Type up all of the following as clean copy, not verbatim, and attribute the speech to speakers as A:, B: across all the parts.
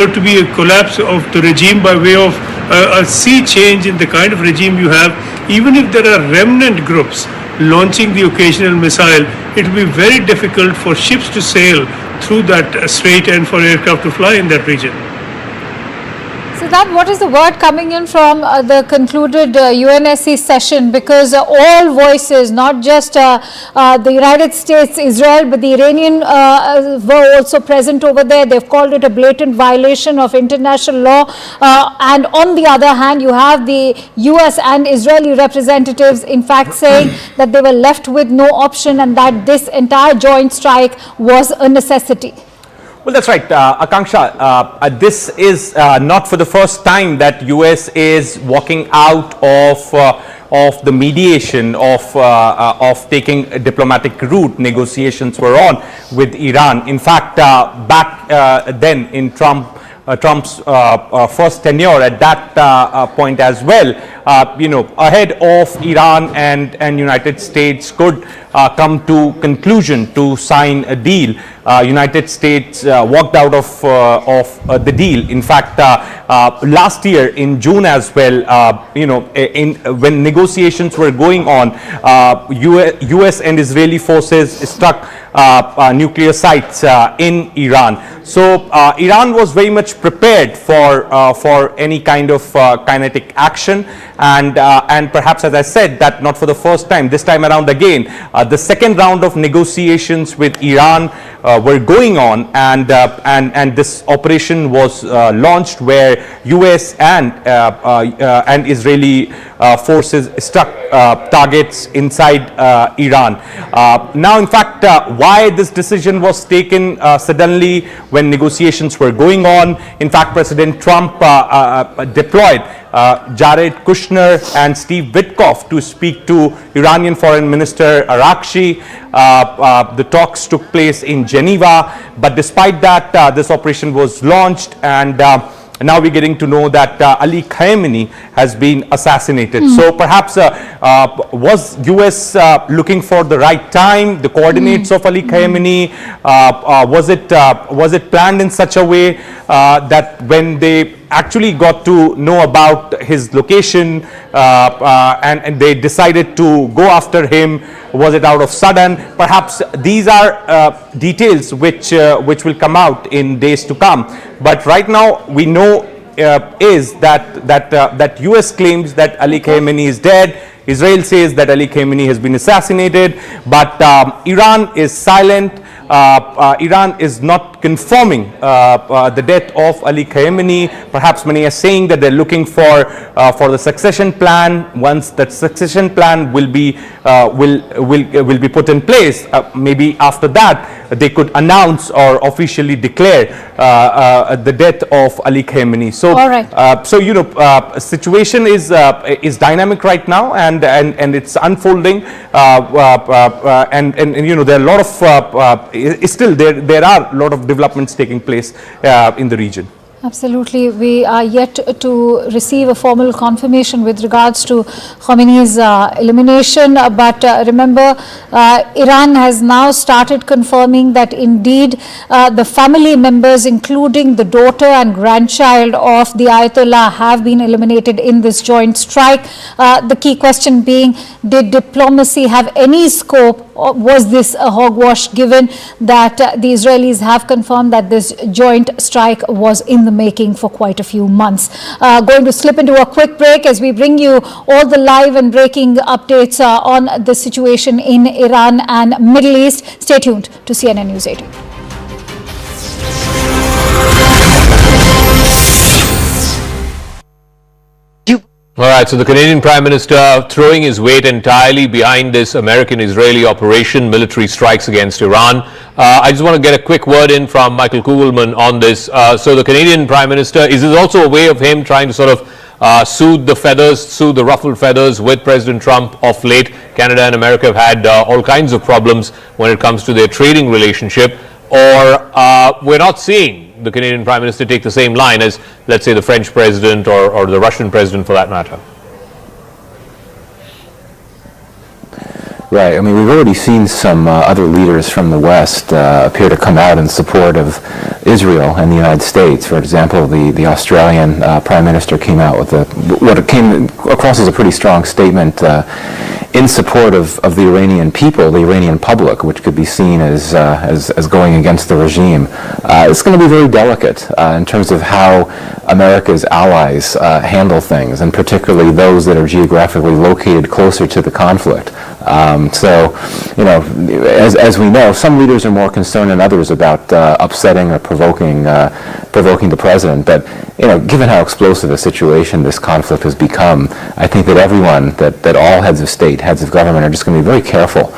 A: to be a collapse of the regime by way of a sea change in the kind of regime you have, even if there are remnant groups launching the occasional missile, it will be very difficult for ships to sail through that strait and for aircraft to fly in that region.
B: So that what is the word coming in from the concluded UNSC session, because all voices, not just the United States, Israel, but the Iranian were also present over there. They've called it a blatant violation of international law. And on the other hand, you have the US and Israeli representatives in fact saying that they were left with no option and that this entire joint strike was a necessity.
C: Well, that's right, Akanksha. This is not for the first time that US is walking out of the mediation of taking a diplomatic route. Negotiations were on with Iran. In fact, back then in Trump's first tenure, at that point as well, ahead of Iran and United States could come to conclusion to sign a deal. United States walked out of the deal. In fact, last year in June as well, when negotiations were going on, US and Israeli forces struck nuclear sites in Iran. So Iran was very much prepared for any kind of kinetic action, and perhaps, as I said, that not for the first time, this time around again, the second round of negotiations with Iran were going on, and this operation was launched where US and Israeli forces struck targets inside Iran. Now, in fact, why this decision was taken suddenly when negotiations were going on? In fact, President Trump deployed Jared Kushner and Steve Witkoff to speak to Iranian Foreign Minister Arakshi. The talks took place in Geneva, but despite that, this operation was launched, and now we're getting to know that Ali Khamenei has been assassinated. So perhaps was US looking for the right time, the coordinates of Ali Khamenei? Was it planned in such a way that when they actually got to know about his location and they decided to go after him, was it out of sudden? Perhaps these are details which will come out in days to come. But right now we know is that US claims that Ali Khamenei is dead. Israel says that Ali Khamenei has been assassinated, but Iran is silent. Iran is not confirming the death of Ali Khamenei. Perhaps many are saying that they're looking for the succession plan. Once that succession plan will be put in place, maybe after that they could announce or officially declare the death of Ali Khamenei. So, situation is dynamic right now, and it's unfolding, and there are a lot of still there are a lot of developments taking place in the region.
B: Absolutely. We are yet to receive a formal confirmation with regards to Khamenei's elimination. But remember, Iran has now started confirming that indeed the family members, including the daughter and grandchild of the Ayatollah, have been eliminated in this joint strike. The key question being, did diplomacy have any scope, or was this a hogwash, given that the Israelis have confirmed that this joint strike was in the making for quite a few months. Going to slip into a quick break as we bring you all the live and breaking updates on the situation in Iran and Middle East. Stay tuned to CNN News 18.
D: All right, so the Canadian Prime Minister throwing his weight entirely behind this American-Israeli operation, military strikes against Iran. I just want to get a quick word in from Michael Kugelman on this. So the Canadian Prime Minister, is this also a way of him trying to sort of soothe the ruffled feathers with President Trump of late? Canada and America have had all kinds of problems when it comes to their trading relationship. Or we're not seeing the Canadian Prime Minister take the same line as, let's say, the French President or the Russian President for that matter?
E: Right. I mean, we've already seen some other leaders from the West appear to come out in support of Israel and the United States. For example, the Australian Prime Minister came out with what came across as a pretty strong statement in support of the Iranian people, the Iranian public, which could be seen as going against the regime. It's going to be very delicate in terms of how America's allies handle things, and particularly those that are geographically located closer to the conflict. So, you know, as we know, some leaders are more concerned than others about upsetting or provoking the president. But, you know, given how explosive a situation this conflict has become, I think that everyone, that all heads of state, heads of government, are just going to be very careful.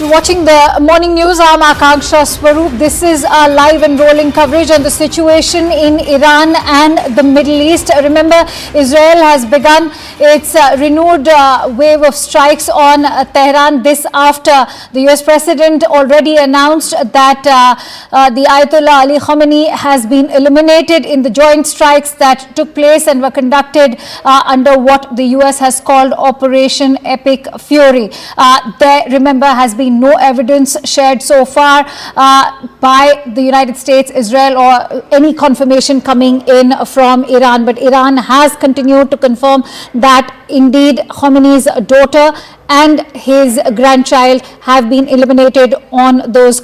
B: Watching the morning news, I'm Akanksha Swaroop. This is our live and rolling coverage on the situation in Iran and the Middle East. Remember, Israel has begun its renewed wave of strikes on Tehran. This after the US President already announced that the Ayatollah Ali Khamenei has been eliminated in the joint strikes that took place and were conducted under what the US has called Operation Epic Fury. There, remember, has been no evidence shared so far by the United States, Israel, or any confirmation coming in from Iran. But Iran has continued to confirm that indeed Khamenei's daughter and his grandchild have been eliminated on those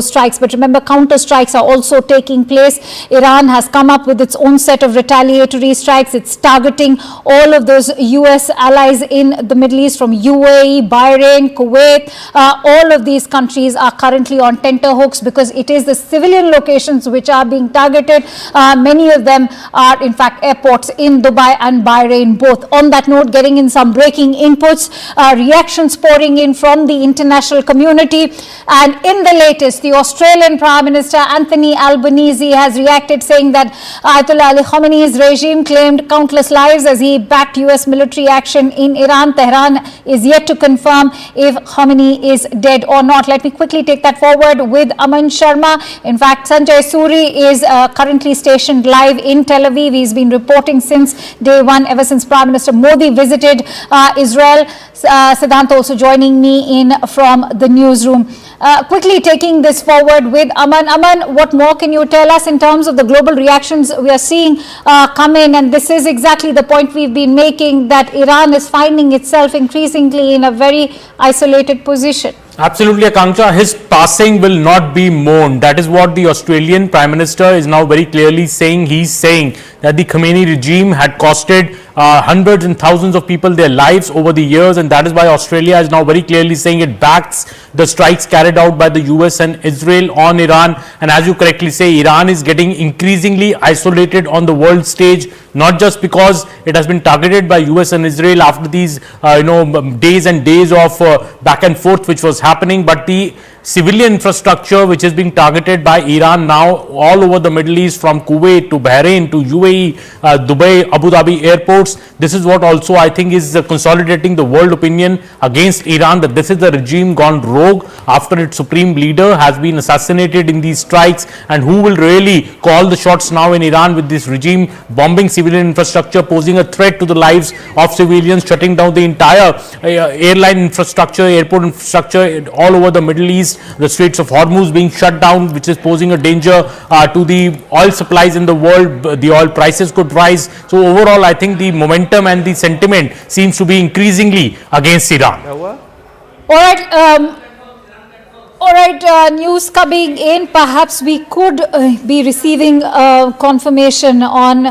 B: strikes. But remember, counter strikes are also taking place. Iran has come up with its own set of retaliatory strikes. It's targeting all of those US allies in the Middle East, from UAE, Bahrain, Kuwait. All of these countries are currently on tenterhooks because it is the civilian locations which are being targeted. Many of them are in fact airports in Dubai and Bahrain both. On that note, getting in some breaking inputs, reactions pouring in from the international community. And in the latest, the Australian Prime Minister Anthony Albanese has reacted, saying that Ayatollah Ali Khamenei's regime claimed countless lives as he backed US military action in Iran. Tehran is yet to confirm if Khamenei is dead or not. Let me quickly take that forward with Aman Sharma. In fact, Sanjay Suri is currently stationed live in Tel Aviv. He's been reporting since day one, ever since Prime Minister Modi visited Israel. Siddhant also joining me in from the newsroom. Quickly taking this forward with Aman. Aman, what more can you tell us in terms of the global reactions we are seeing come in? And this is exactly the point we've been making, that Iran is finding itself increasingly in a very isolated position.
F: Absolutely, Akanksha. His passing will not be mourned. That is what the Australian Prime Minister is now very clearly saying. He's saying that the Khamenei regime had costed hundreds and thousands of people their lives over the years, and that is why Australia is now very clearly saying it backs the strikes carried out by the US and Israel on Iran. And as you correctly say, Iran is getting increasingly isolated on the world stage, not just because it has been targeted by US and Israel after these days and days of back and forth which was happening, but the civilian infrastructure which is being targeted by Iran now all over the Middle East, from Kuwait to Bahrain to UAE, Dubai, Abu Dhabi airports. This is what also I think is consolidating the world opinion against Iran, that this is the regime gone rogue after its supreme leader has been assassinated in these strikes. And who will really call the shots now in Iran with this regime bombing civilian infrastructure, posing a threat to the lives of civilians, shutting down the entire airline infrastructure, airport infrastructure all over the Middle East, the Straits of Hormuz being shut down, which is posing a danger to the oil supplies in the world. The oil prices could rise. So overall, I think the momentum and the sentiment seems to be increasingly against Iran.
B: All right, news coming in. Perhaps we could be receiving confirmation on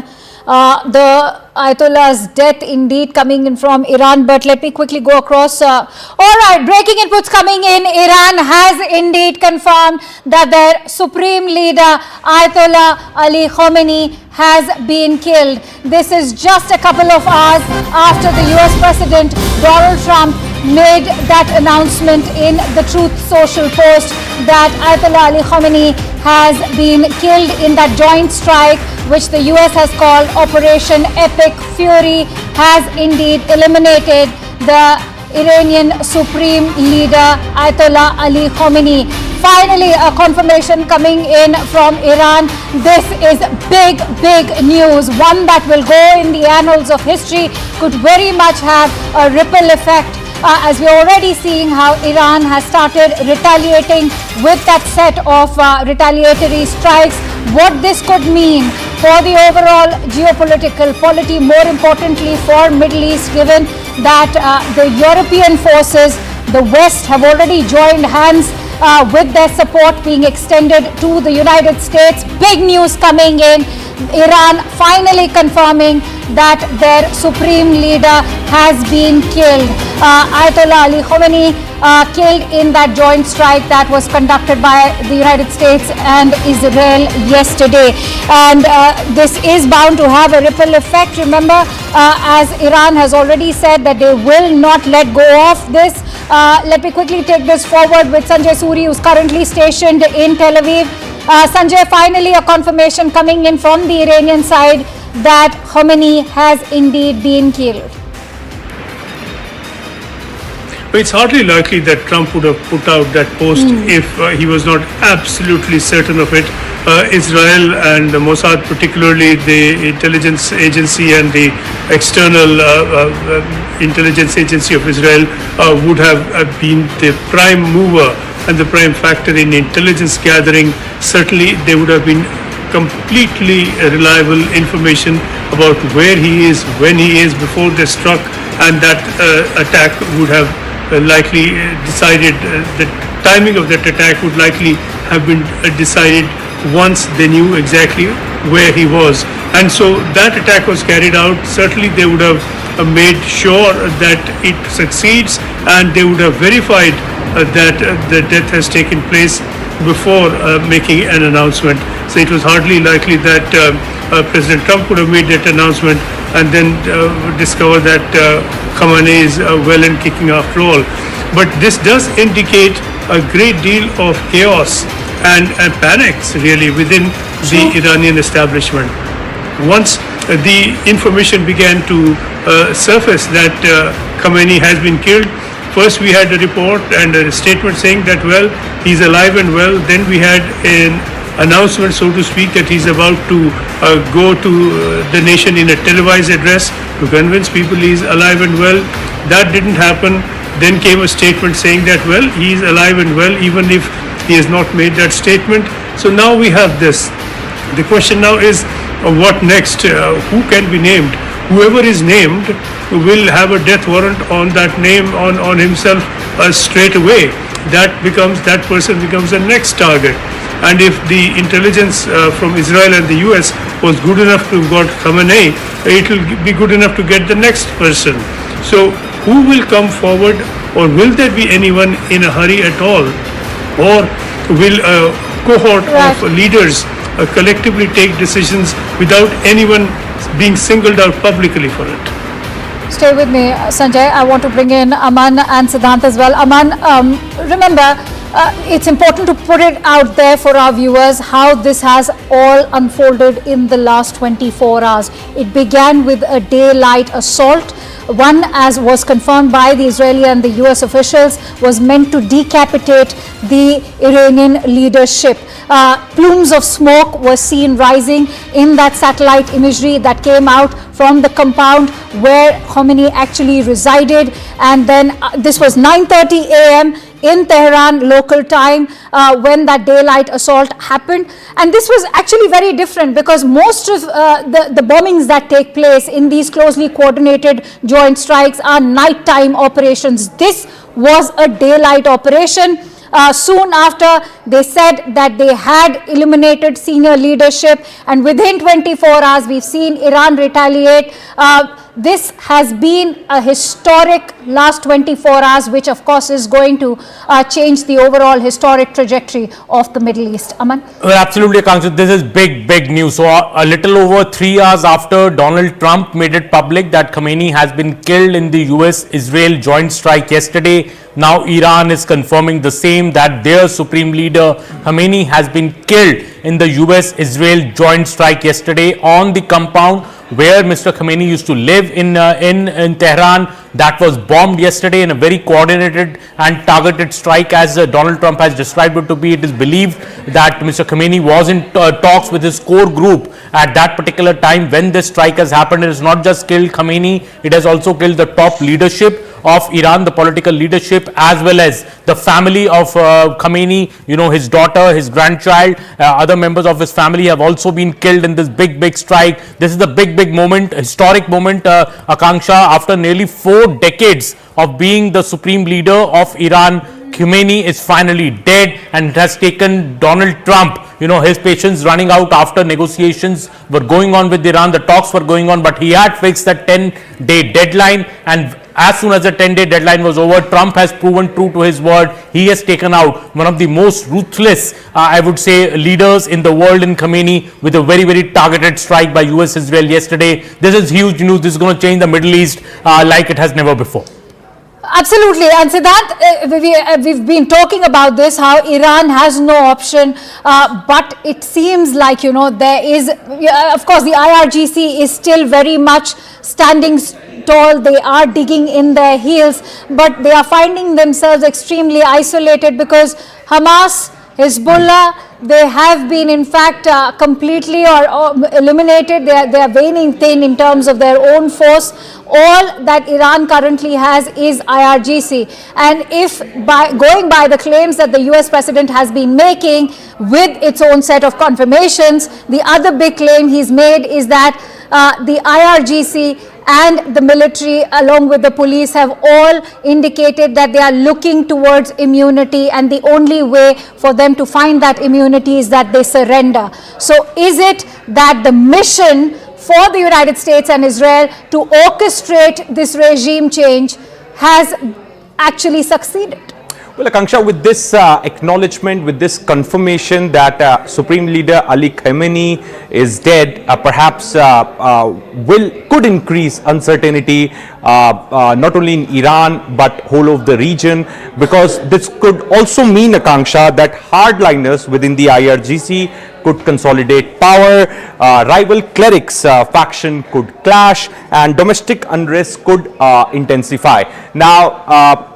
B: the Ayatollah's death indeed coming in from Iran, but let me quickly go across. All right, breaking inputs coming in. Iran has indeed confirmed that their supreme leader Ayatollah Ali Khamenei has been killed. This is just a couple of hours after the US President Donald Trump made that announcement in the Truth Social post that Ayatollah Ali Khamenei has been killed in that joint strike which the US has called Operation Epic Fury, has indeed eliminated the Iranian Supreme Leader Ayatollah Ali Khamenei. Finally, a confirmation coming in from Iran. This is big, big news. One that will go in the annals of history, could very much have a ripple effect. As we're already seeing how Iran has started retaliating with that set of retaliatory strikes. What this could mean for the overall geopolitical polity, more importantly for Middle East, given that the European forces, the West, have already joined hands with their support being extended to the United States. Big news coming in. Iran finally confirming that their supreme leader has been killed. Ayatollah Ali Khamenei killed in that joint strike that was conducted by the United States and Israel yesterday. And this is bound to have a ripple effect. Remember, as Iran has already said that they will not let go of this. Let me quickly take this forward with Sanjay Suri, who's currently stationed in Tel Aviv. Sanjay, finally a confirmation coming in from the Iranian side that Khamenei has indeed been killed.
A: It's hardly likely that Trump would have put out that post if he was not absolutely certain of it. Israel and the Mossad, particularly the intelligence agency and the external intelligence agency of Israel, would have been the prime mover and the prime factor in intelligence gathering. Certainly they would have been completely reliable information about where he is, when he is, before they struck, and that attack would have likely decided, the timing of that attack would likely have been decided once they knew exactly where he was. And so that attack was carried out. Certainly they would have made sure that it succeeds, and they would have verified that the death has taken place before making an announcement. So it was hardly likely that President Trump would have made that announcement and then discover that Khamenei is well and kicking after all. But this does indicate a great deal of chaos and panics really within the Iranian establishment. Once the information began to surface that Khamenei has been killed, first we had a report and a statement saying that, well, he's alive and well. Then we had an announcement, so to speak, that he's about to go to the nation in a televised address to convince people he's alive and well. That didn't happen. Then came a statement saying that, well, he's alive and well, even if he has not made that statement. So now we have this. The question now is, what next? Who can be named? Whoever is named will have a death warrant on that name, on himself straight away. That person becomes the next target. And if the intelligence from Israel and the US was good enough to got Khamenei, it will be good enough to get the next person. So who will come forward, or will there be anyone in a hurry at all? Or will a cohort of leaders collectively take decisions without anyone being singled out publicly for it?
B: Stay with me, Sanjay. I want to bring in Aman and Siddhant as well. Aman, remember, it's important to put it out there for our viewers how this has all unfolded in the last 24 hours. It began with a daylight assault. One, as was confirmed by the Israeli and the US officials, was meant to decapitate the Iranian leadership. Plumes of smoke were seen rising in that satellite imagery that came out from the compound where Khamenei actually resided. And then this was 9:30 a.m. in Tehran local time when that daylight assault happened. And this was actually very different, because most of the bombings that take place in these closely coordinated joint strikes are nighttime operations. This was a daylight operation. Soon after, they said that they had eliminated senior leadership, and within 24 hours we've seen Iran retaliate. This has been a historic last 24 hours, which of course is going to change the overall historic trajectory of the Middle East. Aman?
F: Well, absolutely, Akanksha. This is big news. So a little over 3 hours after Donald Trump made it public that Khamenei has been killed in the US-Israel joint strike yesterday, now Iran is confirming the same, that their supreme leader Khamenei has been killed in the US-Israel joint strike yesterday on the compound where Mr. Khamenei used to live in Tehran. that was bombed yesterday in a very coordinated and targeted strike, as Donald Trump has described it to be. It is believed that Mr. Khamenei was in talks with his core group at that particular time when this strike has happened. It has not just killed Khamenei, it has also killed the top leadership of Iran, the political leadership, as well as the family of Khamenei. You know, his daughter, his grandchild, other members of his family have also been killed in this big strike. This is the big moment, historic moment, Akanksha, after nearly 4 decades of being the supreme leader of Iran. Khamenei is finally dead, and it has taken Donald Trump, you know, his patience running out after negotiations were going on with Iran, the talks were going on, but he had fixed that 10-day deadline, and as soon as the 10-day deadline was over, Trump has proven true to his word. He has taken out one of the most ruthless, I would say, leaders in the world in Khamenei with a very targeted strike by US Israel yesterday. This is huge news. This is going to change the Middle East like it has never before.
B: Absolutely, and Siddharth, we've been talking about this, how Iran has no option, but it seems like, you know, there is, of course, the IRGC is still very much standing tall. They are digging in their heels, but they are finding themselves extremely isolated because Hamas, Hezbollah, they have been in fact completely or eliminated. They are waning thin in terms of their own force. All that Iran currently has is IRGC, and if going by the claims that the US president has been making with its own set of confirmations, the other big claim he's made is that the IRGC and the military along with the police have all indicated that they are looking towards immunity, and the only way for them to find that immunity is that they surrender. So is it that the mission for the United States and Israel to orchestrate this regime change has actually succeeded?
C: Well, Akanksha, with this acknowledgement, with this confirmation that Supreme Leader Ali Khamenei is dead, perhaps could increase uncertainty not only in Iran but whole of the region, because this could also mean, Akanksha, that hardliners within the IRGC could consolidate power, rival clerics faction could clash, and domestic unrest could intensify. Now,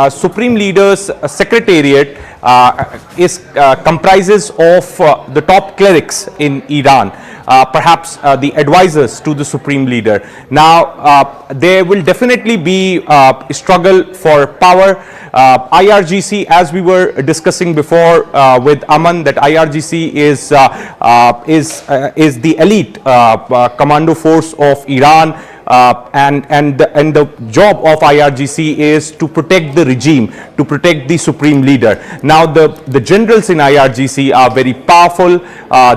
C: Supreme Leader's secretariat comprises of the top clerics in Iran, perhaps the advisors to the Supreme Leader. Now, there will definitely be a struggle for power. IRGC, as we were discussing before with Aman, that IRGC is the elite commando force of Iran. And the job of IRGC is to protect the regime, to protect the supreme leader. Now, the generals in IRGC are very powerful.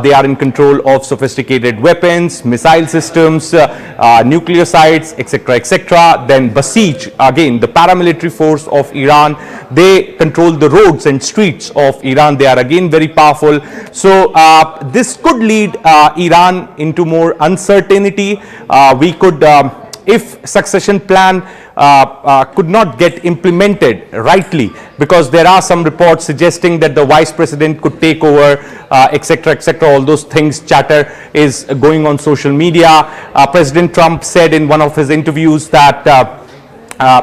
C: They are in control of sophisticated weapons, missile systems, nuclear sites, etc. Then Basij, again, the paramilitary force of Iran, they control the roads and streets of Iran. They are again very powerful. So this could lead Iran into more uncertainty. We could if succession plan could not get implemented rightly, because there are some reports suggesting that the vice president could take over, etc. all those things, chatter is going on social media. President Trump said in one of his interviews that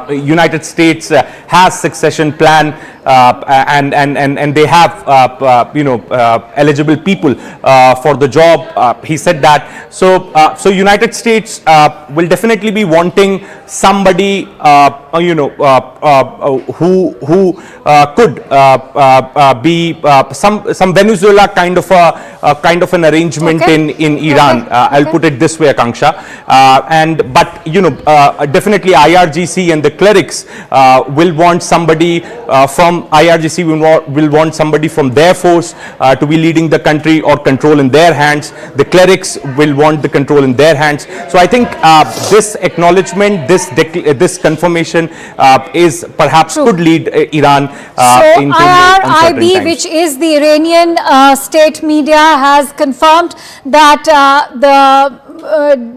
C: United States has succession plan and they have eligible people for the job. He said that. So United States will definitely be wanting somebody who could be some Venezuela kind of an arrangement in Iran. I'll put it this way, Akanksha. But definitely IRGC and the clerics will want somebody from IRGC will want somebody from their force to be leading the country or control in their hands. The clerics will want the control in their hands. So I think this acknowledgement, this confirmation is perhaps could lead Iran into
B: IRIB, which is the Iranian state media, has confirmed that the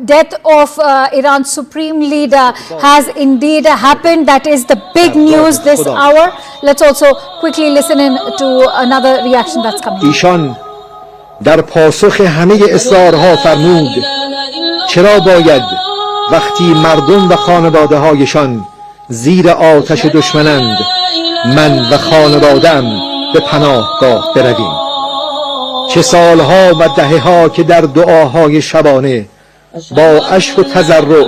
B: death of Iran's supreme leader has indeed happened. That is the big news this hour. Let's also quickly listen in to another reaction that's coming.
G: ایشان در پاسخ همه اصرارها فرمود چرا باید وقتی مردم و خانواده هایشان زیر آتش دشمنند من و خانواده‌ام به پناهگاه برویم. چه سالها و دهه‌ها که در دعاهای شبانه با اشک و تضرع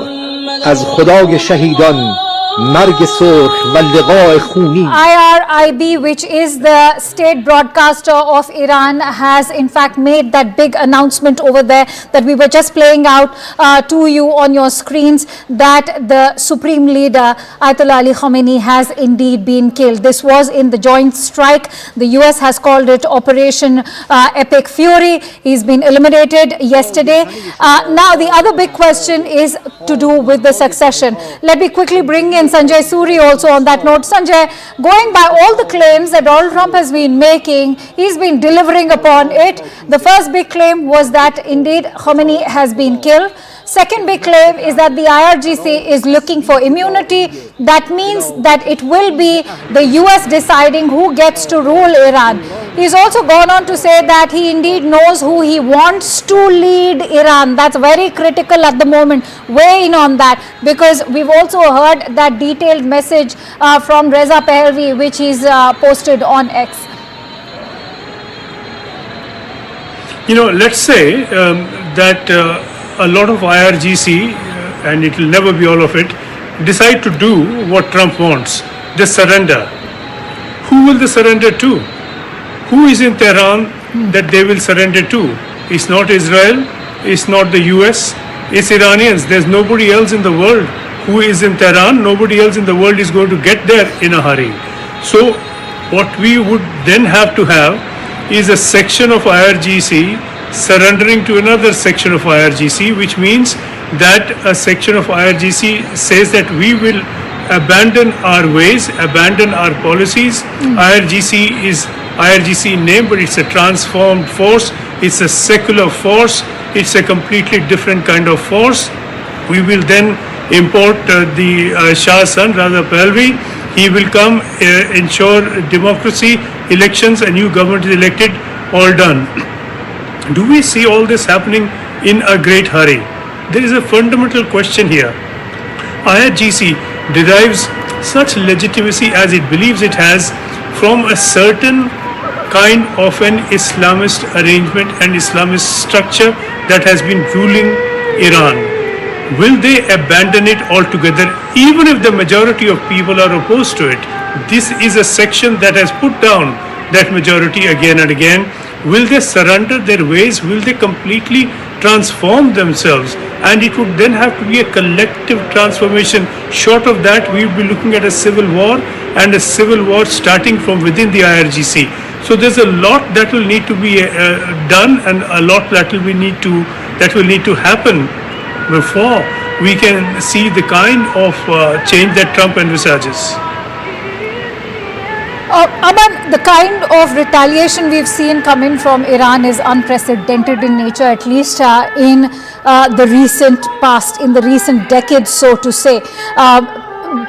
G: از خدای شهیدان مرگ سرخ و لقاء خونی.
B: IRIB, which is the state broadcaster of Iran, has in fact made that big announcement over there that we were just playing out to you on your screens, that the supreme leader Ayatollah Ali Khamenei has indeed been killed. This was in the joint strike. The US has called it Operation Epic Fury. He's been eliminated yesterday. Now the other big question is to do with the succession. Let me quickly bring in Sanjay Suri also on that note. Sanjay, going by all the claims that Donald Trump has been making, he's been delivering upon it. The first big claim was that indeed Khamenei has been killed. Second big claim is that the IRGC is looking for immunity. That means that it will be the US deciding who gets to rule Iran. He's also gone on to say that he indeed knows who he wants to lead Iran. That's very critical at the moment. Weigh in on that, because we've also heard that detailed message from Reza Pahlavi, which he's posted on X.
A: You know, let's say that a lot of IRGC, and it will never be all of it, decide to do what Trump wants, just surrender. Who will they surrender to? Who is in Tehran that they will surrender to? It's not Israel, it's not the US, it's Iranians. There's nobody else in the world who is in Tehran. Nobody else in the world is going to get there in a hurry. So what we would then have to have is a section of IRGC surrendering to another section of IRGC, which means that a section of IRGC says that we will abandon our ways, abandon our policies. IRGC is IRGC name, but it's a transformed force. It's a secular force. It's a completely different kind of force. We will then import the Shah's son, Reza Pahlavi. He will come, ensure democracy, elections, a new government is elected, all done. Do we see all this happening in a great hurry? There is a fundamental question here. IRGC derives such legitimacy as it believes it has from a certain kind of an Islamist arrangement and Islamist structure that has been ruling Iran. Will they abandon it altogether, even if the majority of people are opposed to it? This is a section that has put down that majority again and again. Will they surrender their ways? Will they completely transform themselves? And it would then have to be a collective transformation. Short of that, we will be looking at a civil war, and a civil war starting from within the IRGC. So there's a lot that will need to be done, and a lot that will need to happen before we can see the kind of change that Trump envisages.
B: Aman, the kind of retaliation we've seen coming from Iran is unprecedented in nature, at least in the recent past, in the recent decades, so to say.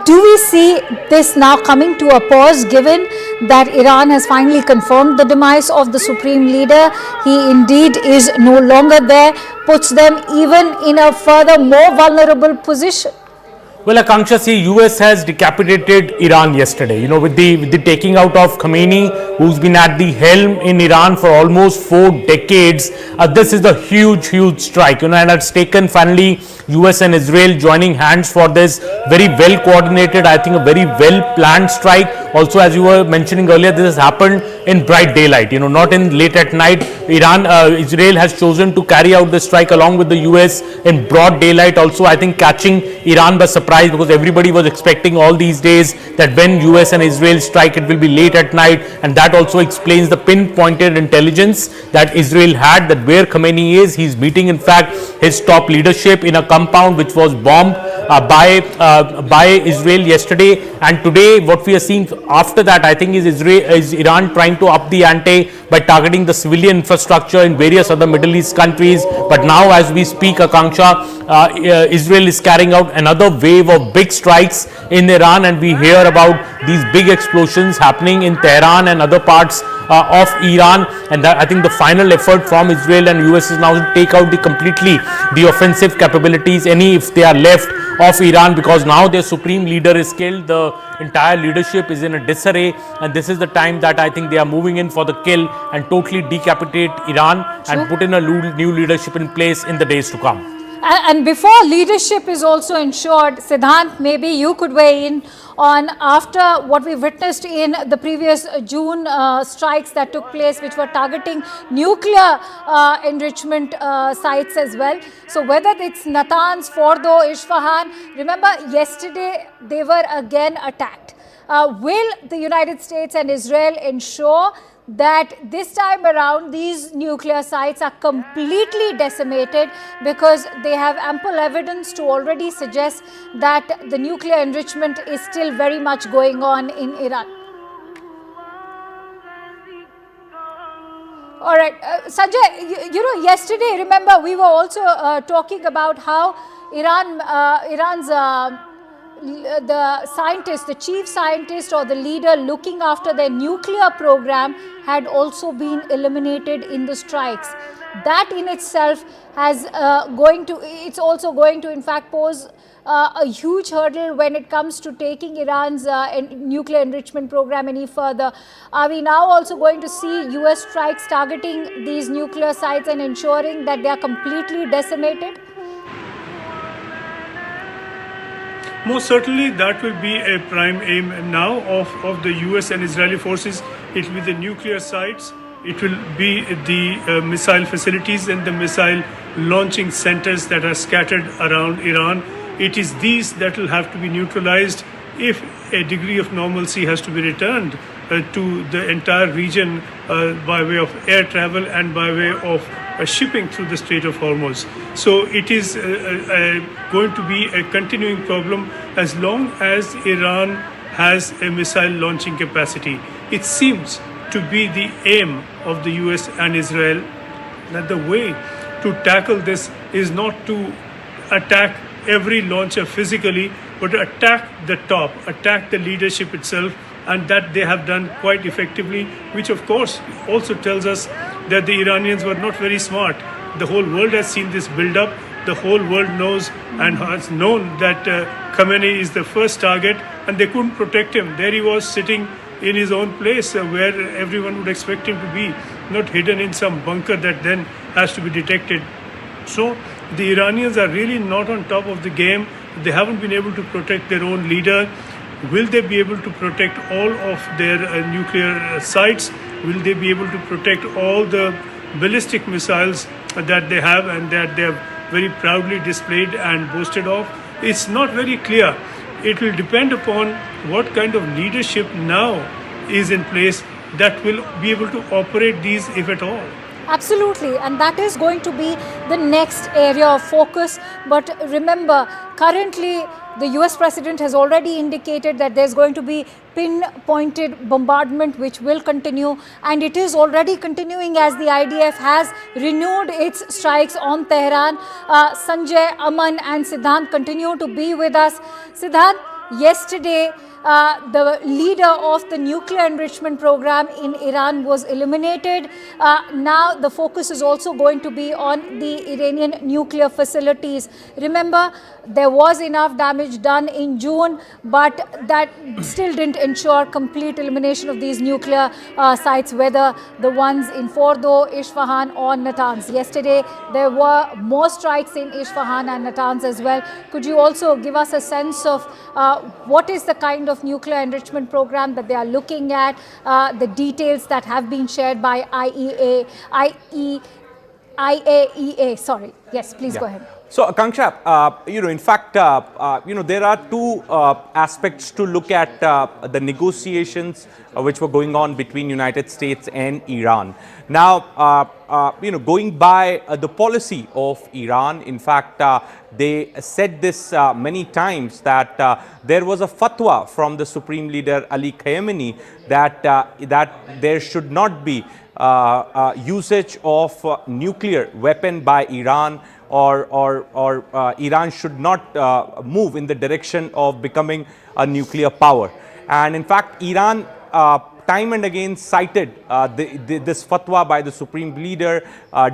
B: Do we see this now coming to a pause, given that Iran has finally confirmed the demise of the supreme leader? He indeed is no longer there, puts them even in a further more vulnerable position.
F: Well, Akanksha, see, US has decapitated Iran yesterday, you know, with the taking out of Khamenei, who's been at the helm in Iran for almost 4 decades. This is a huge strike, you know, and it's taken finally US and Israel joining hands for this very well coordinated, I think a very well planned strike. Also, as you were mentioning earlier, this has happened in bright daylight, you know, not in late at night. Israel has chosen to carry out the strike along with the US in broad daylight. Also, I think catching Iran by surprise, because everybody was expecting all these days that when US and Israel strike, it will be late at night, and that also explains the pinpointed intelligence that Israel had, that where Khamenei is, he's meeting in fact his top leadership in a compound which was bombed by Israel yesterday. And today what we are seeing after that, I think, is Iran trying to up the ante by targeting the civilian infrastructure in various other Middle East countries. But now as we speak, Akanksha, Israel is carrying out another wave of big strikes in Iran, and we hear about these big explosions happening in Tehran and other parts of Iran, and that I think the final effort from Israel and US is now to take out the offensive capabilities, any if they are left, of Iran, because now their supreme leader is killed, the entire leadership is in a disarray, and this is the time that I think they are moving in for the kill and totally decapitate Iran and put in a new leadership in place in the days to come.
B: And before leadership is also ensured, Siddhant, maybe you could weigh in on after what we witnessed in the previous June strikes that took place, which were targeting nuclear enrichment sites as well. So whether it's Natanz, Fordo, Isfahan, remember yesterday they were again attacked. Will the United States and Israel ensure that this time around these nuclear sites are completely decimated, because they have ample evidence to already suggest that the nuclear enrichment is still very much going on in Iran? All right, Sanjay, you know, yesterday, remember, we were also talking about how Iran's the scientist, the chief scientist or the leader looking after their nuclear program had also been eliminated in the strikes. That in itself has it's also going to in fact pose a huge hurdle when it comes to taking Iran's nuclear enrichment program any further. Are we now also going to see US strikes targeting these nuclear sites and ensuring that they are completely decimated?
A: Most certainly, that will be a prime aim now of the US and Israeli forces. It will be the nuclear sites, it will be the missile facilities and the missile launching centers that are scattered around Iran. It is these that will have to be neutralized if a degree of normalcy has to be returned to the entire region by way of air travel and by way of shipping through the Strait of Hormuz. So it is going to be a continuing problem as long as Iran has a missile launching capacity. It seems to be the aim of the US and Israel that the way to tackle this is not to attack every launcher physically, but to attack the top, attack the leadership itself, and that they have done quite effectively, which of course also tells us that the Iranians were not very smart. The whole world has seen this build up. The whole world knows and has known that Khamenei is the first target, and they couldn't protect him. There he was sitting in his own place where everyone would expect him to be, not hidden in some bunker that then has to be detected. So the Iranians are really not on top of the game. They haven't been able to protect their own leader. Will they be able to protect all of their nuclear sites? Will they be able to protect all the ballistic missiles that they have and that they have very proudly displayed and boasted of? It's not very clear. It will depend upon what kind of leadership now is in place that will be able to operate these, if at all.
B: Absolutely, and that is going to be the next area of focus. But remember, currently the US president has already indicated that there's going to be pinpointed bombardment which will continue, and it is already continuing as the IDF has renewed its strikes on Tehran. Sanjay, Aman and Siddhant continue to be with us. Siddhant, yesterday the leader of the nuclear enrichment program in Iran was eliminated. Now the focus is also going to be on the Iranian nuclear facilities. Remember, there was enough damage done in June, but that still didn't ensure complete elimination of these nuclear sites, whether the ones in Fordo, Isfahan or Natanz. Yesterday, there were more strikes in Isfahan and Natanz as well. Could you also give us a sense of what is the kind of nuclear enrichment program that they are looking at, the details that have been shared by IAEA, sorry. Yes, please go ahead.
C: So, Akanksha, in fact, there are two aspects to look at the negotiations which were going on between United States and Iran. Now, going by the policy of Iran, in fact, they said this many times that there was a fatwa from the Supreme Leader Ali Khamenei that there should not be usage of nuclear weapon by Iran, or Iran should not move in the direction of becoming a nuclear power. And in fact, Iran time and again cited this fatwa by the supreme leader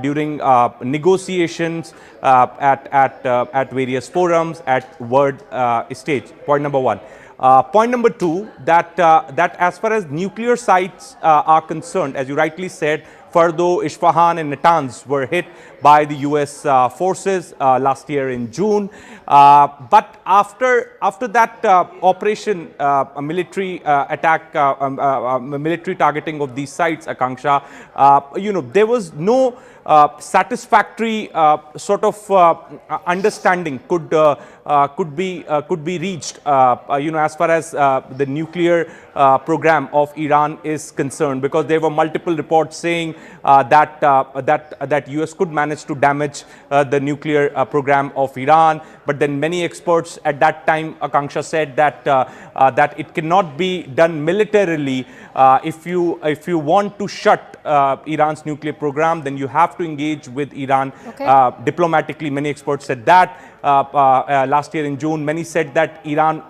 C: during negotiations at various forums at world stage. Point number one. Point number two, that as far as nuclear sites are concerned, as you rightly said, Fardo, Isfahan and Natanz were hit by the US forces last year in June. But after that operation, a military attack, military targeting of these sites, Akanksha, there was no satisfactory sort of understanding could be reached, as far as the nuclear program of Iran is concerned, because there were multiple reports saying that US could manage to damage the nuclear program of Iran. But then many experts at that time, Akanksha, said that it cannot be done militarily. If you want to shut Iran's nuclear program, then you have to engage with Iran diplomatically. Many experts said that. Last year in June, many said that Iran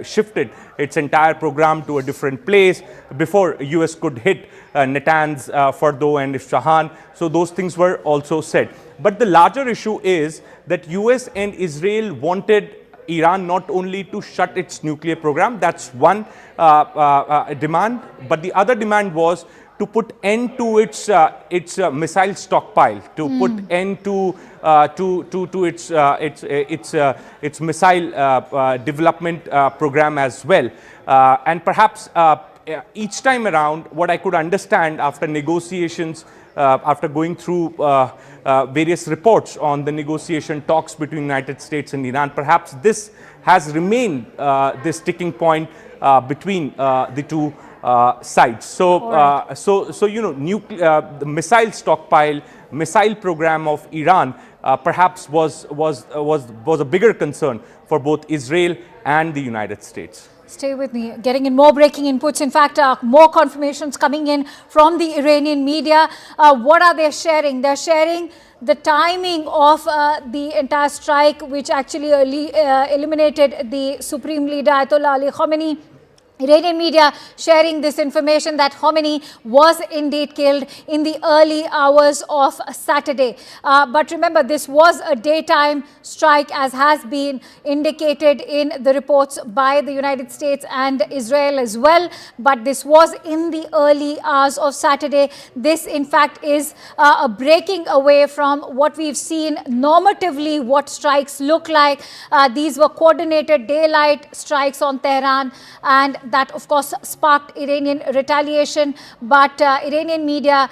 C: shifted its entire program to a different place before US could hit Natanz, Fardo and Isfahan. So those things were also said. But the larger issue is that US and Israel wanted Iran not only to shut its nuclear program, that's one demand, but the other demand was to put end to its missile stockpile, to put end to its missile development program as well. And perhaps each time around, what I could understand after negotiations, after going through various reports on the negotiation talks between United States and Iran, perhaps this has remained this sticking point between the two sides. So, the missile stockpile, missile program of Iran perhaps was a bigger concern for both Israel and the United States.
B: Stay with me. Getting in more breaking inputs. In fact, more confirmations coming in from the Iranian media. What are they sharing? They're sharing the timing of the entire strike, which actually eliminated the Supreme Leader Ayatollah Ali Khamenei. Iranian media sharing this information that Khamenei was indeed killed in the early hours of Saturday. But remember, this was a daytime strike, as has been indicated in the reports by the United States and Israel as well. But this was in the early hours of Saturday. This, in fact, is a breaking away from what we've seen normatively, what strikes look like. These were coordinated daylight strikes on Tehran, and that, of course, sparked Iranian retaliation. But Iranian media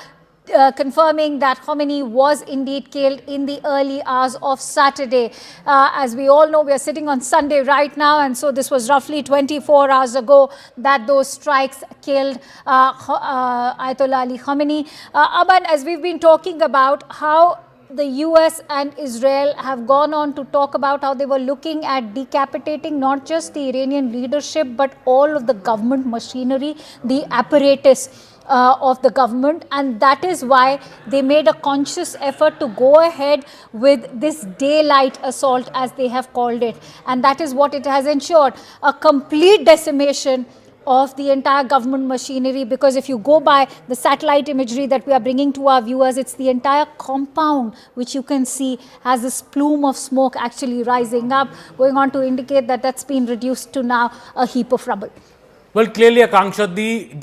B: confirming that Khamenei was indeed killed in the early hours of Saturday. As we all know, we are sitting on Sunday right now, and so this was roughly 24 hours ago that those strikes killed Ayatollah Ali Khamenei. Aban, as we've been talking about how the US and Israel have gone on to talk about how they were looking at decapitating not just the Iranian leadership, but all of the government machinery, the apparatus of the government. And that is why they made a conscious effort to go ahead with this daylight assault, as they have called it. And that is what it has ensured, a complete decimation of the entire government machinery, because if you go by the satellite imagery that we are bringing to our viewers, it's the entire compound which you can see has this plume of smoke actually rising up, going on to indicate that that's been reduced to now a heap of rubble.
F: Well, clearly, Akanksha,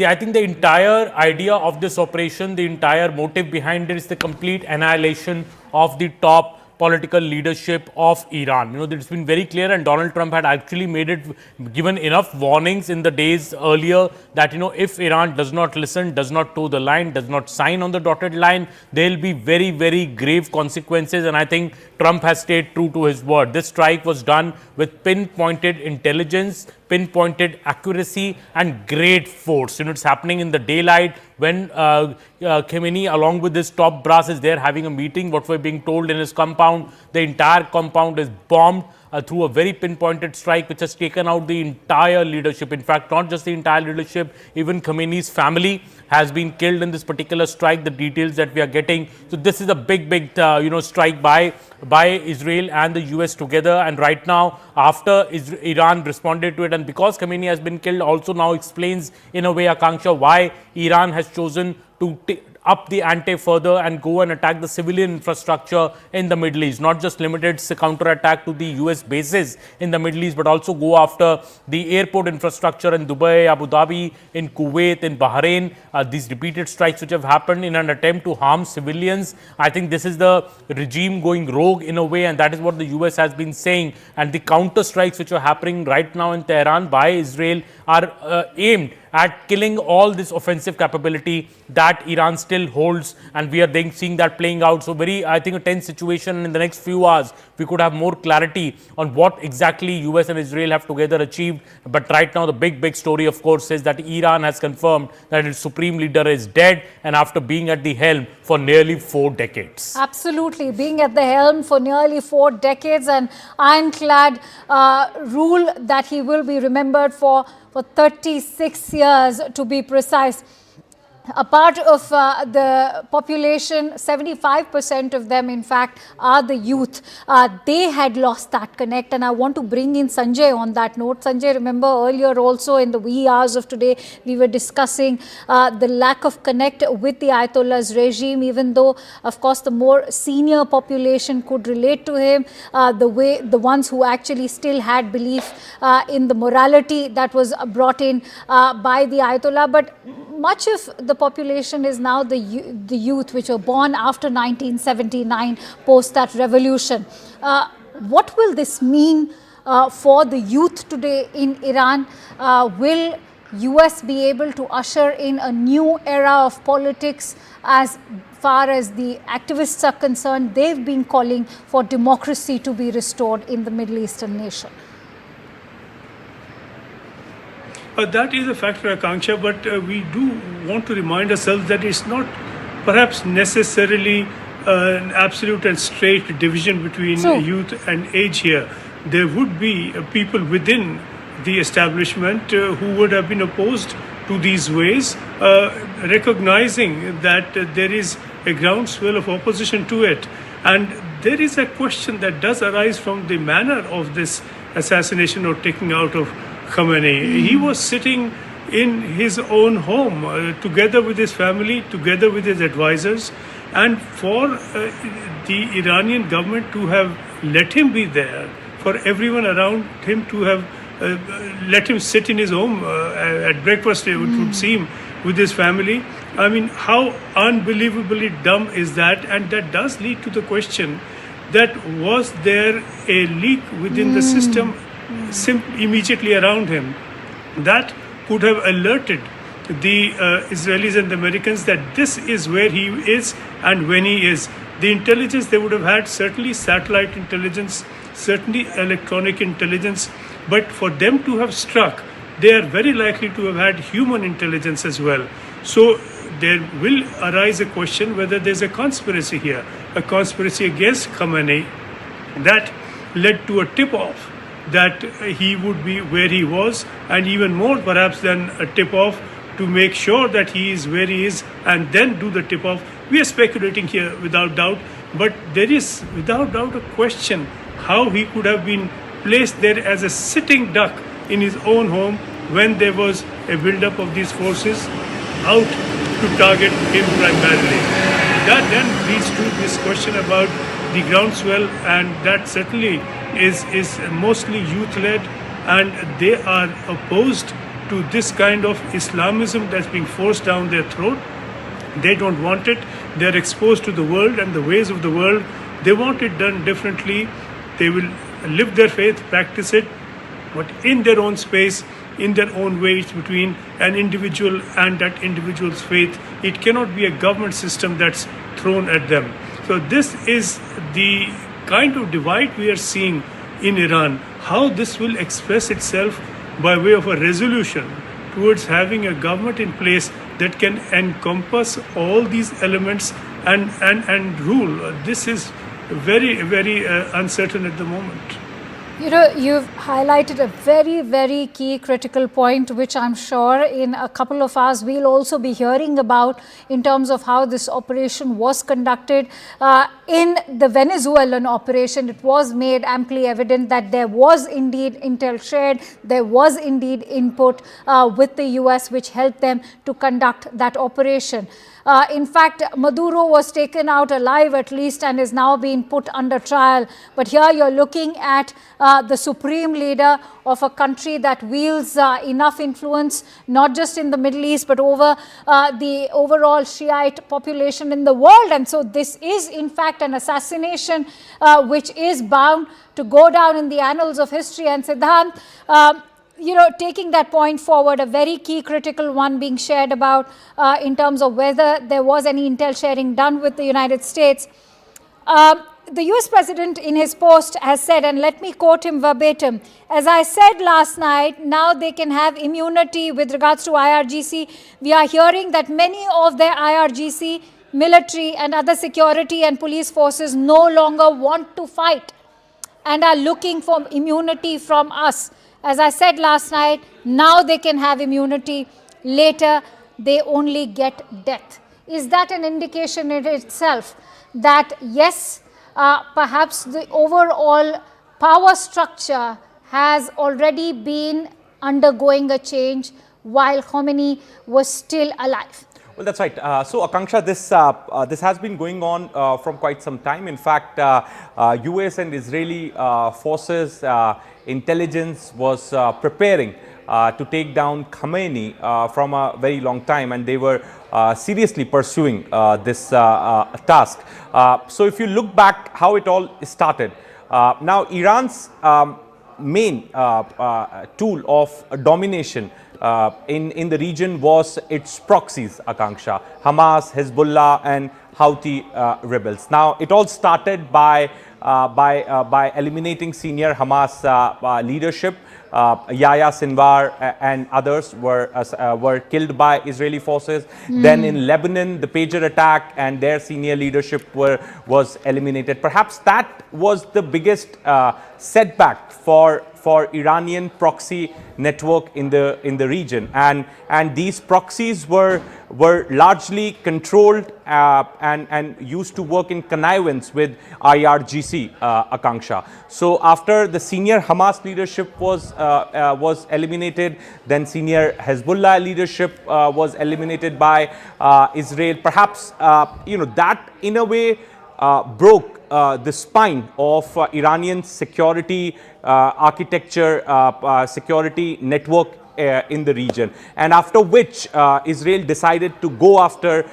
F: I think the entire idea of this operation, the entire motive behind it is the complete annihilation of the top political leadership of Iran. It's been very clear, and Donald Trump had actually given enough warnings in the days earlier that, if Iran does not listen, does not toe the line, does not sign on the dotted line, there will be very, very grave consequences. And I think Trump has stayed true to his word. This strike was done with pinpointed intelligence, pinpointed accuracy and great force. It's happening in the daylight when Khamenei, along with his top brass, is there having a meeting. What we're being told in his compound, the entire compound is bombed. through a very pinpointed strike which has taken out the entire leadership. In fact, not just the entire leadership, even Khamenei's family has been killed in this particular strike, the details that we are getting. So this is a big strike by Israel and the US together. And right now, after Iran responded to it, and because Khamenei has been killed, also now explains in a way, Akanksha, why Iran has chosen to up the ante further and go and attack the civilian infrastructure in the Middle East. Not just limited its counter-attack to the US bases in the Middle East, but also go after the airport infrastructure in Dubai, Abu Dhabi, in Kuwait, in Bahrain. These repeated strikes which have happened in an attempt to harm civilians. I think this is the regime going rogue in a way, and that is what the US has been saying. And the counter-strikes which are happening right now in Tehran by Israel are aimed at killing all this offensive capability that Iran still holds, and we are then seeing that playing out. So very, I think, a tense situation. In the next few hours, we could have more clarity on what exactly US and Israel have together achieved. But right now, the big story, of course, is that Iran has confirmed that its supreme leader is dead, and after being at the helm for nearly 4 decades.
B: Absolutely, being at the helm for nearly 4 decades, and ironclad rule that he will be remembered for 36 years to be precise. A part of the population, 75% of them, in fact, are the youth. They had lost that connect, and I want to bring in Sanjay on that note. Sanjay, remember earlier also in the wee hours of today, we were discussing the lack of connect with the Ayatollah's regime, even though, of course, the more senior population could relate to him, the ones who actually still had belief in the morality that was brought in by the Ayatollah. But much of the population is now the youth, which were born after 1979, post that revolution. What will this mean for the youth today in Iran? Will US be able to usher in a new era of politics as far as the activists are concerned? They've been calling for democracy to be restored in the Middle Eastern nation.
A: That is a factor, Akanksha, but we do want to remind ourselves that it's not perhaps necessarily an absolute and straight division between youth and age here. There would be people within the establishment who would have been opposed to these ways, recognizing that there is a groundswell of opposition to it. And there is a question that does arise from the manner of this assassination or taking out of Khamenei. He was sitting in his own home together with his family, together with his advisors, and for the Iranian government to have let him be there, for everyone around him to have let him sit in his home at breakfast, it would seem, with his family. I mean, how unbelievably dumb is that? And that does lead to the question that was there a leak within the system immediately around him that could have alerted the Israelis and the Americans that this is where he is and when he is. The intelligence they would have had, certainly satellite intelligence, certainly electronic intelligence, but for them to have struck, they are very likely to have had human intelligence as well. So there will arise a question whether there's a conspiracy here, a conspiracy against Khamenei that led to a tip-off that he would be where he was, and even more perhaps than a tip-off to make sure that he is where he is and then do the tip-off. We are speculating here without doubt, but there is without doubt a question how he could have been placed there as a sitting duck in his own home when there was a build-up of these forces out to target him primarily. That then leads to this question about the groundswell, and that certainly is mostly youth-led, and they are opposed to this kind of Islamism that's being forced down their throat. They don't want it. They're exposed to the world and the ways of the world. They want it done differently. They will live their faith, practice it, but in their own space, in their own way. It's between an individual and that individual's faith. It cannot be a government system that's thrown at them. So this is the kind of divide we are seeing in Iran. How this will express itself by way of a resolution towards having a government in place that can encompass all these elements and rule. This is very, very uncertain at the moment.
B: You know, you've highlighted a very, very key critical point, which I'm sure in a couple of hours we'll also be hearing about in terms of how this operation was conducted. In the Venezuelan operation, it was made amply evident that there was indeed intel shared, there was indeed input with the US, which helped them to conduct that operation. In fact, Maduro was taken out alive at least and is now being put under trial. But here you're looking at the supreme leader of a country that wields enough influence, not just in the Middle East, but over the overall Shiite population in the world. And so this is, in fact, an assassination which is bound to go down in the annals of history. And Siddhant, you know, taking that point forward, a very key critical one being shared about in terms of whether there was any intel sharing done with the United States. The US President in his post has said, and let me quote him verbatim, as I said last night, now they can have immunity with regards to IRGC. We are hearing that many of their IRGC military and other security and police forces no longer want to fight and are looking for immunity from us. As I said last night, now they can have immunity. Later, they only get death. Is that an indication in itself that, yes, perhaps the overall power structure has already been undergoing a change while Khamenei was still alive?
C: Well, that's right. So, Akanksha, this has been going on from quite some time. In fact, US and Israeli forces intelligence was preparing to take down Khamenei from a very long time, and they were seriously pursuing this task. So, if you look back how it all started, now Iran's main tool of domination in the region was its proxies, Akanksha, Hamas, Hezbollah and Houthi rebels. Now, it all started by eliminating senior Hamas leadership. Yahya Sinwar and others were killed by Israeli forces. Then in Lebanon, the pager attack and their senior leadership was eliminated. Perhaps that was the biggest setback for Iranian proxy network in the region, and these proxies were largely controlled and used to work in connivance with IRGC, Akanksha. So after the senior Hamas leadership was eliminated, then senior Hezbollah leadership was eliminated by Israel. Perhaps that in a way broke the spine of Iranian security architecture, security network in the region, and after which Israel decided to go after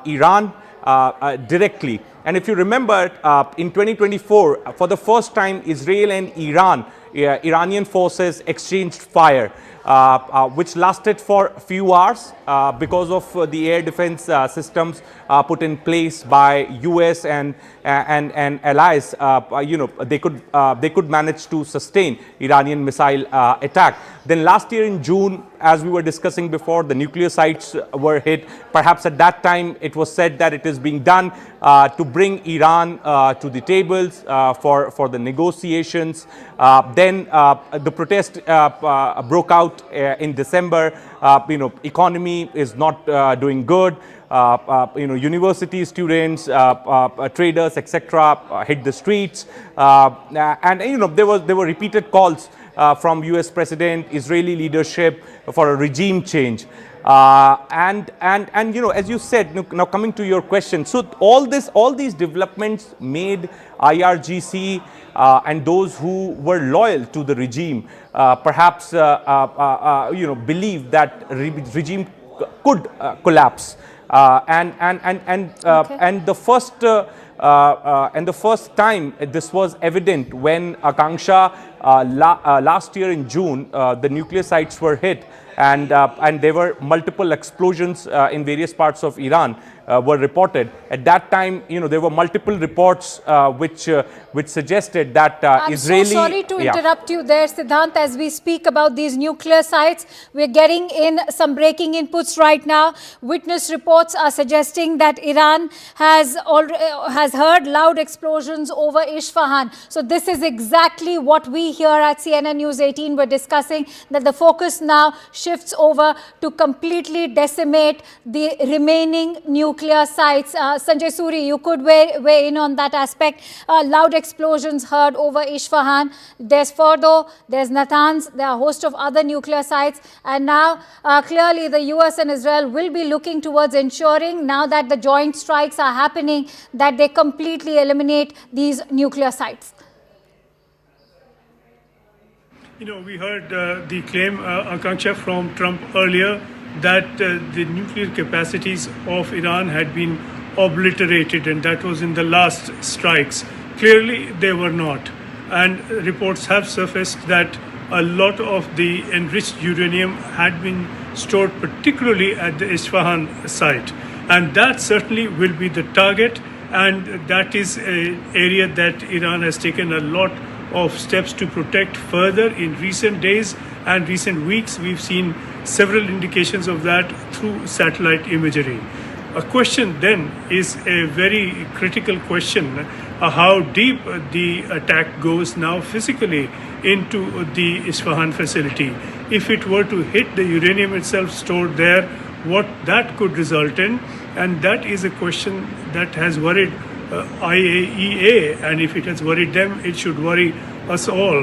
C: Iran directly. And if you remember, in 2024, for the first time, Israel and Iranian forces exchanged fire, which lasted for a few hours because of the air defense systems put in place by US and allies. They could manage to sustain Iranian missile attack. Then last year in June, as we were discussing before, the nuclear sites were hit. Perhaps at that time it was said that it is being done to bring Iran to the tables for the negotiations. Then the protest broke out in December. Economy is not doing good. University students, traders, etc., hit the streets, and there were repeated calls from US President, Israeli leadership for a regime change. And as you said, now coming to your question, so all these developments made IRGC and those who were loyal to the regime perhaps believe that regime could collapse. And the first time this was evident when Akanksha last year in June the nuclear sites were hit, and there were multiple explosions in various parts of Iran were reported. At that time, there were multiple reports which suggested that Israeli...
B: I'm so sorry to interrupt you there, Siddhant. As we speak about these nuclear sites, we're getting in some breaking inputs right now. Witness reports are suggesting that Iran has heard loud explosions over Isfahan. So this is exactly what we here at CNN News 18 were discussing, that the focus now shifts over to completely decimate the remaining nuclear sites. Sanjay Suri, you could weigh in on that aspect. Loud explosions heard over Isfahan. There's Fordo, there's Natanz, there are a host of other nuclear sites. And now clearly the US and Israel will be looking towards ensuring, now that the joint strikes are happening, that they completely eliminate these nuclear sites.
A: We heard the claim, Akanksha, from Trump earlier that the nuclear capacities of Iran had been obliterated, and that was in the last strikes. Clearly, they were not. And reports have surfaced that a lot of the enriched uranium had been stored particularly at the Isfahan site. And that certainly will be the target, and that is an area that Iran has taken a lot of steps to protect further in recent days and recent weeks. We've seen several indications of that through satellite imagery. A question then is a very critical question, how deep the attack goes now physically into the Isfahan facility. If it were to hit the uranium itself stored there, what that could result in, and that is a question that has worried IAEA, and if it has worried them, it should worry us all.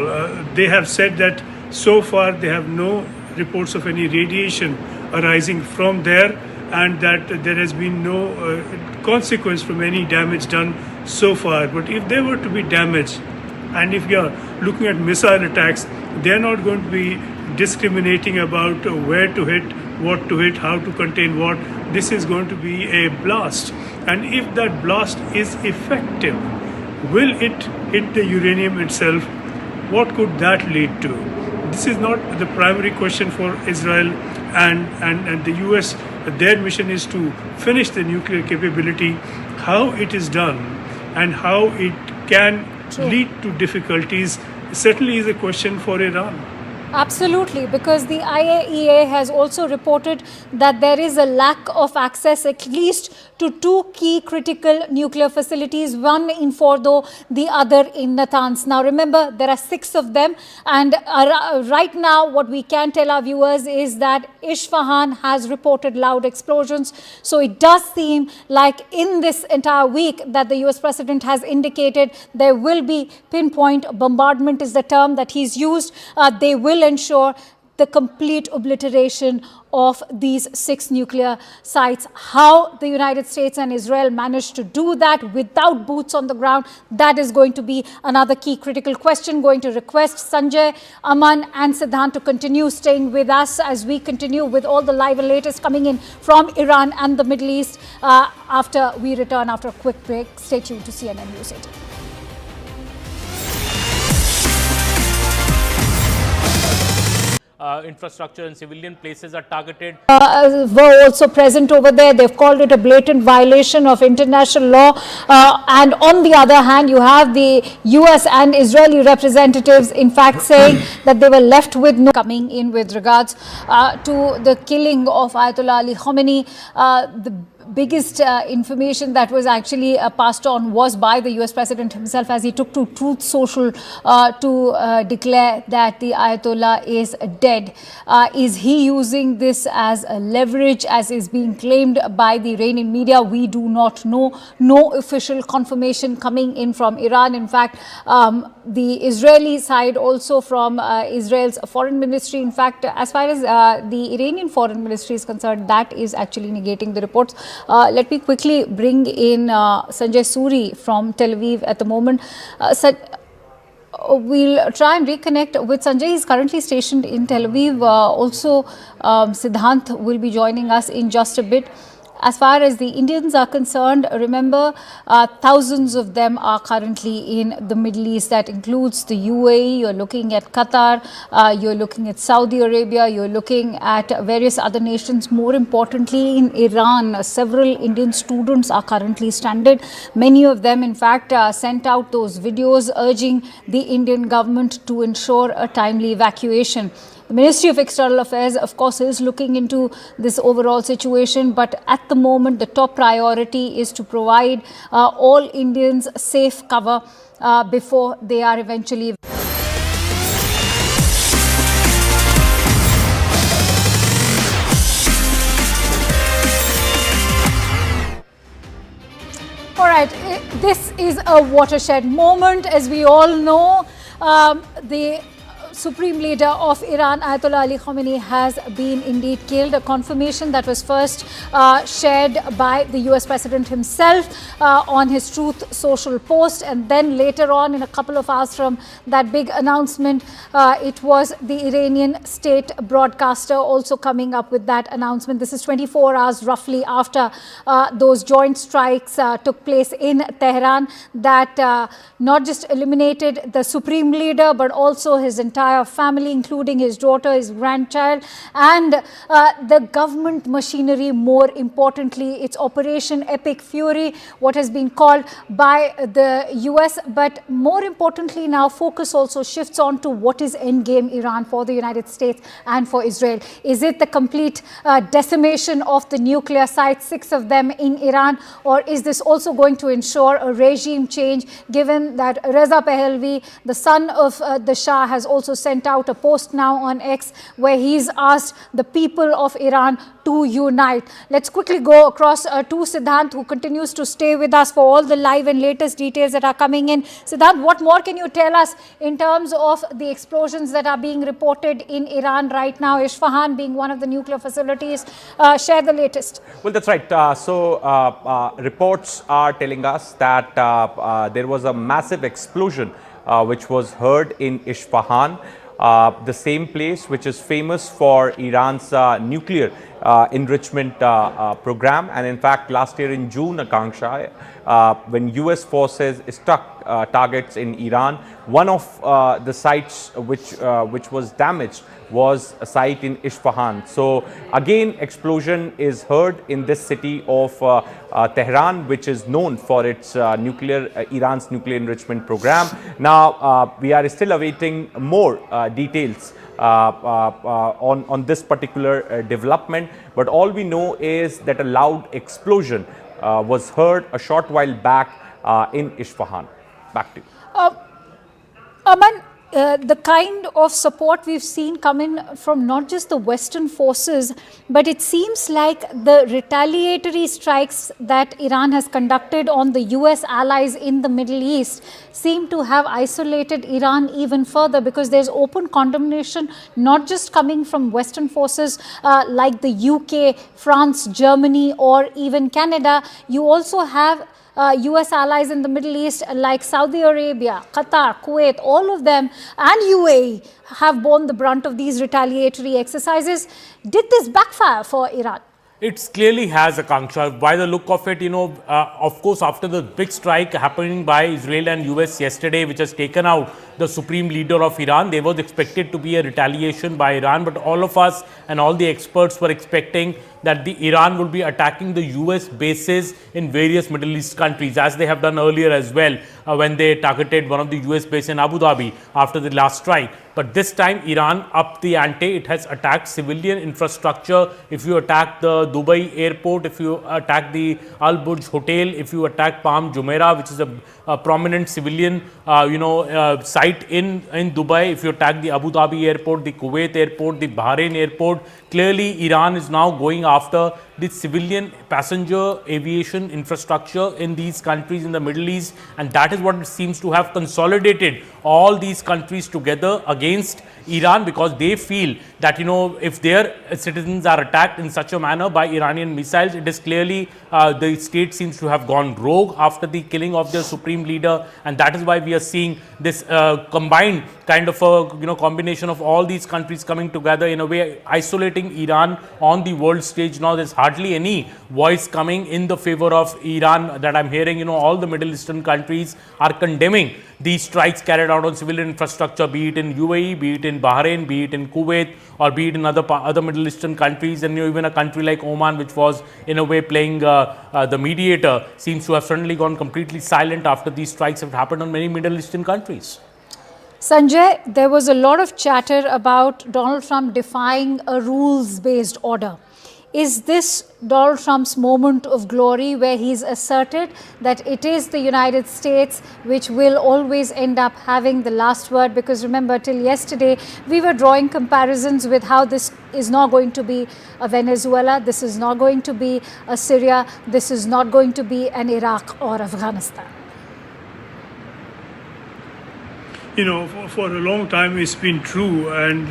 A: They have said that so far they have no reports of any radiation arising from there, and that there has been no consequence from any damage done so far. But if there were to be damage, and if you are looking at missile attacks, they are not going to be discriminating about where to hit, what to hit, how to contain what. This is going to be a blast. And if that blast is effective, will it hit the uranium itself? What could that lead to? This is not the primary question for Israel and the US. Their mission is to finish the nuclear capability. How it is done and how it can lead to difficulties certainly is a question for Iran.
B: Absolutely, because the IAEA has also reported that there is a lack of access at least to two key critical nuclear facilities, one in Fordo, the other in Natanz. Now remember, there are 6 of them, and right now what we can tell our viewers is that Isfahan has reported loud explosions. So it does seem like in this entire week that the US President has indicated there will be pinpoint bombardment is the term that he's used. They will ensure the complete obliteration of these 6 nuclear sites. How the United States and Israel managed to do that without boots on the ground, that is going to be another key critical question. Going to request Sanjay, Aman and Siddhant to continue staying with us as we continue with all the live and latest coming in from Iran and the Middle East after we return after a quick break. Stay tuned to CNN News 18.
F: Infrastructure and civilian places are targeted.
B: Were also present over there. They've called it a blatant violation of international law. And on the other hand, you have the US and Israeli representatives, in fact, saying that they were left with no coming in with regards to the killing of Ayatollah Ali Khamenei. The biggest information that was actually passed on was by the US President himself as he took to Truth Social to declare that the Ayatollah is dead. Is he using this as a leverage, as is being claimed by the Iranian media? We do not know. No official confirmation coming in from Iran. In fact, the Israeli side also from Israel's foreign ministry, in fact, as far as the Iranian foreign ministry is concerned, that is actually negating the reports. Let me quickly bring in Sanjay Suri from Tel Aviv at the moment. We'll try and reconnect with Sanjay. He's currently stationed in Tel Aviv. Also, Siddhant will be joining us in just a bit. As far as the Indians are concerned, remember, thousands of them are currently in the Middle East. That includes the UAE, you're looking at Qatar, you're looking at Saudi Arabia, you're looking at various other nations. More importantly, in Iran, several Indian students are currently stranded. Many of them, in fact, sent out those videos urging the Indian government to ensure a timely evacuation. The Ministry of External Affairs, of course, is looking into this overall situation, but at the moment, the top priority is to provide all Indians safe cover before they are eventually. All right, this is a watershed moment. As we all know, the Supreme Leader of Iran, Ayatollah Ali Khamenei, has been indeed killed. A confirmation that was first shared by the US President himself on his Truth Social post, and then later on, in a couple of hours from that big announcement, it was the Iranian state broadcaster also coming up with that announcement. This is 24 hours roughly after those joint strikes took place in Tehran that not just eliminated the Supreme Leader, but also his entire family, including his daughter, his grandchild, and the government machinery. More importantly, its Operation Epic Fury, what has been called by the US. But more importantly, now focus also shifts on to what is endgame Iran for the United States and for Israel. Is it the complete decimation of the nuclear sites, 6 of them in Iran, or is this also going to ensure a regime change, given that Reza Pahlavi, the son of the Shah, has also sent out a post now on X where he's asked the people of Iran to unite. Let's quickly go across to Siddhant, who continues to stay with us for all the live and latest details that are coming in. Siddhant, what more can you tell us in terms of the explosions that are being reported in Iran right now, Isfahan being one of the nuclear facilities? Share the latest.
C: Well, that's right. Reports are telling us that there was a massive explosion which was heard in Isfahan, the same place which is famous for Iran's nuclear enrichment program. And in fact, last year in June, Akanksha, when US forces struck targets in Iran, one of the sites which was damaged was a site in Isfahan. So again, explosion is heard in this city of Tehran, which is known for its Iran's nuclear enrichment program. Now we are still awaiting more details on this particular development, but all we know is that a loud explosion was heard a short while back in Isfahan. Back to you.
B: Aman, the kind of support we've seen come in from not just the Western forces, but it seems like the retaliatory strikes that Iran has conducted on the US allies in the Middle East seem to have isolated Iran even further, because there's open condemnation not just coming from Western forces like the UK, France, Germany, or even Canada. You also have US allies in the Middle East like Saudi Arabia, Qatar, Kuwait, all of them, and UAE have borne the brunt of these retaliatory exercises. Did this backfire for Iran?
F: It clearly has, Akanksha. By the look of it, of course, after the big strike happening by Israel and US yesterday, which has taken out the supreme leader of Iran, there was expected to be a retaliation by Iran. But all of us and all the experts were expecting that the Iran would be attacking the US bases in various Middle East countries, as they have done earlier as well, when they targeted one of the US bases in Abu Dhabi after the last strike. But this time, Iran upped the ante. It has attacked civilian infrastructure. If you attack the Dubai airport, if you attack the Al Burj Hotel, if you attack Palm Jumeirah, which is a prominent civilian site in Dubai, if you attack the Abu Dhabi airport, the Kuwait airport, the Bahrain airport, clearly Iran is now going after the civilian passenger aviation infrastructure in these countries in the Middle East, and that is what it seems to have consolidated all these countries together against Iran, because they feel that if their citizens are attacked in such a manner by Iranian missiles, it is clearly the state seems to have gone rogue after the killing of their supreme leader, and that is why we are seeing this combined kind of a combination of all these countries coming together, in a way isolating Iran on the world stage. Now there's hardly any voice coming in the favor of Iran that I'm hearing. All the Middle Eastern countries are condemning these strikes carried out on civilian infrastructure, be it in UAE, be it in Bahrain, be it in Kuwait, or be it in other Middle Eastern countries. And even a country like Oman, which was in a way playing the mediator, seems to have suddenly gone completely silent after these strikes have happened on many Middle Eastern countries.
B: Sanjay, there was a lot of chatter about Donald Trump defying a rules-based order. Is this Donald Trump's moment of glory, where he's asserted that it is the United States which will always end up having the last word? Because remember, till yesterday, we were drawing comparisons with how this is not going to be a Venezuela, this is not going to be a Syria, this is not going to be an Iraq or Afghanistan.
A: For a long time it's been true, and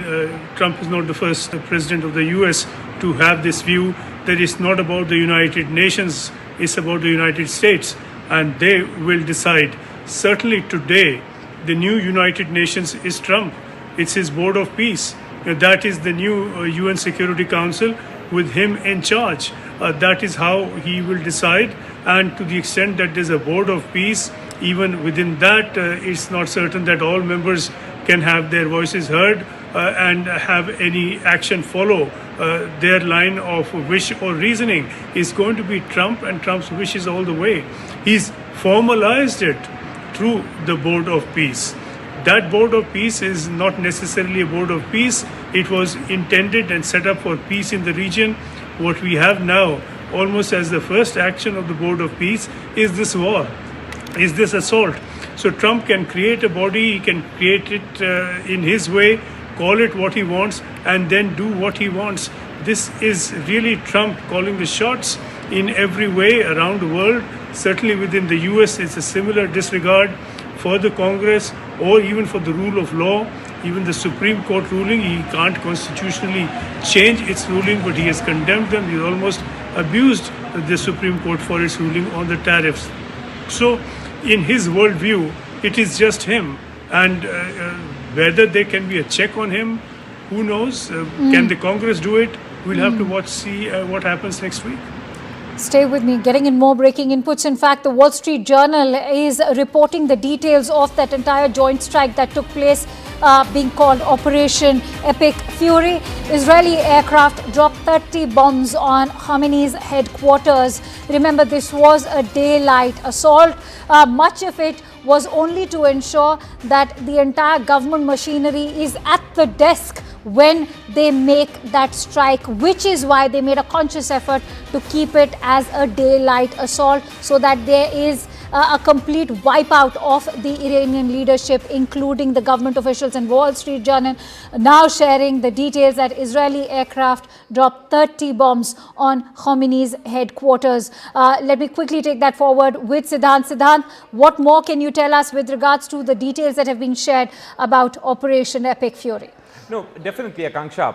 A: Trump is not the first president of the US to have this view that it's not about the United Nations, it's about the United States, and they will decide. Certainly today, the new United Nations is Trump. It's his Board of Peace. That is the new UN Security Council with him in charge. That is how he will decide, and to the extent that there's a Board of Peace, even within that, it's not certain that all members can have their voices heard and have any action follow. Their line of wish or reasoning is going to be Trump and Trump's wishes all the way. He's formalized it through the Board of Peace. That Board of Peace is not necessarily a Board of Peace. It was intended and set up for peace in the region. What we have now, almost as the first action of the Board of Peace, is this war. Is this assault? So Trump can create a body, he can create it in his way, call it what he wants, and then do what he wants. This is really Trump calling the shots in every way around the world. Certainly within the US, it's a similar disregard for the Congress or even for the rule of law. Even the Supreme Court ruling, he can't constitutionally change its ruling, but he has condemned them. He's almost abused the Supreme Court for its ruling on the tariffs. So in his worldview, it is just him. And whether there can be a check on him, who knows? Can the Congress do it? We'll have to see what happens next week.
B: Stay with me. Getting in more breaking inputs. In fact, the Wall Street Journal is reporting the details of that entire joint strike that took place, being called Operation Epic Fury. Israeli aircraft dropped 30 bombs on Khamenei's headquarters. Remember, this was a daylight assault. Much of it was only to ensure that the entire government machinery is at the desk when they make that strike, which is why they made a conscious effort to keep it as a daylight assault, so that there is a complete wipeout of the Iranian leadership, including the government officials. And Wall Street Journal now sharing the details that Israeli aircraft dropped 30 bombs on Khamenei's headquarters. Let me quickly take that forward with Siddhant. Siddhant, what more can you tell us with regards to the details that have been shared about Operation Epic Fury?
C: No, definitely, Akanksha.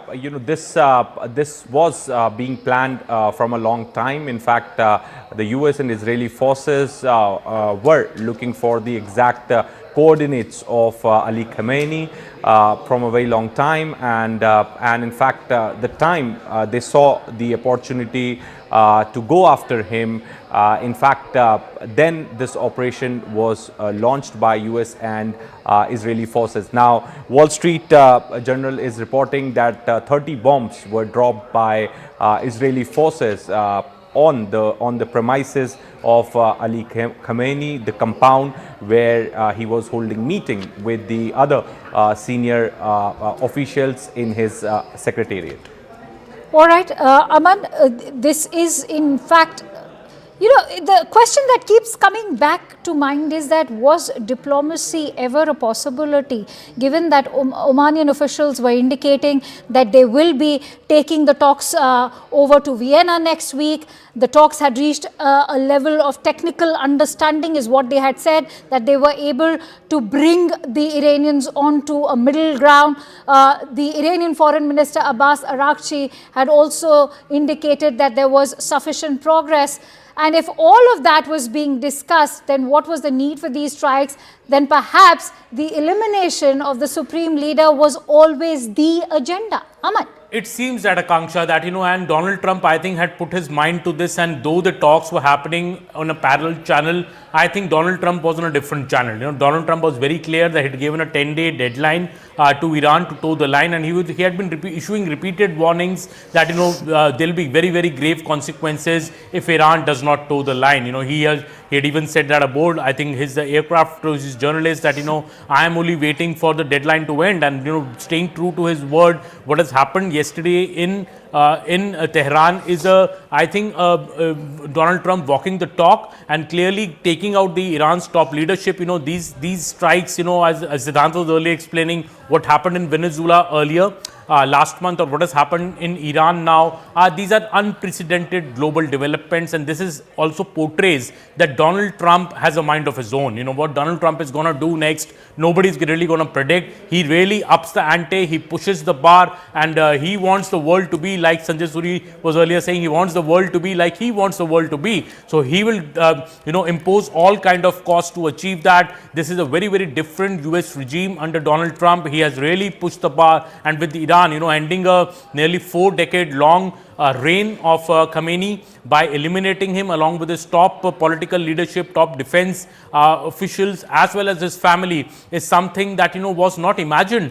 C: This was being planned from a long time. In fact, the US and Israeli forces were looking for the exact coordinates of Ali Khamenei from a very long time, and in fact, the time they saw the opportunity to go after him. In fact, then this operation was launched by US and Israeli forces. Now, Wall Street Journal is reporting that 30 bombs were dropped by Israeli forces on the premises of Ali Khamenei, the compound where he was holding meeting with the other senior officials in his secretariat.
B: All right, Aman, this is in fact, the question that keeps coming back to mind is that, was diplomacy ever a possibility, given that Omanian officials were indicating that they will be taking the talks over to Vienna next week. The talks had reached a level of technical understanding, is what they had said, that they were able to bring the Iranians onto a middle ground. The Iranian Foreign Minister Abbas Araghchi had also indicated that there was sufficient progress. And if all of that was being discussed, then what was the need for these strikes? Then perhaps the elimination of the supreme leader was always the agenda. Aman.
F: It seems that, Akanksha, that, and Donald Trump, I think, had put his mind to this, and though the talks were happening on a parallel channel, I think Donald Trump was on a different channel. Donald Trump was very clear that he had given a 10-day deadline to Iran to toe the line, and he had been issuing repeated warnings that, there'll be very, very grave consequences if Iran does not toe the line. He had even said that aboard, I think, his aircraft to his journalists that, I am only waiting for the deadline to end, and, staying true to his word. What has happened yesterday in Tehran is, I think, Donald Trump walking the talk and clearly taking out the Iran's top leadership. These strikes, as Siddhant was earlier explaining what happened in Venezuela earlier last month, or what has happened in Iran now, these are unprecedented global developments, and this is also portrays that Donald Trump has a mind of his own. What Donald Trump is going to do next, nobody's really going to predict. He really ups the ante, he pushes the bar, and he wants the world to be like Sanjay Suri was earlier saying, he wants the world to be like he wants the world to be. So he will, impose all kind of costs to achieve that. This is a very, very different US regime under Donald Trump. He has really pushed the bar, and with Iran, ending a nearly 4-decade-long reign of Khamenei by eliminating him along with his top political leadership, top defense officials, as well as his family, is something that was not imagined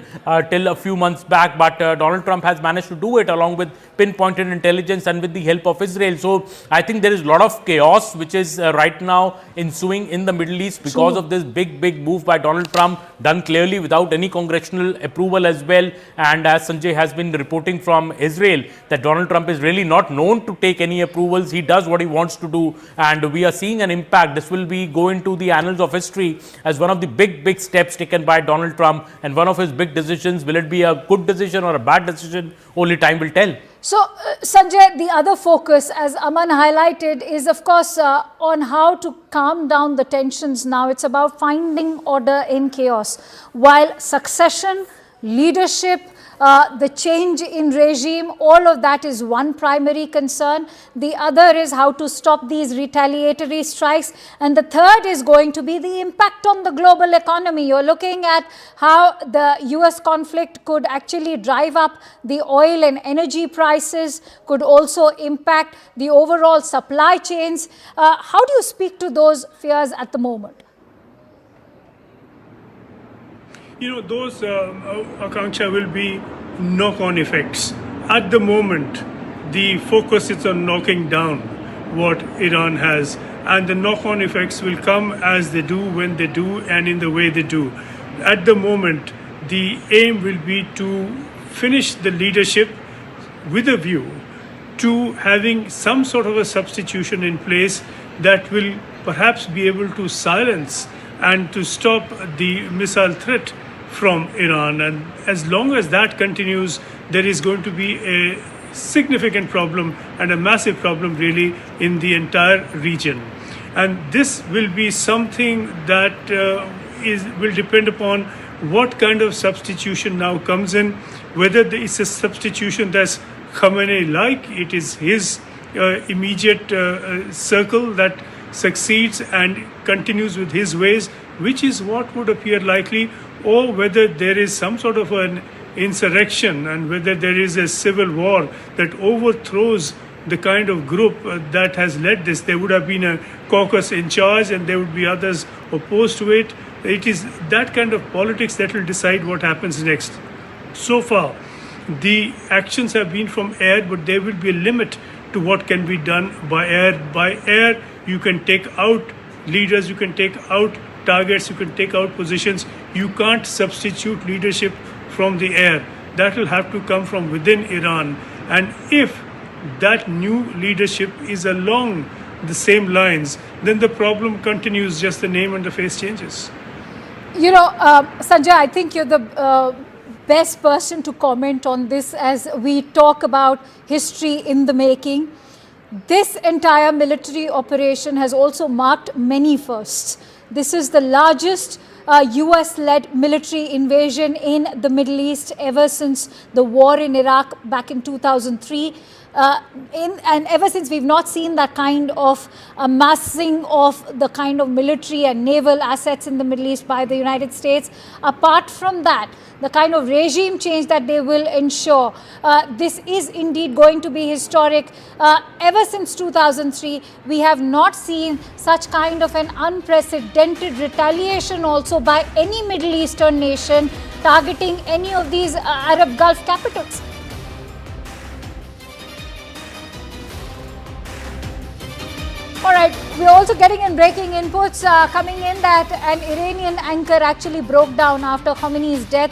F: till a few months back. But Donald Trump has managed to do it along with pinpointed intelligence and with the help of Israel. So I think there is a lot of chaos which is right now ensuing in the Middle East because of this big move by Donald Trump, done clearly without any congressional approval as well. And as Sanjay has been reporting from Israel, that Donald Trump is really not known to take any approvals. He does what he wants to do, and we are seeing an impact. This will be go into the annals of history as one of the big steps taken by Donald Trump, and one of his big decisions. Will it be a good decision or a bad decision? Only time will tell.
B: So, Sanjay, the other focus, as Aman highlighted, is of course on how to calm down the tensions now. It's about finding order in chaos, while succession, leadership, the change in regime, all of that is one primary concern. The other is how to stop these retaliatory strikes. And the third is going to be the impact on the global economy. You're looking at how the US conflict could actually drive up the oil and energy prices, could also impact the overall supply chains. How do you speak to those fears at the moment?
A: Those, Akanksha, will be knock-on effects. At the moment, the focus is on knocking down what Iran has, and the knock-on effects will come as they do, when they do, and in the way they do. At the moment, the aim will be to finish the leadership with a view to having some sort of a substitution in place that will perhaps be able to silence and to stop the missile threat from Iran. And as long as that continues, there is going to be a significant problem and a massive problem really in the entire region. And this will be something that will depend upon what kind of substitution now comes in, whether it's a substitution that's Khamenei-like, it is his immediate circle that succeeds and continues with his ways, which is what would appear likely, or whether there is some sort of an insurrection and whether there is a civil war that overthrows the kind of group that has led this. There would have been a caucus in charge and there would be others opposed to it. It is that kind of politics that will decide what happens next. So far, the actions have been from air, but there will be a limit to what can be done by air. By air, you can take out leaders, you can take out targets, you can take out positions. You can't substitute leadership from the air. That will have to come from within Iran. And if that new leadership is along the same lines, then the problem continues, just the name and the face changes.
B: Sanjay, I think you're the best person to comment on this as we talk about history in the making. This entire military operation has also marked many firsts. This is the largest US-led military invasion in the Middle East ever since the war in Iraq back in 2003. and ever since we've not seen that kind of amassing of the kind of military and naval assets in the Middle East by the United States. Apart from that, the kind of regime change that they will ensure, this is indeed going to be historic. Ever since 2003, we have not seen such kind of an unprecedented retaliation also by any Middle Eastern nation targeting any of these Arab Gulf capitals. All right, we're also getting in breaking inputs coming in that an Iranian anchor actually broke down after Khamenei's death.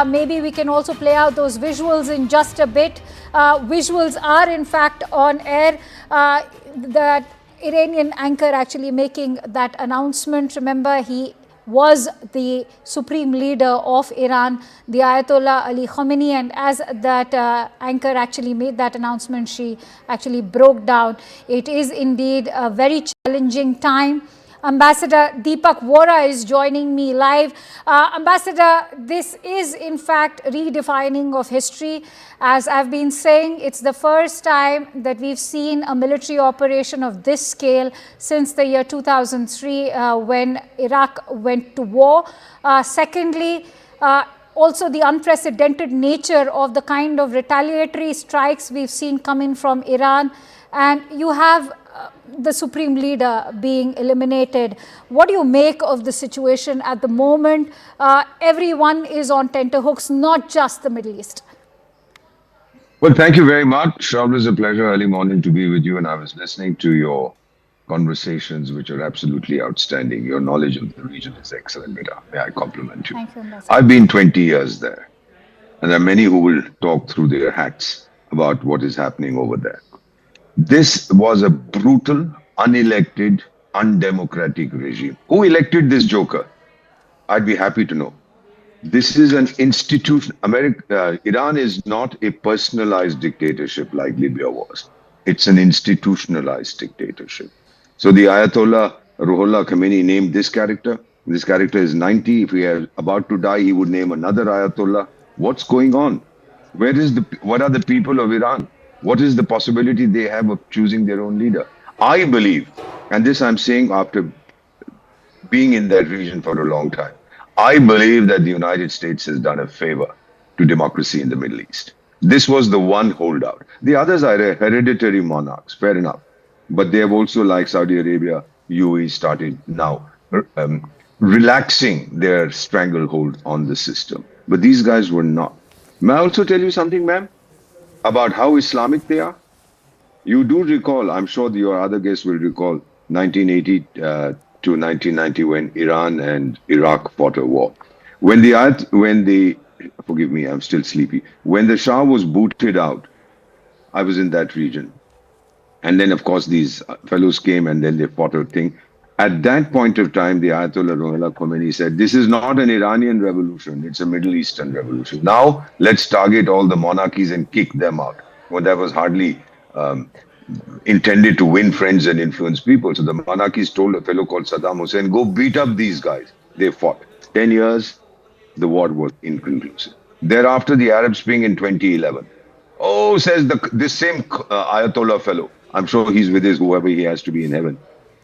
B: Maybe we can also play out those visuals in just a bit. Visuals are in fact on air. That Iranian anchor actually making that announcement. Remember, he was the supreme leader of Iran, the Ayatollah Ali Khamenei, and as that anchor actually made that announcement, she actually broke down. It is indeed a very challenging time. Ambassador Deepak Vora is joining me live. Ambassador, this is in fact redefining of history. As I've been saying, it's the first time that we've seen a military operation of this scale since the year 2003 when Iraq went to war. Secondly, also the unprecedented nature of the kind of retaliatory strikes we've seen coming from Iran. And you have the supreme leader being eliminated. What do you make of the situation at the moment? Everyone is on tenterhooks, not just the Middle East.
H: Well, thank you very much. Always a pleasure early morning to be with you. And I was listening to your conversations, which are absolutely outstanding. Your knowledge of the region is excellent, Beta. May I compliment you?
B: Thank you, Ambassador.
H: I've been 20 years there. And there are many who will talk through their hats about what is happening over there. This was a brutal, unelected, undemocratic regime. Who elected this joker? I'd be happy to know. This is an institution. Iran is not a personalized dictatorship like Libya was. It's an institutionalized dictatorship. So the Ayatollah Ruhollah Khamenei named this character. This character is 90. If he is about to die, he would name another Ayatollah. What's going on? What are the people of Iran? What is the possibility they have of choosing their own leader? I believe, and this I'm saying after being in that region for a long time, I believe that the United States has done a favor to democracy in the Middle East. This was the one holdout. The others are hereditary monarchs, fair enough. But they have also, like Saudi Arabia, UAE, started now relaxing their stranglehold on the system. But these guys were not. May I also tell you something, ma'am, about how Islamic they are? You do recall, I'm sure your other guests will recall, 1980 to 1990 when Iran and Iraq fought a war. Forgive me, I'm still sleepy. When the Shah was booted out, I was in that region. And then, of course, these fellows came and then they fought a thing. At that point of time, the Ayatollah Ruhollah Khomeini said, this is not an Iranian revolution, it's a Middle Eastern revolution. Now, let's target all the monarchies and kick them out. Well, that was hardly intended to win friends and influence people. So the monarchies told a fellow called Saddam Hussein, go beat up these guys. They fought. 10 years, the war was inconclusive. Thereafter, the Arab Spring in 2011. Oh, says this same Ayatollah fellow. I'm sure he's with whoever he has to be in heaven.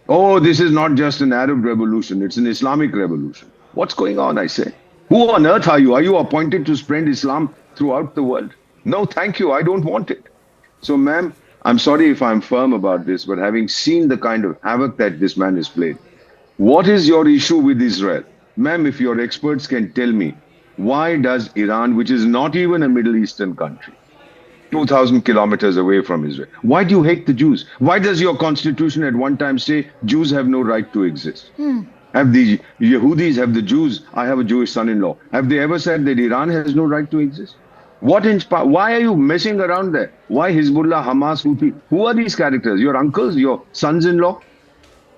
H: Oh, this is not just an Arab revolution, it's an Islamic revolution. What's going on, I say? Who on earth are you? Are you appointed to spread Islam throughout the world? No, thank you, I don't want it. So, ma'am, I'm sorry if I'm firm about this, but having seen the kind of havoc that this man has played, what is your issue with Israel? Ma'am, if your experts can tell me, why does Iran, which is not even a Middle Eastern country, 2,000 kilometers away from Israel. Why do you hate the Jews? Why does your constitution at one time say Jews have no right to exist? Have the Yehudis, have the Jews, I have a Jewish son-in-law, have they ever said that Iran has no right to exist? Why are you messing around there? Why Hezbollah, Hamas, Houthi? Who are these characters? Your uncles, your sons-in-law?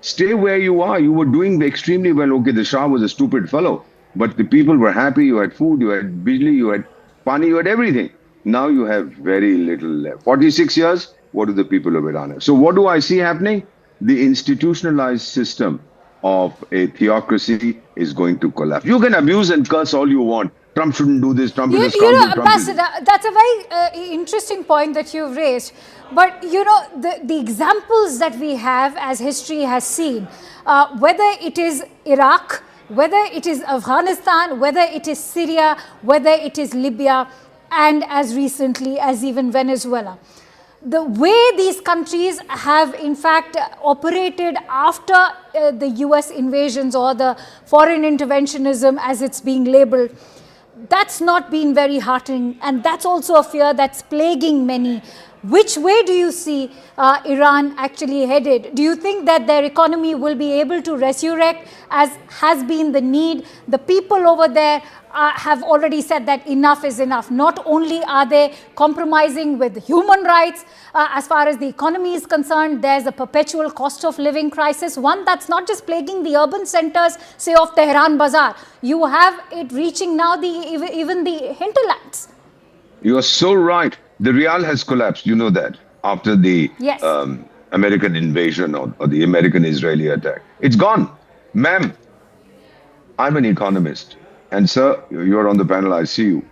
H: Stay where you are. You were doing extremely well. Okay, the Shah was a stupid fellow, but the people were happy. You had food, you had bijli, you had pani, you had everything. Now you have very little left. 46 years, what do the people of Iran have? So what do I see happening? The institutionalized system of a theocracy is going to collapse. You can abuse and curse all you want. Trump shouldn't do this, Trump is a
B: You
H: scoundrel.
B: know,
H: Trump is...
B: Ambassador, that's a very interesting point that you've raised. But, you know, the examples that we have, as history has seen, whether it is Iraq, whether it is Afghanistan, whether it is Syria, whether it is Libya, and as recently as even Venezuela. The way these countries have in fact operated after the US invasions or the foreign interventionism as it's being labeled, that's not been very heartening, and that's also a fear that's plaguing many. Which way do you see Iran actually headed? Do you think that their economy will be able to resurrect as has been the need? The people over there have already said that enough is enough. Not only are they compromising with human rights, as far as the economy is concerned, there's a perpetual cost of living crisis, one that's not just plaguing the urban centers, say of Tehran Bazaar. You have it reaching now even the hinterlands.
H: You are so right. The Rial has collapsed, you know that, after the
B: Yes.
H: American invasion or the American-Israeli attack. It's gone. Ma'am, I'm an economist. And sir, you're on the panel, I see you.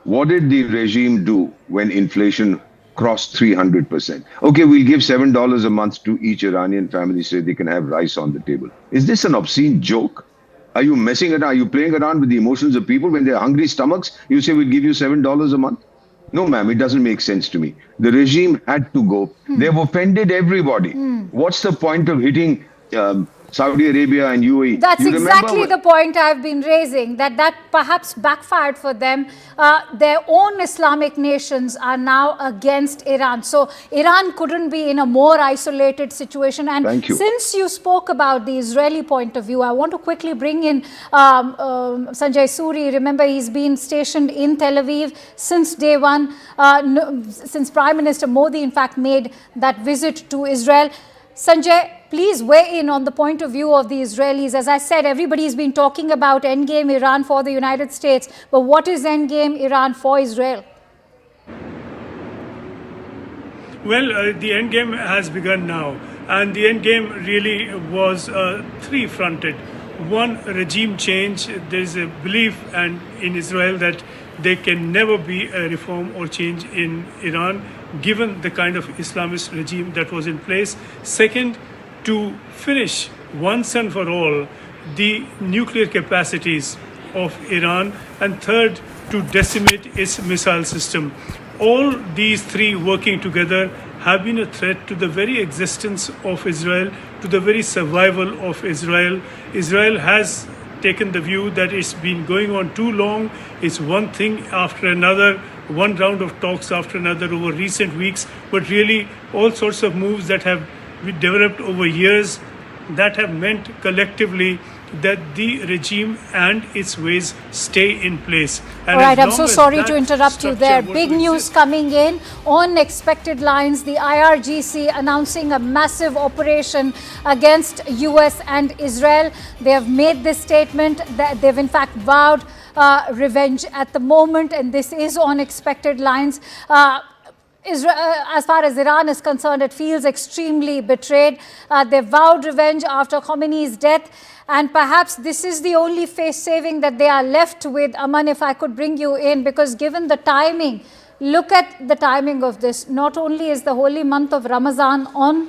H: What did the regime do when inflation crossed 300%? Okay, we'll give $7 a month to each Iranian family so they can have rice on the table. Is this an obscene joke? Are you messing around? Are you playing around with the emotions of people when they're hungry stomachs? You say we'll give you $7 a month? No, ma'am, it doesn't make sense to me. The regime had to go. They've offended everybody. What's the point of hitting Saudi Arabia and UAE?
B: That's exactly the point I've been raising, that perhaps backfired for them. Their own Islamic nations are now against Iran. So Iran couldn't be in a more isolated situation. And
H: Thank you.
B: Since you spoke about the Israeli point of view, I want to quickly bring in Sanjay Suri. Remember, he's been stationed in Tel Aviv since day one, since Prime Minister Modi, in fact, made that visit to Israel. Sanjay, please weigh in on the point of view of the Israelis. As I said, everybody's been talking about endgame Iran for the United States. But what is endgame Iran for Israel?
A: Well, the endgame has begun now. And the endgame really was three-fronted. One, regime change. There is a belief in Israel that there can never be a reform or change in Iran, given the kind of Islamist regime that was in place. Second, to finish once and for all the nuclear capacities of Iran. And third, to decimate its missile system. All these three working together have been a threat to the very existence of Israel, to the very survival of Israel. Israel has taken the view that it's been going on too long. It's one thing after another, one round of talks after another over recent weeks, but really all sorts of moves that have been developed over years that have meant collectively that the regime and its ways stay in place. And
B: all right, I'm so sorry to interrupt you there. Big news coming in on expected lines. The IRGC announcing a massive operation against US and Israel. They have made this statement that they've in fact vowed revenge at the moment, and this is on expected lines. Israel, as far as Iran is concerned, it feels extremely betrayed. They vowed revenge after Khamenei's death, and perhaps this is the only face saving that they are left with. Aman, if I could bring you in, because given the timing, look at the timing of this. Not only is the holy month of Ramadan on,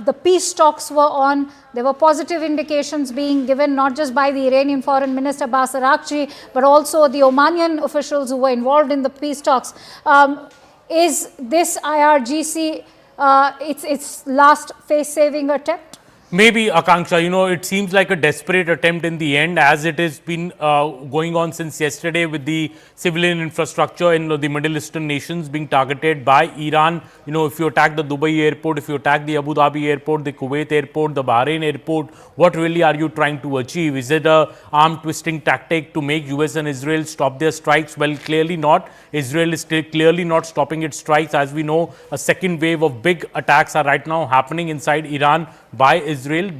B: the peace talks were on. There were positive indications being given not just by the Iranian Foreign Minister Abbas Araghchi, but also the Omanian officials who were involved in the peace talks. Is this IRGC its last face-saving attempt?
F: Maybe, Akanksha, you know, it seems like a desperate attempt in the end, as it has been going on since yesterday with the civilian infrastructure in the Middle Eastern nations being targeted by Iran. You know, if you attack the Dubai airport, if you attack the Abu Dhabi airport, the Kuwait airport, the Bahrain airport, what really are you trying to achieve? Is it a arm twisting tactic to make US and Israel stop their strikes? Well, clearly not. Israel is still clearly not stopping its strikes. As we know, a second wave of big attacks are right now happening inside Iran by Israel. Israel.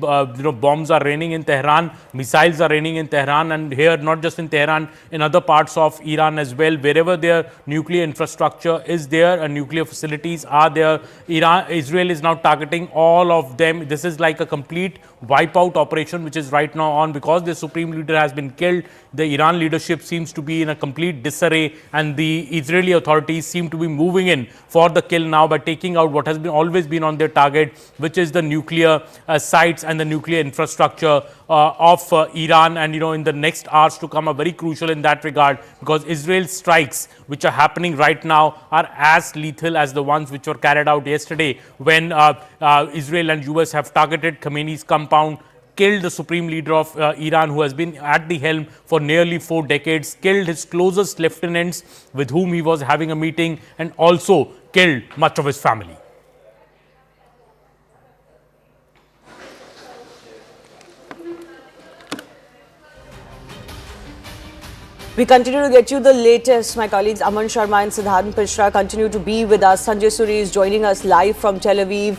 F: Bombs are raining in Tehran, missiles are raining in Tehran, and here not just in Tehran, in other parts of Iran as well, wherever their nuclear infrastructure is there and nuclear facilities are there. Israel is now targeting all of them. This is like a complete wipeout operation which is right now on, because the supreme leader has been killed. The Iran leadership seems to be in a complete disarray, and the Israeli authorities seem to be moving in for the kill now by taking out what has been always been on their target, which is the nuclear sites and the nuclear infrastructure of Iran. And in the next hours to come are very crucial in that regard, because Israel's strikes which are happening right now are as lethal as the ones which were carried out yesterday, when Israel and US have targeted Khamenei's compound, killed the supreme leader of Iran, who has been at the helm for nearly 4 decades, killed his closest lieutenants with whom he was having a meeting, and also killed much of his family.
I: We continue to get you the latest. My colleagues Aman Sharma and Siddharth Pishra continue to be with us. Sanjay Suri is joining us live from Tel Aviv.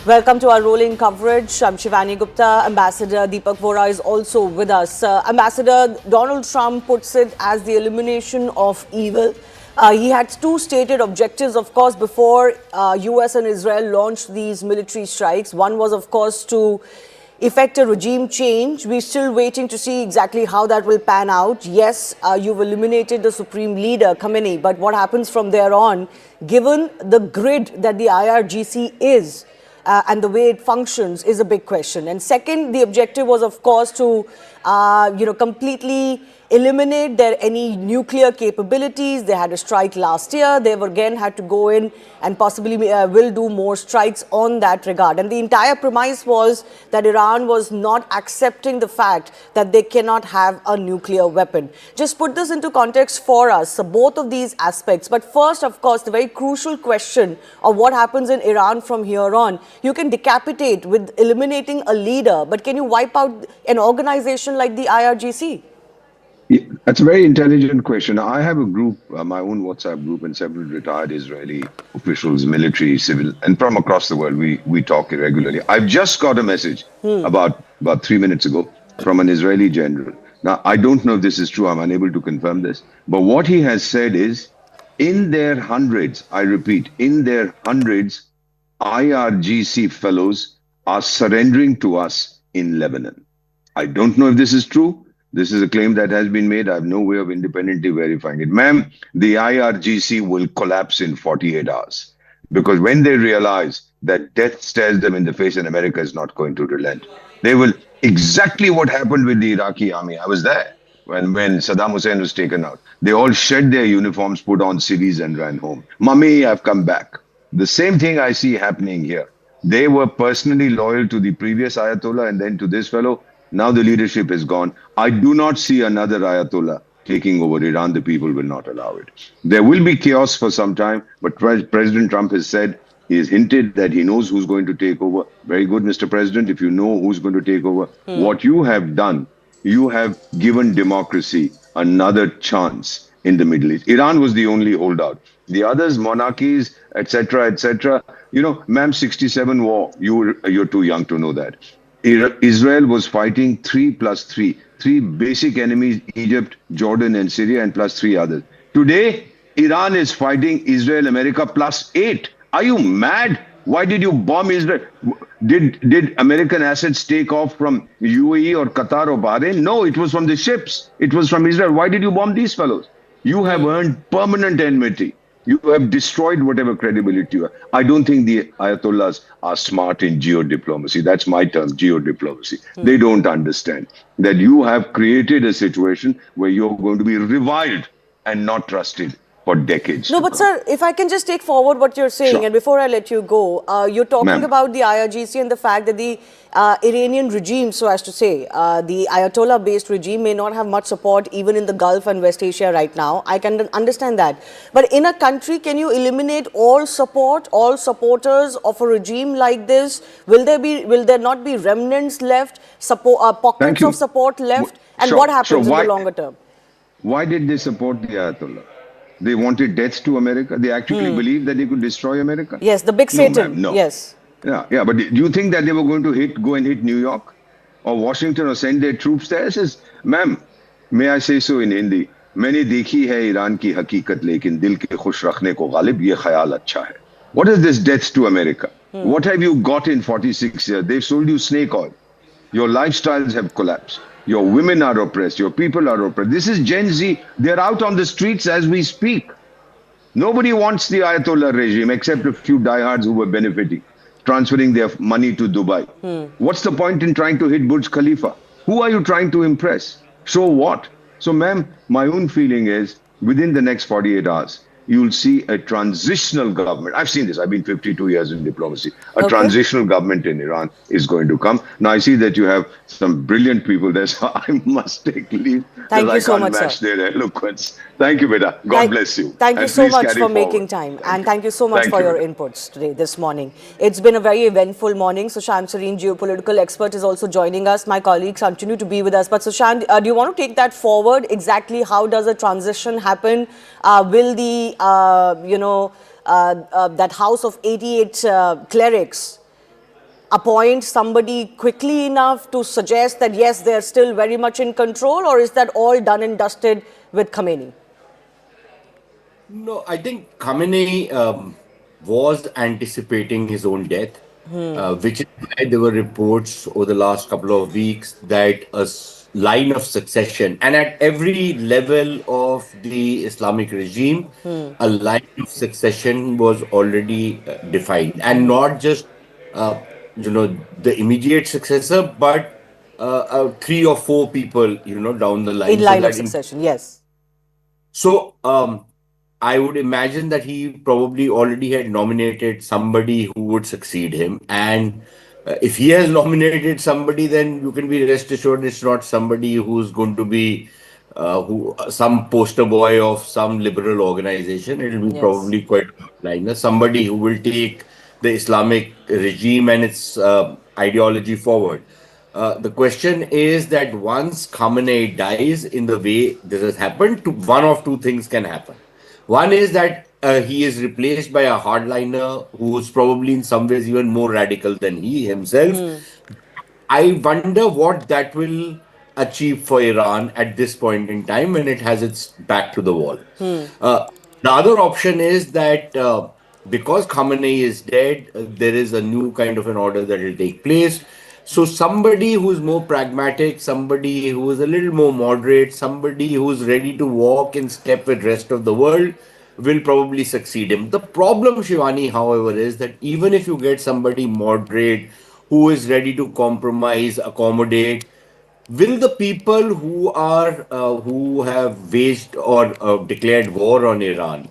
I: Welcome to our rolling coverage. I'm Shivani Gupta. Ambassador Deepak Vora is also with us. Ambassador, Donald Trump puts it as the elimination of evil. He had 2 stated objectives, of course, before US and Israel launched these military strikes. One was, of course, to effect a regime change. We're still waiting to see exactly how that will pan out. Yes, you've eliminated the supreme leader, Khamenei, but what happens from there on, given the grid that the IRGC is, and the way it functions, is a big question. And second, the objective was, of course, to completely eliminate their any nuclear capabilities. They had a strike last year. They've again had to go in and possibly will do more strikes on that regard. And the entire premise was that Iran was not accepting the fact that they cannot have a nuclear weapon. Just put this into context for us, so both of these aspects. But first, of course, the very crucial question of what happens in Iran from here on. You can decapitate with eliminating a leader, but can you wipe out an organization like the IRGC?
H: Yeah, that's a very intelligent question. I have a group, my own WhatsApp group, and several retired Israeli officials, military, civil, and from across the world. We talk regularly. I've just got a message about 3 minutes ago from an Israeli general. Now, I don't know if this is true. I'm unable to confirm this. But what he has said is, in their hundreds, I repeat, in their hundreds, IRGC fellows are surrendering to us in Lebanon. I don't know if this is true. This is a claim that has been made. I have no way of independently verifying it. Ma'am, the IRGC will collapse in 48 hours. Because when they realize that death stares them in the face and America is not going to relent, they will, exactly what happened with the Iraqi army. I was there when Saddam Hussein was taken out. They all shed their uniforms, put on civvies and ran home. Mummy, I've come back. The same thing I see happening here. They were personally loyal to the previous Ayatollah and then to this fellow. Now the leadership is gone. I do not see another Ayatollah taking over Iran. The people will not allow it. There will be chaos for some time, but President Trump has said, he has hinted that he knows who's going to take over. Very good, Mr. President. If you know who's going to take over, what you have done, you have given democracy another chance in the Middle East. Iran was the only holdout. The others, monarchies, etc., etc. Ma'am, 67 war. You're too young to know that. Israel was fighting 3 basic enemies: Egypt, Jordan, and Syria, and plus 3 others. Today, Iran is fighting Israel, America, plus 8. Are you mad? Why did you bomb Israel? Did American assets take off from UAE or Qatar or Bahrain? No, it was from the ships. It was from Israel. Why did you bomb these fellows? You have earned permanent enmity. You have destroyed whatever credibility you have. I don't think the Ayatollahs are smart in geodiplomacy. That's my term, geodiplomacy. They don't understand that you have created a situation where you're going to be reviled and not trusted for decades.
I: No, but sir, if I can just take forward what you're saying, and before I let you go, you're talking about the IRGC and the fact that the Iranian regime, so as to say, the Ayatollah-based regime may not have much support even in the Gulf and West Asia right now. I can understand that. But in a country, can you eliminate all support, all supporters of a regime like this? Will there not be remnants left, pockets of support left? And what happens in the longer term?
H: Why did they support the Ayatollah? They wanted death to America. They actually believed that they could destroy America.
I: Yes, the big Satan.
H: No.
I: Yes.
H: Yeah. But do you think that they were going to go and hit New York or Washington or send their troops there? Says, ma'am, may I say so in Hindi? मैंने देखी है Iran की हकीकत लेकिन दिल के खुश रखने को गालिब ये ख्याल अच्छा है. What is this death to America? What have you got in 46 years? They've sold you snake oil. Your lifestyles have collapsed. Your women are oppressed. Your people are oppressed. This is Gen Z. They're out on the streets as we speak. Nobody wants the Ayatollah regime except a few diehards who were benefiting, transferring their money to Dubai. What's the point in trying to hit Burj Khalifa? Who are you trying to impress? So what? So, ma'am, my own feeling is within the next 48 hours, you'll see a transitional government. I've seen this. I've been 52 years in diplomacy. A transitional government in Iran is going to come. Now, I see that you have some brilliant people there, so I must take leave.
I: Thank you so much,
H: match
I: sir.
H: their eloquence. Thank you, beta. God bless you.
I: Thank you
H: And
I: so
H: please
I: much
H: carry
I: for
H: forward.
I: making time. And thank you so much
H: Thank
I: for
H: you,
I: your
H: beta.
I: inputs today, this morning. It's been a very eventful morning. Sushant Sareen, geopolitical expert, is also joining us. My colleagues continue to be with us. But Sushant, do you want to take that forward? Exactly how does a transition happen? Will the, that house of 88 clerics appoint somebody quickly enough to suggest that, yes, they're still very much in control, or is that all done and dusted with Khamenei?
J: No, I think Khamenei was anticipating his own death, which is why there were reports over the last couple of weeks that a line of succession, and at every level of the Islamic regime, a line of succession was already defined, and not just the immediate successor, but 3 or 4 people down the line.
I: In line of succession, yes.
J: So I would imagine that he probably already had nominated somebody who would succeed him. And if he has nominated somebody, then you can be rest assured it's not somebody who's going to be some poster boy of some liberal organization. It will be probably quite liner, somebody who will take the Islamic regime and its ideology forward. The question is that once Khamenei dies in the way this has happened, one of 2 things can happen. One is that he is replaced by a hardliner who is probably in some ways even more radical than he himself. I wonder what that will achieve for Iran at this point in time when it has its back to the wall. The other option is that because Khamenei is dead, there is a new kind of an order that will take place. So somebody who's more pragmatic, somebody who is a little more moderate, somebody who's ready to walk in step with the rest of the world will probably succeed him. The problem, Shivani, however, is that even if you get somebody moderate who is ready to compromise, accommodate, will the people who have waged or declared war on Iran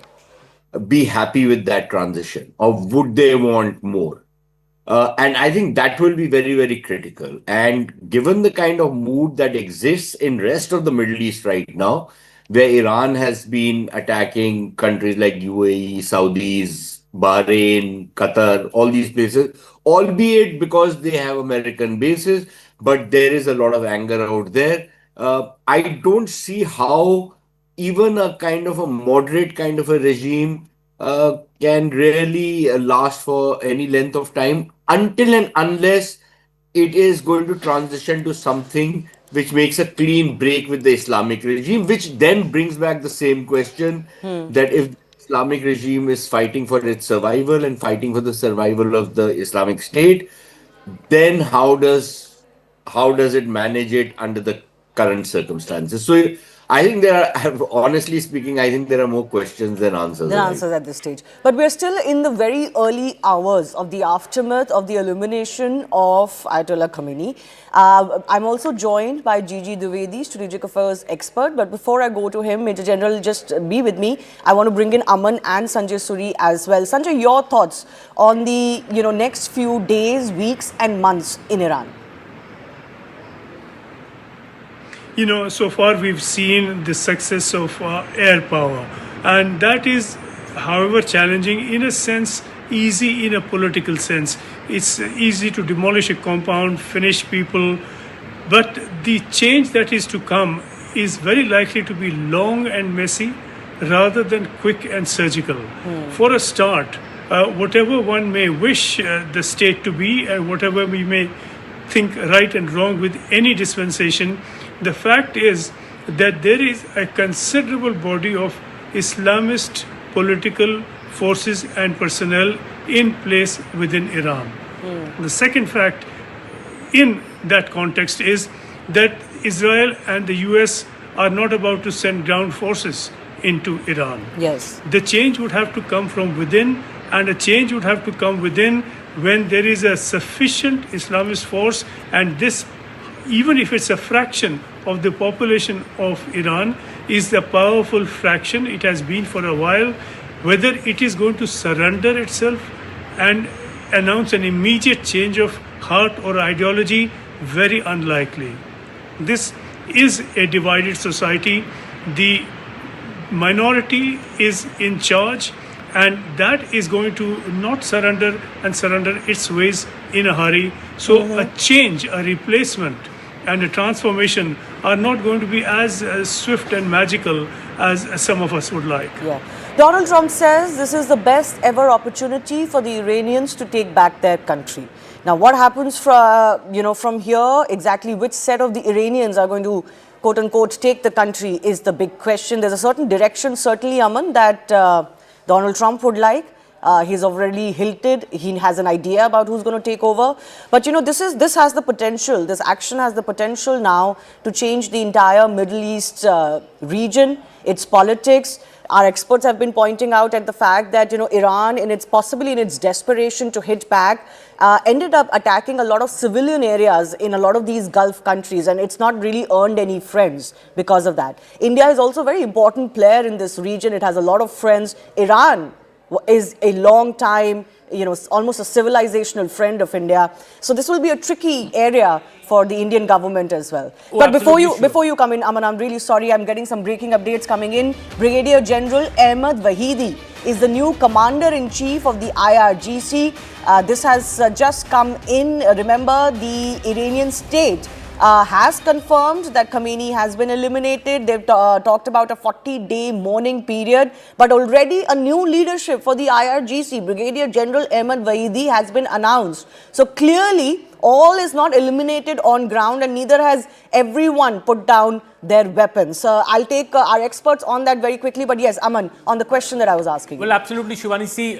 J: be happy with that transition, or would they want more? And I think that will be very, very critical. And given the kind of mood that exists in rest of the Middle East right now, where Iran has been attacking countries like UAE, Saudis, Bahrain, Qatar, all these places, albeit because they have American bases, but there is a lot of anger out there. I don't see how even a kind of a moderate kind of a regime can really last for any length of time until and unless it is going to transition to something which makes a clean break with the Islamic regime, which then brings back the same question that if the Islamic regime is fighting for its survival and fighting for the survival of the Islamic State, then how does it manage it under the current circumstances? So I think honestly speaking, I think there are more questions than answers.
I: At this stage. But we're still in the very early hours of the aftermath of the elimination of Ayatollah Khamenei. I'm also joined by Gigi Dwivedi, strategic affairs expert. But before I go to him, Major General, just be with me. I want to bring in Aman and Sanjay Suri as well. Sanjay, your thoughts on the next few days, weeks and months in Iran?
A: So far we've seen the success of air power, and that is, however challenging, in a sense, easy in a political sense. It's easy to demolish a compound, finish people, but the change that is to come is very likely to be long and messy rather than quick and surgical. For a start, whatever one may wish the state to be and whatever we may think right and wrong with any dispensation, the fact is that there is a considerable body of Islamist political forces and personnel in place within Iran. The second fact in that context is that Israel and the US are not about to send ground forces into Iran.
I: Yes.
A: The change would have to come from within, and a change would have to come within when there is a sufficient Islamist force, and this, even if it's a fraction of the population of Iran, is the powerful fraction. It has been for a while. Whether it is going to surrender itself and announce an immediate change of heart or ideology, very unlikely. This is a divided society. The minority is in charge, and that is going to not surrender its ways in a hurry. So a change, a replacement and a transformation are not going to be as swift and magical as some of us would like.
I: Yeah. Donald Trump says this is the best ever opportunity for the Iranians to take back their country. Now, what happens from here, exactly which set of the Iranians are going to, quote unquote, take the country is the big question. There's a certain direction, certainly, Aman, that Donald Trump would like. He's already hinted. He has an idea about who's going to take over. But this has the potential. This action has the potential now to change the entire Middle East region, its politics. Our experts have been pointing out at the fact that Iran, possibly in its desperation to hit back, ended up attacking a lot of civilian areas in a lot of these Gulf countries, and it's not really earned any friends because of that. India is also a very important player in this region. It has a lot of friends. Iran is a long time, almost a civilizational friend of India. So this will be a tricky area for the Indian government as well.
F: Oh,
I: but before you come in, Aman, I'm really sorry, I'm getting some breaking updates coming in. Brigadier General Ahmed Vahidi is the new Commander-in-Chief of the IRGC. This has just come in. Remember, the Iranian state has confirmed that Khamenei has been eliminated. They've talked about a 40-day mourning period, but already a new leadership for the IRGC, Brigadier General Ahmed Vahidi, has been announced. So clearly, all is not eliminated on ground, and neither has everyone put down their weapons. I'll take our experts on that very quickly. But yes, Aman, on the question that I was asking.
F: Well, absolutely, Shivani. See,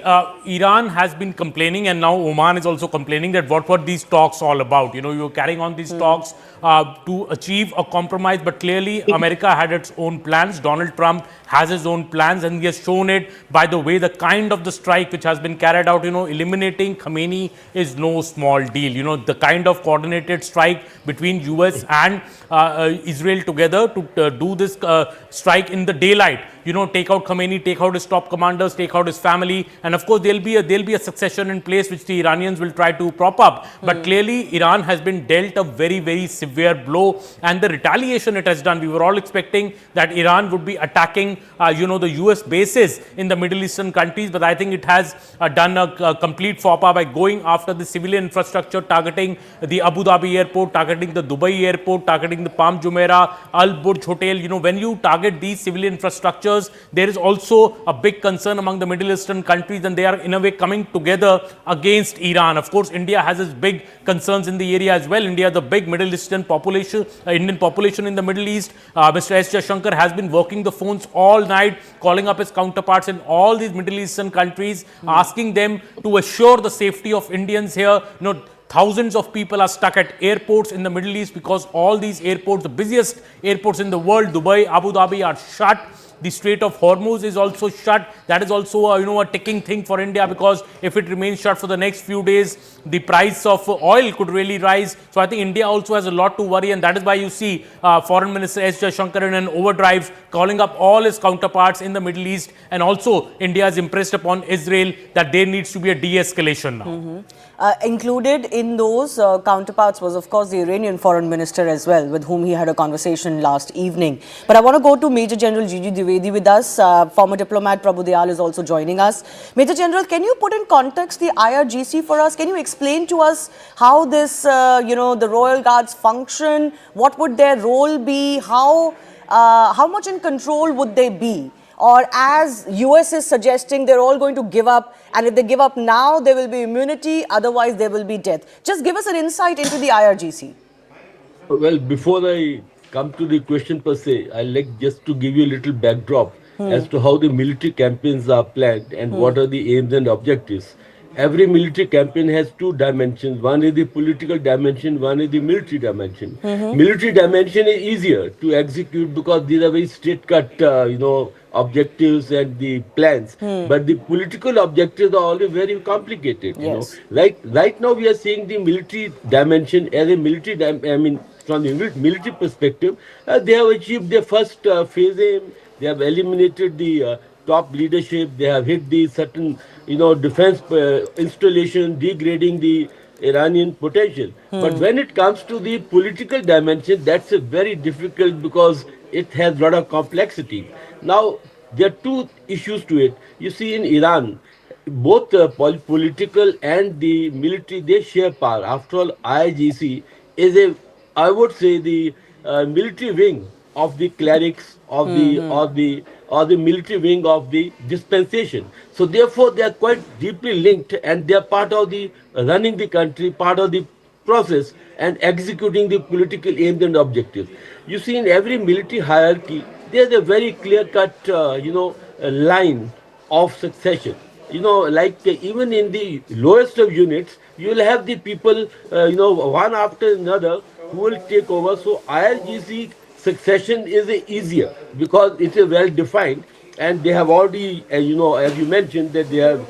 F: Iran has been complaining, and now Oman is also complaining that what were these talks all about? You're carrying on these talks to achieve a compromise, but clearly America had its own plans. Donald Trump has his own plans, and he has shown it by the way, the kind of the strike which has been carried out. Eliminating Khamenei is no small deal. The kind of coordinated strike between US and Israel together to do this strike in the daylight. Take out Khamenei, take out his top commanders, take out his family, and of course there'll be a succession in place which the Iranians will try to prop up. But clearly Iran has been dealt a very, very severe blow, and the retaliation it has done. We were all expecting that Iran would be attacking, the US bases in the Middle Eastern countries, but I think it has done a complete faux pas by going after the civilian infrastructure, targeting the Abu Dhabi airport, targeting the Dubai airport, targeting the Palm Jumeirah, Al Burj Hotel. When you target these civilian infrastructures, there is also a big concern among the Middle Eastern countries, and they are in a way coming together against Iran. Of course, India has its big concerns in the area as well. India is the big Middle Eastern population, Indian population in the Middle East. Mr. S. Jaishankar has been working the phones all night, calling up his counterparts in all these Middle Eastern countries, asking them to assure the safety of Indians here. Thousands of people are stuck at airports in the Middle East because all these airports, the busiest airports in the world, Dubai, Abu Dhabi, are shut. The Strait of Hormuz is also shut. That is also a ticking thing for India, because if it remains shut for the next few days, the price of oil could really rise. So I think India also has a lot to worry, and that is why you see Foreign Minister S. Jaishankar in an overdrive calling up all his counterparts in the Middle East, and also India has impressed upon Israel that there needs to be a de-escalation now.
I: Included in those counterparts was, of course, the Iranian foreign minister as well, with whom he had a conversation last evening. But I want to go to Major General Gigi Dwivedi with us. Former diplomat Prabhu Dayal is also joining us. Major General, can you put in context the IRGC for us? Can you explain to us how this, the Royal Guards function? What would their role be? How much in control would they be Or as US is suggesting, they're all going to give up, and if they give up now, there will be immunity, otherwise there will be death. Just give us an insight into the IRGC.
K: Well, before I come to the question per se, I'd like just to give you a little backdrop as to how the military campaigns are planned and what are the aims and objectives. Every military campaign has two dimensions. One is the political dimension, one is the military dimension. Military dimension is easier to execute because these are very straight-cut, objectives and the plans. But the political objectives are always very complicated.
I: Yes.
K: Like right now, we are seeing the military dimension as a military. From the military perspective, they have achieved their first phase aim. They have eliminated the top leadership. They have hit the certain, defense installation, degrading the Iranian potential. But when it comes to the political dimension, that's a very difficult because it has a lot of complexity. Now, there are two issues to it. You see, in Iran, both political and the military, they share power. After all, IGC is I would say, the military wing of the clerics of the military wing of the dispensation. So therefore, they are quite deeply linked, and they are part of the running the country, part of the process, and executing the political aims and objectives. You see, in every military hierarchy, there's a very clear-cut, line of succession. Even in the lowest of units, you will have the people, one after another who will take over. So IRGC succession is easier because it is well defined, and they have already, as you mentioned, that they have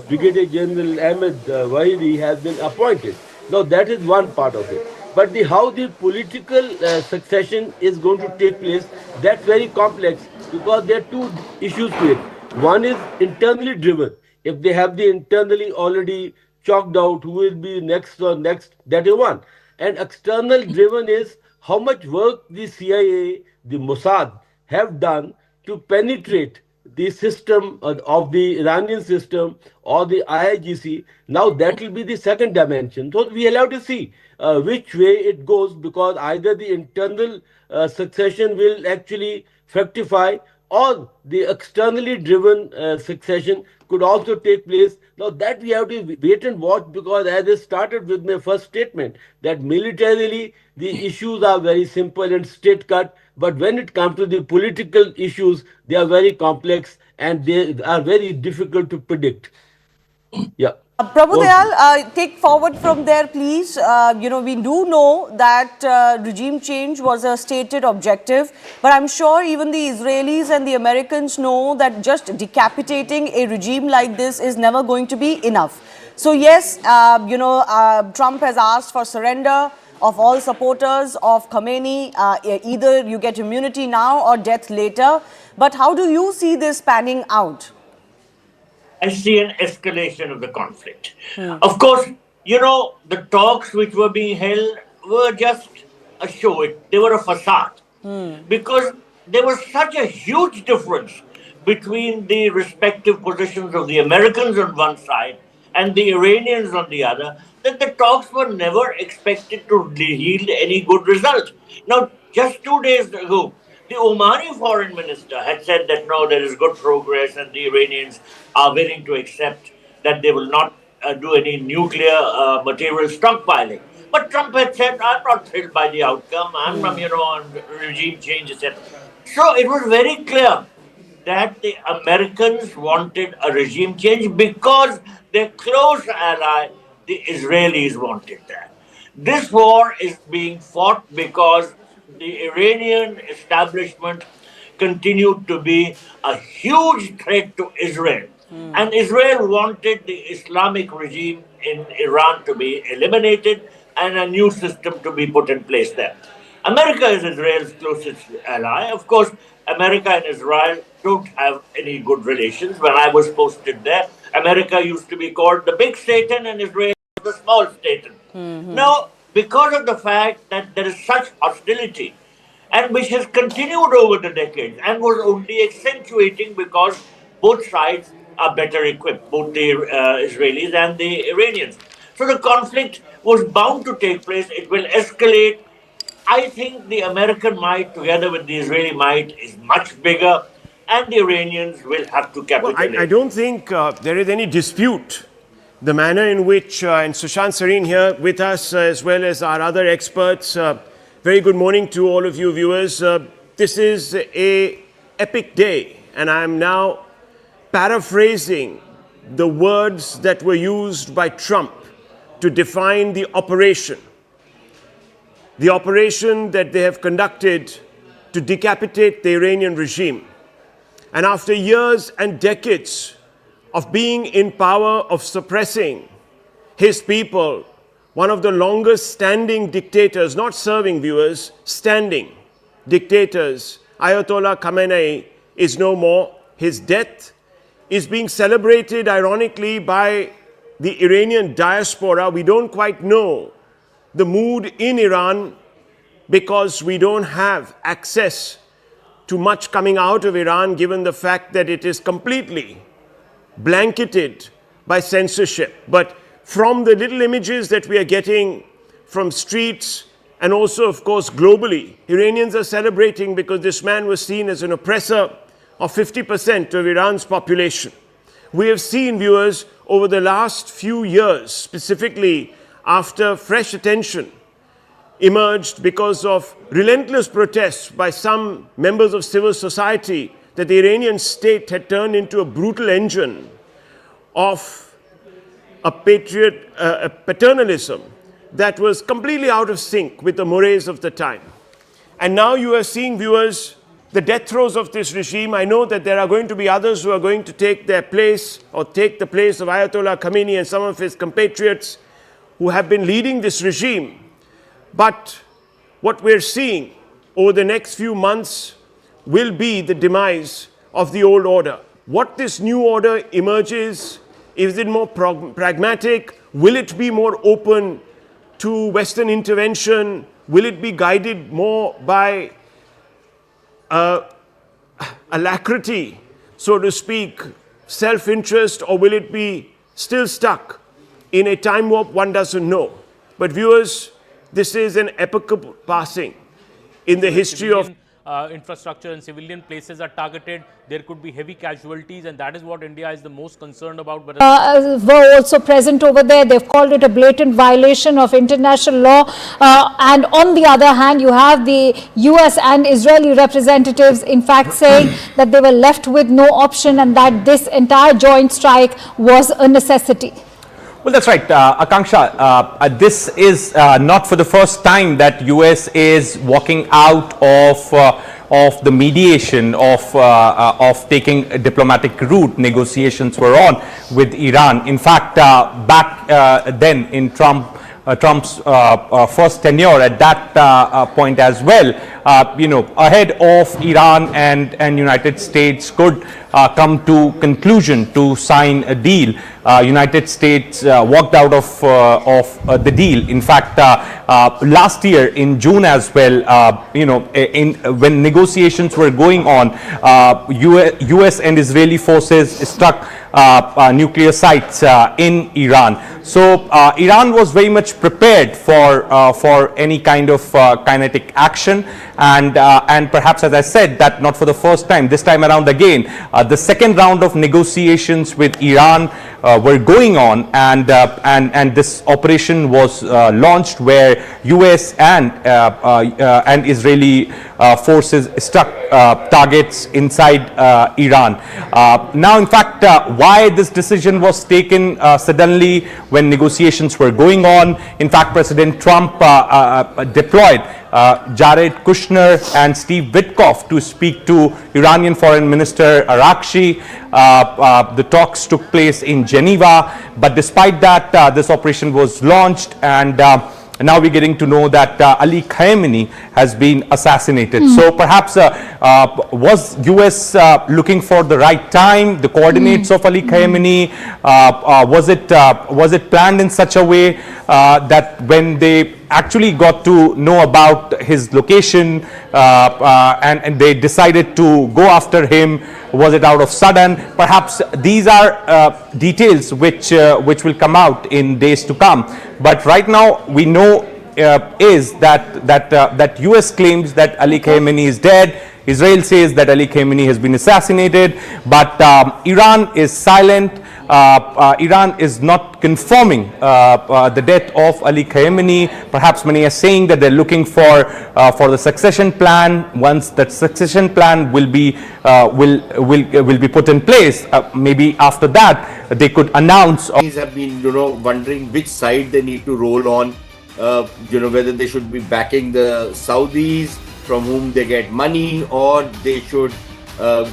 K: Brigadier General Ahmed Wahidi has been appointed. Now that is one part of it. But how the political succession is going to take place, that's very complex because there are two issues to it. One is internally driven. If they have the internally already chalked out who will be next or next, that is one. And external driven is how much work the CIA, the Mossad have done to penetrate the system of the Iranian system or the IIGC. Now that will be the second dimension. So we will have to see which way it goes, because either the internal succession will actually fructify, or the externally driven succession could also take place. Now that we have to wait and watch, because as I started with my first statement, that militarily the issues are very simple and straight cut, but when it comes to the political issues, they are very complex and they are very difficult to predict. Yeah.
I: Prabhu Dayal, take forward from there, please. We do know that regime change was a stated objective, but I'm sure even the Israelis and the Americans know that just decapitating a regime like this is never going to be enough. So yes, Trump has asked for surrender of all supporters of Khamenei. Either you get immunity now or death later. But how do you see this panning out?
L: I see an escalation of the conflict. Of course, the talks which were being held were just a show. They were a facade. Because there was such a huge difference between the respective positions of the Americans on one side and the Iranians on the other, that the talks were never expected to yield any good result. Now, just 2 days ago, the Omani foreign minister had said that no, there is good progress and the Iranians are willing to accept that they will not do any nuclear material stockpiling. But Trump had said, I'm not thrilled by the outcome, I'm from, on regime change, etc. So it was very clear that the Americans wanted a regime change because their close ally, the Israelis, wanted that. This war is being fought because the Iranian establishment continued to be a huge threat to Israel. And Israel wanted the Islamic regime in Iran to be eliminated and a new system to be put in place there. America is Israel's closest ally. Of course, America and Israel don't have any good relations. When I was posted there, America used to be called the big Satan and Israel the small Satan. Now, because of the fact that there is such hostility, and which has continued over the decades and was only accentuating because both sides are better equipped, both the Israelis and the Iranians. So the conflict was bound to take place. It will escalate. I think the American might, together with the Israeli might, is much bigger. and the Iranians will have to capitulate.
M: Well, I don't think there is any dispute the manner in which, and Sushant Sareen here with us, as well as our other experts. Very good morning to all of you viewers. This is an epic day, and I'm now paraphrasing the words that were used by Trump to define the operation that they have conducted to decapitate the Iranian regime. And after years and decades of being in power, of suppressing his people, one of the longest standing dictators, not serving viewers, standing dictators, Ayatollah Khamenei, is no more. His death is being celebrated, ironically, by the Iranian diaspora. We don't quite know the mood in Iran because we don't have access to much coming out of Iran, given the fact that it is completely blanketed by censorship. But from the little images that we are getting from streets and also, of course, globally, Iranians are celebrating because this man was seen as an oppressor of 50% of Iran's population. We have seen, viewers, over the last few years, specifically after fresh attention emerged because of relentless protests by some members of civil society, that the Iranian state had turned into a brutal engine of a paternalism that was completely out of sync with the mores of the time. And now you are seeing, viewers, the death throes of this regime. I know that there are going to be others who are going to take their place or take the place of Ayatollah Khamenei and some of his compatriots who have been leading this regime. But what we're seeing over the next few months will be the demise of the old order. What this new order emerges, is it more pragmatic? Will it be more open to Western intervention? Will it be guided more by alacrity, so to speak, self-interest, or will it be still stuck in a time warp? One doesn't know. But viewers, this is an epochal passing in the history of
F: infrastructure and civilian places are targeted. There could be heavy casualties, and that is what India is the most concerned about. But
B: were also present over there. They've called it a blatant violation of international law. And on the other hand, you have the US and Israeli representatives, in fact, saying that they were left with no option and that this entire joint strike was a necessity.
C: Well, that's right, Akanksha. This is not for the first time that US is walking out of the mediation of taking a diplomatic route. Negotiations were on with Iran. In fact, back then in Trump's first tenure, at that point as well, ahead of Iran and United States could come to conclusion to sign a deal. United States walked out of the deal. In fact, last year in June as well, when negotiations were going on, US and Israeli forces struck nuclear sites in Iran. So Iran was very much prepared for any kind of kinetic action, and perhaps, as I said, that not for the first time, this time around again, the second round of negotiations with Iran were going on, and this operation was launched where US and Israeli forces struck targets inside Iran. Now, in fact, why this decision was taken suddenly when negotiations were going on? In fact, President Trump deployed Jared Kushner and Steve Witkoff to speak to Iranian Foreign Minister Arakshi. The talks took place in Geneva, but despite that, this operation was launched, and now we're getting to know that Ali Khamenei has been assassinated. So perhaps was US looking for the right time, the coordinates of Ali Khamenei? Was it planned in such a way that when they actually got to know about his location and they decided to go after him, was it out of sudden? Perhaps these are details which will come out in days to come. But right now we know is that US claims that Ali Khamenei is dead. Israel says that Ali Khamenei has been assassinated, but Iran is silent. Iran is not confirming the death of Ali Khamenei. Perhaps many are saying that they're looking for the succession plan. Once that succession plan will be put in place, maybe after that they could announce.
J: Have been wondering which side they need to roll on. Whether they should be backing the Saudis, from whom they get money, or they should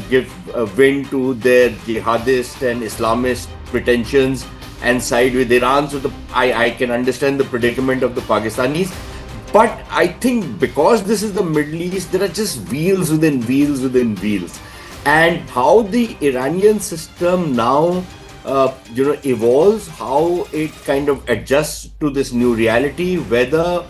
J: give a win to their jihadist and Islamist pretensions and side with Iran. So I can understand the predicament of the Pakistanis. But I think because this is the Middle East, there are just wheels within wheels within wheels. And how the Iranian system now evolves, how it kind of adjusts to this new reality, whether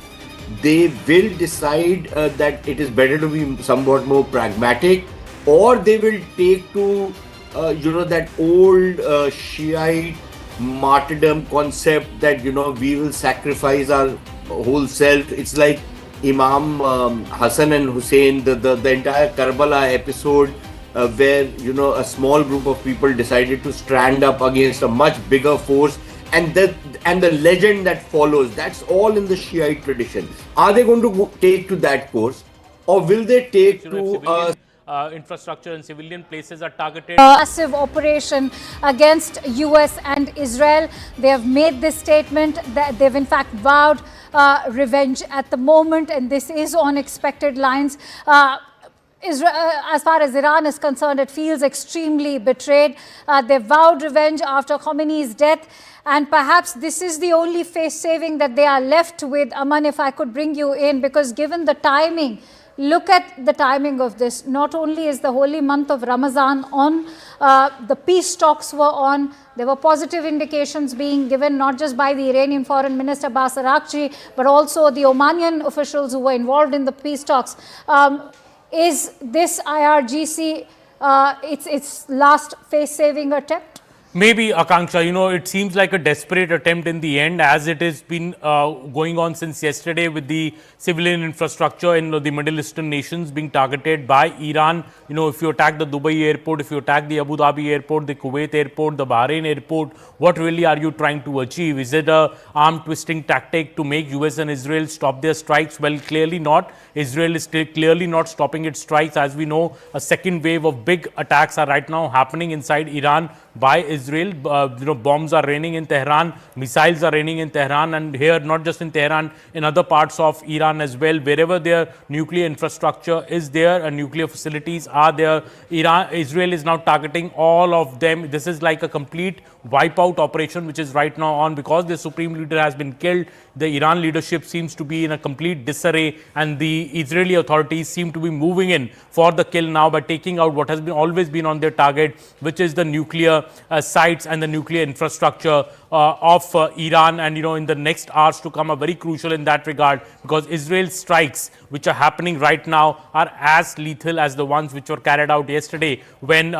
J: they will decide that it is better to be somewhat more pragmatic, or they will take to that old Shiite martyrdom concept that we will sacrifice our whole self. It's like Imam Hassan and Hussein, the entire Karbala episode, where a small group of people decided to stand up against a much bigger force, and the legend that follows, that's all in the Shiite tradition. Are they going to take to that course, or will they take to
F: infrastructure and civilian places are targeted?
B: Massive operation against US and Israel. They have made this statement that they've in fact vowed revenge at the moment, and this is on expected lines. Israel, as far as Iran is concerned, it feels extremely betrayed. They vowed revenge after Khamenei's death, and perhaps this is the only face saving that they are left with. Aman, if I could bring you in, because given the timing, look at the timing of this. Not only is the holy month of Ramadan on, the peace talks were on. There were positive indications being given not just by the Iranian Foreign Minister Abbas Araghchi, but also the Omanian officials who were involved in the peace talks. Is this IRGC its last face-saving attempt?
F: Maybe, Akanksha, it seems like a desperate attempt in the end, as it has been going on since yesterday with the civilian infrastructure in the Middle Eastern nations being targeted by Iran. If you attack the Dubai airport, if you attack the Abu Dhabi airport, the Kuwait airport, the Bahrain airport, what really are you trying to achieve? Is it a arm twisting tactic to make US and Israel stop their strikes? Well, clearly not. Israel is still clearly not stopping its strikes. As we know, a second wave of big attacks are right now happening inside Iran by Israel. Bombs are raining in Tehran, missiles are raining in Tehran, and here, not just in Tehran, in other parts of Iran as well, wherever their nuclear infrastructure is there and nuclear facilities are there. Israel is now targeting all of them. This is like a complete wipeout operation which is right now on, because the supreme leader has been killed. The Iran leadership seems to be in a complete disarray, and the Israeli authorities seem to be moving in for the kill now by taking out what has always been on their target, which is the nuclear sites and the nuclear infrastructure of Iran. And in the next hours to come are very crucial in that regard, because Israel's strikes which are happening right now are as lethal as the ones which were carried out yesterday, when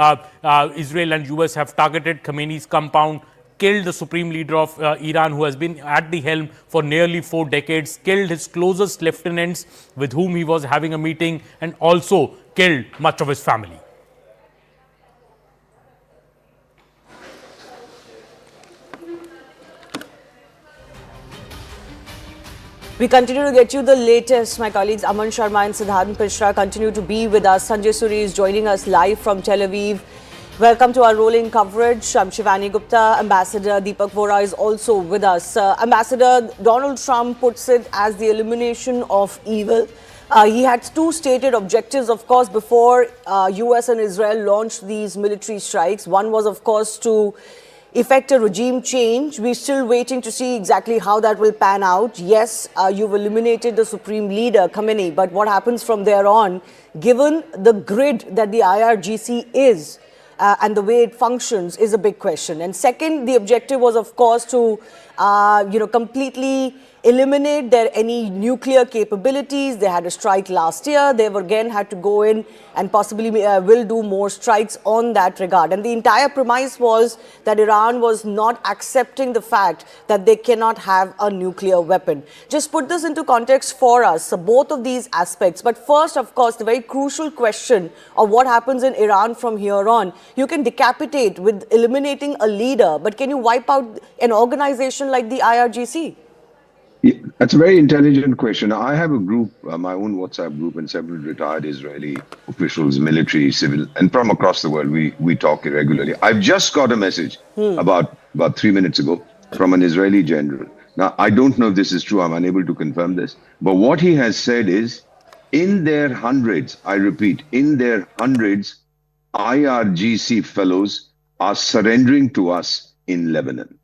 F: Israel and US have targeted Khamenei's compound, killed the supreme leader of Iran, who has been at the helm for nearly 4 decades, killed his closest lieutenants with whom he was having a meeting, and also killed much of his family.
I: We continue to get you the latest. My colleagues Aman Sharma and Siddharth Pishra continue to be with us. Sanjay Suri is joining us live from Tel Aviv. Welcome to our rolling coverage. I'm Shivani Gupta. Ambassador Deepak Vora is also with us. Ambassador, Donald Trump puts it as the elimination of evil. He had 2 stated objectives, of course, before US and Israel launched these military strikes. One was, of course, to effect a regime change. We're still waiting to see exactly how that will pan out. Yes, you've eliminated the supreme leader, Khamenei, but what happens from there on, given the grid that the IRGC is, and the way it functions, is a big question. And second, the objective was, of course, to completely eliminate their any nuclear capabilities. They had a strike last year. They've again had to go in and possibly will do more strikes on that regard. And the entire premise was that Iran was not accepting the fact that they cannot have a nuclear weapon. Just put this into context for us, so both of these aspects. But first, of course, the very crucial question of what happens in Iran from here on. You can decapitate with eliminating a leader, but can you wipe out an organization like the IRGC?
H: Yeah, that's a very intelligent question. I have a group, my own WhatsApp group, and several retired Israeli officials, military, civil, and from across the world. We talk regularly. I've just got a message about 3 minutes ago from an Israeli general. Now, I don't know if this is true. I'm unable to confirm this. But what he has said is, in their hundreds, I repeat, in their hundreds, IRGC fellows are surrendering to us in Lebanon.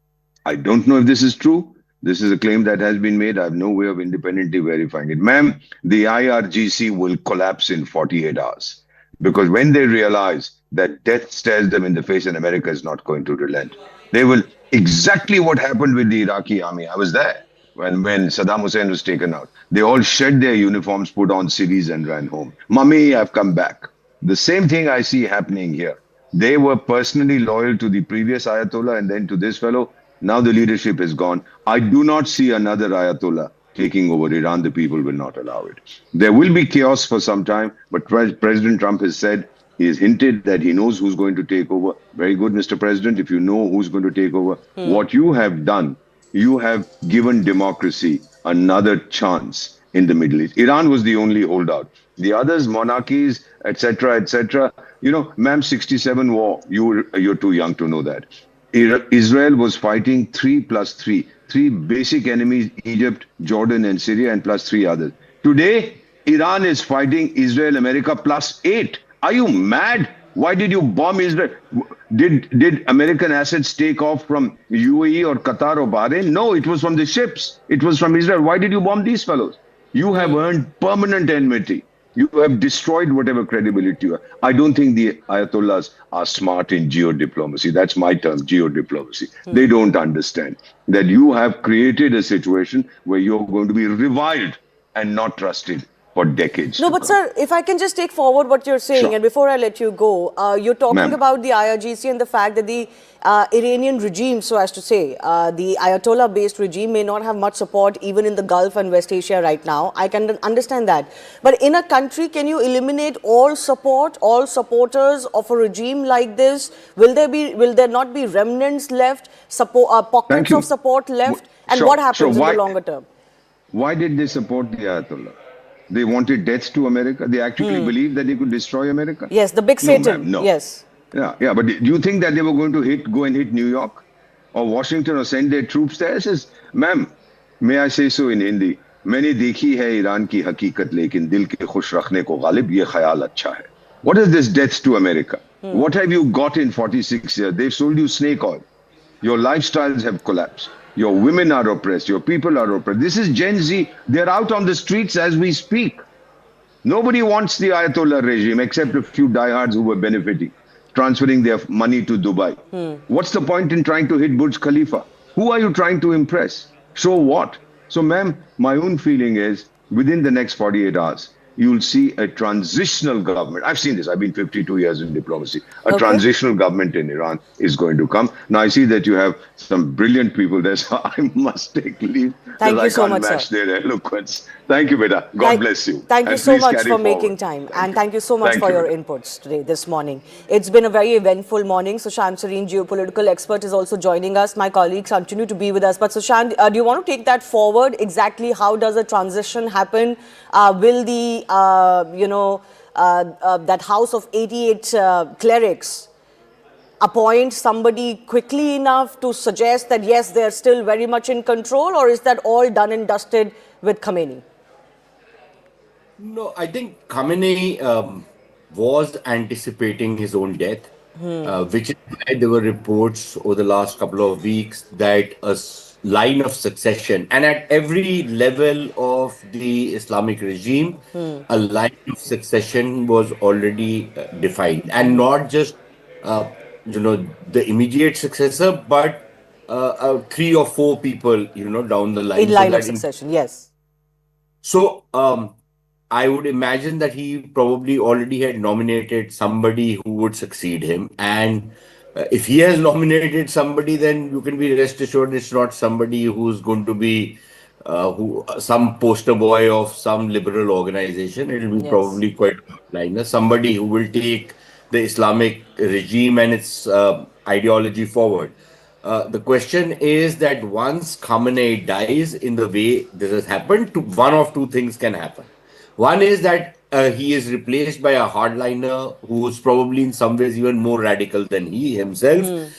H: I don't know if this is true. This is a claim that has been made. I have no way of independently verifying it. Ma'am, the IRGC will collapse in 48 hours. Because when they realize that death stares them in the face and America is not going to relent, they will, exactly what happened with the Iraqi army. I was there when Saddam Hussein was taken out. They all shed their uniforms, put on civis and ran home. Mummy, I've come back. The same thing I see happening here. They were personally loyal to the previous Ayatollah and then to this fellow. Now the leadership is gone. I do not see another Ayatollah taking over Iran. The people will not allow it. There will be chaos for some time, but President Trump has said, he has hinted that he knows who's going to take over. Very good, Mr. President. If you know who's going to take over, what you have done, you have given democracy another chance in the Middle East. Iran was the only holdout. The others, monarchies, etc., ma'am, 67 war, you're too young to know that. Israel was fighting 3+3, three basic enemies, Egypt, Jordan, and Syria, and plus 3 others. Today, Iran is fighting Israel, America, +8. Are you mad? Why did you bomb Israel? Did American assets take off from UAE or Qatar or Bahrain? No, it was from the ships. It was from Israel. Why did you bomb these fellows? You have earned permanent enmity. You have destroyed whatever credibility you have. I don't think the Ayatollahs are smart in geodiplomacy. That's my term, geodiplomacy. They don't understand that you have created a situation where you're going to be reviled and not trusted for decades.
I: No, but sir, if I can just take forward what you're saying, and before I let you go, you're talking about the IRGC and the fact that the Iranian regime, so as to say, the Ayatollah-based regime may not have much support even in the Gulf and West Asia right now. I can understand that. But in a country, can you eliminate all support, all supporters of a regime like this? Will there not be remnants left, pockets of support left? And what happens in the longer term?
H: Why did they support the Ayatollah? They wanted death to America. They actually believed that they could destroy America.
I: Yes, the big Satan.
H: No.
I: Yes.
H: Yeah. But do you think that they were going to go and hit New York or Washington or send their troops there? Says, ma'am, may I say so in Hindi? मैंने देखी है Iran की हकीकत लेकिन दिल के खुश रखने को गालिब ये ख्याल अच्छा है. What is this death to America? What have you got in 46 years? They've sold you snake oil. Your lifestyles have collapsed. Your women are oppressed. Your people are oppressed. This is Gen Z. They're out on the streets as we speak. Nobody wants the Ayatollah regime except a few diehards who were benefiting, transferring their money to Dubai. What's the point in trying to hit Burj Khalifa? Who are you trying to impress? So what? So, ma'am, my own feeling is within the next 48 hours, you'll see a transitional government. I've seen this. I've been 52 years in diplomacy. A transitional government in Iran is going to come. Now, I see that you have some brilliant people there, so I must take leave.
I: Thank you so much,
H: I can't match
I: sir.
H: their eloquence. Thank you, Beta. God bless you.
I: Thank you so much for making time. And thank you so much for your inputs today, this morning. It's been a very eventful morning. Sushant Sareen, geopolitical expert, is also joining us. My colleagues continue to be with us. But Sushant, do you want to take that forward? Exactly how does a transition happen? Will the, that house of 88 clerics appoint somebody quickly enough to suggest that, yes, they're still very much in control, or is that all done and dusted with Khamenei?
J: No, I think Khamenei was anticipating his own death, which is why there were reports over the last couple of weeks that a line of succession, and at every level of the Islamic regime, a line of succession was already defined, and not just the immediate successor, but 3 or 4 people, down the line.
I: In line of succession, yes.
J: So I would imagine that he probably already had nominated somebody who would succeed him. And if he has nominated somebody, then you can be rest assured it's not somebody who's going to be some poster boy of some liberal organization. It will be probably quite hardliner, somebody who will take the Islamic regime and its ideology forward. The question is that once Khamenei dies in the way this has happened, one of two things can happen. One is that he is replaced by a hardliner who's probably in some ways even more radical than he himself.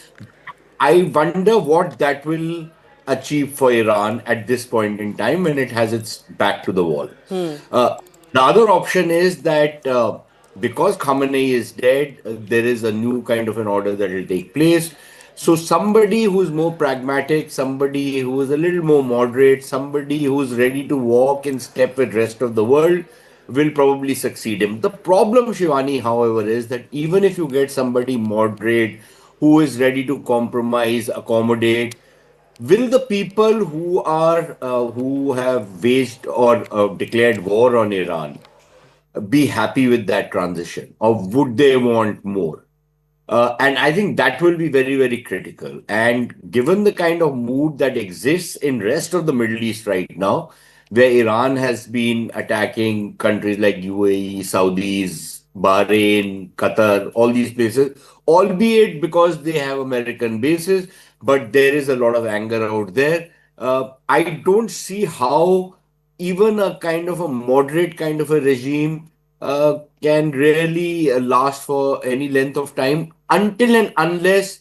J: I wonder what that will achieve for Iran at this point in time when it has its back to the wall. The other option is that because Khamenei is dead, there is a new kind of an order that will take place. So somebody who's more pragmatic, somebody who is a little more moderate, somebody who's ready to walk in step with rest of the world will probably succeed him. The problem, Shivani, however, is that even if you get somebody moderate who is ready to compromise, accommodate, will the people who have waged or declared war on Iran be happy with that transition, or would they want more? And I think that will be very, very critical. And given the kind of mood that exists in rest of the Middle East right now, where Iran has been attacking countries like UAE, Saudis, Bahrain, Qatar, all these places, albeit because they have American bases, but there is a lot of anger out there. I don't see how even a kind of a moderate kind of a regime can really last for any length of time until and unless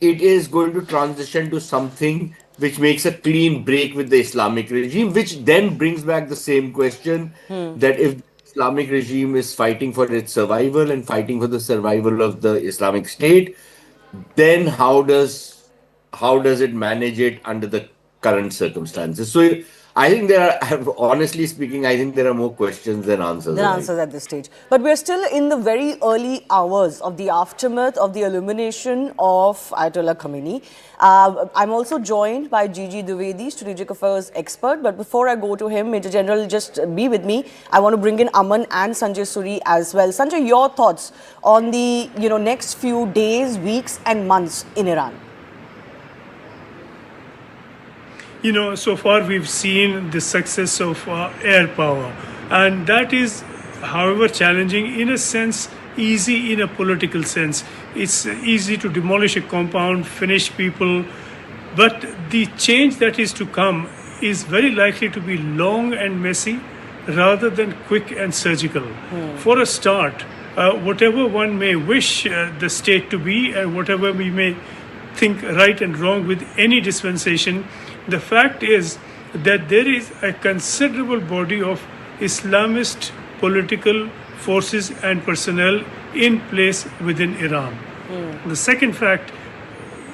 J: it is going to transition to something which makes a clean break with the Islamic regime, which then brings back the same question that if the Islamic regime is fighting for its survival and fighting for the survival of the Islamic State, then how does it manage it under the current circumstances? So I think honestly speaking, I think there are more questions than answers.
I: At this stage. But we're still in the very early hours of the aftermath of the elimination of Ayatollah Khamenei. I'm also joined by Gigi Dwivedi, Strategic Affairs expert. But before I go to him, Major General, just be with me. I want to bring in Aman and Sanjay Suri as well. Sanjay, your thoughts on the next few days, weeks and months in Iran?
A: So far we've seen the success of air power, and that is, however challenging, in a sense, easy in a political sense. It's easy to demolish a compound, finish people, but the change that is to come is very likely to be long and messy rather than quick and surgical. For a start, whatever one may wish the state to be and whatever we may think right and wrong with any dispensation, the fact is that there is a considerable body of Islamist political forces and personnel in place within Iran. The second fact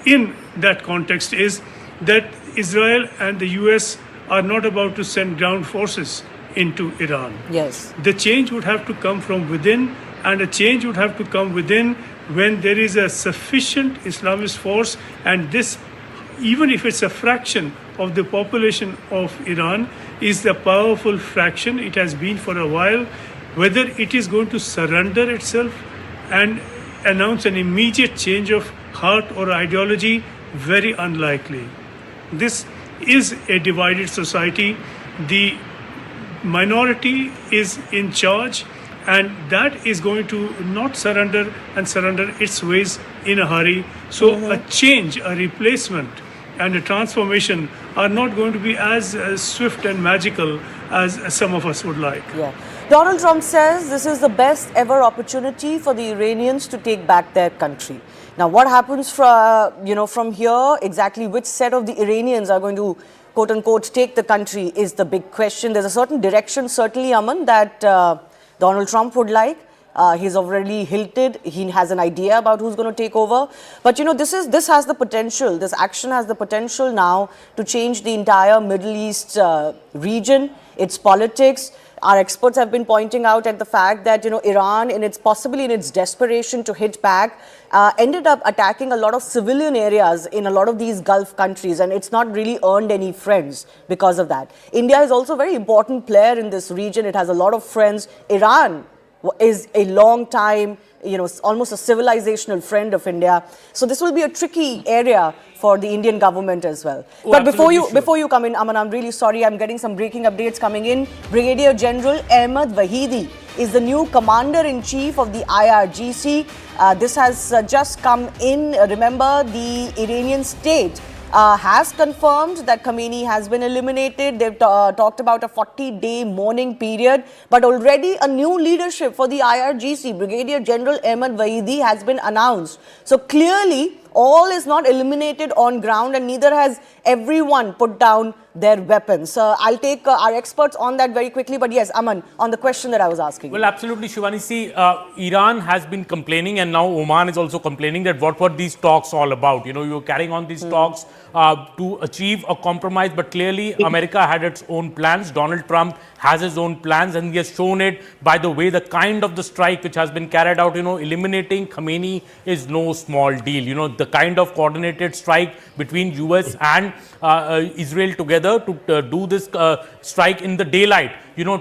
A: in that context is that Israel and the US are not about to send ground forces into Iran.
I: Yes.
A: The change would have to come from within, and a change would have to come within when there is a sufficient Islamist force, and this, even if it's a fraction of the population of Iran, is the powerful fraction. It has been for a while. Whether it is going to surrender itself and announce an immediate change of heart or ideology, very unlikely. This is a divided society. The minority is in charge, and that is going to not surrender its ways in a hurry. So a change, a replacement and a transformation are not going to be as swift and magical as some of us would like.
I: Yeah. Donald Trump says this is the best ever opportunity for the Iranians to take back their country. Now, what happens from here, exactly which set of the Iranians are going to, quote unquote, take the country is the big question. There's a certain direction, certainly, Aman, that Donald Trump would like. He's already hinted. He has an idea about who's going to take over. But, this has the potential. This action has the potential now to change the entire Middle East region, its politics. our experts have been pointing out at the fact that, Iran, possibly in its desperation to hit back, ended up attacking a lot of civilian areas in a lot of these Gulf countries, and it's not really earned any friends because of that. India is also a very important player in this region. It has a lot of friends. Iran is a long time, almost a civilizational friend of India. So this will be a tricky area for the Indian government as well.
F: Oh,
I: but before
F: absolutely
I: you come in, Aman, I'm really sorry, I'm getting some breaking updates coming in. Brigadier General Ahmed Vahidi is the new Commander-in-Chief of the IRGC. This has just come in. Remember, the Iranian state has confirmed that Khamenei has been eliminated. They've talked about a 40-day mourning period, but already a new leadership for the IRGC, Brigadier General Ahmed Vahidi, has been announced. So clearly, all is not eliminated on ground, and neither has everyone put down their weapons. I'll take our experts on that very quickly. But yes, Aman, on the question that I was asking.
F: Well, absolutely, Shivani. See, Iran has been complaining, and now Oman is also complaining that what were these talks all about? You're carrying on these talks to achieve a compromise, but clearly America had its own plans. Donald Trump has his own plans, and he has shown it by the way, the kind of the strike which has been carried out. Eliminating Khamenei is no small deal. The kind of coordinated strike between US and Israel together to do this strike in the daylight.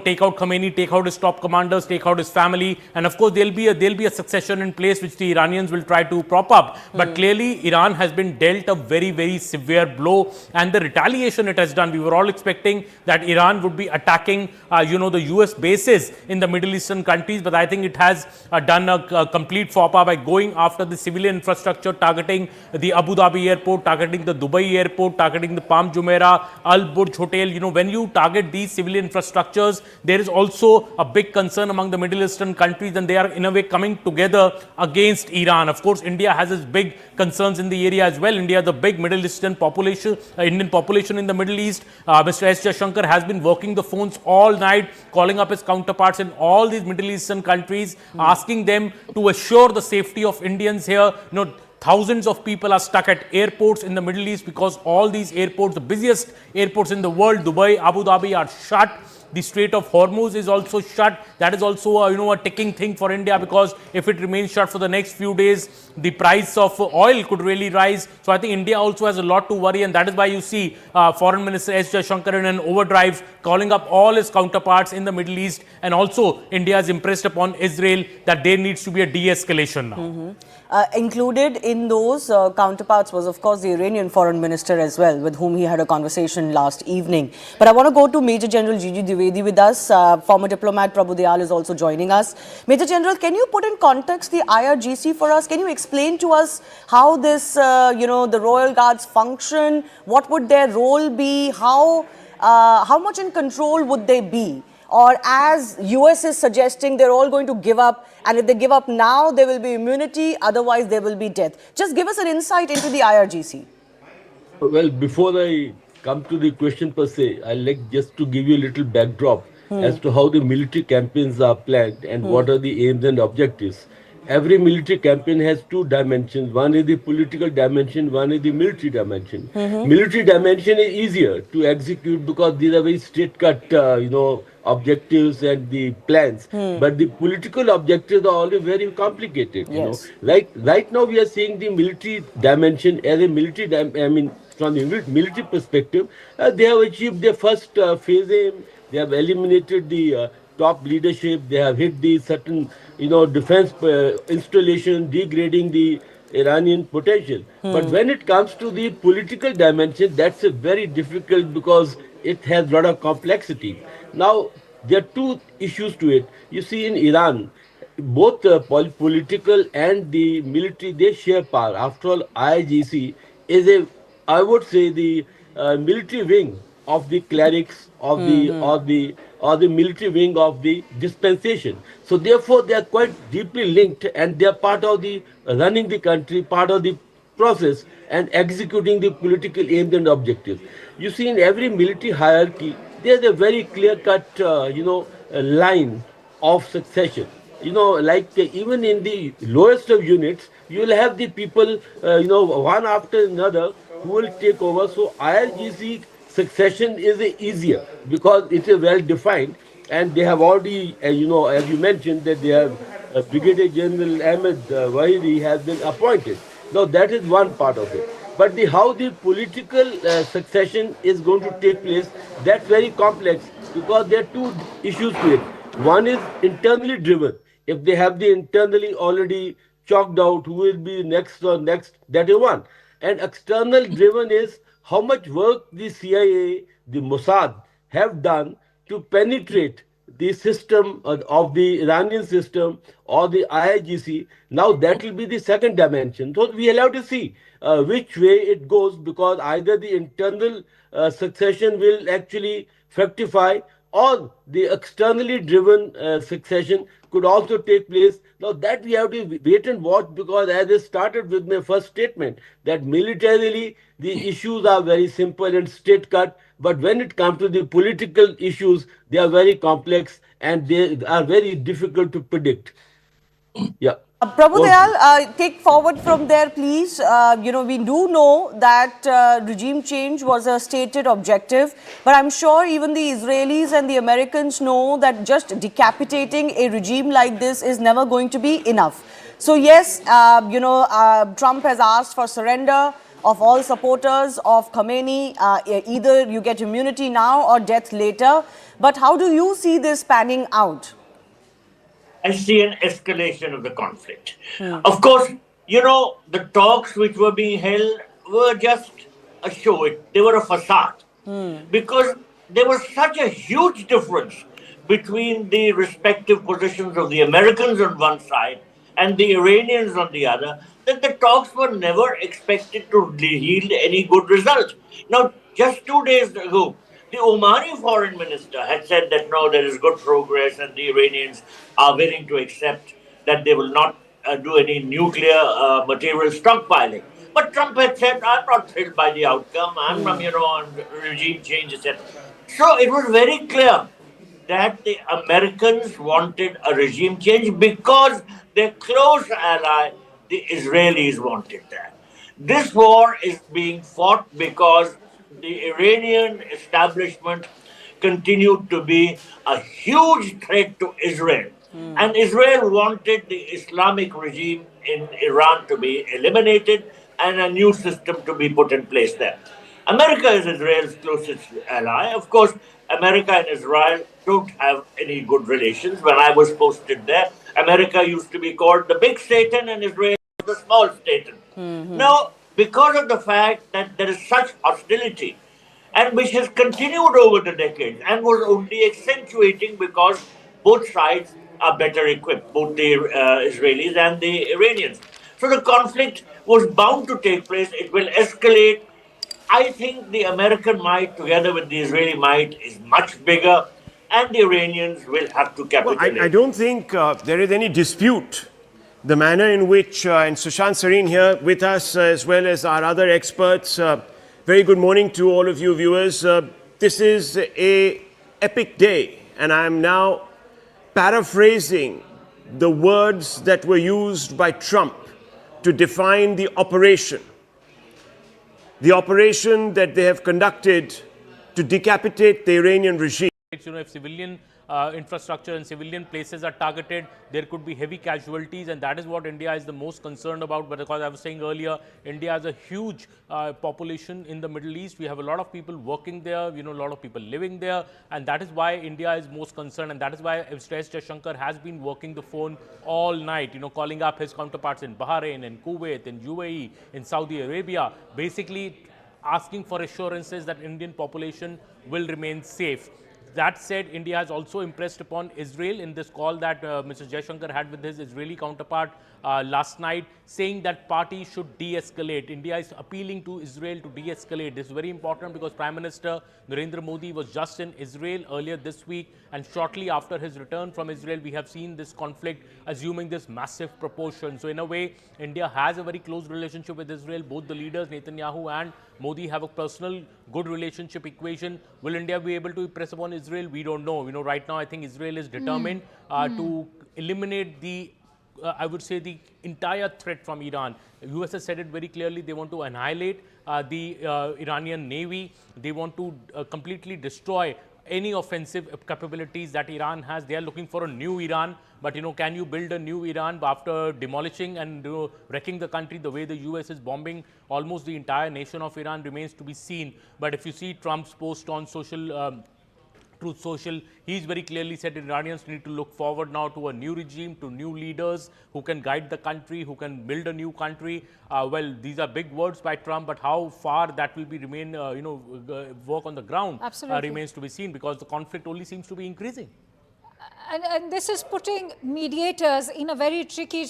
F: Take out Khamenei, take out his top commanders, take out his family, and of course there'll be a succession in place which the Iranians will try to prop up. But clearly Iran has been dealt a very, very severe blow, and the retaliation it has done. We were all expecting that Iran would be attacking, the US bases in the Middle Eastern countries, but I think it has done a complete faux pas by going after the civilian infrastructure, targeting the Abu Dhabi airport, targeting the Dubai airport, targeting the Palm Jumeirah, Al Burj Hotel. When you target these civilian infrastructures, there is also a big concern among the Middle Eastern countries, and they are in a way coming together against Iran. Of course, India has its big concerns in the area as well. India is a big Middle Eastern population, Indian population in the Middle East. Mr. S. Jaishankar has been working the phones all night, calling up his counterparts in all these Middle Eastern countries, asking them to assure the safety of Indians here. Thousands of people are stuck at airports in the Middle East because all these airports, the busiest airports in the world, Dubai, Abu Dhabi, are shut. The Strait of Hormuz is also shut. That is also a ticking thing for India, because if it remains shut for the next few days, the price of oil could really rise. So I think India also has a lot to worry, and that is why you see Foreign Minister S. Jaishankar in an overdrive calling up all his counterparts in the Middle East, and also India has impressed upon Israel that there needs to be a de-escalation now.
I: Included in those counterparts was, of course, the Iranian foreign minister as well, with whom he had a conversation last evening. But I want to go to Major General Gigi Dwivedi with us. Former diplomat Prabhu Dayal is also joining us. Major General, can you put in context the IRGC for us? Can you explain to us how this, the Royal Guards function? What would their role be? How much in control would they be? Or as US is suggesting, they're all going to give up, and if they give up now, there will be immunity, otherwise there will be death. Just give us an insight into the IRGC.
K: Well, before I come to the question per se, I'd like just to give you a little backdrop as to how the military campaigns are planned and what are the aims and objectives. Every military campaign has two dimensions. One is the political dimension, one is the military dimension. Military dimension is easier to execute because these are very straight-cut, objectives and the plans. But the political objectives are always very complicated. Right now we are seeing the military dimension as a military. From the military perspective, they have achieved their first phase aim. They have eliminated the top leadership. They have hit the certain, defense installation, degrading the Iranian potential. But when it comes to the political dimension, that's a very difficult because it has a lot of complexity. Now, there are two issues to it. You see, in Iran, both the political and the military, they share power. After all, IRGC is I would say, the military wing of the clerics of or the military wing of the dispensation. So therefore, they are quite deeply linked, and they are part of the running the country, part of the process, and executing the political aims and objectives. You see, in every military hierarchy, there is a very clear-cut, line of succession. Even in the lowest of units, you will have the people, one after another, who will take over. So IRGC succession is easier because it is well defined. And they have already, as you mentioned, that they have Brigadier General Ahmed Wahidi has been appointed. Now, that is one part of it. But how the political succession is going to take place, that's very complex because there are two issues to it. One is internally driven. If they have the internally already chalked out who will be next or next, that is one. And external driven is how much work the CIA, the Mossad have done to penetrate the system of the Iranian system or the IIGC. Now that will be the second dimension. So we will have to see which way it goes, because either the internal succession will actually fructify, or the externally driven succession could also take place. Now that we have to wait and watch, because as I started with my first statement, that militarily the issues are very simple and straight cut, but when it comes to the political issues, they are very complex and they are very difficult to predict. Yeah.
I: Prabhu Dayal, take forward from there, please. We do know that regime change was a stated objective, but I'm sure even the Israelis and the Americans know that just decapitating a regime like this is never going to be enough. So yes, Trump has asked for surrender of all supporters of Khamenei. Either you get immunity now or death later. But how do you see this panning out?
L: I see an escalation of the conflict. Of course, the talks which were being held were just a show. They were a facade. Because there was such a huge difference between the respective positions of the Americans on one side and the Iranians on the other, that the talks were never expected to yield any good result. Now, just 2 days ago, the Omani foreign minister had said that no, there is good progress and the Iranians are willing to accept that they will not do any nuclear material stockpiling. But Trump had said, I'm not thrilled by the outcome, I'm on regime change, etc. So it was very clear that the Americans wanted a regime change because their close ally, the Israelis, wanted that. This war is being fought because the Iranian establishment continued to be a huge threat to Israel. And Israel wanted the Islamic regime in Iran to be eliminated and a new system to be put in place there. America is Israel's closest ally. Of course, America and Israel don't have any good relations. When I was posted there, America used to be called the big Satan and Israel the small Satan. Now, because of the fact that there is such hostility, and which has continued over the decades and was only accentuating because both sides are better equipped, both the Israelis and the Iranians. So the conflict was bound to take place. It will escalate. I think the American might, together with the Israeli might, is much bigger, and the Iranians will have to capitulate.
M: Well, I don't think there is any dispute the manner in which, and Sushant Sareen here with us, as well as our other experts. Very good morning to all of you viewers. This is a epic day, and I'm now paraphrasing the words that were used by Trump to define the operation. The operation that they have conducted to decapitate the Iranian regime.
F: If civilian infrastructure and civilian places are targeted, there could be heavy casualties, and that is what India is the most concerned about. But because I was saying earlier, India has a huge population in the Middle East. We have a lot of people working there, a lot of people living there, and that is why India is most concerned, and that is why S. Jaishankar has been working the phone all night, calling up his counterparts in Bahrain, in Kuwait, in UAE, in Saudi Arabia, basically asking for assurances that Indian population will remain safe. That said, India has also impressed upon Israel in this call that Mr. Jaishankar had with his Israeli counterpart last night, saying that party should de-escalate. India is appealing to Israel to de-escalate. This is very important because Prime Minister Narendra Modi was just in Israel earlier this week, and shortly after his return from Israel, we have seen this conflict assuming this massive proportion. So in a way, India has a very close relationship with Israel. Both the leaders, Netanyahu and Modi, have a personal good relationship equation. Will India be able to press upon Israel? We don't know. Right now, I think Israel is determined to eliminate the I would say the entire threat from Iran. The US has said it very clearly. They want to annihilate the Iranian Navy. They want to completely destroy any offensive capabilities that Iran has. They are looking for a new Iran, but can you build a new Iran after demolishing and wrecking the country the way the US is bombing almost the entire nation of Iran remains to be seen. But if you see Trump's post on Truth Social, he's very clearly said Iranians need to look forward now to a new regime, to new leaders who can guide the country, who can build a new country. Well, these are big words by Trump, but how far that will be work on the ground remains to be seen, because the conflict only seems to be increasing.
B: And this is putting mediators in a very tricky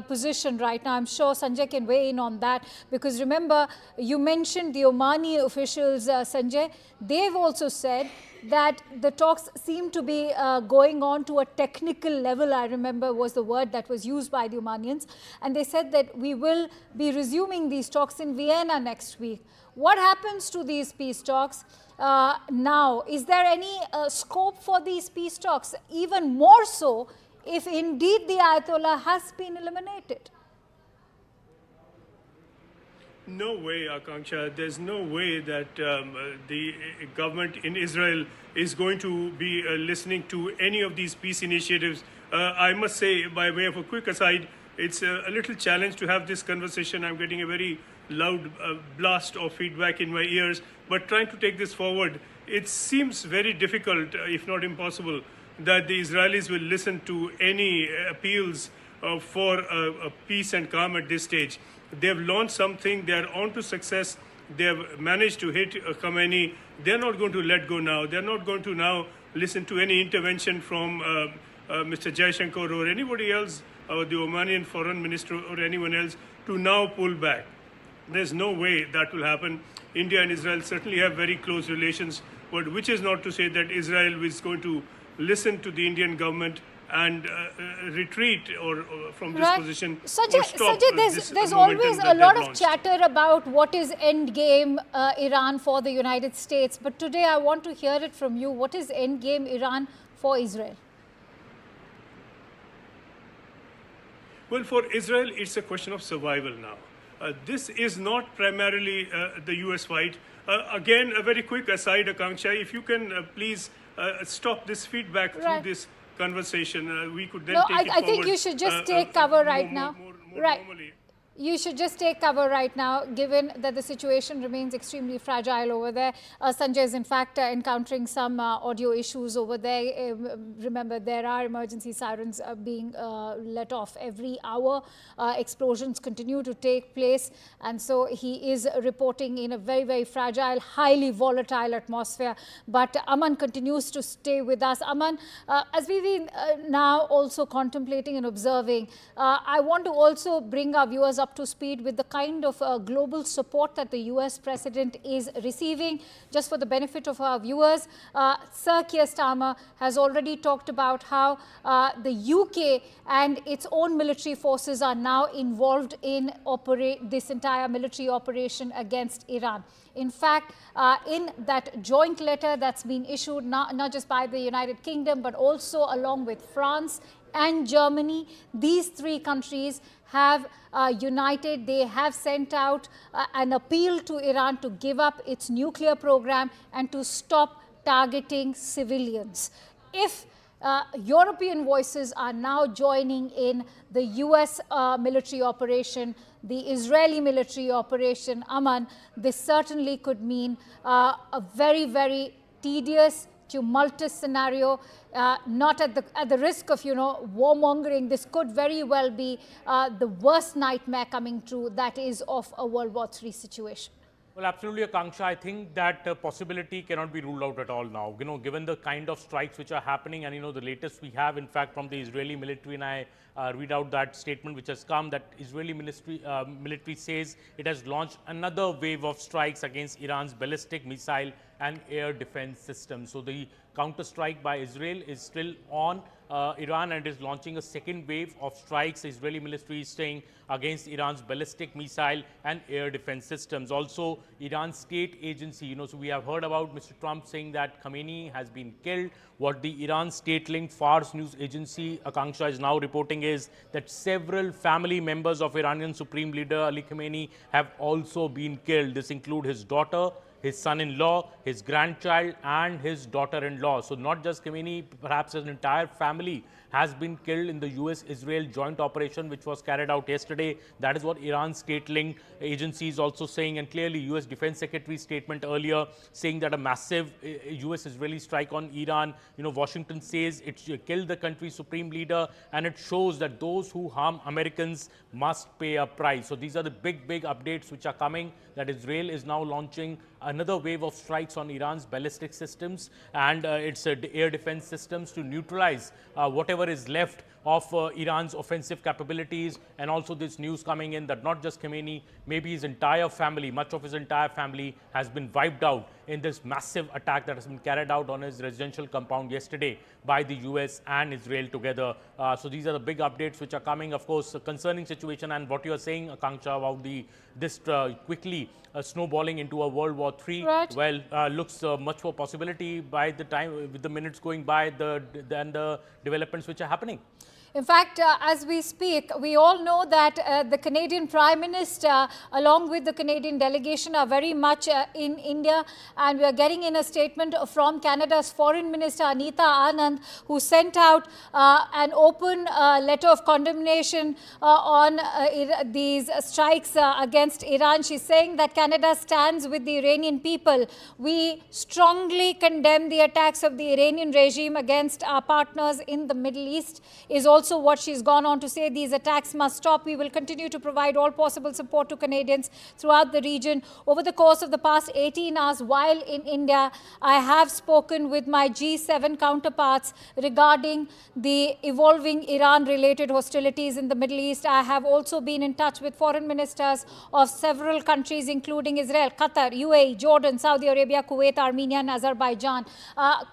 B: position right now. I'm sure Sanjay can weigh in on that, because remember, you mentioned the Omani officials, Sanjay. They've also said that the talks seem to be going on to a technical level, I remember was the word that was used by the Omanians. And they said that we will be resuming these talks in Vienna next week. What happens to these peace talks now? Is there any scope for these peace talks, even more so if indeed the Ayatollah has been eliminated?
A: No way, Akanksha. There's no way that the government in Israel is going to be listening to any of these peace initiatives. I must say, by way of a quick aside, it's a little challenge to have this conversation. I'm getting a very loud blast of feedback in my ears. But trying to take this forward, it seems very difficult, if not impossible, that the Israelis will listen to any appeals for a peace and calm at this stage. They've launched something, they're on to success, they've managed to hit Khamenei. They're not going to let go now. They're not going to now listen to any intervention from Mr. Jaishankar or anybody else, or the Omanian foreign minister or anyone else, to now pull back. There's no way that will happen. India and Israel certainly have very close relations, but which is not to say that Israel is going to listen to the Indian government and retreat or from this position.
B: Sanjay, there's always a lot of chatter about what is end game Iran for the United States. But today I want to hear it from you. What is end game Iran for Israel?
A: Well, for Israel, it's a question of survival now. This is not primarily the US fight. Again, a very quick aside, Akanksha, if you can please stop this feedback through this conversation, we could then take it forward.
B: I think you should just take cover right now.
A: Normally.
B: You should just take cover right now, given that the situation remains extremely fragile over there. Sanjay is in fact encountering some audio issues over there. Remember, there are emergency sirens being let off every hour. Explosions continue to take place. And so he is reporting in a very, very fragile, highly volatile atmosphere. But Aman continues to stay with us. Aman, as we've been now also contemplating and observing, I want to also bring our viewers up to speed with the kind of global support that the US president is receiving. Just for the benefit of our viewers, Sir Keir Starmer has already talked about how the UK and its own military forces are now involved in this entire military operation against Iran. In fact, in that joint letter that's been issued not just by the United Kingdom, but also along with France and Germany, these three countries have united. They have sent out an appeal to Iran to give up its nuclear program and to stop targeting civilians. If European voices are now joining in the US military operation, the Israeli military operation, Aman, this certainly could mean a very, very tedious, tumultuous scenario, not at the risk of, warmongering. This could very well be the worst nightmare coming true, that is of a World War III situation.
F: Well, absolutely, Akanksha. I think that possibility cannot be ruled out at all now. Given the kind of strikes which are happening, and the latest we have, in fact, from the Israeli military, and I read out that statement which has come, that Israeli military says it has launched another wave of strikes against Iran's ballistic missile and air defense system. So the counter-strike by Israel is still on Iran, and is launching a second wave of strikes. The Israeli military is saying against Iran's ballistic missile and air defense systems. Also, Iran's state agency, so we have heard about Mr. Trump saying that Khamenei has been killed. What the Iran state-linked Fars news agency, Akanksha, is now reporting is that several family members of Iranian Supreme Leader Ali Khamenei have also been killed. This include his daughter, his son-in-law, his grandchild, and his daughter-in-law. So not just Khamenei, perhaps his entire family has been killed in the US-Israel joint operation which was carried out yesterday. That is what Iran's state-linked agency is also saying, and clearly US Defense Secretary's statement earlier saying that a massive US-Israeli strike on Iran, Washington says it killed the country's supreme leader, and it shows that those who harm Americans must pay a price. So these are the big updates which are coming, that Israel is now launching another wave of strikes on Iran's ballistic systems and its air defense systems to neutralize whatever is left of Iran's offensive capabilities. And also this news coming in that not just Khamenei, maybe his entire family, much of his entire family has been wiped out in this massive attack that has been carried out on his residential compound yesterday by the US and Israel together. So these are the big updates which are coming. Of course, a concerning situation, and what you are saying, Akanksha, about this quickly snowballing into a World War III,
B: Right.
F: well, looks much more possibility by the time, with the minutes going by, than the developments which are happening.
B: In fact, as we speak, we all know that the Canadian Prime Minister, along with the Canadian delegation, are very much in India. And we are getting in a statement from Canada's Foreign Minister, Anita Anand, who sent out an open letter of condemnation on these strikes against Iran. She's saying that Canada stands with the Iranian people. We strongly condemn the attacks of the Iranian regime against our partners in the Middle East, is also what she's gone on to say. These attacks must stop. We will continue to provide all possible support to Canadians throughout the region. Over the course of the past 18 hours while in India, I have spoken with my G7 counterparts regarding the evolving Iran-related hostilities in the Middle East. I have also been in touch with foreign ministers of several countries, including Israel, Qatar, UAE, Jordan, Saudi Arabia, Kuwait, Armenia, and Azerbaijan.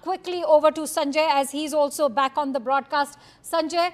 B: Quickly over to Sanjay, as he's also back on the broadcast. Sanjay,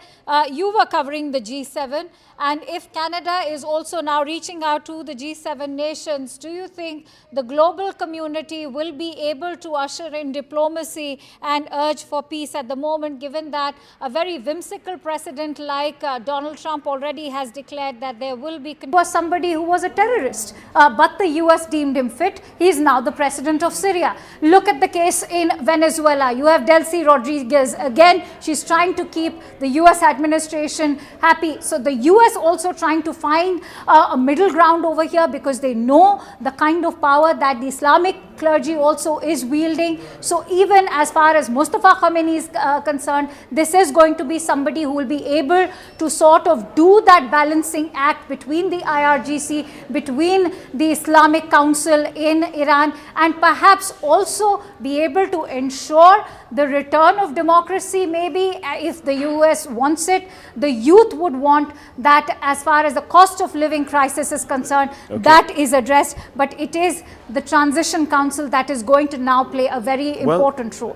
B: you were covering the G7, and if Canada is also now reaching out to the G7 nations, do you think the global community will be able to usher in diplomacy and urge for peace at the moment, given that a very whimsical president like Donald Trump already has declared that there will be... was somebody who was a terrorist, but the US deemed him fit. He is now the president of Syria. Look at the case in Venezuela. You have Delcy Rodriguez. Again, she's trying to keep the US administration happy. So the US also trying to find a middle ground over here, because they know the kind of power that the Islamic clergy also is wielding. So even as far as Mustafa Khamenei is concerned, this is going to be somebody who will be able to sort of do that balancing act between the IRGC, between the Islamic Council in Iran, and perhaps also be able to ensure the return of democracy. Maybe if the US wants it, the youth would want that as far as the cost of living crisis is concerned, that is addressed. But it is the Transition Council that is going to now play a very important role.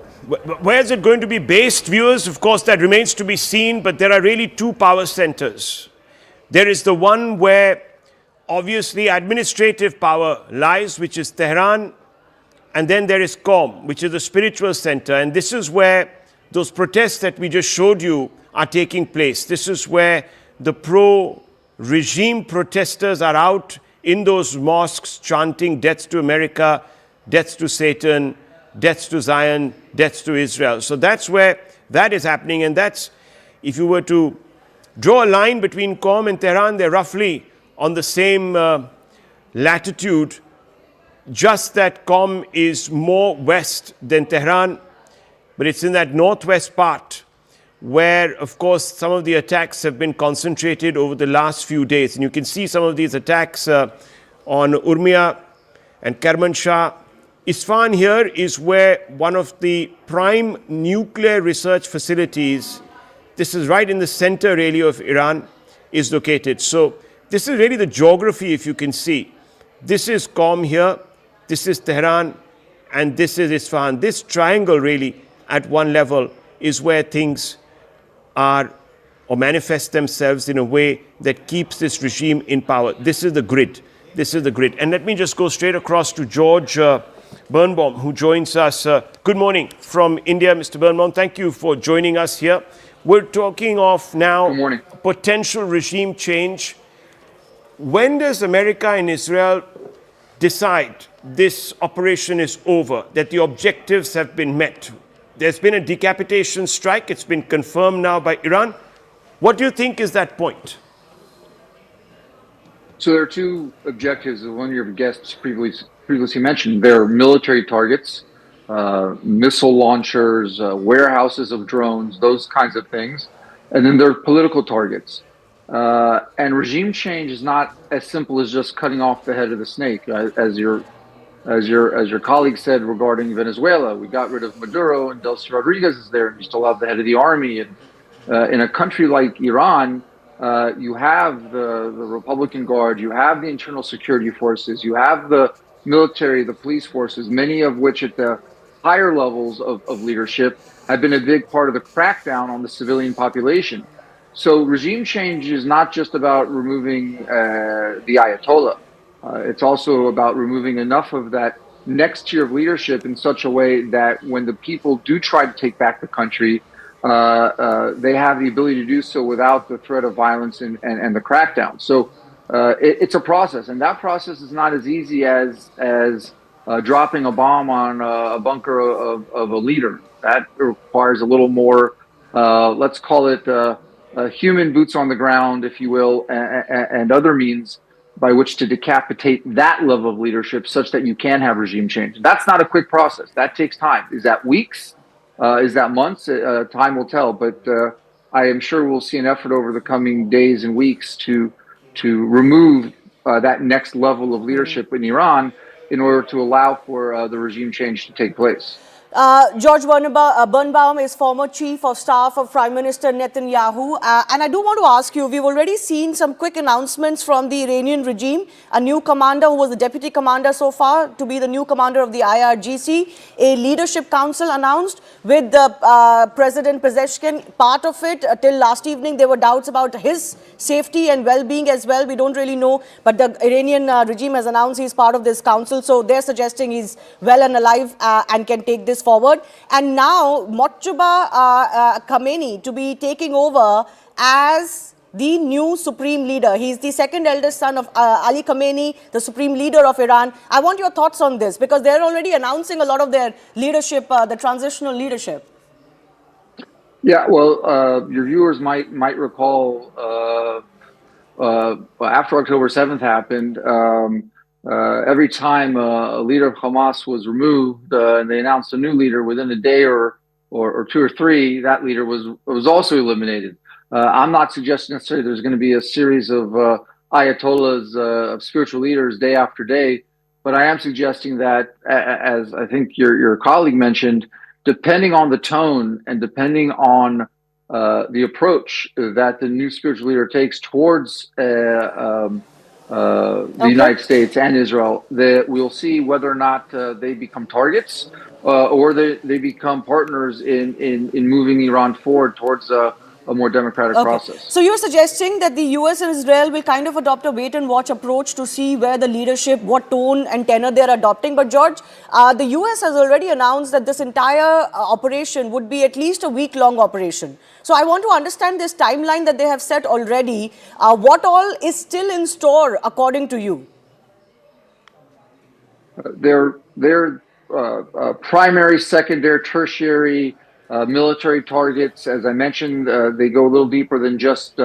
M: Where is it going to be based, viewers? Of course, that remains to be seen, but there are really two power centers. There is the one where obviously administrative power lies, which is Tehran, and then there is Qom, which is the spiritual center, and this is where those protests that we just showed you are taking place. This is where the pro-regime protesters are out in those mosques chanting deaths to America, deaths to Satan, deaths to Zion, deaths to Israel. So that's where that is happening, and that's, if you were to draw a line between Qom and Tehran, they're roughly on the same latitude, just that Qom is more west than Tehran, but it's in that northwest part where, of course, some of the attacks have been concentrated over the last few days. And you can see some of these attacks on Urmia and Kermanshah. Isfahan here is where one of the prime nuclear research facilities, this is right in the center really of Iran, is located. So this is really the geography, if you can see. This is Qom here, this is Tehran, and this is Isfahan. This triangle really at one level is where things are or manifest themselves in a way that keeps this regime in power. This is the grid. This is the grid. And let me just go straight across to George Birnbaum, who joins us. Good morning from India, Mr. Birnbaum. Thank you for joining us here. We're talking of now potential regime change. When does America and Israel decide this operation is over, that the objectives have been met? There's been a decapitation strike. It's been confirmed now by Iran. What do you think is that point?
N: So there are two objectives, as one of your guests previously mentioned. There are military targets, missile launchers, warehouses of drones, those kinds of things. And then there are political targets. And regime change is not as simple as just cutting off the head of the snake. As your colleague said regarding Venezuela, we got rid of Maduro and Delcy Rodriguez is there, and you still have the head of the army. And in a country like Iran, you have the Republican Guard, you have the internal security forces, you have the military, the police forces, many of which at the higher levels of leadership have been a big part of the crackdown on the civilian population. So regime change is not just about removing the Ayatollah. It's also about removing enough of that next tier of leadership in such a way that when the people do try to take back the country, they have the ability to do so without the threat of violence and the crackdown. So it's a process, and that process is not as easy as dropping a bomb on a bunker of a leader. That requires a little more, let's call it human boots on the ground, if you will, and other means by which to decapitate that level of leadership such that you can have regime change. That's not a quick process. That takes time. Is that weeks? Is that months? Time will tell. But I am sure we'll see an effort over the coming days and weeks to remove that next level of leadership in Iran in order to allow for the regime change to take place.
I: George Birnbaum is former chief of staff of Prime Minister Netanyahu. And I do want to ask you, we've already seen some quick announcements from the Iranian regime. A new commander who was the deputy commander so far to be the new commander of the IRGC. A leadership council announced with the President Pezeshkian part of it. Till last evening, there were doubts about his safety and well-being as well. We don't really know. But the Iranian regime has announced he's part of this council. So they're suggesting he's well and alive and can take this forward. And now Mojtaba Khamenei to be taking over as the new supreme leader. He's the second eldest son of Ali Khamenei, the supreme leader of Iran. I want your thoughts on this because they're already announcing a lot of their leadership, the transitional leadership.
N: Yeah, well, your viewers might recall after October 7th happened, every time a leader of Hamas was removed and they announced a new leader within a day or two or three, that leader was also eliminated. I'm not suggesting necessarily there's going to be a series of ayatollahs, of spiritual leaders day after day, but I am suggesting that, as I think your colleague mentioned, depending on the tone and depending on the approach that the new spiritual leader takes towards the United States and Israel, we'll see whether or not they become targets or they become partners in moving Iran forward towards a more democratic process.
I: So you're suggesting that the US and Israel will kind of adopt a wait and watch approach to see where the leadership, what tone and tenor they're adopting. But George, the US has already announced that this entire operation would be at least a week-long operation. So I want to understand this timeline that they have set already. What all is still in store according to you?
N: Their primary, secondary, tertiary military targets, as I mentioned, they go a little deeper than just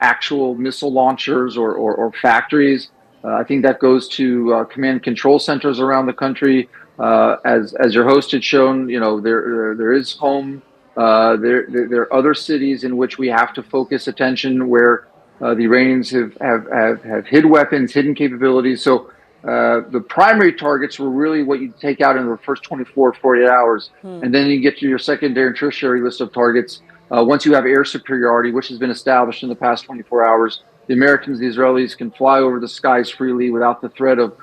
N: actual missile launchers or factories. I think that goes to command and control centers around the country. As your host had shown, you know, there is home. There are other cities in which we have to focus attention where the Iranians have hid weapons, hidden capabilities. So the primary targets were really what you take out in the first 24 or 48 hours. And then you get to your secondary and tertiary list of targets. Once you have air superiority, which has been established in the past 24 hours, the Americans, the Israelis can fly over the skies freely without the threat of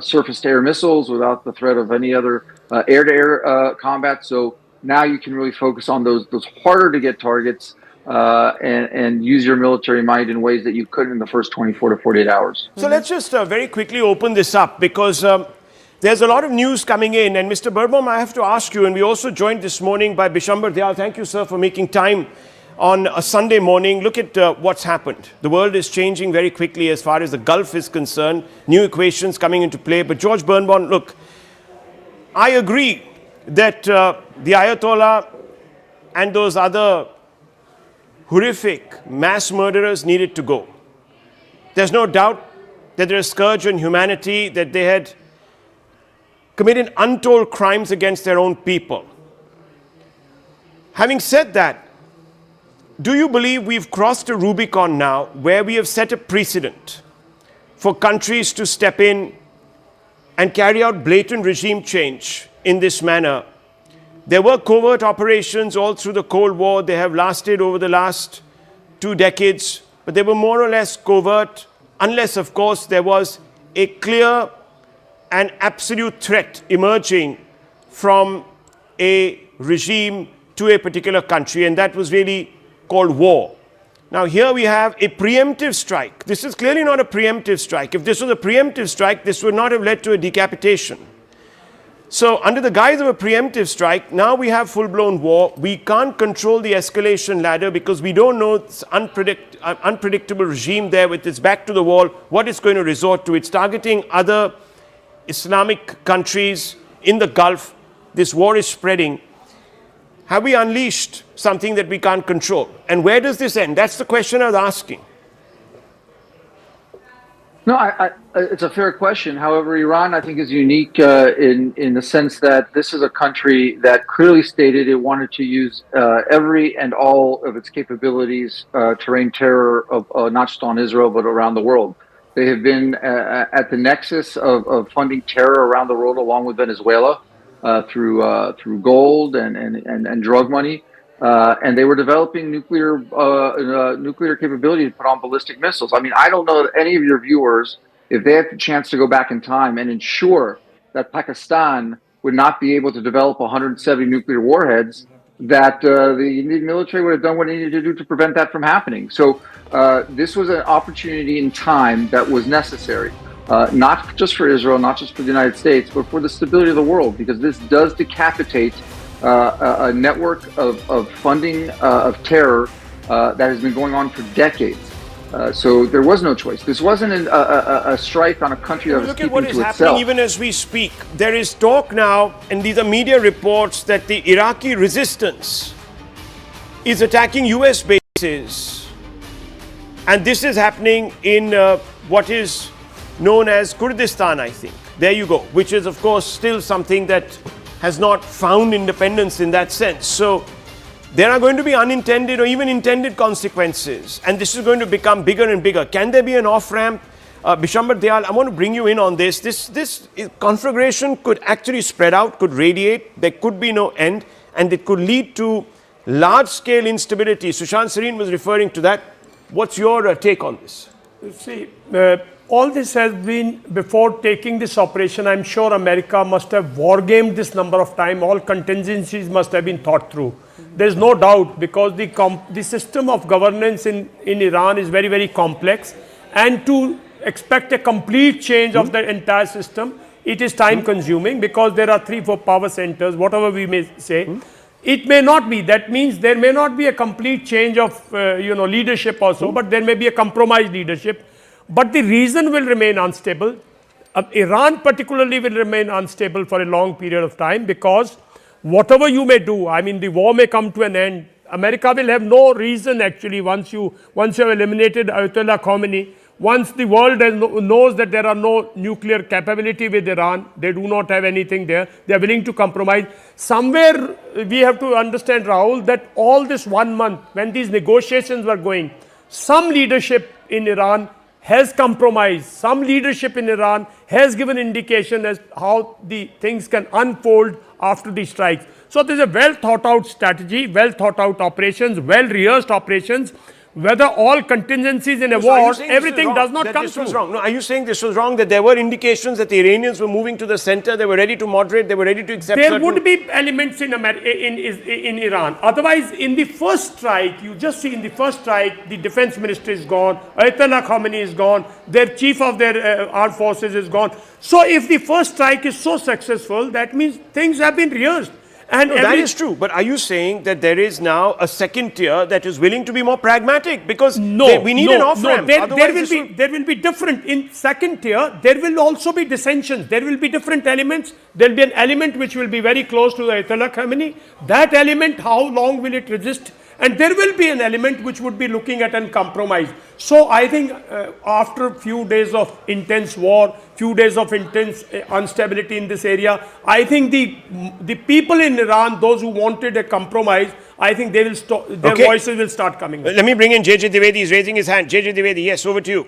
N: surface-to-air missiles, without the threat of any other air-to-air combat. So now you can really focus on those harder-to-get targets and use your military might in ways that you couldn't in the first 24 to 48 hours.
M: So let's just very quickly open this up because there's a lot of news coming in. And Mr. Birnbaum, I have to ask you, and we also joined this morning by Bishambar Dayal. Thank you, sir, for making time on a Sunday morning. Look at what's happened. The world is changing very quickly as far as the Gulf is concerned. New equations coming into play. But George Bernbaum, look, I agree that the Ayatollah and those other horrific mass murderers needed to go. There's no doubt that they're a scourge on humanity, that they had committed untold crimes against their own people. Having said that, do you believe we've crossed a Rubicon now where we have set a precedent for countries to step in and carry out blatant regime change in this manner? There were covert operations all through the Cold War. They have lasted over the last 2 decades, but they were more or less covert, unless, of course, there was a clear and absolute threat emerging from a regime to a particular country, and that was really called war. Now, here we have a preemptive strike. This is clearly not a preemptive strike. If this was a preemptive strike, this would not have led to a decapitation. So, under the guise of a preemptive strike, now we have full-blown war. We can't control the escalation ladder because we don't know this unpredictable regime there with its back to the wall, what it's going to resort to. It's targeting other Islamic countries in the Gulf. This war is spreading. Have we unleashed something that we can't control? And where does this end? That's the question I was asking.
N: No, it's a fair question. However, Iran, I think, is unique in the sense that this is a country that clearly stated it wanted to use every and all of its capabilities to rain terror of not just on Israel, but around the world. They have been at the nexus of funding terror around the world, along with Venezuela, through gold and drug money. And they were developing nuclear capability to put on ballistic missiles. I mean, I don't know that any of your viewers, if they had the chance to go back in time and ensure that Pakistan would not be able to develop 170 nuclear warheads, that the Indian military would have done what it needed to do to prevent that from happening. So this was an opportunity in time that was necessary, not just for Israel, not just for the United States, but for the stability of the world, because this does decapitate a network of funding of terror that has been going on for decades. So there was no choice. This wasn't a strike on a country that was keeping to itself. Look at what is happening
M: even as we speak. There is talk now, and these are media reports, that the Iraqi resistance is attacking US bases. And this is happening in what is known as Kurdistan, I think. There you go, which is, of course, still something that has not found independence in that sense. So there are going to be unintended or even intended consequences, and this is going to become bigger and bigger. Can there be an off-ramp? Bishambar Dayal, I want to bring you in on this. This conflagration could actually spread out, could radiate, there could be no end, and it could lead to large-scale instability. Sushant Sareen was referring to that. What's your take on this?
A: See, all this has been, before taking this operation, I'm sure America must have wargamed this number of times. All contingencies must have been thought through. There's no doubt, because the system of governance in Iran is very, very complex. And to expect a complete change of the entire system, it is time consuming, because there are 3-4 power centers, whatever we may say. It may not be. That means there may not be a complete change of leadership also, but there may be a compromised leadership. But the region will remain unstable. Iran particularly will remain unstable for a long period of time, because whatever you may do, I mean, the war may come to an end. America will have no reason actually once you have eliminated Ayatollah Khamenei. Once the world knows that there are no nuclear capability with Iran, they do not have anything there, they are willing to compromise. Somewhere we have to understand, Rahul, that all this 1 month, when these negotiations were going, some leadership in Iran has compromised. Some leadership in Iran has given indication as how the things can unfold after the strikes. So there's a well thought out strategy, well thought out operations, well rehearsed operations. Whether all contingencies in a war, everything does not come through.
M: No, are you saying this was wrong, that there were indications that the Iranians were moving to the center, they were ready to moderate, they were ready to accept
A: There would be elements in Iran. Otherwise, in the first strike, you just see in the first strike, the defense minister is gone, Ayatollah Khamenei is gone, their chief of their armed forces is gone. So if the first strike is so successful, that means things have been rehearsed.
M: And that is true. But are you saying that there is now a second tier that is willing to be more pragmatic? Because we need an off-ramp.
O: There will be different. In second tier, there will also be dissensions. There will be different elements. There will be an element which will be very close to the Ayatollah Khamenei. That element, how long will it resist? And there will be an element which would be looking at a compromise. So I think after a few days of intense war, few days of intense instability in this area, I think the people in Iran, those who wanted a compromise, I think they will their voices will start coming up.
M: Let me bring in JJ Dwivedi. He's raising his hand. JJ Dwivedi, yes, over to you.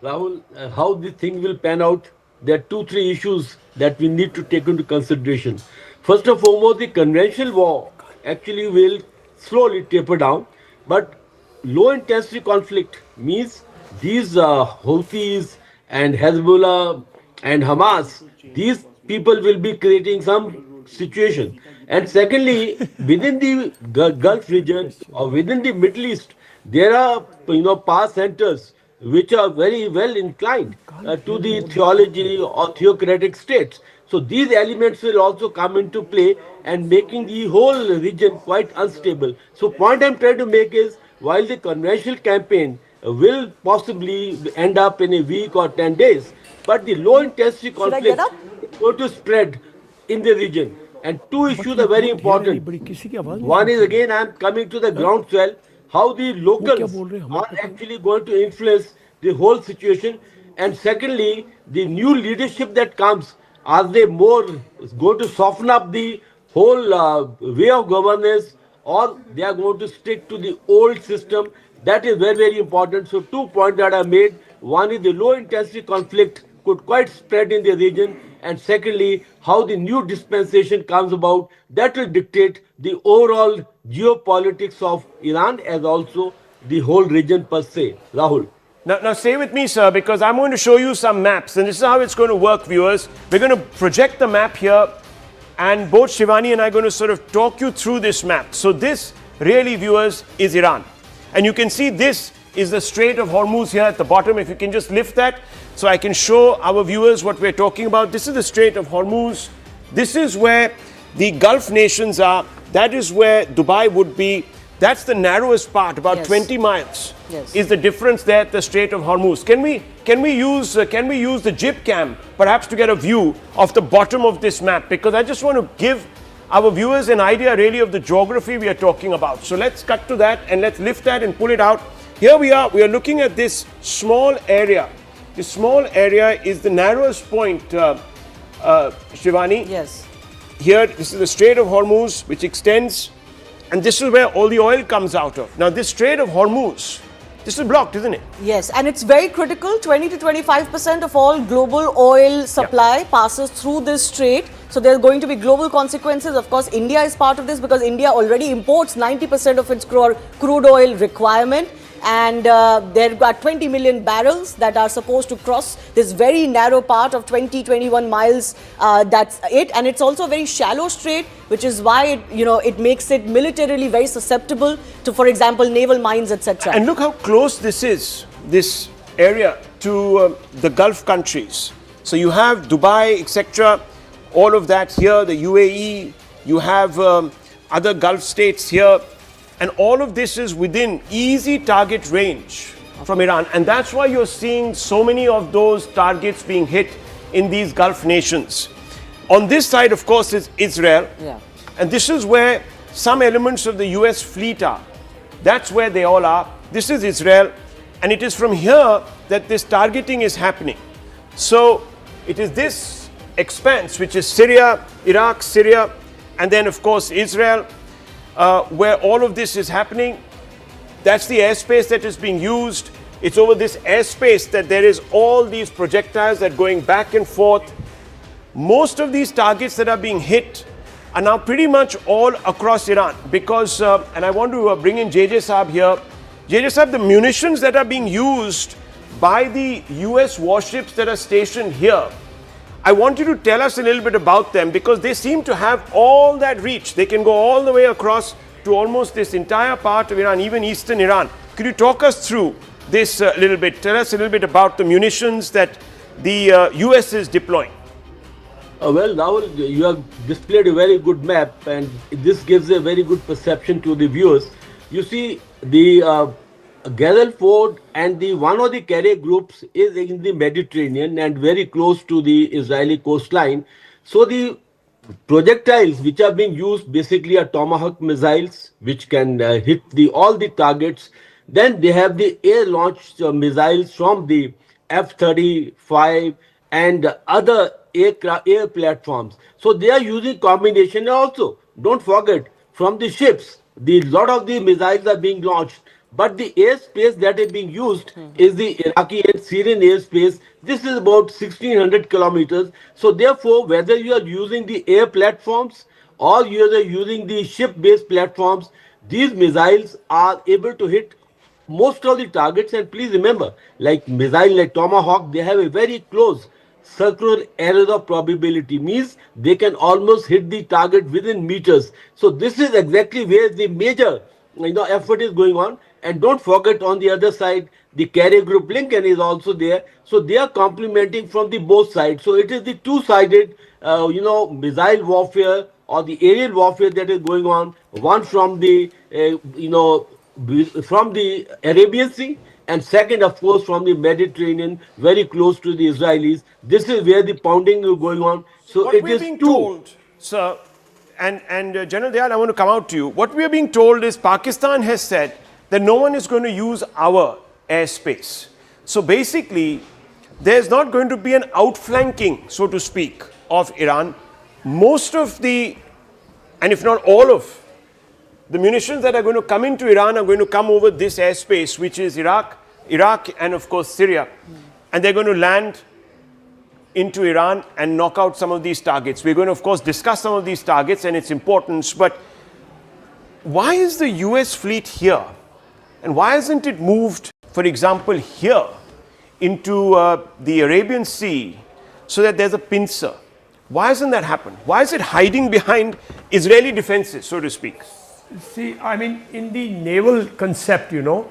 K: Rahul, how this thing will pan out, there are 2-3 issues that we need to take into consideration. First and foremost, the conventional war actually will slowly taper down, but low intensity conflict means these Houthis and Hezbollah and Hamas, these people will be creating some situation. And secondly, within the Gulf region or within the Middle East, there are power centers which are very well inclined to the theology or theocratic states. So these elements will also come into play and making the whole region quite unstable. So point I'm trying to make is, while the conventional campaign will possibly end up in a week or 10 days, but the low intensity conflict is going to spread in the region. And 2 issues are very important. One is, again, I'm coming to the groundswell, how the locals are actually going to influence the whole situation. And secondly, the new leadership that comes, are they more going to soften up the whole way of governance, or they are going to stick to the old system? That is very, very important. So 2 points that are made. One is the low intensity conflict could quite spread in the region. And secondly, how the new dispensation comes about, that will dictate the overall geopolitics of Iran as also the whole region per se. Rahul.
M: Now stay with me, sir, because I'm going to show you some maps, and this is how it's going to work, viewers. We're going to project the map here, and both Shivani and I are going to sort of talk you through this map. So this, really, viewers, is Iran. And you can see this is the Strait of Hormuz here at the bottom. If you can just lift that so I can show our viewers what we're talking about. This is the Strait of Hormuz. This is where the Gulf nations are. That is where Dubai would be. That's the narrowest part, about 20 miles. Is the difference there at the Strait of Hormuz. Can we use the jib cam perhaps to get a view of the bottom of this map? Because I just want to give our viewers an idea really of the geography we are talking about. So let's cut to that and let's lift that and pull it out. Here we are looking at this small area. This small area is the narrowest point, Shivani.
I: Yes.
M: Here, this is the Strait of Hormuz, which extends, and this is where all the oil comes out of. Now, this Strait of Hormuz, this is blocked, isn't it?
I: Yes, and it's very critical. 20 to 25% of all global oil supply passes through this strait. So there are going to be global consequences. Of course, India is part of this because India already imports 90% of its crude oil requirement. And there are 20 million barrels that are supposed to cross this very narrow part of 21 miles. That's it. And it's also a very shallow strait, which is why it makes it militarily very susceptible to, for example, naval mines, etc.
M: And look how close this is, this area, to the Gulf countries. So you have Dubai, etc., all of that here, the UAE, you have other Gulf states here. And all of this is within easy target range from Iran. And that's why you're seeing so many of those targets being hit in these Gulf nations. On this side, of course, is Israel.
I: Yeah.
M: And this is where some elements of the US fleet are. That's where they all are. This is Israel. And it is from here that this targeting is happening. So it is this expanse, which is Syria, Iraq, Syria, and then, of course, Israel, where all of this is happening. That's the airspace that is being used. It's over this airspace that there is all these projectiles that are going back and forth. Most of these targets that are being hit are now pretty much all across Iran because, and I want to bring in JJ Saab here. JJ Saab, the munitions that are being used by the US warships that are stationed here, I want you to tell us a little bit about them because they seem to have all that reach. They can go all the way across to almost this entire part of Iran, even eastern Iran. Could you talk us through this a little bit? Tell us a little bit about the munitions that the US is deploying.
K: Well, Rahul, you have displayed a very good map, and this gives a very good perception to the viewers. You see, the Gazelle and the one of the carrier groups is in the Mediterranean and very close to the Israeli coastline. So the projectiles which are being used basically are Tomahawk missiles, which can hit all the targets. Then they have the air-launched missiles from the F-35 and other air platforms. So they are using combination also. Don't forget, from the ships, the lot of the missiles are being launched. But the airspace that is being used is the Iraqi and Syrian airspace. This is about 1600 kilometers. So therefore, whether you are using the air platforms or you are using the ship-based platforms, these missiles are able to hit most of the targets. And please remember, like missile like Tomahawk, they have a very close circular error of probability, means they can almost hit the target within meters. So this is exactly where the major effort is going on. And don't forget, on the other side, the carrier group Lincoln is also there. So they are complementing from the both sides. So it is the two-sided, missile warfare or the aerial warfare that is going on. One from the, from the Arabian Sea, and second, of course, from the Mediterranean, very close to the Israelis. This is where the pounding is going on. So
M: what
K: it
M: we're
K: is
M: being
K: two.
M: told, sir, and General Dayal, I want to come out to you. What we are being told is Pakistan has said that no one is going to use our airspace. So basically, there's not going to be an outflanking, so to speak, of Iran. Most of the, and if not all of, the munitions that are going to come into Iran are going to come over this airspace, which is Iraq, and of course Syria. And they're going to land into Iran and knock out some of these targets. We're going to, of course, discuss some of these targets and its importance. But why is the US fleet here? And why hasn't it moved, for example, here into the Arabian Sea so that there's a pincer? Why hasn't that happened? Why is it hiding behind Israeli defenses, so to speak?
O: See, I mean, in the naval concept, Abraham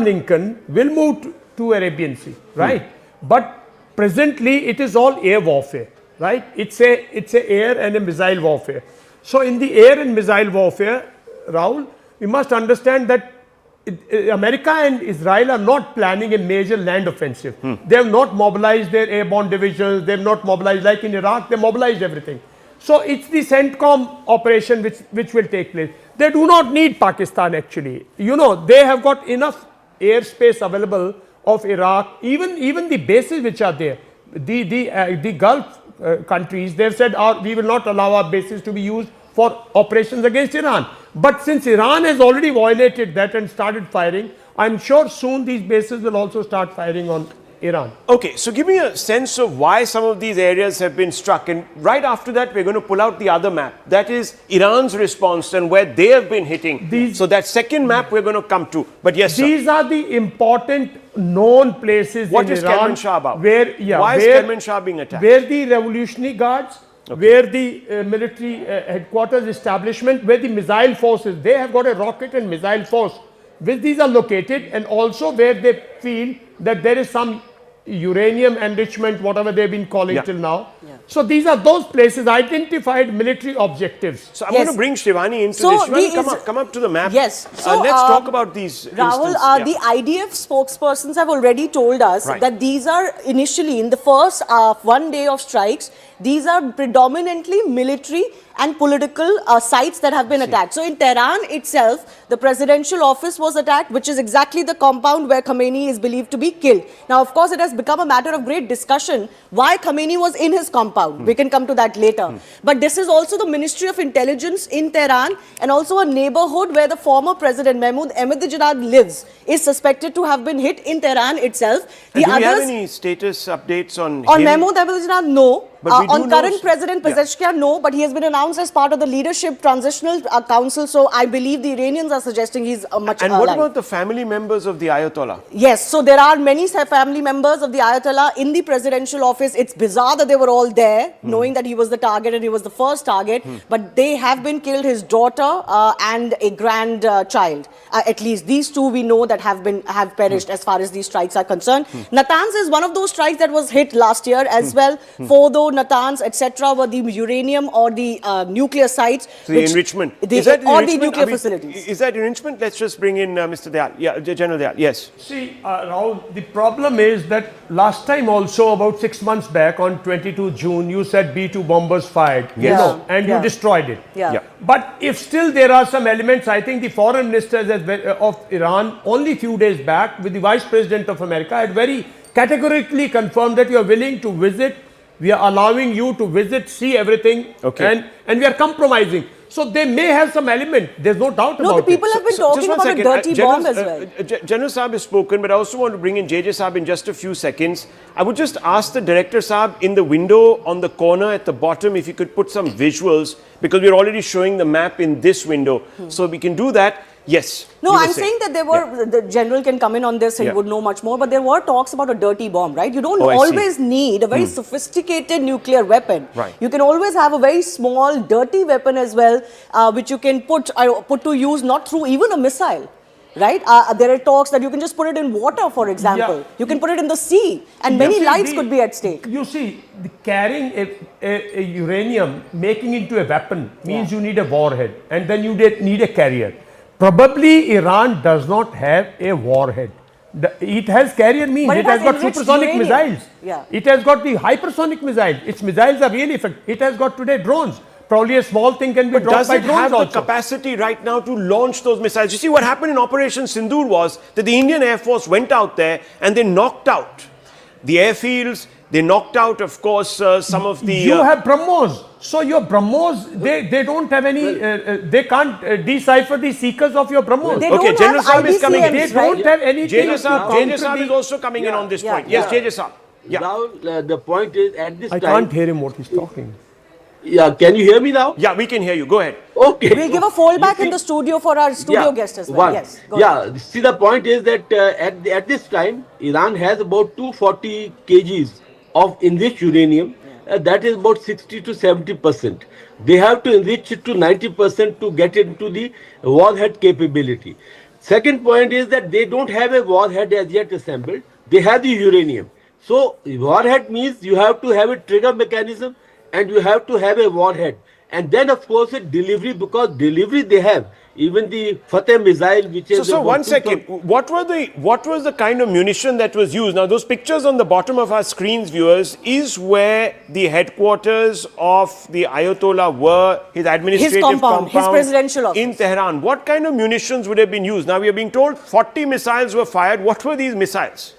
O: Lincoln will move to Arabian Sea, right? But presently, it is all air warfare, right? It's a air and a missile warfare. So in the air and missile warfare, Rahul, we must understand that America and Israel are not planning a major land offensive. They have not mobilized their airborne divisions. They have not mobilized, like in Iraq, they mobilized everything. So it's the CENTCOM operation which will take place. They do not need Pakistan actually. They have got enough airspace available of Iraq, even the bases which are there. The Gulf countries, they have said we will not allow our bases to be used for operations against Iran. But since Iran has already violated that and started firing, I'm sure soon these bases will also start firing on Iran.
M: Okay, so give me a sense of why some of these areas have been struck. And right after that, we're going to pull out the other map. That is Iran's response and where they have been hitting. So that second map we're going to come to. But yes, sir.
O: These are the important known places
M: What
O: in
M: is
O: Iran.
M: Kerman Shah about? Why is Kerman Shah being attacked?
O: Where the Revolutionary Guards, where the military headquarters establishment, where the missile forces, they have got a rocket and missile force, which these are located, and also where they feel that there is some uranium enrichment, whatever they've been calling till now. So these are those places, identified military objectives.
M: So I'm going to bring Shivani into this. Shivani, come up to the map.
I: Yes. So
M: let's talk about these
I: Rahul, the IDF spokespersons have already told us that these are initially, in the first 1 day of strikes, these are predominantly military and political sites that have been attacked. So in Tehran itself, the presidential office was attacked, which is exactly the compound where Khamenei is believed to be killed. Now, of course, it has become a matter of great discussion why Khamenei was in his compound. We can come to that later. But this is also the Ministry of Intelligence in Tehran, and also a neighborhood where the former president Mahmoud Ahmadinejad lives is suspected to have been hit in Tehran itself.
M: Do we have any status updates on him?
I: Mahmoud Ahmadinejad? No.
M: But we do
I: on
M: know
I: current President Pezeshkian, no, but he has been announced as part of the Leadership Transitional Council, so I believe the Iranians are suggesting he's much
M: And
I: alive.
M: what about the family members of the Ayatollah?
I: Yes, so there are many family members of the Ayatollah in the presidential office. It's bizarre that they were all there, knowing that he was the target and he was the first target, but they have been killed, his daughter and a grandchild. At least these two we know that have perished as far as these strikes are concerned. Natanz is one of those strikes that was hit last year as well. Fordo, Natanz, etc. were the uranium or the nuclear sites.
M: So the enrichment.
I: Is that the enrichment? Or the nuclear facilities.
M: Is that enrichment? Let's just bring in Mr. Dayal. Yeah, General Dayal. Yes.
O: See, Rahul, the problem is that last time also, about 6 months back on 22 June, you said B-2 bombers fired.
M: Yes.
O: And you destroyed it.
I: Yeah.
O: But if still there are some elements, I think the foreign ministers of Iran only few days back with the Vice President of America had very categorically confirmed that you are willing to visit. We are allowing you to visit, see everything, and we are compromising. So they may have some element. There's no doubt about it.
I: No, the people have been talking about a dirty bomb as well.
M: General Saab has spoken, but I also want to bring in JJ Saab in just a few seconds. I would just ask the Director Saab in the window on the corner at the bottom if you could put some visuals, because we're already showing the map in this window. So we can do that. Yes.
I: No, I'm saying that there were, the general can come in on this, he would know much more, but there were talks about a dirty bomb, right? You don't always need a very sophisticated nuclear weapon.
M: Right.
I: You can always have a very small, dirty weapon as well, which you can put to use not through even a missile. Right? There are talks that you can just put it in water, for example. You can put it in the sea, and many lives could be at stake.
O: You see, carrying a uranium, making into a weapon means you need a warhead, and then you need a carrier. Probably Iran does not have a warhead. It has carrier means it has got supersonic missiles. It has got the hypersonic missile. Its missiles are really effective. It has got today drones. Probably a small thing can be dropped by drones also.
M: Does it have the capacity right now to launch those missiles? You see, what happened in Operation Sindoor was that the Indian Air Force went out there and they knocked out the airfields. They knocked out, of course, some of the...
O: You have BrahMos. So your BrahMos, they don't have any... they can't decipher the seekers of your BrahMos.
I: They don't
M: General
I: have
M: Saab is coming in.
O: They don't have anything...
M: JJ Saab is also coming in on this point. Yes, JJ Saab.
K: Now, the point is, at this time...
O: I can't hear him what he's talking.
K: Yeah, can you hear me now?
M: Yeah, we can hear you. Go ahead.
K: Okay.
I: We'll give a fallback in the studio for our studio guest as well. Yes. Go ahead.
K: See, the point is that at this time, Iran has about 240 kgs of enriched uranium. That is about 60 to 70%. They have to enrich it to 90% to get into the warhead capability. Second point is that they don't have a warhead as yet assembled. They have the uranium. So warhead means you have to have a trigger mechanism and you have to have a warhead. And then of course a delivery, because delivery they have. Even the Fateh missile, which is...
M: So 1 second, what was the kind of munition that was used? Now those pictures on the bottom of our screens, viewers, is where the headquarters of the Ayatollah were, his administrative compound,
I: his presidential office.
M: In Tehran. What kind of munitions would have been used? Now we are being told 40 missiles were fired. What were these missiles?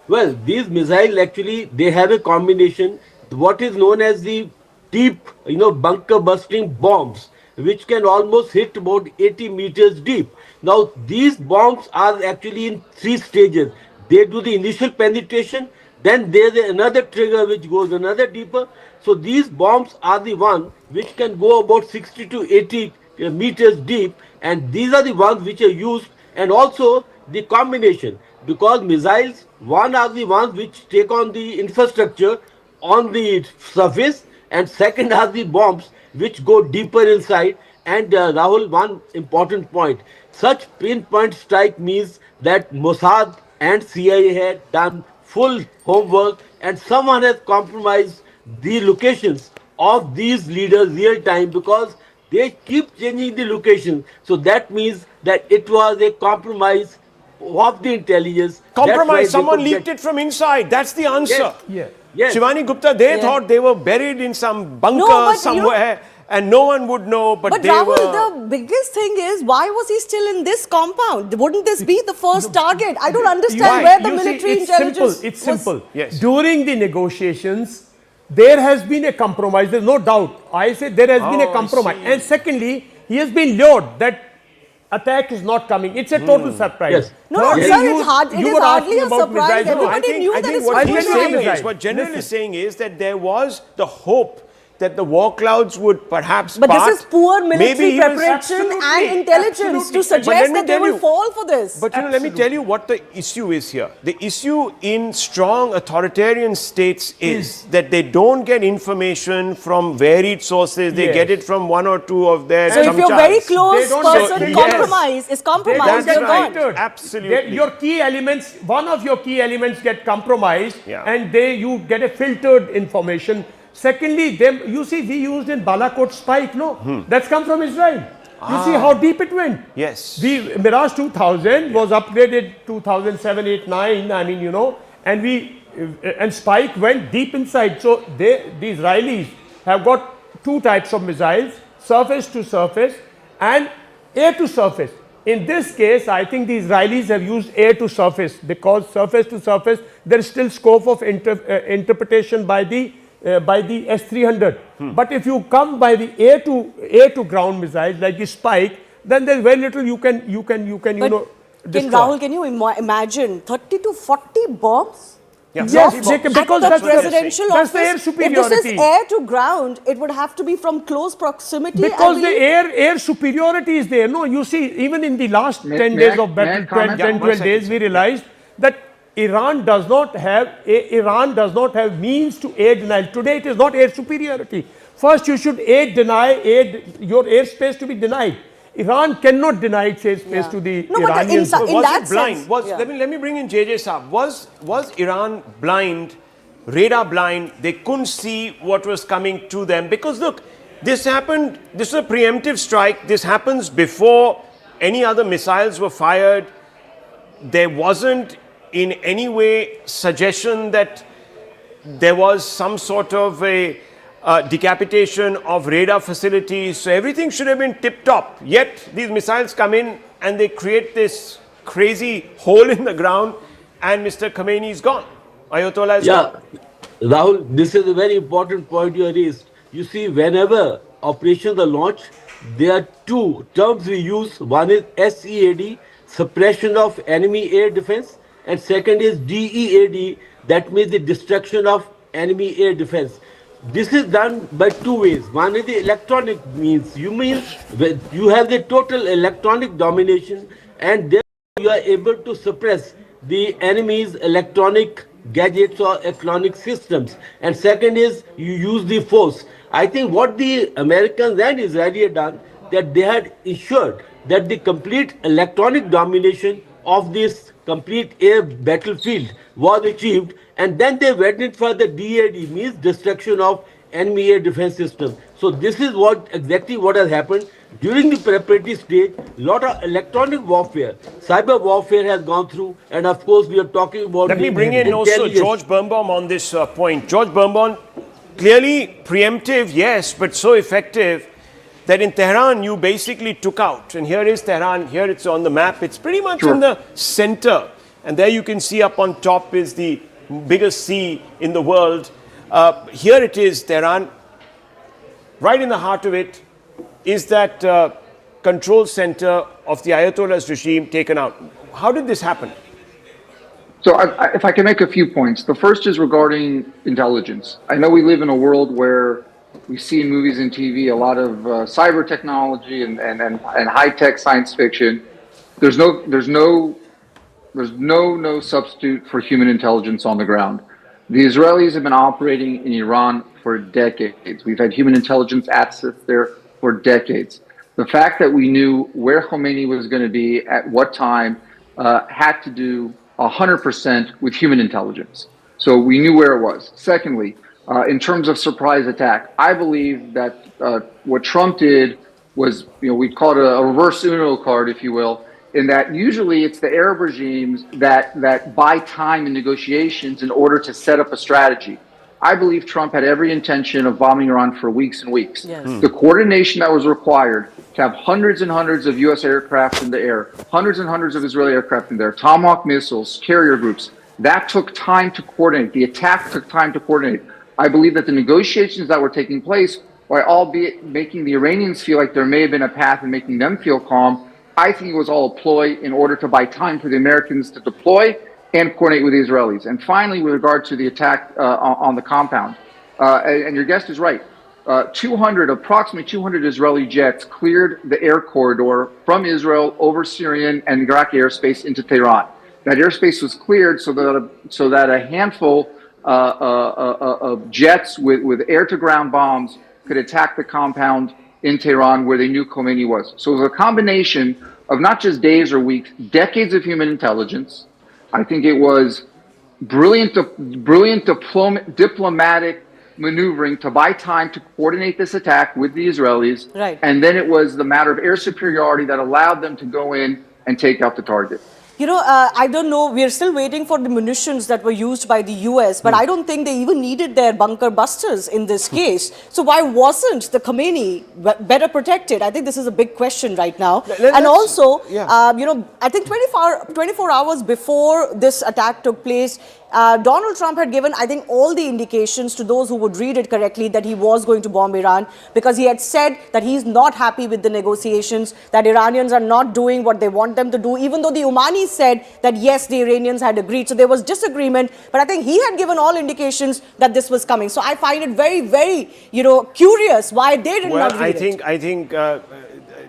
K: Well, these missiles actually, they have a combination, what is known as the deep, bunker busting bombs, which can almost hit about 80 meters deep. Now, these bombs are actually in 3 stages. They do the initial penetration, then there's another trigger which goes another deeper. So these bombs are the one which can go about 60 to 80 meters deep, and these are the ones which are used, and also the combination, because missiles, one are the ones which take on the infrastructure on the surface, and second are the bombs which go deeper inside. And Rahul, one important point, such pinpoint strike means that Mossad and CIA had done full homework and someone has compromised the locations of these leaders real time, because they keep changing the location. So that means that it was a compromise of the intelligence.
M: Compromise, someone leaked it from inside. That's the answer.
K: Yes.
M: Shivani Gupta, they thought they were buried in some bunker somewhere and no one would know, but they
I: Rahul,
M: were...
I: the biggest thing is, why was he still in this compound? Wouldn't this be the first target? I don't understand where the military intelligence
O: It's simple. Yes. During the negotiations, there has been a compromise. There's no doubt. I say there has been a compromise. And secondly, he has been lured that attack is not coming. It's a total surprise.
K: Yes.
I: No,
O: Thirdly,
I: sir, it
O: you
I: is
O: were
I: hardly
O: asking
I: a
O: about
I: surprise.
O: missiles. No,
I: Everybody knew that it's
M: what
I: going
M: he's
I: to
M: saying
I: happen.
M: is, what General is saying is that there was the hope that the war clouds would perhaps
I: But
M: part.
I: this is poor military
M: Maybe even-
I: preparation and
O: Absolutely,
I: intelligence
O: absolutely.
I: to
O: But
I: suggest
M: let me
I: that they
M: tell
I: will
M: you-
I: fall for this.
M: But you know, let me tell you what the issue is here. The issue in strong authoritarian states is that they don't get information from varied sources. They
O: Yes.
M: get it from one or two of their
I: So if your very
M: chamchas.
I: close
O: They don't
I: person
O: get-
I: compromise is
O: They
I: compromised,
O: don't
M: That's
I: you're
O: get
M: right.
I: gone.
O: filtered.
M: Absolutely.
O: Your key elements, one of your key elements get compromised,
M: Yeah.
O: and you get a filtered information. Secondly, you see, we used in Balakot spike, no? That's come from Israel. You see how deep it went.
M: Yes.
O: The Mirage 2000 was upgraded 2007, 8, 9. I mean, you know, and Spike went deep inside. So the Israelis have got two types of missiles: surface to surface and air to surface. In this case, I think the Israelis have used air to surface, because surface to surface there is still scope of interpretation by the S-300. But if you come by the air to ground missiles like the Spike, then there's very little you can
I: But
O: destroy.
I: Rahul, can you imagine 30 to 40 bombs?
M: Yeah.
O: Yes,
M: Bombs.
O: because
I: At
O: that's
I: the presidential
O: that's the air
I: office,
O: superiority.
I: if this is air to ground, it would have to be from close proximity.
O: Because
I: I
O: the
I: believe.
O: air superiority is there. No, you see, even in the last
N: May-
O: 10
N: may
O: days
N: I-
O: of
N: may I
O: battle,
N: comment?
O: 10, 12 days, we realized that Iran does not have means to air denial. Today it is not air superiority. First you should your airspace to be denied. Iran cannot deny its airspace to the
I: No, but
O: Iranians.
I: in
M: Was
I: that
M: it blind?
I: sense, yeah.
M: Let me bring in JJ Saab. Was Iran blind, radar blind? They couldn't see what was coming to them, because look, this happened. This is a preemptive strike. This happens before any other missiles were fired. There wasn't in any way suggestion that there was some sort of a decapitation of radar facilities. So everything should have been tip-top. Yet these missiles come in and they create this crazy hole in the ground, and Mr. Khamenei is gone. Ayatollah is gone.
K: Rahul, this is a very important point you raised. You see, whenever operations are launched, there are two terms we use. One is SEAD, suppression of enemy air defense, and second is DEAD, that means the destruction of enemy air defense. This is done by two ways. One is the electronic means. You have the total electronic domination, and then you are able to suppress the enemy's electronic gadgets or electronic systems. And second is you use the force. I think what the Americans and Israelis had done, that they had ensured that the complete electronic domination of this complete air battlefield was achieved, and then they went for the DAD, means destruction of enemy air defense system. So this is exactly what has happened during the preparatory stage. Lot of electronic warfare, cyber warfare has gone through, and of course we are talking about.
M: Let me bring in also
K: intelligence.
M: George Birnbaum on this point. George Birnbaum, clearly preemptive, yes, but so effective that in Tehran you basically took out. And here is Tehran, here it's on the map. It's pretty much in the center. And there you can see up on top is the biggest sea in the world. Here it is, Tehran. Right in the heart of it is that control center of the Ayatollah's regime taken out. How did this happen?
N: So if I can make a few points. The first is regarding intelligence. I know we live in a world where we see in movies and TV a lot of cyber technology and high-tech science fiction. There's no substitute for human intelligence on the ground. The Israelis have been operating in Iran for decades. We've had human intelligence assets there for decades. The fact that we knew where Khamenei was going to be at what time had to do 100% with human intelligence. So we knew where it was. Secondly, in terms of surprise attack, I believe that what Trump did was, we'd call it a reverse Uno card, if you will, in that usually it's the Arab regimes that buy time in negotiations in order to set up a strategy. I believe Trump had every intention of bombing Iran for weeks and weeks.
I: Yes.
N: The coordination that was required to have hundreds and hundreds of U.S. aircraft in the air, hundreds and hundreds of Israeli aircraft in there, Tomahawk missiles, carrier groups, that took time to coordinate. The attack took time to coordinate. I believe that the negotiations that were taking place, while albeit making the Iranians feel like there may have been a path and making them feel calm, I think it was all a ploy in order to buy time for the Americans to deploy and coordinate with the Israelis. And finally, with regard to the attack on the compound, and your guest is right, approximately 200 Israeli jets cleared the air corridor from Israel over Syrian and Iraqi airspace into Tehran. That airspace was cleared so that a handful of jets with air-to-ground bombs could attack the compound in Tehran where they knew Khamenei was. So it was a combination of not just days or weeks, decades of human intelligence. I think it was brilliant diplomatic maneuvering to buy time to coordinate this attack with the Israelis.
I: Right.
N: And then it was the matter of air superiority that allowed them to go in and take out the target.
I: You know, I don't know, we're still waiting for the munitions that were used by the US, but I don't think they even needed their bunker busters in this case. So why wasn't the Khamenei better protected? I think this is a big question right now. And also, you know, I think 24 hours before this attack took place, Donald Trump had given, I think, all the indications to those who would read it correctly that he was going to bomb Iran, because he had said that he's not happy with the negotiations, that Iranians are not doing what they want them to do, even though the Omanis said that yes, the Iranians had agreed. So there was disagreement, but I think he had given all indications that this was coming. So I find it very, very, you know, curious why they did not read it.
M: I think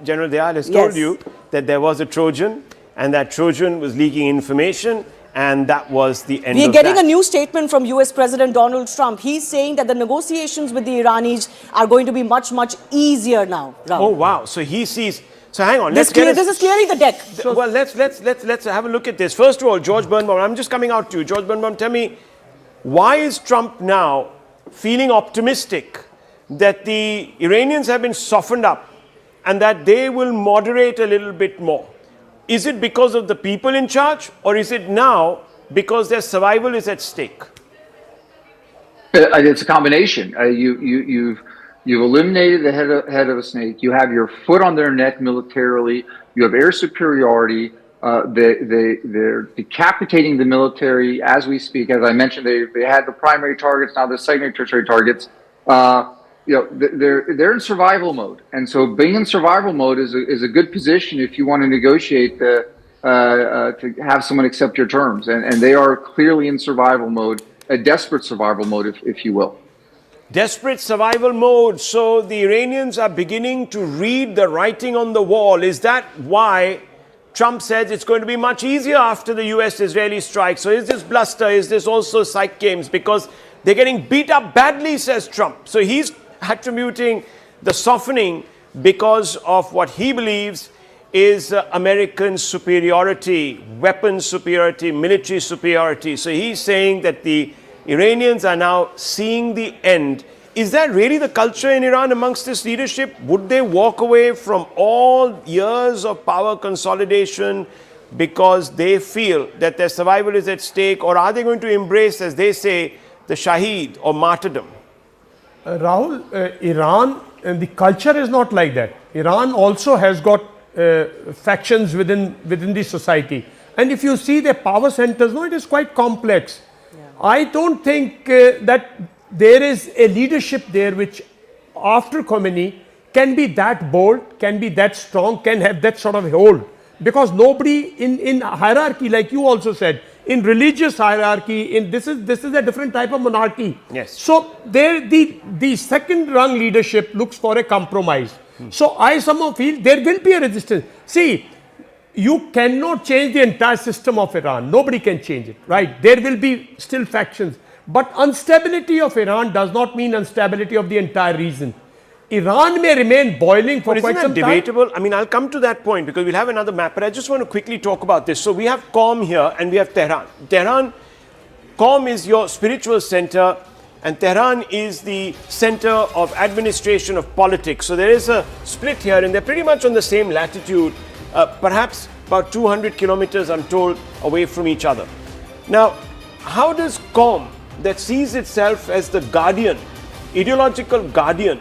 M: General Dayal has told you that there was a Trojan, and that Trojan was leaking information, and that was the end of that.
I: We're getting a new statement from US President Donald Trump. He's saying that the negotiations with the Iranis are going to be much, much easier now. Rahul.
M: Oh, wow. So he sees... So hang on.
I: This is clearing the deck.
M: Well, let's have a look at this. First of all, George Birnbaum, I'm just coming out to you. George Birnbaum, tell me, why is Trump now feeling optimistic that the Iranians have been softened up and that they will moderate a little bit more? Is it because of the people in charge, or is it now because their survival is at stake?
N: It's a combination. You've eliminated the head of a snake. You have your foot on their neck militarily. You have air superiority. They're decapitating the military as we speak. As I mentioned, they had the primary targets, now the secondary tertiary targets. You know, they're in survival mode, and so being in survival mode is a good position if you want to negotiate to have someone accept your terms, and they are clearly in survival mode, a desperate survival mode, if you will.
M: Desperate survival mode. So the Iranians are beginning to read the writing on the wall. Is that why Trump says it's going to be much easier after the US-Israeli strike? So is this bluster? Is this also psych games? Because they're getting beat up badly, says Trump. So he's attributing the softening because of what he believes is American superiority, weapons superiority, military superiority. So he's saying that the Iranians are now seeing the end. Is that really the culture in Iran amongst this leadership? Would they walk away from all years of power consolidation because they feel that their survival is at stake, or are they going to embrace, as they say, the Shaheed or martyrdom?
O: Rahul, Iran, the culture is not like that. Iran also has got factions within the society. And if you see the power centers, no, it is quite complex. Yeah. I don't think that there is a leadership there which, after Khamenei, can be that bold, can be that strong, can have that sort of hold. Because nobody in hierarchy, like you also said, in religious hierarchy, this is a different type of monarchy.
M: Yes.
O: So there, the second rung leadership looks for a compromise. So I somehow feel there will be a resistance. See, you cannot change the entire system of Iran. Nobody can change it, right? There will be still factions. But instability of Iran does not mean instability of the entire region. Iran may remain boiling for quite some time.
M: Isn't that debatable? I mean, I'll come to that point because we'll have another map, but I just want to quickly talk about this. So we have Qom here and we have Tehran. Qom is your spiritual center, and Tehran is the center of administration of politics. So there is a split here, and they're pretty much on the same latitude, perhaps about 200 kilometers, I'm told, away from each other. Now, how does Qom, that sees itself as the guardian, ideological guardian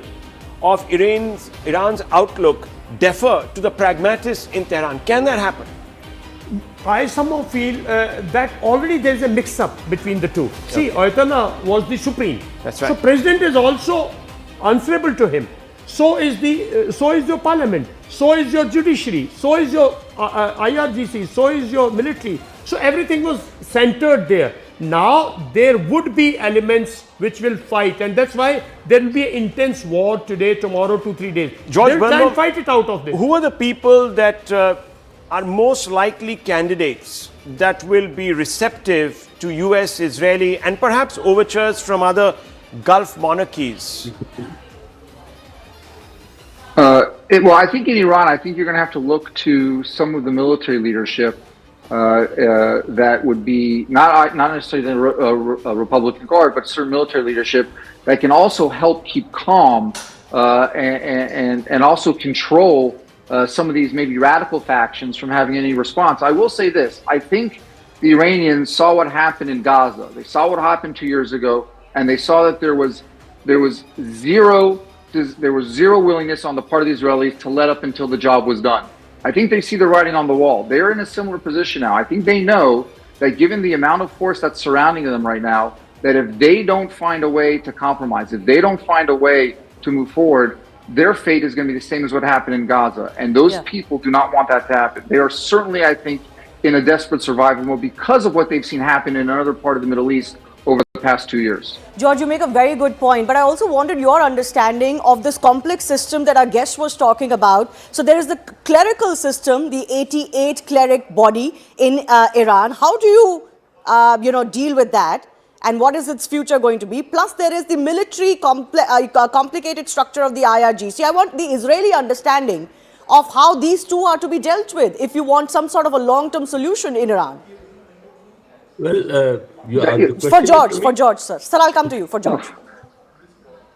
M: of Iran's outlook, defer to the pragmatists in Tehran? Can that happen?
O: I somehow feel that already there is a mix-up between the two. See, Ayatollah was the supreme.
M: That's right.
O: So president is also answerable to him. so is your parliament, so is your judiciary, so is your IRGC, so is your military. So everything was centered there. Now there would be elements which will fight, and that's why there will be an intense war today, tomorrow, 2-3 days.
M: George
O: They'll try
M: Verma,
O: and fight it out of this.
M: who are the people that are most likely candidates that will be receptive to US, Israeli, and perhaps overtures from other Gulf monarchies?
N: Well, I think in Iran, I think you're going to have to look to some of the military leadership that would be not necessarily the Republican Guard, but certain military leadership that can also help keep calm and also control some of these maybe radical factions from having any response. I will say this: I think the Iranians saw what happened in Gaza. They saw what happened 2 years ago, and they saw that there was zero willingness on the part of the Israelis to let up until the job was done. I think they see the writing on the wall. They're in a similar position now. I think they know that given the amount of force that's surrounding them right now, that if they don't find a way to compromise, if they don't find a way to move forward, their fate is going to be the same as what happened in Gaza. And those people do not want that to happen. They are certainly, I think, in a desperate survival mode because of what they've seen happen in another part of the Middle East over the past 2 years.
I: George, you make a very good point, but I also wanted your understanding of this complex system that our guest was talking about. So there is the clerical system, the 88 cleric body in Iran. How do you, deal with that? And what is its future going to be? Plus, there is the military complicated structure of the IRGC. I want the Israeli understanding of how these two are to be dealt with if you want some sort of a long-term solution in Iran.
K: Well,
I: for George, sir. Sir, I'll come to you for George.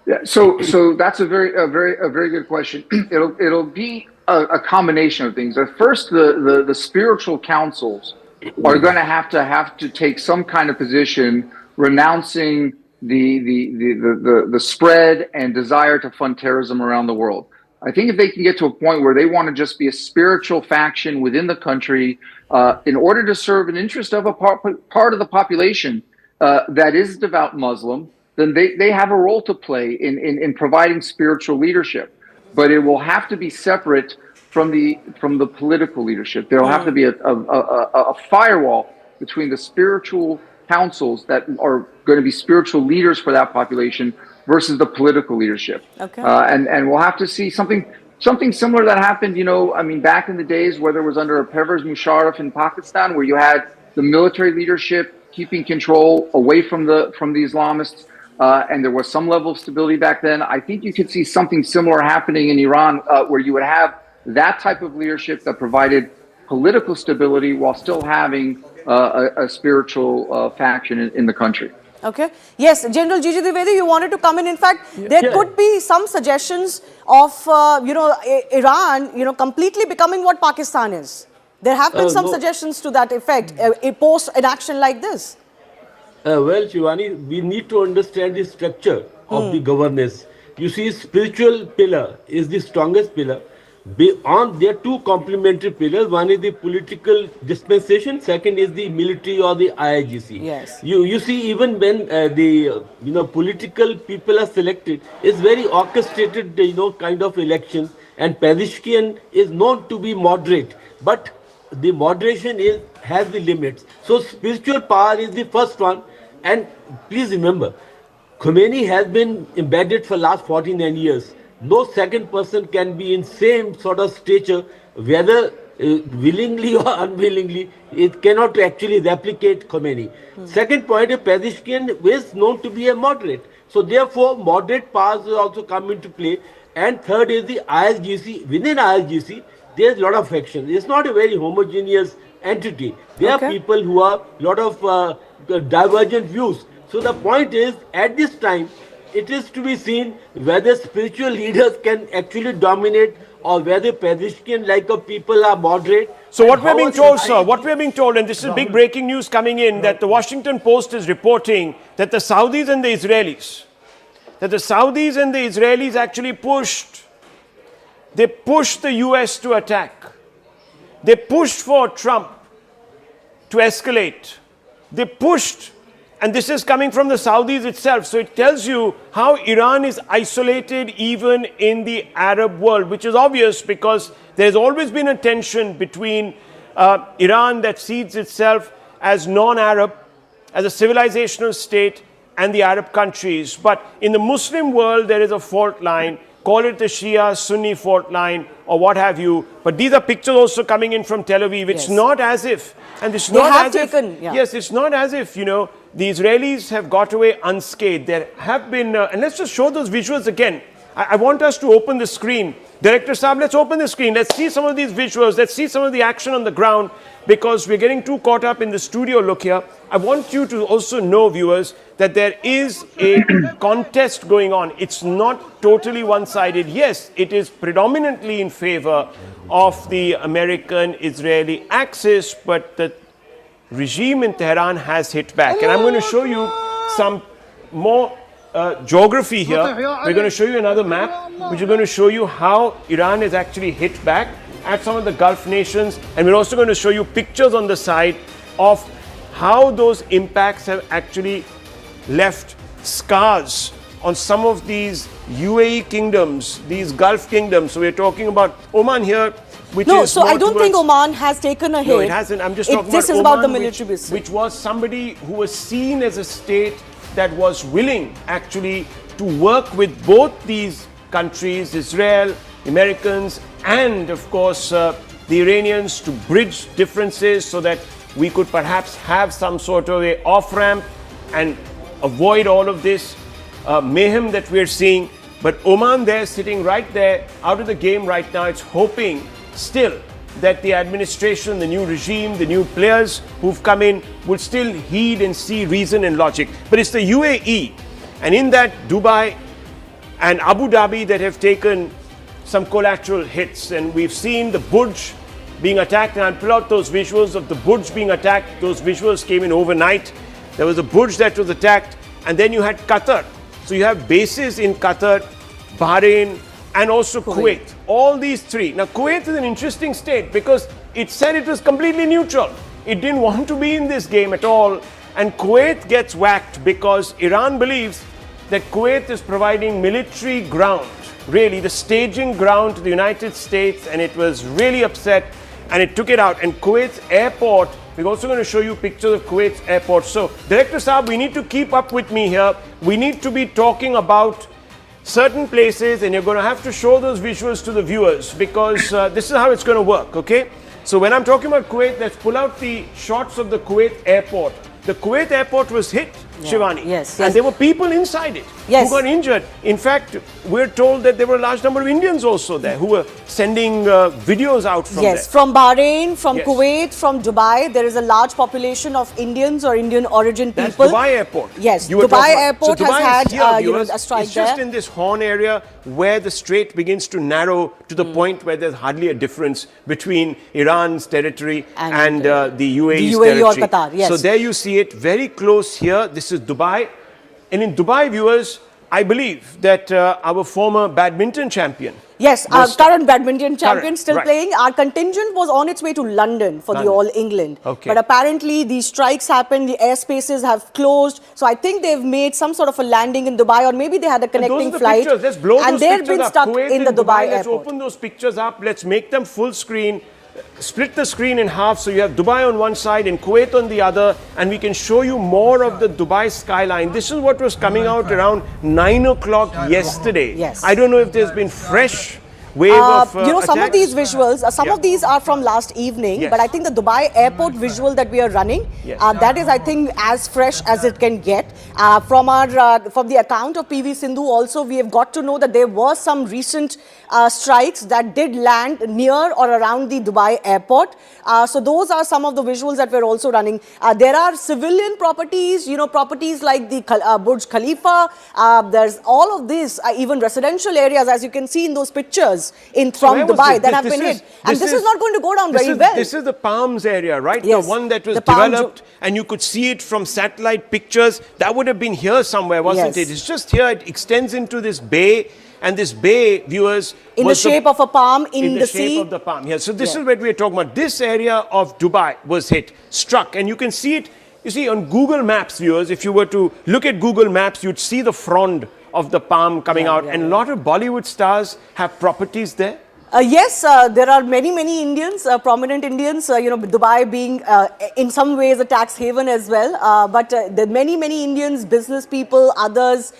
N: Yeah, so that's a very good question. It'll be a combination of things. At first, the spiritual councils are going to have to take some kind of position renouncing the spread and desire to fund terrorism around the world. I think if they can get to a point where they want to just be a spiritual faction within the country, in order to serve an interest of a part of the population that is devout Muslim, then they have a role to play in providing spiritual leadership. But it will have to be separate from the political leadership. There will have to be a firewall between the spiritual councils that are going to be spiritual leaders for that population versus the political leadership.
I: Okay.
N: And we'll have to see something similar that happened, back in the days where there was under Pervez Musharraf in Pakistan, where you had the military leadership keeping control away from the Islamists, and there was some level of stability back then. I think you could see something similar happening in Iran, where you would have that type of leadership that provided political stability while still having a spiritual faction in the country.
I: Okay. Yes, General Gigi Dwivedi, you wanted to come in. In fact, there could be some suggestions of, Iran, completely becoming what Pakistan is. There have been some suggestions to that effect, post an action like this.
K: Well, Shivani, we need to understand the structure of the governance. You see, spiritual pillar is the strongest pillar. There are two complementary pillars. One is the political dispensation. Second is the military or the IRGC.
I: Yes.
K: You see, even when the political people are selected, it's very orchestrated kind of election. And Pezeshkian is known to be moderate, but the moderation has the limits. So spiritual power is the first one. And please remember, Khamenei has been embedded for last 49 years. No second person can be in same sort of stature, whether willingly or unwillingly. It cannot actually replicate Khamenei. Second point, Pezeshkian is known to be a moderate. So therefore, moderate powers will also come into play. And third is the IRGC. Within IRGC, there's a lot of factions. It's not a very homogeneous entity. There are people who have a lot of divergent views. So the point is, at this time, it is to be seen whether spiritual leaders can actually dominate or whether Pezeshkian like people are moderate.
M: So what we're being told, sir, and this is big breaking news coming in, that the Washington Post is reporting that the Saudis and the Israelis actually pushed the US to attack. They pushed for Trump to escalate. They pushed And this is coming from the Saudis itself. So it tells you how Iran is isolated even in the Arab world, which is obvious because there's always been a tension between Iran that sees itself as non-Arab, as a civilizational state, and the Arab countries. But in the Muslim world, there is a fault line. Call it the Shia Sunni fault line or what have you. But these are pictures also coming in from Tel Aviv. It's not as if, and it's not as if, yes, it's not as if, you know, the Israelis have got away unscathed. There have been, and let's just show those visuals again. I want us to open the screen. Director Saab, let's open the screen. Let's see some of these visuals. Let's see some of the action on the ground because we're getting too caught up in the studio look here. I want you to also know, viewers, that there is a contest going on. It's not totally one-sided. Yes, it is predominantly in favor of the American-Israeli axis, but the regime in Tehran has hit back. And I'm going to show you some more geography here. We're going to show you another map, which is going to show you how Iran is actually hit back at some of the Gulf nations. And we're also going to show you pictures on the side of how those impacts have actually left scars on some of these UAE kingdoms, these Gulf kingdoms. So we're talking about Oman here, which is
I: so I don't think Oman has taken a hit.
M: No, it hasn't. I'm just talking
I: this
M: about
I: is
M: Oman,
I: about the military business,
M: which was somebody who was seen as a state that was willing actually to work with both these countries, Israel, Americans, and of course the Iranians, to bridge differences so that we could perhaps have some sort of a off-ramp and avoid all of this mayhem that we're seeing. But Oman there, sitting right there, out of the game right now, it's hoping still that the administration, the new regime, the new players who've come in will still heed and see reason and logic. But it's the UAE, and in that Dubai and Abu Dhabi that have taken some collateral hits. And we've seen the Burj being attacked, and I'll pull out those visuals of the Burj being attacked. Those visuals came in overnight. There was a Burj that was attacked, and then you had Qatar. So you have bases in Qatar, Bahrain, and also Kuwait. All these three. Now, Kuwait is an interesting state because it said it was completely neutral. It didn't want to be in this game at all. And Kuwait gets whacked because Iran believes that Kuwait is providing military ground, really the staging ground to the United States, and it was really upset and it took it out. And Kuwait's airport, we're also going to show you pictures of Kuwait's airport. So, Director Saab, we need to keep up with me here. We need to be talking about certain places, and you're going to have to show those visuals to the viewers because this is how it's going to work, okay? So when I'm talking about Kuwait, let's pull out the shots of the Kuwait airport. The Kuwait airport was hit, Shivani.
I: Yes.
M: And there were people inside it who got injured. In fact, we're told that there were a large number of Indians also there who were sending videos out from there.
I: From Bahrain, from Kuwait, from Dubai. There is a large population of Indians or Indian origin people.
M: That's Dubai airport.
I: Yes, Dubai airport has had a strike
M: it's just in this horn area where the strait begins to narrow to the point where there's hardly a difference between Iran's territory and the UAE's territory.
I: Or Qatar, yes.
M: So there you see it very close here. This is Dubai. And in Dubai, viewers, I believe that our former badminton champion.
I: Yes, our current badminton champion still playing. Our contingent was on its way to London for the All England.
M: Okay.
I: But apparently these strikes happened, the airspaces have closed. So I think they've made some sort of a landing in Dubai, or maybe they had a connecting flight.
M: Pictures. Let's blow
I: and
M: those
I: they've
M: pictures
I: been
M: up.
I: stuck
M: Kuwait
I: in the
M: and
I: Dubai
M: Let's
I: airport.
M: open those pictures up. Let's make them full screen. Split the screen in half so you have Dubai on one side and Kuwait on the other, and we can show you more of the Dubai skyline. This is what was coming out around 9 o'clock yesterday.
I: Yes.
M: I don't know if there's been fresh wave of
I: some of
M: attacks.
I: these visuals, some of these are from last evening, but I think the Dubai airport visual that we are running, that is, I think, as fresh as it can get. From the account of PV Sindhu also, we have got to know that there were some recent strikes that did land near or around the Dubai airport. So those are some of the visuals that we're also running. There are civilian properties, properties like the Burj Khalifa. There's all of this, even residential areas, as you can see in those pictures from Dubai that have been hit. And this is not going to go down very well.
M: This is the Palms area, right?
I: Yes.
M: The one that was developed, and you could see it from satellite pictures. That would have been here somewhere, wasn't it? It's just here. It extends into this bay. And this bay, viewers,
I: in the shape of a palm in the sea.
M: In the shape of the palm, So this is what we're talking about. This area of Dubai was hit, struck. And you can see it You see, on Google Maps, viewers, if you were to look at Google Maps, you'd see the frond of the palm coming out, and a lot of Bollywood stars have properties there.
I: Yes, there are many Indians, prominent Indians, Dubai being in some ways a tax haven as well. But there are many Indians, business people, others,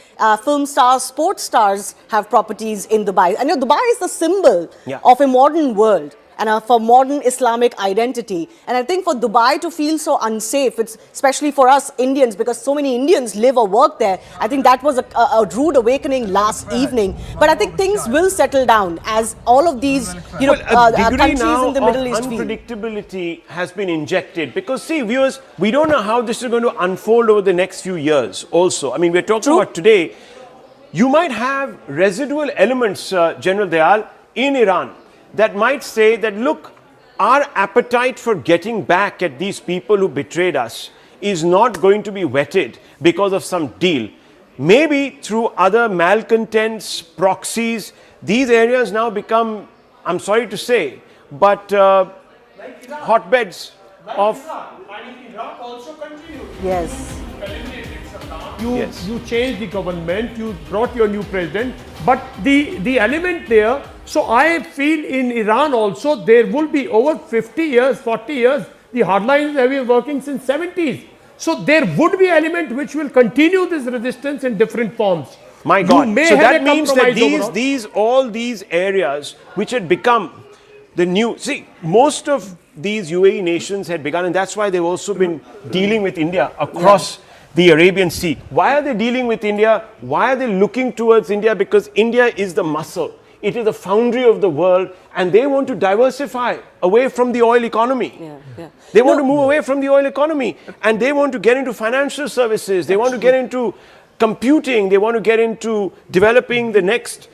I: film stars, sports stars have properties in Dubai. And Dubai is the symbol of a modern world and for modern Islamic identity. And I think for Dubai to feel so unsafe, it's especially for us Indians, because so many Indians live or work there, I think that was a rude awakening last evening. But I think things will settle down as all of these countries in the Middle East feel.
M: Unpredictability has been injected, because see, viewers, we don't know how this is going to unfold over the next few years also. I mean, we're talking about today. You might have residual elements, General Dayal, in Iran that might say that, look, our appetite for getting back at these people who betrayed us is not going to be whetted because of some deal. Maybe through other malcontents, proxies, these areas now become, I'm sorry to say, but hotbeds of...
O: Iraq also continued.
I: Yes.
O: You changed the government, you brought your new president, but the element there, so I feel in Iran also there will be over 50 years, 40 years, the hardliners have been working since 70s. So there would be element which will continue this resistance in different forms.
M: My God, so that means that all these areas which had become the new, see, most of these UAE nations had begun, and that's why they've also been dealing with India across the Arabian Sea. Why are they dealing with India? Why are they looking towards India? Because India is the muscle. It is the foundry of the world, and they want to diversify away from the oil economy. They want to move away from the oil economy, and they want to get into financial services. They want to get into computing. They want to get into developing the next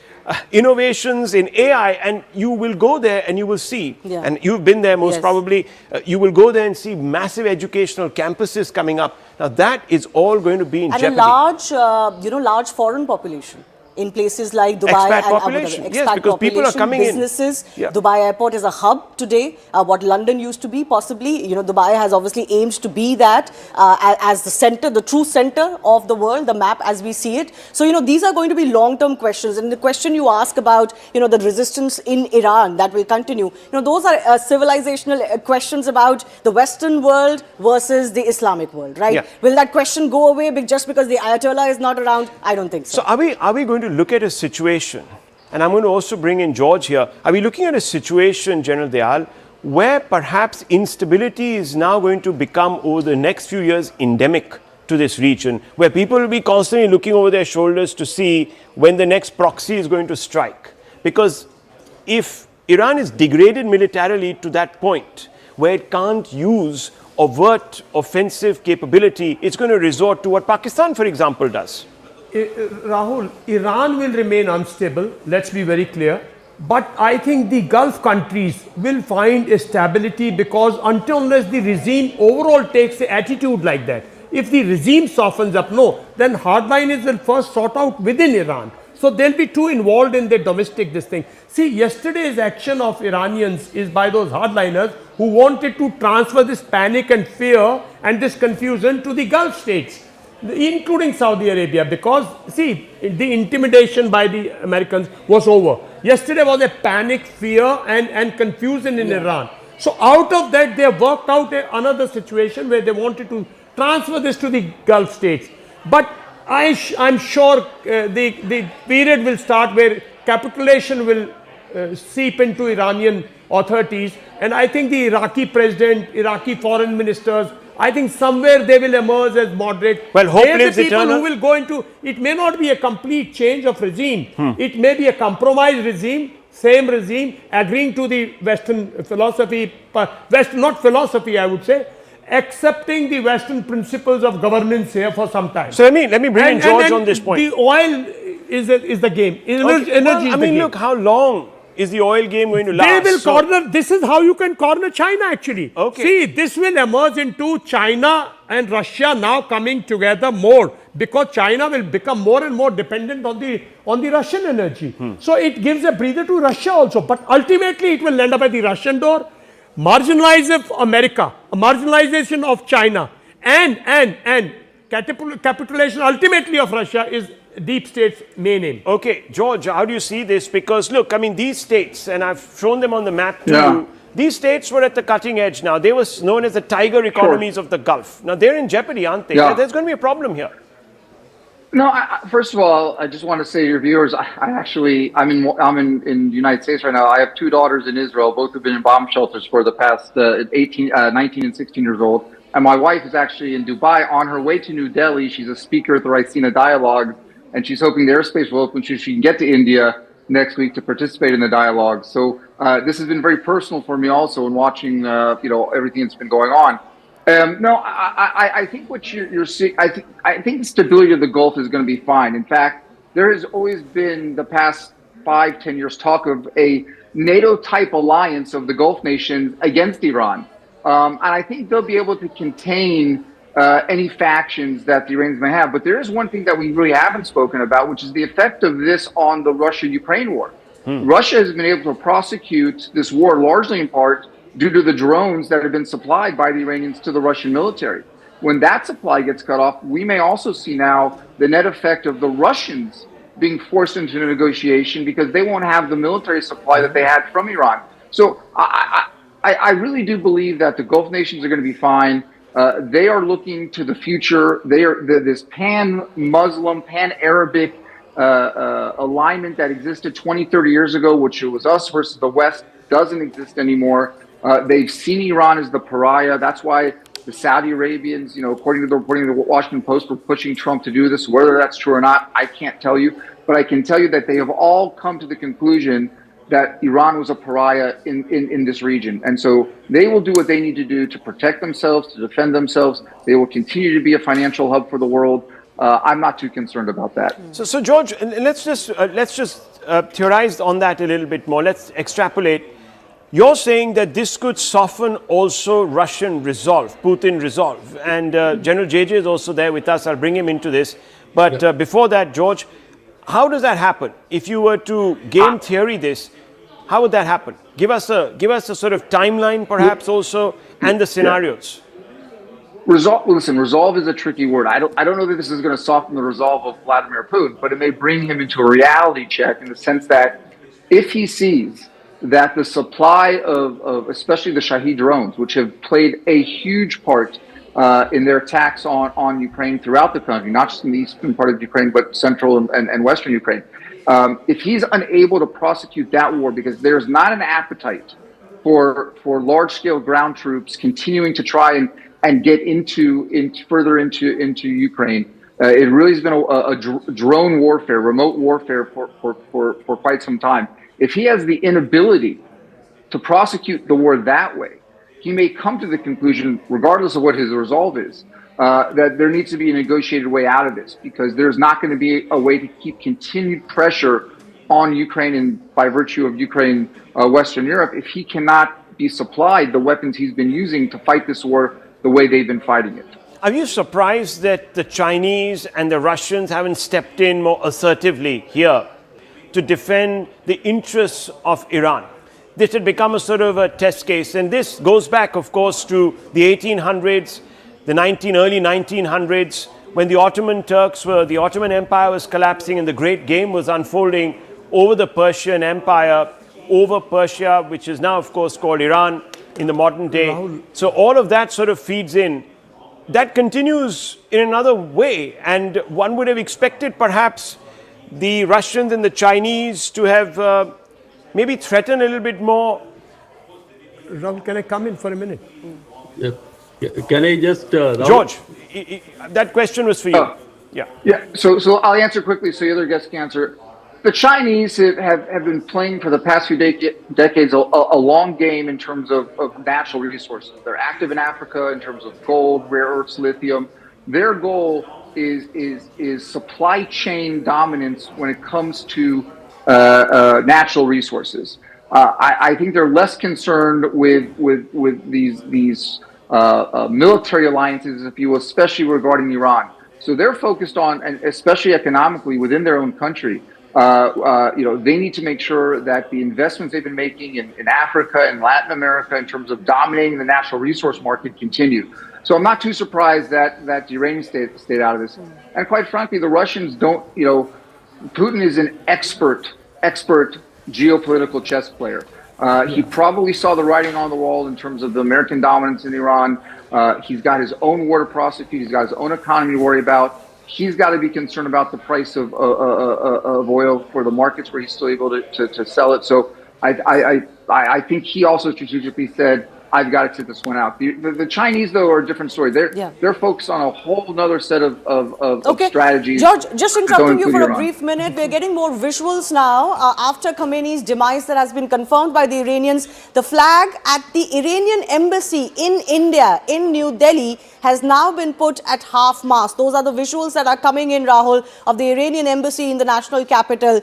M: innovations in AI, and you will go there and you will see, and you've been there most probably, you will go there and see massive educational campuses coming up. Now that is all going to be in jeopardy.
I: And a large foreign population in places like Dubai
M: expat
I: and
M: population.
I: Abu Dhabi.
M: Yes, because people are coming
I: businesses.
M: in.
I: Dubai airport is a hub today, what London used to be possibly. Dubai has obviously aimed to be that as the center, the true center of the world, the map as we see it. So, these are going to be long-term questions. And the question you ask about, the resistance in Iran that will continue, those are civilizational questions about the Western world versus the Islamic world, right? Will that question go away just because the Ayatollah is not around? I don't think so.
M: So are we going to look at a situation, and I'm going to also bring in George here, are we looking at a situation, General Dayal, where perhaps instability is now going to become over the next few years endemic to this region, where people will be constantly looking over their shoulders to see when the next proxy is going to strike? Because if Iran is degraded militarily to that point where it can't use overt offensive capability, it's going to resort to what Pakistan, for example, does.
O: Rahul, Iran will remain unstable, let's be very clear. But I think the Gulf countries will find a stability, because unless the regime overall takes an attitude like that, if the regime softens up, then hardliners will first sort out within Iran. So they'll be too involved in their domestic this thing. See, yesterday's action of Iranians is by those hardliners who wanted to transfer this panic and fear and this confusion to the Gulf states, including Saudi Arabia, because see, the intimidation by the Americans was over. Yesterday was a panic, fear and confusion in Iran. So out of that, they worked out another situation where they wanted to transfer this to the Gulf states. But I'm sure the period will start where capitulation will seep into Iranian authorities. And I think the Iraqi president, Iraqi foreign ministers, I think somewhere they will emerge as moderate.
M: Well, hopefully
O: the people who will go into, it may not be a complete change of regime. It may be a compromise regime, same regime, agreeing to the Western philosophy, not philosophy, I would say, accepting the Western principles of governance here for some time.
M: So let me bring in George on this point.
O: The oil is the game. Energy is the game.
M: Look, how long is the oil game going to last?
O: They will corner, this is how you can corner China actually. See, this will emerge into China and Russia now coming together more, because China will become more and more dependent on the Russian energy. So it gives a breather to Russia also, but ultimately it will end up at the Russian door. Marginalize of America, a marginalization of China, And capitulation ultimately of Russia is deep state's main aim.
M: Okay, George, how do you see this? Because look, I mean, these states, and I've shown them on the map to
N: Yeah.
M: you, these states were at the cutting edge now. They were known as the tiger economies of the Gulf. Now they're in jeopardy, aren't they?
N: Yeah.
M: There's going to be a problem here.
N: No, first of all, I just want to say to your viewers, I'm in the United States right now. I have two daughters in Israel. Both have been in bomb shelters for the past 19 and 16 years old. And my wife is actually in Dubai on her way to New Delhi. She's a speaker at the Raisina Dialogue, and she's hoping the airspace will open so she can get to India next week to participate in the dialogue. So this has been very personal for me also in watching, everything that's been going on. I think what you're seeing, I think the stability of the Gulf is going to be fine. In fact, there has always been the past 5-10 years talk of a NATO-type alliance of the Gulf nations against Iran. And I think they'll be able to contain any factions that the Iranians may have. But there is one thing that we really haven't spoken about, which is the effect of this on the Russia-Ukraine war. Russia has been able to prosecute this war largely in part due to the drones that have been supplied by the Iranians to the Russian military. When that supply gets cut off, we may also see now the net effect of the Russians being forced into a negotiation because they won't have the military supply that they had from Iran. So I really do believe that the Gulf nations are going to be fine. They are looking to the future. They are this pan-Muslim, pan-Arabic alignment that existed 20, 30 years ago, which was us versus the West, doesn't exist anymore. They've seen Iran as the pariah. That's why the Saudi Arabians, according to the reporting of the Washington Post, were pushing Trump to do this. Whether that's true or not, I can't tell you. But I can tell you that they have all come to the conclusion that Iran was a pariah in this region. And so they will do what they need to do to protect themselves, to defend themselves. They will continue to be a financial hub for the world. I'm not too concerned about that.
M: So George, let's just theorize on that a little bit more. Let's extrapolate. You're saying that this could soften also Russian resolve, Putin resolve. And General JJ is also there with us. I'll bring him into this. But before that, George, how does that happen? If you were to game theory this, how would that happen? Give us a sort of timeline, perhaps also, and the scenarios.
N: Resolve is a tricky word. I don't know that this is going to soften the resolve of Vladimir Putin, but it may bring him into a reality check in the sense that if he sees that the supply of especially the Shahed drones, which have played a huge part in their attacks on Ukraine throughout the country, not just in the eastern part of Ukraine, but central and western Ukraine. If he's unable to prosecute that war because there's not an appetite for large-scale ground troops continuing to try and get further into Ukraine, it really has been a drone warfare, remote warfare for quite some time. If he has the inability to prosecute the war that way, he may come to the conclusion, regardless of what his resolve is, that there needs to be a negotiated way out of this, because there's not going to be a way to keep continued pressure on Ukraine and by virtue of Ukraine, Western Europe, if he cannot be supplied the weapons he's been using to fight this war the way they've been fighting it.
M: Are you surprised that the Chinese and the Russians haven't stepped in more assertively here to defend the interests of Iran? This had become a sort of a test case, and this goes back, of course, to the 1800s, the early 1900s, when the Ottoman Empire was collapsing and the great game was unfolding over the Persian Empire, over Persia, which is now, of course, called Iran in the modern day. So all of that sort of feeds in. That continues in another way, and one would have expected perhaps the Russians and the Chinese to have maybe threatened a little bit more.
O: Rahul, can I come in for a minute?
K: Yeah. Can I just...
M: George, that question was for you.
N: Yeah. So I'll answer quickly so the other guests can answer. The Chinese have been playing for the past few decades a long game in terms of natural resources. They're active in Africa in terms of gold, rare earths, lithium. Their goal is supply chain dominance when it comes to natural resources. I think they're less concerned with these military alliances, if you will, especially regarding Iran. So they're focused on, and especially economically within their own country, They need to make sure that the investments they've been making in Africa and Latin America in terms of dominating the natural resource market continue. So I'm not too surprised that the Iranians stayed out of this. And quite frankly, the Russians don't, Putin is an expert geopolitical chess player. He probably saw the writing on the wall in terms of the American dominance in Iran. He's got his own war to prosecute. He's got his own economy to worry about. He's got to be concerned about the price of oil for the markets where he's still able to sell it. So I think he also strategically said, I've got to sit this one out. The Chinese, though, are a different story. They're focused on a whole other set of strategies.
I: George, just interrupting you for a brief minute. We're getting more visuals now. After Khamenei's demise that has been confirmed by the Iranians, the flag at the Iranian embassy in India, in New Delhi, has now been put at half-mast. Those are the visuals that are coming in, Rahul, of the Iranian embassy in the national capital,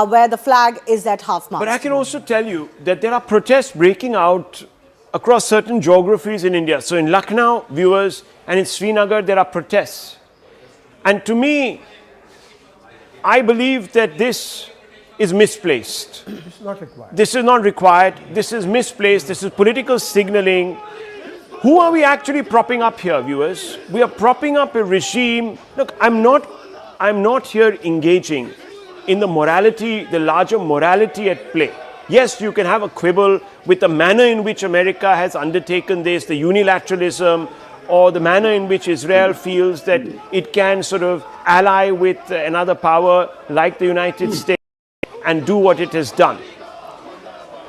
I: where the flag is at half-mast.
M: But I can also tell you that there are protests breaking out across certain geographies in India. So in Lucknow, viewers, and in Srinagar, there are protests. And to me, I believe that this is misplaced.
O: It's not required.
M: This is not required. This is misplaced. This is political signaling. Who are we actually propping up here, viewers? We are propping up a regime. Look, I'm not here engaging in the morality, the larger morality at play. Yes, you can have a quibble with the manner in which America has undertaken this, the unilateralism, or the manner in which Israel feels that it can sort of ally with another power like the United States and do what it has done.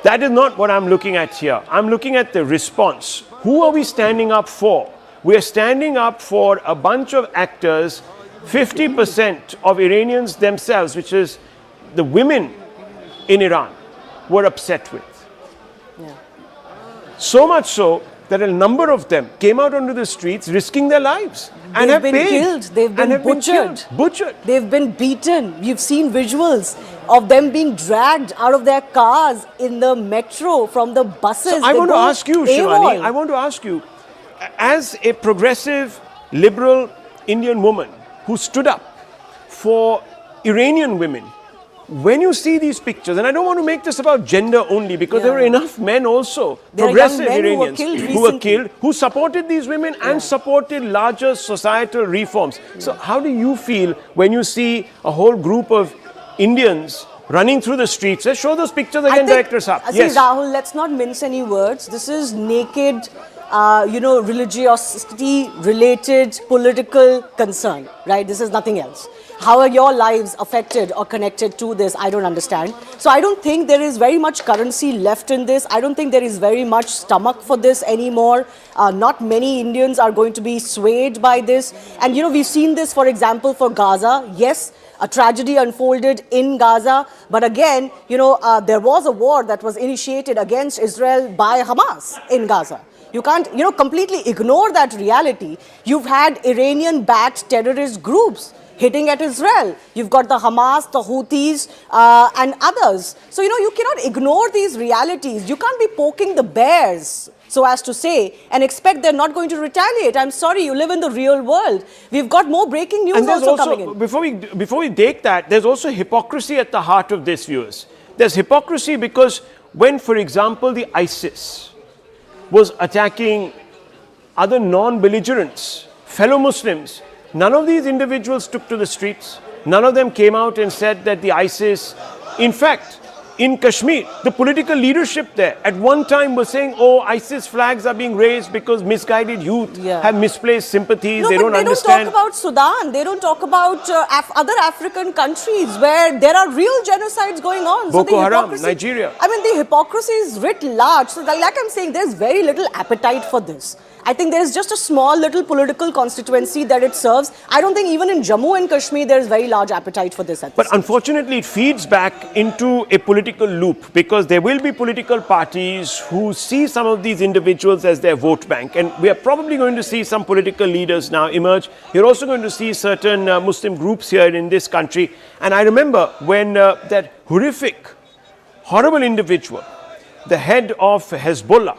M: That is not what I'm looking at here. I'm looking at the response. Who are we standing up for? We are standing up for a bunch of actors, 50% of Iranians themselves, which is the women in Iran, were upset with. So much so that a number of them came out onto the streets risking their lives and have
I: been
M: paid.
I: Killed. They've been butchered.
M: Butchered.
I: They've been beaten. You've seen visuals of them being dragged out of their cars in the metro from the buses.
M: So I want to ask you, Shivani, I want to ask you, as a progressive, liberal Indian woman who stood up for Iranian women, when you see these pictures, and I don't want to make this about gender only, because there were enough men also, progressive Iranians, who were killed, who supported these women and supported larger societal reforms. So how do you feel when you see a whole group of Indians running through the streets? Let's show those pictures again, Director Saab.
I: Yes. Rahul, let's not mince any words. This is naked, religiosity-related political concern, right? This is nothing else. How are your lives affected or connected to this? I don't understand. So I don't think there is very much currency left in this. I don't think there is very much stomach for this anymore. Not many Indians are going to be swayed by this. And, we've seen this, for example, for Gaza. Yes, a tragedy unfolded in Gaza. But again, there was a war that was initiated against Israel by Hamas in Gaza. You can't, completely ignore that reality. You've had Iranian-backed terrorist groups hitting at Israel. You've got the Hamas, the Houthis, and others. So, you cannot ignore these realities. You can't be poking the bears, so as to say, and expect they're not going to retaliate. I'm sorry, you live in the real world. We've got more breaking news also coming in.
M: Before we take that, there's also hypocrisy at the heart of this, viewers. There's hypocrisy because when, for example, the ISIS was attacking other non-belligerents, fellow Muslims, none of these individuals took to the streets. None of them came out and said that the ISIS, in fact, in Kashmir, the political leadership there at one time was saying, oh, ISIS flags are being raised because misguided youth have misplaced sympathies. They don't understand.
I: They don't talk about Sudan. They don't talk about other African countries where there are real genocides going on.
M: Boko Haram, Nigeria.
I: I mean, the hypocrisy is writ large. So like I'm saying, there's very little appetite for this. I think there's just a small little political constituency that it serves. I don't think even in Jammu and Kashmir there's very large appetite for this.
M: But unfortunately it feeds back into a political loop because there will be political parties who see some of these individuals as their vote bank. And we are probably going to see some political leaders now emerge. You're also going to see certain Muslim groups here in this country. And I remember when that horrific, horrible individual, the head of Hezbollah,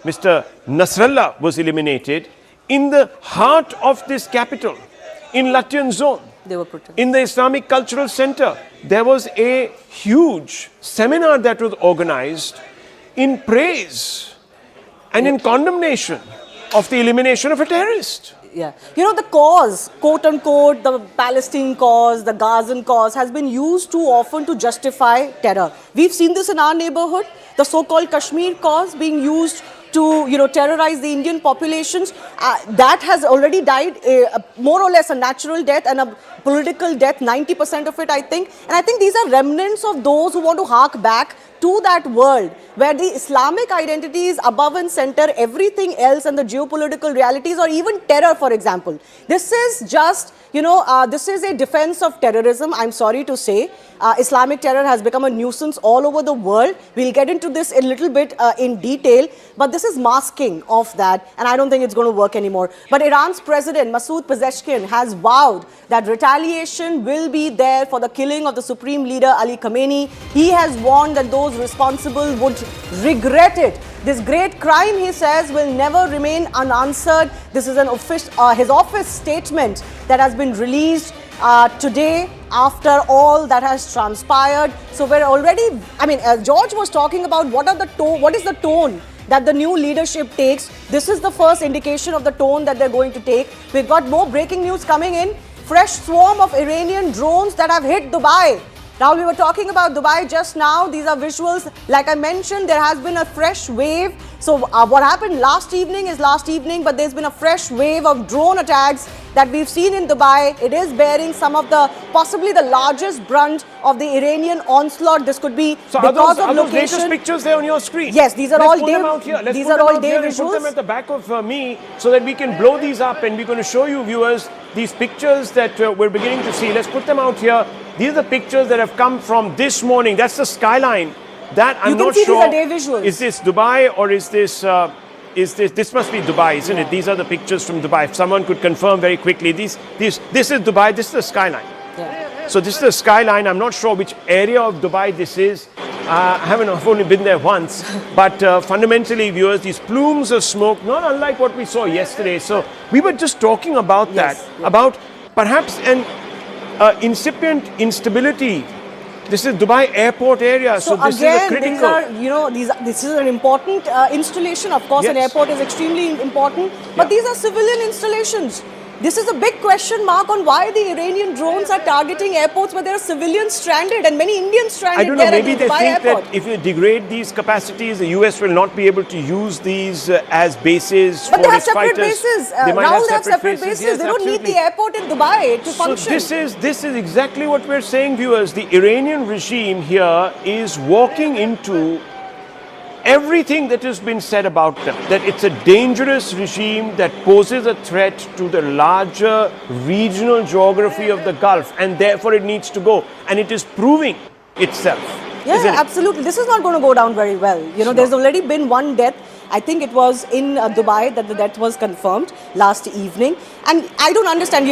M: Mr. Nasrallah, was eliminated in the heart of this capital, in Latian zone.
I: They were protesting.
M: In the Islamic Cultural Center, there was a huge seminar that was organized in praise and in condemnation of the elimination of a terrorist.
I: Yeah. You know, the cause, quote unquote, the Palestine cause, the Gazan cause has been used too often to justify terror. We've seen this in our neighborhood, the so-called Kashmir cause being used to, terrorize the Indian populations. That has already died, more or less a natural death and a political death, 90% of it, I think. And I think these are remnants of those who want to hark back to that world where the Islamic identity is above and center, everything else and the geopolitical realities, or even terror, for example. This is just, this is a defense of terrorism, I'm sorry to say. Islamic terror has become a nuisance all over the world. We'll get into this a little bit in detail, but this is masking of that, and I don't think it's going to work anymore. But Iran's president, Masoud Pezeshkian, has vowed that retaliation will be there for the killing of the supreme leader, Ali Khamenei. He has warned that those responsible would regret it. This great crime, he says, will never remain unanswered. This is his office statement that has been released today after all that has transpired. So we're already, George was talking about what is the tone that the new leadership takes. This is the first indication of the tone that they're going to take. We've got more breaking news coming in. Fresh swarm of Iranian drones that have hit Dubai. Now, we were talking about Dubai just now. These are visuals. Like I mentioned, there has been a fresh wave. So what happened last evening is last evening, but there's been a fresh wave of drone attacks that we've seen in Dubai. It is bearing some of the, possibly the largest brunt of the Iranian onslaught. This could be
M: so
I: because of
M: those
I: location.
M: latest pictures there on your screen?
I: Yes, these are all day. These are all day visuals.
M: Put them at the back of me so that we can blow these up, and we're going to show you, viewers, these pictures that we're beginning to see. Let's put them out here. These are the pictures that have come from this morning. That's the skyline. That I'm not sure.
I: These are day visuals.
M: Is this Dubai or is this? This must be Dubai, isn't it? These are the pictures from Dubai. If someone could confirm very quickly, this is Dubai. This is the skyline.
I: Yeah.
M: So this is the skyline. I'm not sure which area of Dubai this is. I've only been there once, but fundamentally, viewers, these plumes of smoke, not unlike what we saw yesterday. So we were just talking about about perhaps an incipient instability. This is Dubai airport area, so this
I: again,
M: is a critical.
I: This is an important installation. Of course, an airport is extremely important, but these are civilian installations. This is a big question mark on why the Iranian drones are targeting airports where there are civilians stranded and many Indians stranded.
M: I don't know,
I: there
M: maybe
I: at
M: they
I: Dubai
M: think
I: airport.
M: that if you degrade these capacities, the US will not be able to use these as bases
I: but
M: for
I: they have
M: its
I: separate
M: fighters.
I: bases.
M: They might
I: Rahul, they have separate
M: bases.
I: bases.
M: Yes,
I: they don't
M: absolutely.
I: need the airport in Dubai to function.
M: So this is exactly what we're saying, viewers. The Iranian regime here is walking into everything that has been said about them, that it's a dangerous regime that poses a threat to the larger regional geography of the Gulf, and therefore it needs to go. And it is proving itself.
I: Yeah, absolutely. This is not going to go down very well. There's already been one death. I think it was in Dubai that the death was confirmed last evening. And I don't understand.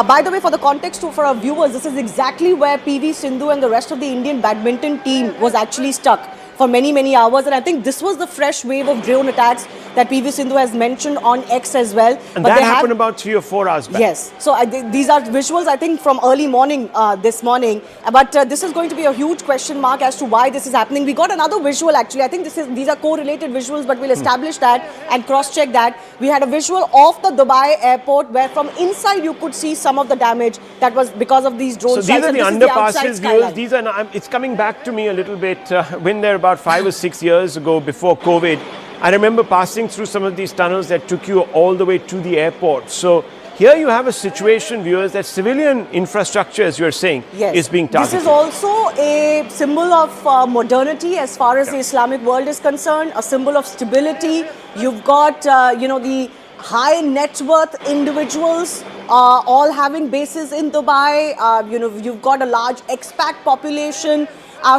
I: By the way, for the context for our viewers, this is exactly where PV Sindhu and the rest of the Indian badminton team was actually stuck for many, many hours. And I think this was the fresh wave of drone attacks that PV Sindhu has mentioned on X as well.
M: And that happened about 3 or 4 hours back.
I: Yes. So these are visuals, I think, from early morning this morning. But this is going to be a huge question mark as to why this is happening. We got another visual, actually. I think these are correlated visuals, but we'll establish that and cross-check that. We had a visual of the Dubai airport where from inside you could see some of the damage that was because of these drone
M: strikes. So these are the underpasses, viewers.
I: These
M: are it's coming back to me a little bit when they're about 5 or 6 years ago, before COVID. I remember passing through some of these tunnels that took you all the way to the airport. So here you have a situation, viewers, that civilian infrastructure, as you're saying, is being targeted.
I: This is also a symbol of modernity as far as the Islamic world is concerned, a symbol of stability. You've got, the high net worth individuals all having bases in Dubai. You've got a large expat population.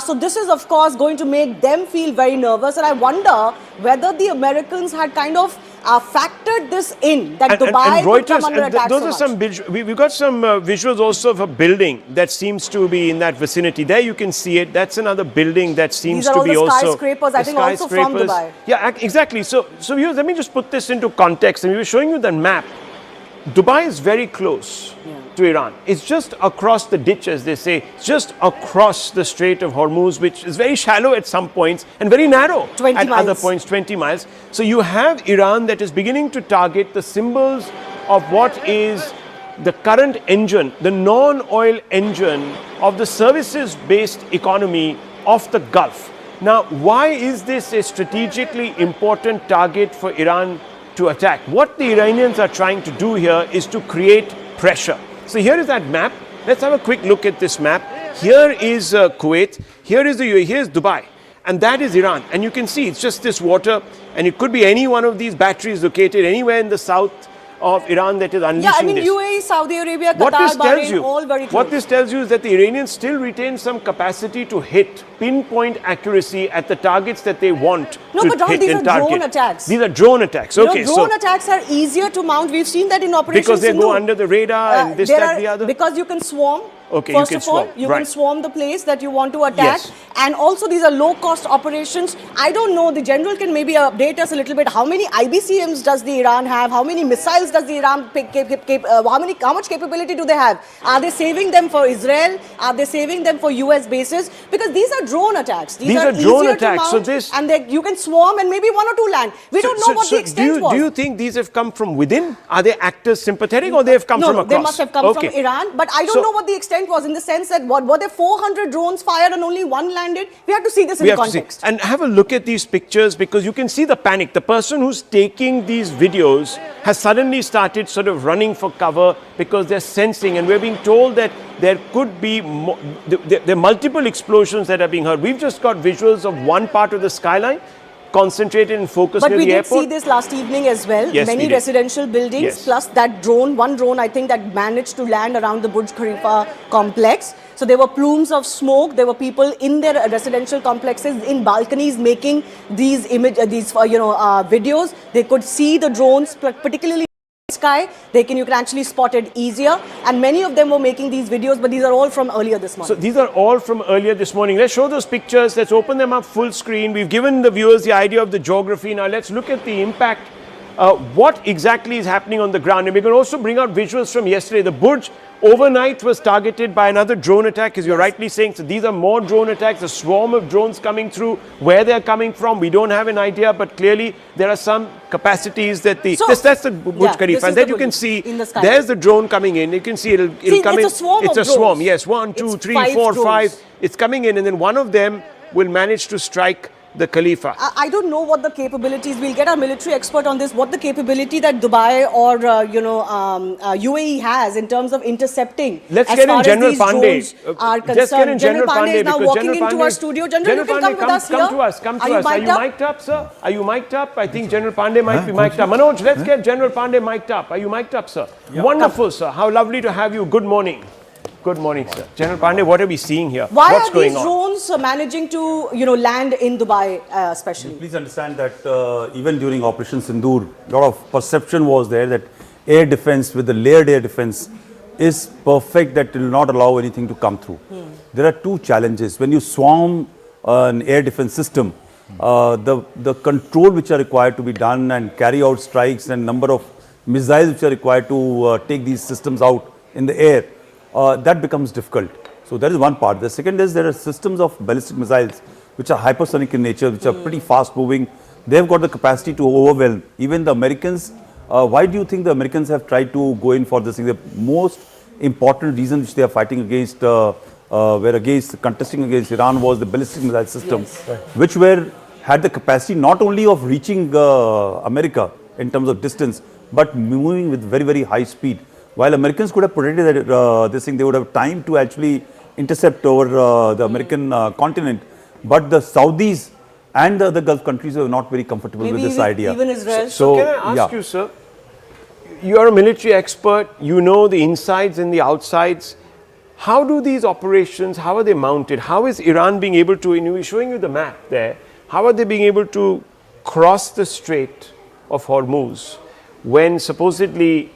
I: So this is, of course, going to make them feel very nervous. And I wonder whether the Americans had kind of factored this in, that Dubai would come under attack
M: those are we've got some visuals also of a building that seems to be in that vicinity. There you can see it. That's another building that seems to be also...
I: These are all the skyscrapers, I think, also from Dubai.
M: Yeah, exactly. So viewers, let me just put this into context. And we were showing you the map. Dubai is very close to Iran. It's just across the ditch, as they say, just across the Strait of Hormuz, which is very shallow at some points and very narrow
I: 20
M: at
I: miles.
M: other points, 20 miles. So you have Iran that is beginning to target the symbols of what is the current engine, the non-oil engine of the services-based economy of the Gulf. Now, why is this a strategically important target for Iran to attack? What the Iranians are trying to do here is to create pressure. So here is that map. Let's have a quick look at this map. Here is Kuwait, here is the UAE, here is Dubai, and that is Iran. And you can see it's just this water, and it could be any one of these batteries located anywhere in the south of Iran that is unleashing
I: Yeah, I mean,
M: this.
I: UAE, Saudi Arabia,
M: What
I: Qatar,
M: this tells
I: Bahrain,
M: you,
I: all very close.
M: what this tells you is that the Iranians still retain some capacity to hit pinpoint accuracy at the targets that they want
I: No,
M: to
I: but Rahul,
M: hit
I: these
M: and
I: are
M: target.
I: drone attacks.
M: These are drone attacks.
I: You know,
M: Okay,
I: drone
M: so
I: attacks are easier to mount. We've seen that in Operation
M: because they go
I: Sindoor.
M: under the radar and this,
I: There
M: that,
I: are-
M: the other.
I: Because you can swarm.
M: Okay,
I: First
M: you can
I: of all,
M: swarm,
I: you
M: right.
I: can swarm the place that you want to attack.
M: Yes.
I: And also, these are low-cost operations. I don't know, the general can maybe update us a little bit. How many IBCMs does the Iran have? How many missiles does the Iran how much capability do they have? Are they saving them for Israel? Are they saving them for US bases? Because these are drone attacks.
M: These are drone
I: easier
M: attacks,
I: to
M: so
I: mount,
M: this-
I: and you can swarm and maybe one or two land. We don't know what the extent was.
M: do you think these have come from within? Are they actors sympathetic or they have come
I: No,
M: from
I: no,
M: across?
I: they must have come from Iran, but I don't
M: So-
I: know what the extent was in the sense that were there 400 drones fired and only one landed? We have to see this in context.
M: And have a look at these pictures because you can see the panic. The person who's taking these videos has suddenly started sort of running for cover because they're sensing, and we're being told that there could be there are multiple explosions that are being heard. We've just got visuals of one part of the skyline concentrated and focused
I: But
M: near
I: we
M: the
I: did
M: airport.
I: see this last evening as well.
M: Yes,
I: Many
M: we did.
I: residential buildings,
M: Yes.
I: plus that drone, one drone I think that managed to land around the Burj Khalifa complex. So there were plumes of smoke. There were people in their residential complexes in balconies making these videos. They could see the drones, particularly sky. You can actually spot it easier, and many of them were making these videos, but these are all from earlier this morning.
M: So these are all from earlier this morning. Let's show those pictures. Let's open them up full screen. We've given the viewers the idea of the geography. Now let's look at the impact. What exactly is happening on the ground? And we can also bring out visuals from yesterday. The Burj overnight was targeted by another drone attack, as you're rightly saying. So these are more drone attacks, a swarm of drones coming through. Where they're coming from, we don't have an idea, but clearly there are some capacities that that's the Burj Khalifa. And then you can see there's the drone coming in. You can see it'll come in.
I: It's a swarm
M: It's
I: of
M: a swarm,
I: drones.
M: yes. 1, 2,
I: It's
M: 3,
I: 5
M: 4,
I: drones.
M: 5. It's coming in, and then one of them will manage to strike the Khalifa.
I: I don't know what the capabilities. We'll get our military expert on this. What the capability that Dubai or UAE has in terms of intercepting.
M: Let's
I: as
M: get
I: far
M: in General
I: as these
M: Pandey.
I: drones are
M: Just get in
I: concerned. General Pandey is now
M: because
I: walking
M: General
I: into our
M: Pandey-
I: studio. General, you can come with us here.
M: Come to us. Come
I: Are
M: to
I: you
M: us. Are
I: mic'd
M: you
I: up?
M: mic'd up, sir? Are you mic'd up? I think General Pandey might be mic'd up. Manoj, let's get General Pandey mic'd up. Are you mic'd up, sir? Wonderful, sir. How lovely to have you. Good morning. Good morning, sir. General Pandey, what are we seeing here?
I: Why
M: What's
I: are
M: going
I: these
M: on?
I: drones managing to land in Dubai especially?
P: Please understand that even during Operation Sindoor, a lot of perception was there that air defense with the layered air defense is perfect, that will not allow anything to come through. There are two challenges. When you swarm an air defense system, the control which are required to be done and carry out strikes and number of missiles which are required to take these systems out in the air, that becomes difficult. So that is one part. The second is there are systems of ballistic missiles which are hypersonic in nature, which are pretty fast moving. They've got the capacity to overwhelm even the Americans. Why do you think the Americans have tried to go in for this thing? The most important reason which they are fighting against, contesting against Iran was the ballistic missile system, which had the capacity not only of reaching America in terms of distance, but moving with very, very high speed. While Americans could have protected this thing, they would have time to actually intercept over the American continent. But the Saudis and the other Gulf countries are not very comfortable with this idea.
I: Even Israel.
M: So can I ask you, sir, you're a military expert, you know the insides and the outsides. How do these operations, how are they mounted? How is Iran being able to, and we're showing you the map there, how are they being able to cross the Strait of Hormuz when supposedly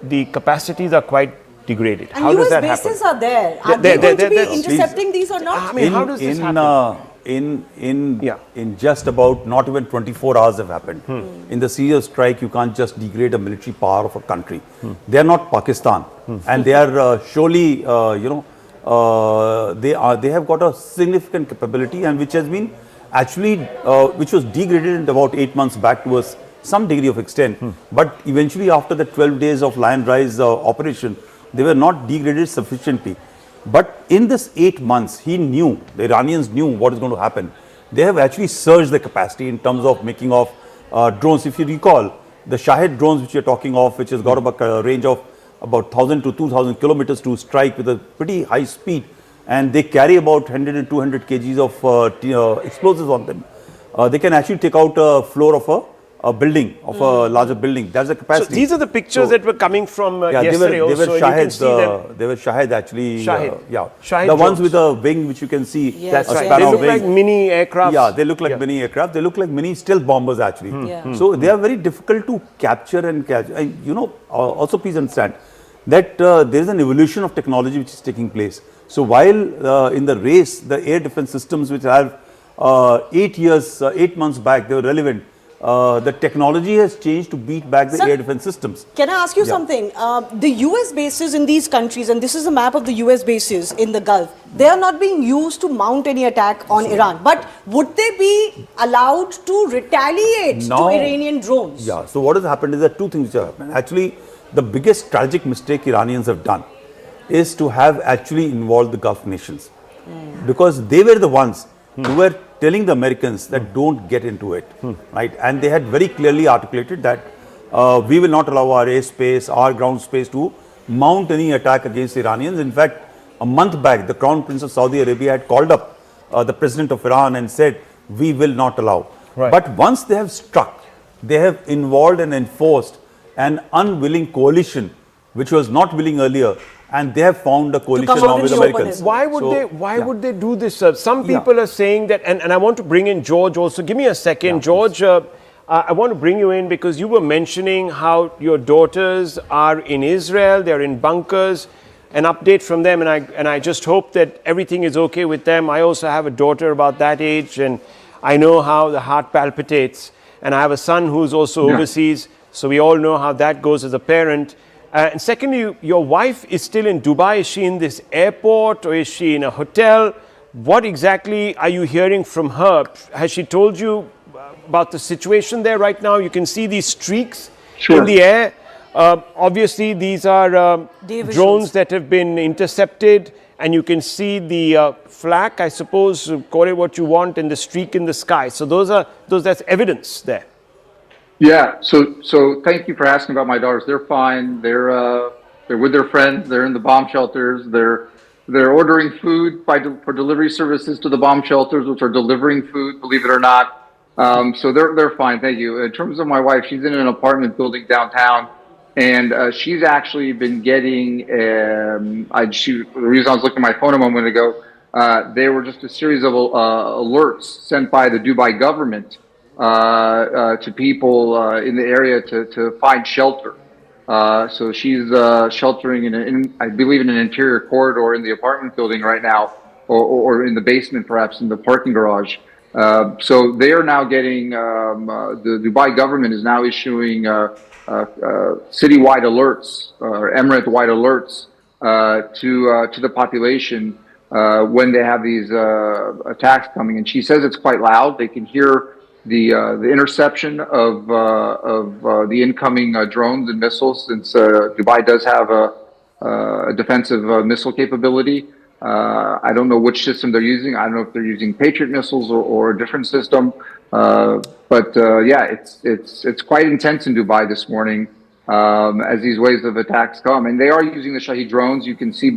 M: the capacities are quite degraded?
I: And
M: How does
I: US
M: that
I: bases
M: happen?
I: are there. Are they going to be intercepting these or not?
M: I mean, how does this happen?
P: in just about not even 24 hours have happened. In the Syria strike, you can't just degrade a military power of a country. They are not Pakistan, and they are surely, they have got a significant capability, and which has been actually, which was degraded in about 8 months back to some degree of extent. But eventually, after the 12 days of Lion Rise operation, they were not degraded sufficiently. But in this 8 months, the Iranians knew what is going to happen. They have actually surged the capacity in terms of making of drones. If you recall, the Shahid drones which you are talking of, which has got a range of about 1,000 to 2,000 kilometers to strike with a pretty high speed, and they carry about 100 and 200 kgs of explosives on them. They can actually take out a floor of a building, of a larger building. That's the capacity.
M: So these are the pictures that were coming from yesterday also.
P: They were Shahid, they were Shahid actually.
M: Shahid
P: the ones with a wing which you can see.
M: That's right. They look like mini aircraft.
P: Yeah, they look like mini aircraft. They look like mini stealth bombers actually. So they are very difficult to capture and catch. Also please understand that there is an evolution of technology which is taking place. So while in the race, the air defense systems which have 8 months back, they were relevant. The technology has changed to beat back the air defense systems.
I: Can I ask you something? The US bases in these countries, and this is a map of the US bases in the Gulf, they are not being used to mount any attack on Iran. But would they be allowed to retaliate to Iranian drones?
P: Yeah, so what has happened is that two things have happened. Actually, the biggest tragic mistake Iranians have done is to have actually involved the Gulf nations. Because they were the ones who were telling the Americans that don't get into it, right? And they had very clearly articulated that we will not allow our airspace, our ground space to mount any attack against the Iranians. In fact, a month back, the Crown Prince of Saudi Arabia had called up the President of Iran and said, we will not allow. But once they have struck, they have involved and enforced an unwilling coalition, which was not willing earlier, and they have found a coalition now with Americans.
M: Why would they do this? Some people are saying that, and I want to bring in George also. Give me a second, George. I want to bring you in because you were mentioning how your daughters are in Israel, they're in bunkers. An update from them, and I just hope that everything is okay with them. I also have a daughter about that age, and I know how the heart palpitates. And I have a son who's also overseas, so we all know how that goes as a parent. And secondly, your wife is still in Dubai. Is she in this airport or is she in a hotel? What exactly are you hearing from her? Has she told you about the situation there right now? You can see these streaks in the air. Obviously, these are drones that have been intercepted, and you can see the flak, I suppose, call it what you want, and the streak in the sky. So that's evidence there.
N: Yeah. So thank you for asking about my daughters. They're fine. They're with their friends. They're in the bomb shelters. They're ordering food for delivery services to the bomb shelters, which are delivering food, believe it or not. So they're fine. Thank you. In terms of my wife, she's in an apartment building downtown, and she's actually been getting. The reason I was looking at my phone a moment ago, they were just a series of alerts sent by the Dubai government to people in the area to find shelter. So she's sheltering I believe in an interior corridor in the apartment building right now, or in the basement, perhaps in the parking garage. So they are now getting, the Dubai government is now issuing citywide alerts, or emirate-wide alerts to the population when they have these attacks coming. And she says it's quite loud. They can hear the interception of the incoming drones and missiles, since Dubai does have a defensive missile capability. I don't know which system they're using. I don't know if they're using Patriot missiles or a different system. But it's quite intense in Dubai this morning as these waves of attacks come. And they are using the Shahid drones. You can see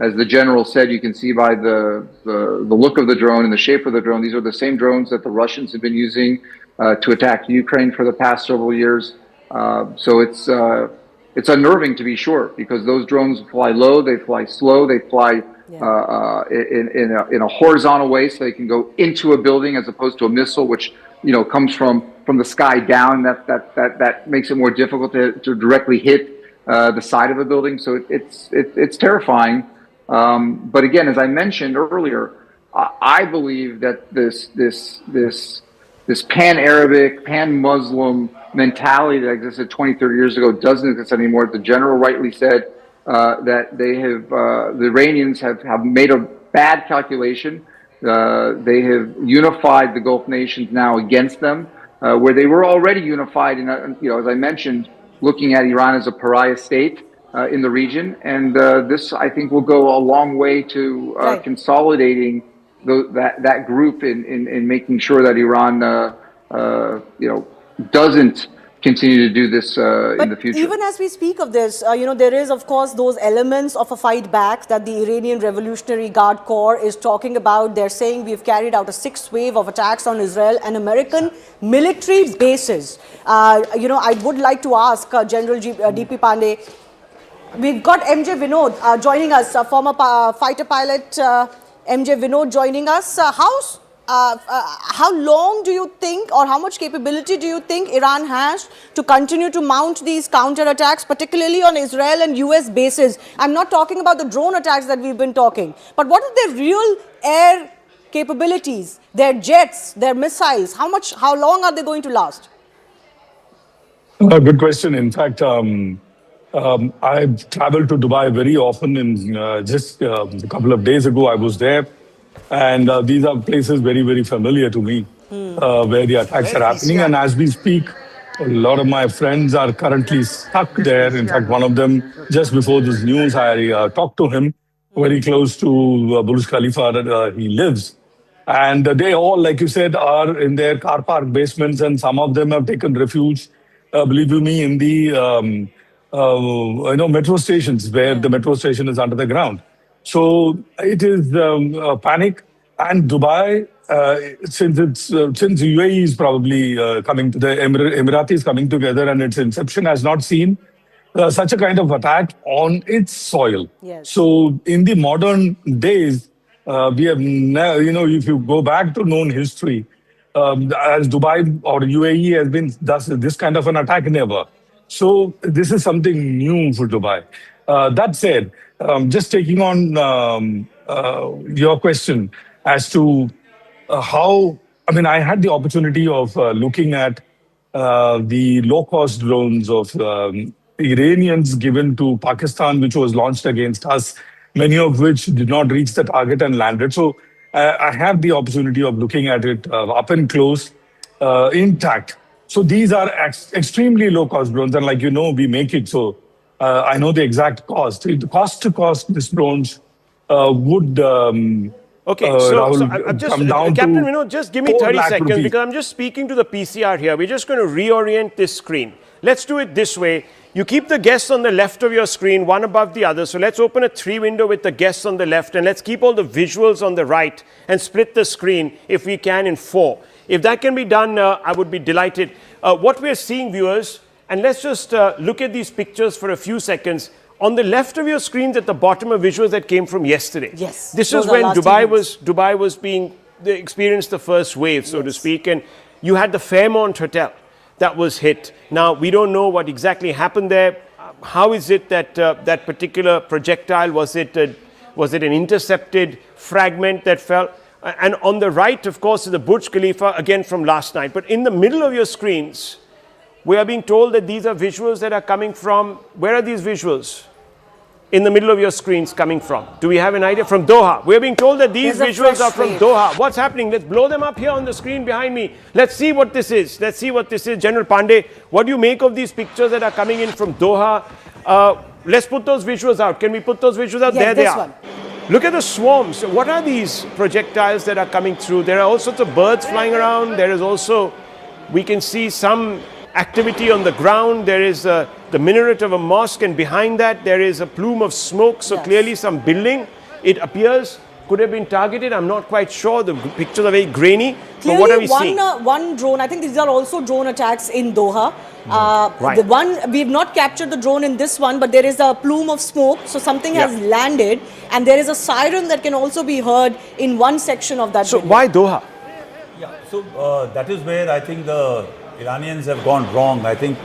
N: as the general said, you can see by the look of the drone and the shape of the drone, these are the same drones that the Russians have been using to attack Ukraine for the past several years. So it's unnerving, to be sure, because those drones fly low, they fly slow, they fly in a horizontal way, so they can go into a building as opposed to a missile, which comes from the sky down. That makes it more difficult to directly hit the side of a building. So it's terrifying. But again, as I mentioned earlier, I believe that this pan-Arabic, pan-Muslim mentality that existed 20, 30 years ago doesn't exist anymore. The general rightly said that the Iranians have made a bad calculation. They have unified the Gulf nations now against them, where they were already unified. As I mentioned, looking at Iran as a pariah state in the region, and this I think will go a long way to consolidating that group in making sure that Iran, doesn't continue to do this in the future.
I: Even as we speak of this, there is, of course, those elements of a fight back that the Iranian Revolutionary Guard Corps is talking about. They're saying we've carried out a sixth wave of attacks on Israel and American military bases. I would like to ask General D.P. Pandey, we've got MJ Vinod joining us, former fighter pilot MJ Vinod joining us. How long do you think, or how much capability do you think Iran has to continue to mount these counterattacks, particularly on Israel and US bases? I'm not talking about the drone attacks that we've been talking, but what are their real air capabilities, their jets, their missiles? How long are they going to last?
Q: Good question. In fact, I've traveled to Dubai very often. Just a couple of days ago, I was there. And these are places very, very familiar to me, where the attacks are happening. And as we speak, a lot of my friends are currently stuck there. In fact, one of them, just before this news, I talked to him very close to Burj Khalifa. He lives. And they all, like you said, are in their car park basements. And some of them have taken refuge, believe you me, in the metro stations, where the metro station is under the ground. So it is a panic, and Dubai, since UAE is probably coming to the Emiratis coming together, and its inception has not seen such a kind of attack on its soil.
I: Yes.
Q: So in the modern days, we have, if you go back to known history, as Dubai or UAE has been this kind of an attack never. So this is something new for Dubai. That said, just taking on your question as to how, I had the opportunity of looking at the low-cost drones of Iranians given to Pakistan, which was launched against us, many of which did not reach the target and landed. So I have the opportunity of looking at it up and close, intact. So these are extremely low-cost drones, and like we make it. So I know the exact cost. The cost to cost this drones would
M: I'm just,
Q: come down
M: Captain
Q: to
M: Vinod, just give me 30 seconds
Q: rupees.
M: because I'm just speaking to the PCR here. We're just going to reorient this screen. Let's do it this way. You keep the guests on the left of your screen, one above the other. So let's open a 3 window with the guests on the left, and let's keep all the visuals on the right and split the screen if we can in 4. If that can be done, I would be delighted. What we're seeing, viewers, and let's just look at these pictures for a few seconds. On the left of your screens at the bottom are visuals that came from yesterday.
I: Yes.
M: This is when Dubai was being experienced the first wave, so to speak, and you had the Fairmont Hotel that was hit. Now, we don't know what exactly happened there. How is it that that particular projectile, was it an intercepted fragment that fell? And on the right, of course, is the Burj Khalifa, again from last night. But in the middle of your screens, we are being told that these are visuals that are coming from, where are these visuals? In the middle of your screens coming from? Do we have an idea? From Doha. We're being told that these visuals are from Doha. What's happening? Let's blow them up here on the screen behind me. Let's see what this is. Let's see what this is. General Pandey, what do you make of these pictures that are coming in from Doha? Let's put those visuals out. Can we put those visuals out? There they are.
I: One.
M: Look at the swarms. What are these projectiles that are coming through? There are all sorts of birds flying around. There is also, we can see some activity on the ground. There is the minaret of a mosque, and behind that there is a plume of smoke. So clearly some building, it appears, could have been targeted. I'm not quite sure. The pictures are very grainy.
I: Clearly,
M: but what are we seeing?
I: One drone, I think these are also drone attacks in Doha.
M: Right.
I: The one, we've not captured the drone in this one, but there is a plume of smoke. So something has landed, and there is a siren that can also be heard in one section of that
M: So
I: video.
M: why Doha?
P: Yeah, so that is where I think the Iranians have gone wrong. I think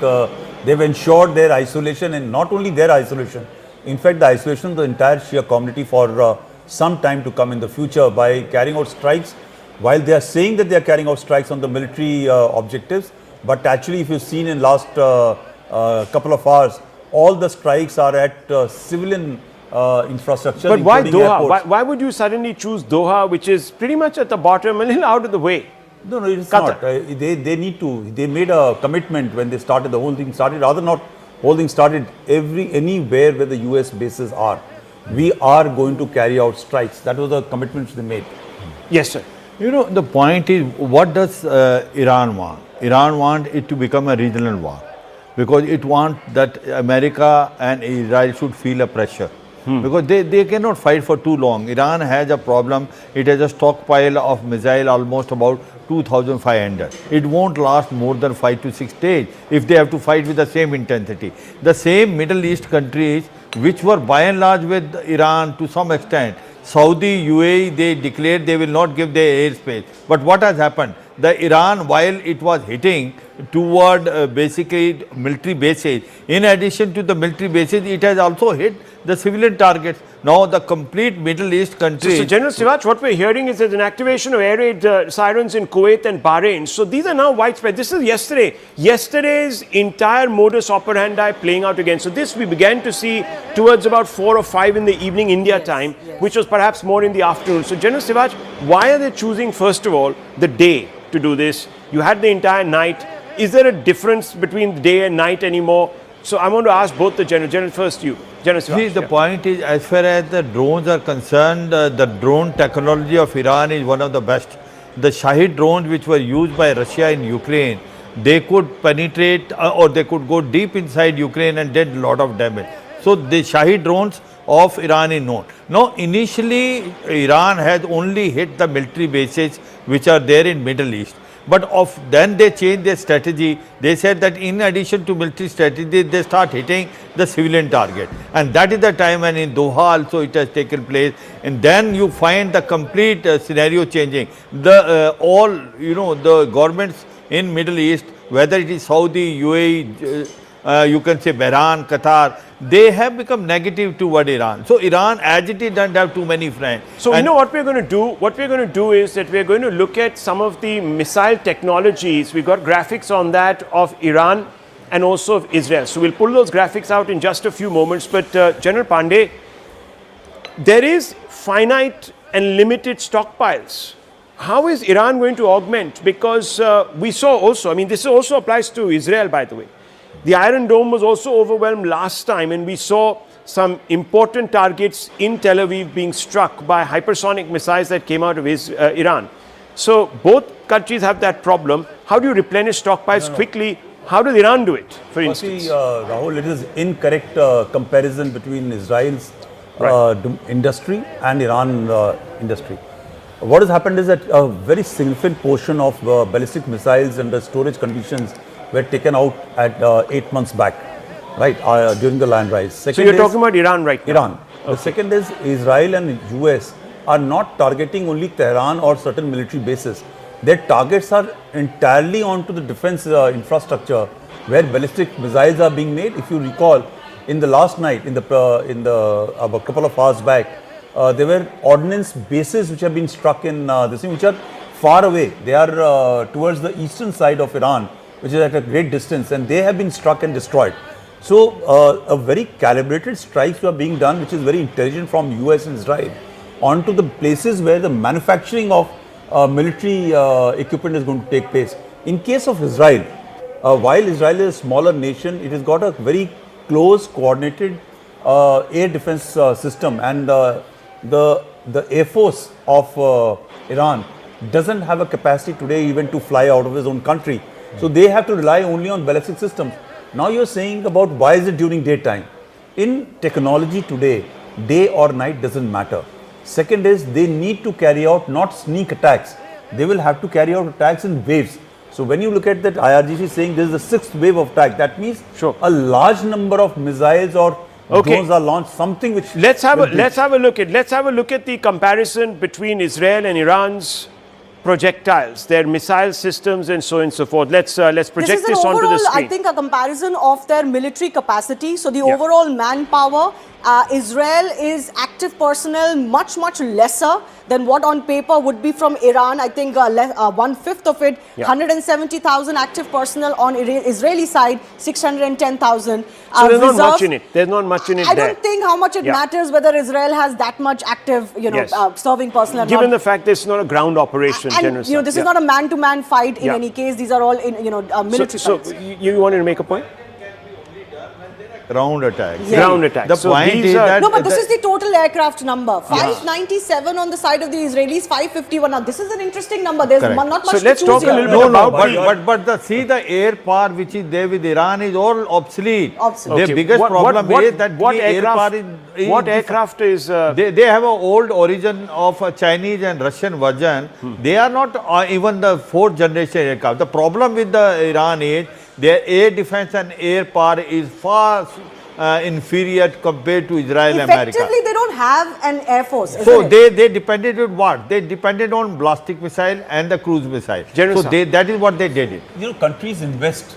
P: they've ensured their isolation, and not only their isolation, in fact the isolation of the entire Shia community for some time to come in the future by carrying out strikes. While they are saying that they are carrying out strikes on the military objectives, but actually if you've seen in last couple of hours, all the strikes are at civilian infrastructure.
M: But why Doha?
P: Airports.
M: Why would you suddenly choose Doha, which is pretty much at the bottom, a little out of the way?
P: No, it's
M: Qatar.
P: not. They need to. They made a commitment when they started. The whole thing started. Rather not. Whole thing started anywhere where the US bases are. We are going to carry out strikes. That was the commitment they made.
M: Yes, sir.
R: You know, the point is, what does Iran want? Iran wants it to become a regional war because it wants that America and Israel should feel a pressure. Because they cannot fight for too long. Iran has a problem. It has a stockpile of missile almost about 2,500. It won't last more than 5 to 6 days if they have to fight with the same intensity. The same Middle East countries which were by and large with Iran to some extent, Saudi, UAE, they declared they will not give their airspace. But what has happened? The Iran, while it was hitting toward basically military bases, in addition to the military bases, it has also hit the civilian targets. Now the complete Middle East countries.
M: So General Sivac, what we're hearing is there's an activation of air raid sirens in Kuwait and Bahrain. So these are now widespread. This is yesterday. Yesterday's entire modus operandi playing out again. So this we began to see towards about 4 or 5 in the evening India time, which was perhaps more in the afternoon. So General Sivac, why are they choosing first of all the day to do this? You had the entire night. Is there a difference between day and night anymore? So I want to ask both the general first you.
R: See, the point is, as far as the drones are concerned, the drone technology of Iran is one of the best. The Shahid drones which were used by Russia in Ukraine, they could penetrate or they could go deep inside Ukraine and did a lot of damage. So the Shahid drones of Iran is known. Now initially Iran has only hit the military bases which are there in Middle East. But then they changed their strategy. They said that in addition to military strategy, they start hitting the civilian target. And that is the time when in Doha also it has taken place. And then you find the complete scenario changing. All, the governments in Middle East, whether it is Saudi, UAE, you can say Bahrain, Qatar, they have become negative toward Iran. So Iran, as it is, doesn't have too many friends.
M: So you know what we're going to do? What we're going to do is that we're going to look at some of the missile technologies. We've got graphics on that of Iran and also of Israel. So we'll pull those graphics out in just a few moments. But General Pandey, there is finite and limited stockpiles. How is Iran going to augment? Because we saw also, this also applies to Israel, by the way. The Iron Dome was also overwhelmed last time, and we saw some important targets in Tel Aviv being struck by hypersonic missiles that came out of Iran. So both countries have that problem. How do you replenish stockpiles quickly? How does Iran do it, for instance?
P: Rahul, it is incorrect comparison between Israel's industry and Iran industry. What has happened is that a very significant portion of ballistic missiles under storage conditions were taken out at 8 months back, right, during the land rise.
M: So you're talking about Iran right now?
P: Iran.
M: Okay.
P: The second is Israel and US are not targeting only Tehran or certain military bases. Their targets are entirely onto the defense infrastructure where ballistic missiles are being made. If you recall, in the last night, a couple of hours back, there were ordnance bases which have been struck in this thing, which are far away. They are towards the eastern side of Iran, which is at a great distance, and they have been struck and destroyed. So a very calibrated strikes were being done, which is very intelligent from US and Israel, onto the places where the manufacturing of military equipment is going to take place. In case of Israel, while Israel is a smaller nation, it has got a very close coordinated air defense system, and the Air Force of Iran doesn't have a capacity today even to fly out of his own country. So they have to rely only on ballistic systems. Now you're saying about why is it during daytime? In technology today, day or night doesn't matter. Second is they need to carry out not sneak attacks. They will have to carry out attacks in waves. So when you look at that IRGC saying this is the 6th wave of attack, that means a large number of missiles or drones are launched, something which
M: let's have a look at the comparison between Israel and Iran's projectiles, their missile systems, and so on and so forth. Let's project this onto the screen.
I: I think a comparison of their military capacity. So the overall manpower, Israel is active personnel, much lesser than what on paper would be from Iran. I think 1/5 of it, 170,000 active personnel on Israeli side, 610,000.
M: So there's not much in it. There's not much in it.
I: I don't think how much it matters whether Israel has that much active, serving personnel.
M: Given the fact that it's not a ground operation,
I: and this is not a man-to-man fight in any case. These are all in military fights.
M: So you wanted to make a point?
R: Ground attacks.
I: Yeah.
M: Ground attacks.
R: The point is that...
I: No, but this is the total aircraft number. 597 on the side of the Israelis, 551. Now, this is an interesting number. There's not much
M: so
I: to
M: let's
I: choose
M: talk a
I: here.
M: little bit about
R: see the air power which is there with Iran is all obsolete.
I: Obsolete.
R: The biggest problem is that
M: what
R: the
M: aircraft,
R: air power is
M: what aircraft is...
R: they have an old origin of a Chinese and Russian version. They are not even the fourth generation aircraft. The problem with the Iran is their air defense and air power is far inferior compared to Israel and America.
I: Effectively, they don't have an air force.
R: So they depended on what? They depended on ballistic missile and the cruise missile. So that is what they did it.
P: Countries invest,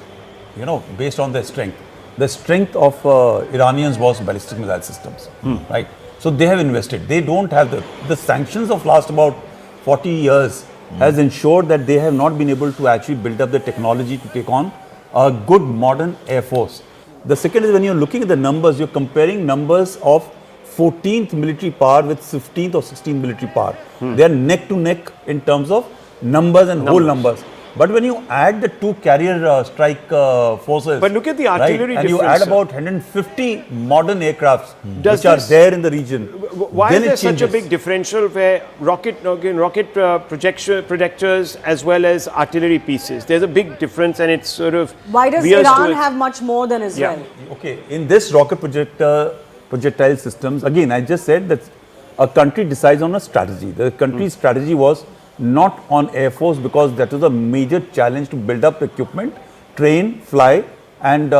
P: based on their strength. The strength of Iranians was ballistic missile systems, right? So they have invested. They don't have the sanctions of last about 40 years has ensured that they have not been able to actually build up the technology to take on a good modern air force. The second is when you're looking at the numbers, you're comparing numbers of 14th military power with 15th or 16th military power. They are neck to neck in terms of numbers and whole numbers. But when you add the two carrier strike forces,
M: but look at the artillery
P: and you add about 150 modern aircrafts which are there in the region.
M: Why is there such a big differential where rocket projectors as well as artillery pieces? There's a big difference, and it's sort of...
I: Why does Iran have much more than Israel?
P: Okay, in this rocket projectile systems, again, I just said that a country decides on a strategy. The country's strategy was not on air force because that was a major challenge to build up equipment, train, fly, and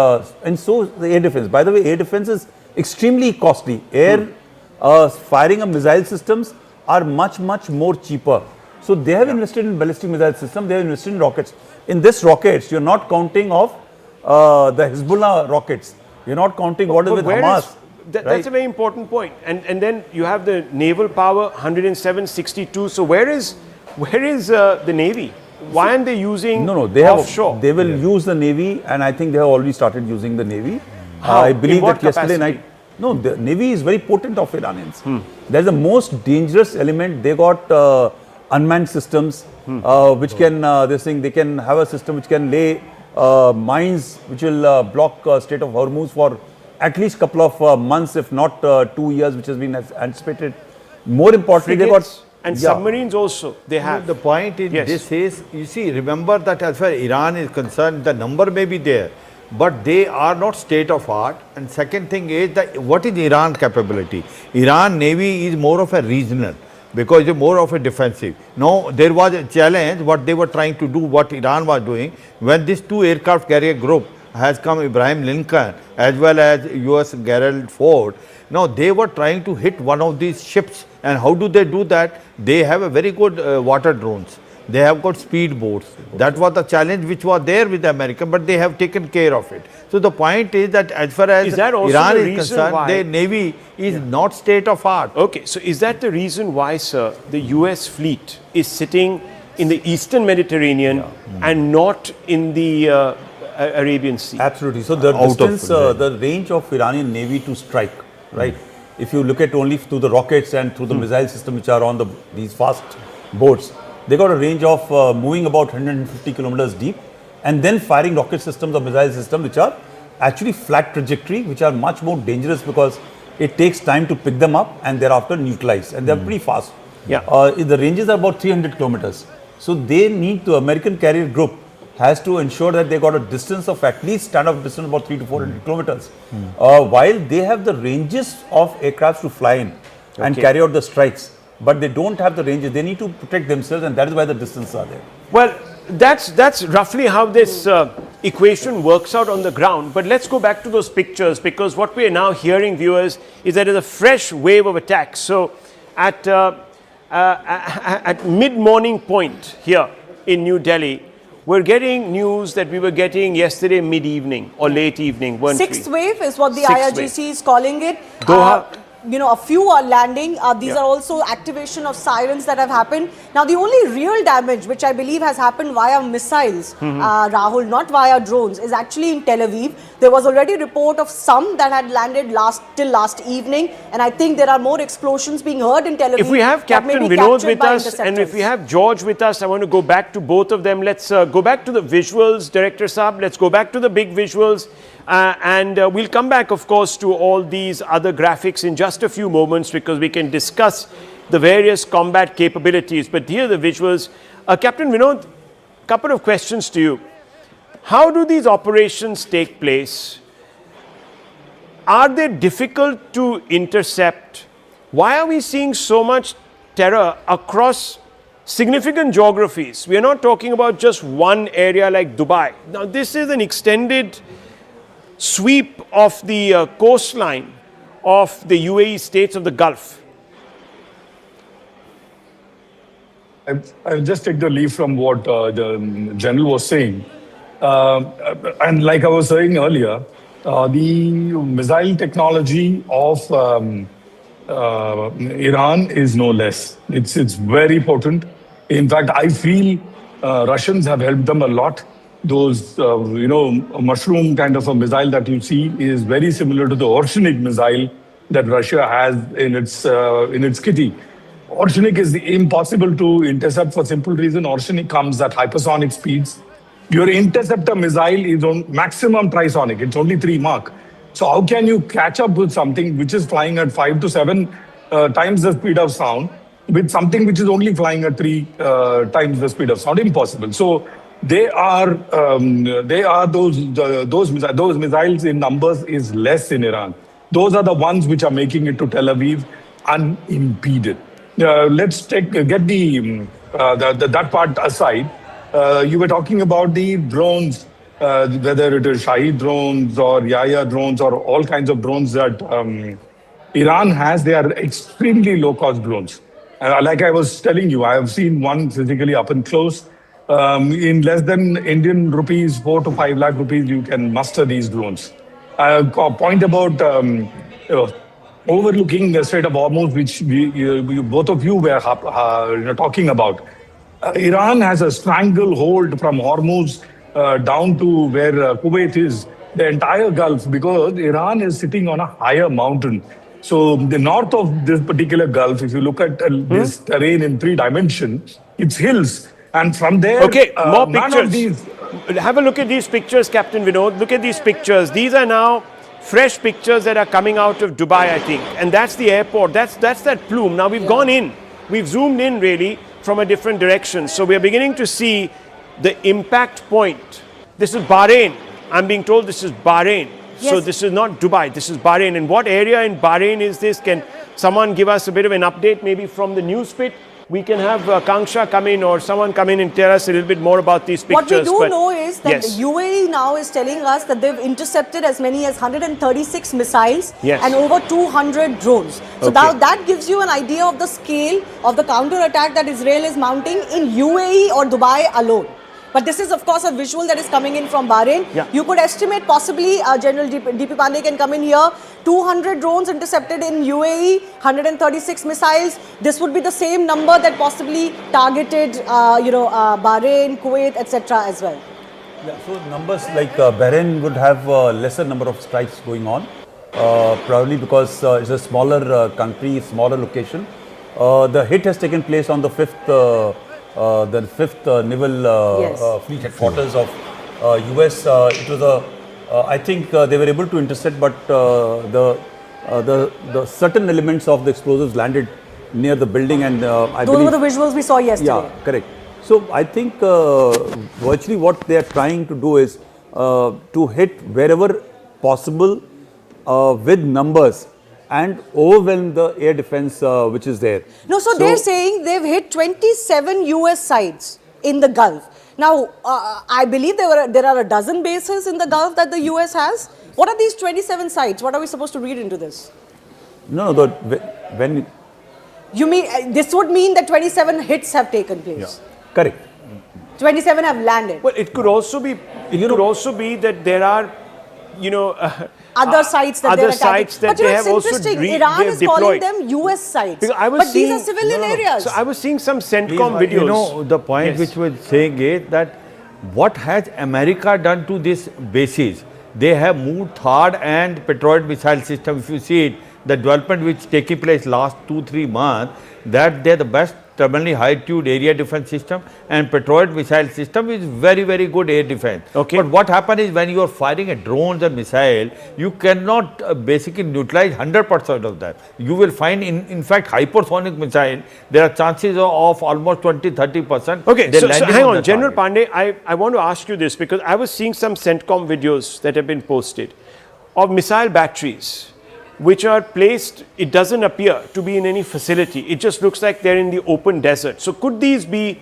P: so the air defense. By the way, air defense is extremely costly. Firing of missile systems are much more cheaper. So they have invested in ballistic missile systems. They have invested in rockets. In this rockets, you're not counting of the Hezbollah rockets. You're not counting what is with Hamas.
M: That's a very important point. And then you have the naval power, 107, 62. So where is the Navy? Why aren't they using offshore?
P: They will use the Navy, and I think they have already started using the Navy.
M: How?
P: I believe
M: In what
P: that yesterday
M: capacity?
P: night. No, the Navy is very potent of Iranians. That's the most dangerous element. They got unmanned systems, which can they can have a system which can lay mines, which will block Strait of Hormuz for at least couple of months, if not 2 years, which has been anticipated. More importantly, they got...
M: And submarines also, they have.
R: The point is, this is, you see, remember that as far as Iran is concerned, the number may be there, but they are not state of art. And second thing is that what is Iran capability? Iran Navy is more of a regional, because it's more of a defensive. Now, there was a challenge, what they were trying to do, what Iran was doing, when this two aircraft carrier group has come, Abraham Lincoln, as well as US Gerald Ford. Now, they were trying to hit one of these ships. And how do they do that? They have a very good water drones. They have got speed boats. That was the challenge which was there with the American, but they have taken care of it. So the point is that as far as Iran is concerned, their Navy is not state of art.
M: Okay, so is that the reason why, sir, the US fleet is sitting in the Eastern Mediterranean and not in the Arabian Sea?
P: Absolutely. So the distance, the range of Iranian Navy to strike, right? If you look at only through the rockets and through the missile system which are on these fast boats, they got a range of moving about 150 kilometers deep and then firing rocket systems or missile systems which are actually flat trajectory, which are much more dangerous because it takes time to pick them up and thereafter neutralize, and they're pretty fast. The ranges are about 300 kilometers. So they need to, American carrier group has to ensure that they got a distance of at least standoff distance about 300 to 400 kilometers. While they have the ranges of aircrafts to fly in and carry out the strikes, but they don't have the ranges. They need to protect themselves, and that is why the distances are there.
M: Well, that's roughly how this equation works out on the ground. But let's go back to those pictures, because what we are now hearing, viewers, is that there's a fresh wave of attacks. So at mid-morning point here in New Delhi, we're getting news that we were getting yesterday mid-evening or late evening, weren't we?
I: Sixth wave is what the IRGC is calling it.
M: Doha.
I: a few are landing. These are also activation of sirens that have happened. Now, the only real damage, which I believe has happened via missiles, Rahul, not via drones, is actually in Tel Aviv. There was already a report of some that had landed till last evening, and I think there are more explosions being heard in Tel Aviv.
M: If we have Captain Vinod with us and if we have George with us, I want to go back to both of them. Let's go back to the visuals, Director Saab. Let's go back to the big visuals. And we'll come back, of course, to all these other graphics in just a few moments because we can discuss the various combat capabilities. But here are the visuals. Captain Vinod, a couple of questions to you. How do these operations take place? Are they difficult to intercept? Why are we seeing so much terror across significant geographies? We are not talking about just one area like Dubai. Now, this is an extended sweep of the coastline of the UAE states of the Gulf.
Q: I'll just take the lead from what the general was saying. And like I was saying earlier, the missile technology of Iran is no less. It's very potent. In fact, I feel Russians have helped them a lot. Those, mushroom kind of a missile that you see is very similar to the oceanic missile that Russia has in its kitty. Oceanic is impossible to intercept for simple reason. Oceanic comes at hypersonic speeds. Your interceptor missile is on maximum trisonic. It's only 3 Mach. So how can you catch up with something which is flying at 5 to 7 times the speed of sound with something which is only flying at 3 times the speed of sound? Impossible. So they are those missiles in numbers is less in Iran. Those are the ones which are making it to Tel Aviv unimpeded. Let's get that part aside. You were talking about the drones, whether it is Shahid drones or Yaya drones or all kinds of drones that Iran has. They are extremely low-cost drones. Like I was telling you, I have seen one physically up and close. In less than Indian rupees, 4 to 5 lakh rupees, you can muster these drones. A point about overlooking the Strait of Hormuz, which both of you were talking about. Iran has a stranglehold from Hormuz down to where Kuwait is, the entire Gulf, because Iran is sitting on a higher mountain. So the north of this particular Gulf, if you look at this terrain in 3 dimensions, it's hills. And from there,
M: more pictures. Have a look at these pictures, Captain Vinod. Look at these pictures. These are now fresh pictures that are coming out of Dubai, I think. And that's the airport. That's that plume. Now we've gone in. We've zoomed in really from a different direction. So we're beginning to see the impact point. This is Bahrain. I'm being told this is Bahrain. Yes. So this is not Dubai. This is Bahrain. And what area in Bahrain is this? Can someone give us a bit of an update maybe from the news pit? We can have Kanksha come in or someone come in and tell us a little bit more about these pictures.
I: What we do know is that the UAE now is telling us that they've intercepted as many as 136 missiles and over 200 drones. So now that gives you an idea of the scale of the counter-attack that Israel is mounting in UAE or Dubai alone. But this is, of course, a visual that is coming in from Bahrain. You could estimate possibly, General DP Pandey can come in here, 200 drones intercepted in UAE, 136 missiles. This would be the same number that possibly targeted, Bahrain, Kuwait, etc. as well.
P: Yeah, so numbers like Bahrain would have a lesser number of strikes going on, probably because it's a smaller country, smaller location. The hit has taken place on the 5th Naval Fleet Headquarters of US. It was I think they were able to intercept, but the certain elements of the explosives landed near the building, and I
I: those were the visuals we saw yesterday.
P: Yeah, correct. So I think virtually what they are trying to do is to hit wherever possible with numbers and overwhelm the air defense which is there.
I: No, so they're saying they've hit 27 US sites in the Gulf. Now, I believe there are a dozen bases in the Gulf that the US has. What are these 27 sites? What are we supposed to read into this?
P: No, when...
I: You mean, this would mean that 27 hits have taken place?
P: Yeah, correct.
I: 27 have landed.
M: Well, it could also be, that there are you know,
I: other sites that they're attacking.
M: sites that
I: but you know,
M: they
I: it's
M: have also
I: interesting. Iran is calling them US sites. But these are civilian areas.
M: So I was seeing some CENTCOM
R: Please,
M: videos.
R: You know, the point which was saying is that what has America done to this bases? They have moved THAAD and Patriot missile system. If you see it, the development which taking place last 2-3 months, that they're the best terminally high altitude area defense system, and Patriot missile system is very, very good air defense. Okay. But what happens is when you are firing a drone or missile, you cannot basically neutralize 100% of that. You will find in fact hypersonic missile, there are chances of almost 20-30%.
M: Okay, so hang on, General Pandey, I want to ask you this because I was seeing some CENTCOM videos that have been posted of missile batteries which are placed, it doesn't appear to be in any facility. It just looks like they're in the open desert. So could these be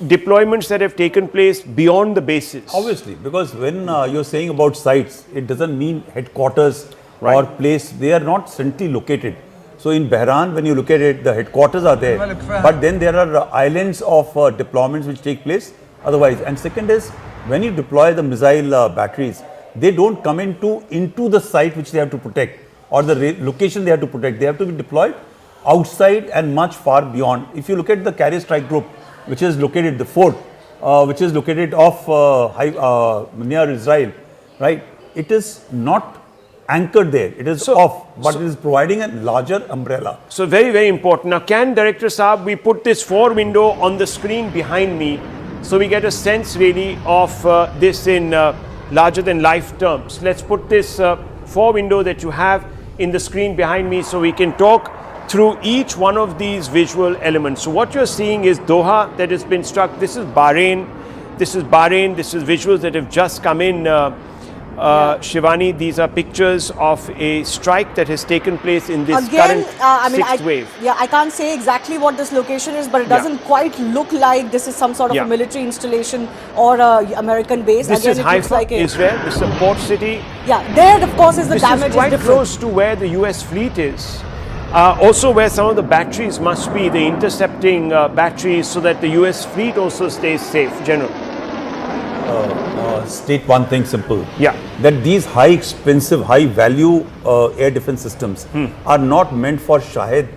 M: deployments that have taken place beyond the bases?
P: Obviously, because when you're saying about sites, it doesn't mean headquarters or place. They are not centrally located. So in Tehran, when you look at it, the headquarters are there. But then there are islands of deployments which take place otherwise. And second is, when you deploy the missile batteries, they don't come into the site which they have to protect or the location they have to protect. They have to be deployed outside and much far beyond. If you look at the carrier strike group, which is located, the fort, which is located off near Israel, right? It is not anchored there. It is off, but it is providing a larger umbrella.
M: So very, very important. Now, can Director Saab, we put this 4 window on the screen behind me so we get a sense really of this in larger than life terms. Let's put this 4 window that you have in the screen behind me so we can talk through each one of these visual elements. So what you're seeing is Doha that has been struck. This is Bahrain. This is Bahrain. This is visuals that have just come in. Shivani, these are pictures of a strike that has taken place in this current sixth wave.
I: Yeah, I can't say exactly what this location is, but it doesn't quite look like this is some sort of a military installation or a American base.
M: This is Haifa, Israel. This is a port city.
I: Yeah, there of course is the damage.
M: This is quite close to where the US fleet is. Also where some of the batteries must be, the intercepting batteries, so that the US fleet also stays safe. General.
P: State one thing simple. Yeah. That these high expensive, high value air defense systems are not meant for Shahed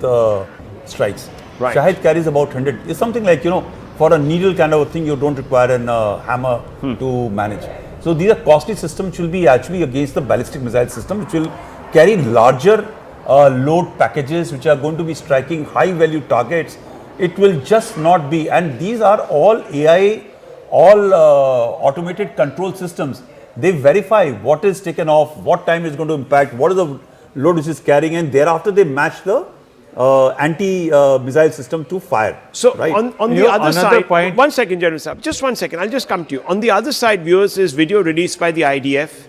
P: strikes. Right. Shahed carries about 100. It's something like, you know, for a needle kind of a thing, you don't require a hammer to manage. So these are costly systems which will be actually against the ballistic missile system, which will carry larger load packages, which are going to be striking high value targets. It will just not be, and these are all AI, all automated control systems. They verify what is taken off, what time is going to impact, what is the load which is carrying, and thereafter they match the anti-missile system to fire.
M: So on the other side, one second, General Saab, just 1 second, I'll just come to you. On the other side, viewers, is video released by the IDF.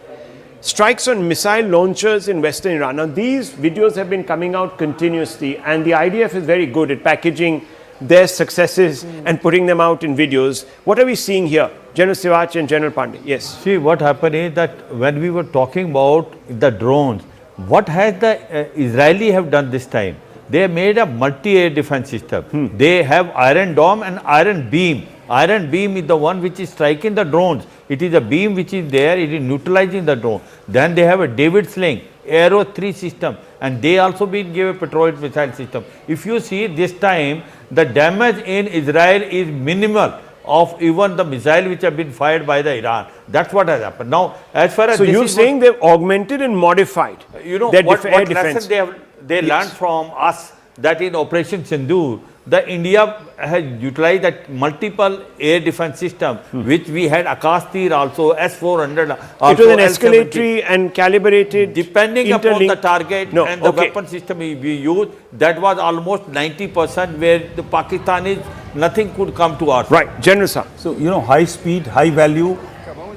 M: Strikes on missile launchers in western Iran. Now these videos have been coming out continuously, and the IDF is very good at packaging their successes and putting them out in videos. What are we seeing here? General Siwach and General Pandey. Yes.
R: See, what happened is that when we were talking about the drones, what has the Israeli have done this time? They made a multi-air defense system. They have Iron Dome and Iron Beam. Iron Beam is the one which is striking the drones. It is a beam which is there, it is neutralizing the drone. Then they have a David Sling, Arrow 3 system, and they also been given a Patriot missile system. If you see this time, the damage in Israel is minimal of even the missile which have been fired by the Iran. That's what has happened. Now, as far as
M: so you're saying they've augmented and modified,
R: you know,
M: their
R: what
M: air
R: lesson
M: defense.
R: they learned from us, that in Operation Sindoor, the India has utilized that multiple air defense system, which we had Akash Tir also, S-400.
M: It was an escalatory and calibrated,
R: depending upon the target and the weapon system we used. That was almost 90% where the Pakistanis, nothing could come to us.
M: Right, General Sir.
P: So, you know, high speed, high value,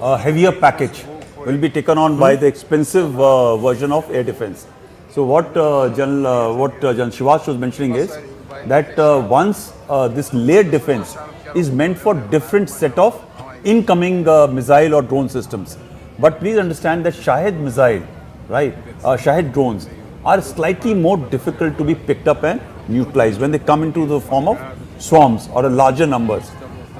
P: heavier package will be taken on by the expensive version of air defense. So what General Shivash was mentioning is that once this layered defense is meant for different set of incoming missile or drone systems. But please understand that Shahed missile, right, Shahed drones are slightly more difficult to be picked up and neutralized when they come into the form of swarms or a larger numbers.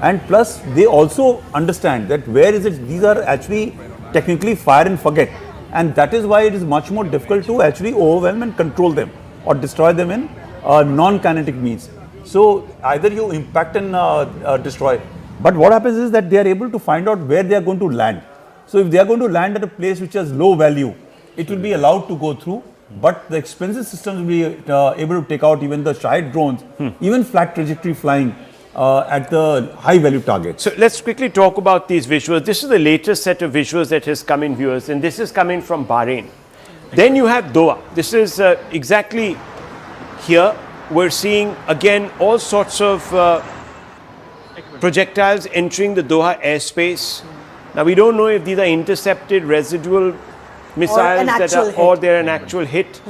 P: And plus they also understand that where is it, these are actually technically fire and forget. And that is why it is much more difficult to actually overwhelm and control them or destroy them in non-kinetic means. So either you impact and destroy. But what happens is that they are able to find out where they are going to land. So if they are going to land at a place which has low value, it will be allowed to go through. But the expensive systems will be able to take out even the Shahid drones, even flat trajectory flying at the high value targets.
M: So let's quickly talk about these visuals. This is the latest set of visuals that has come in, viewers, and this is coming from Bahrain. Then you have Doha. This is exactly here. We're seeing again all sorts of projectiles entering the Doha airspace. Now we don't know if these are intercepted residual missiles or they're an actual hit.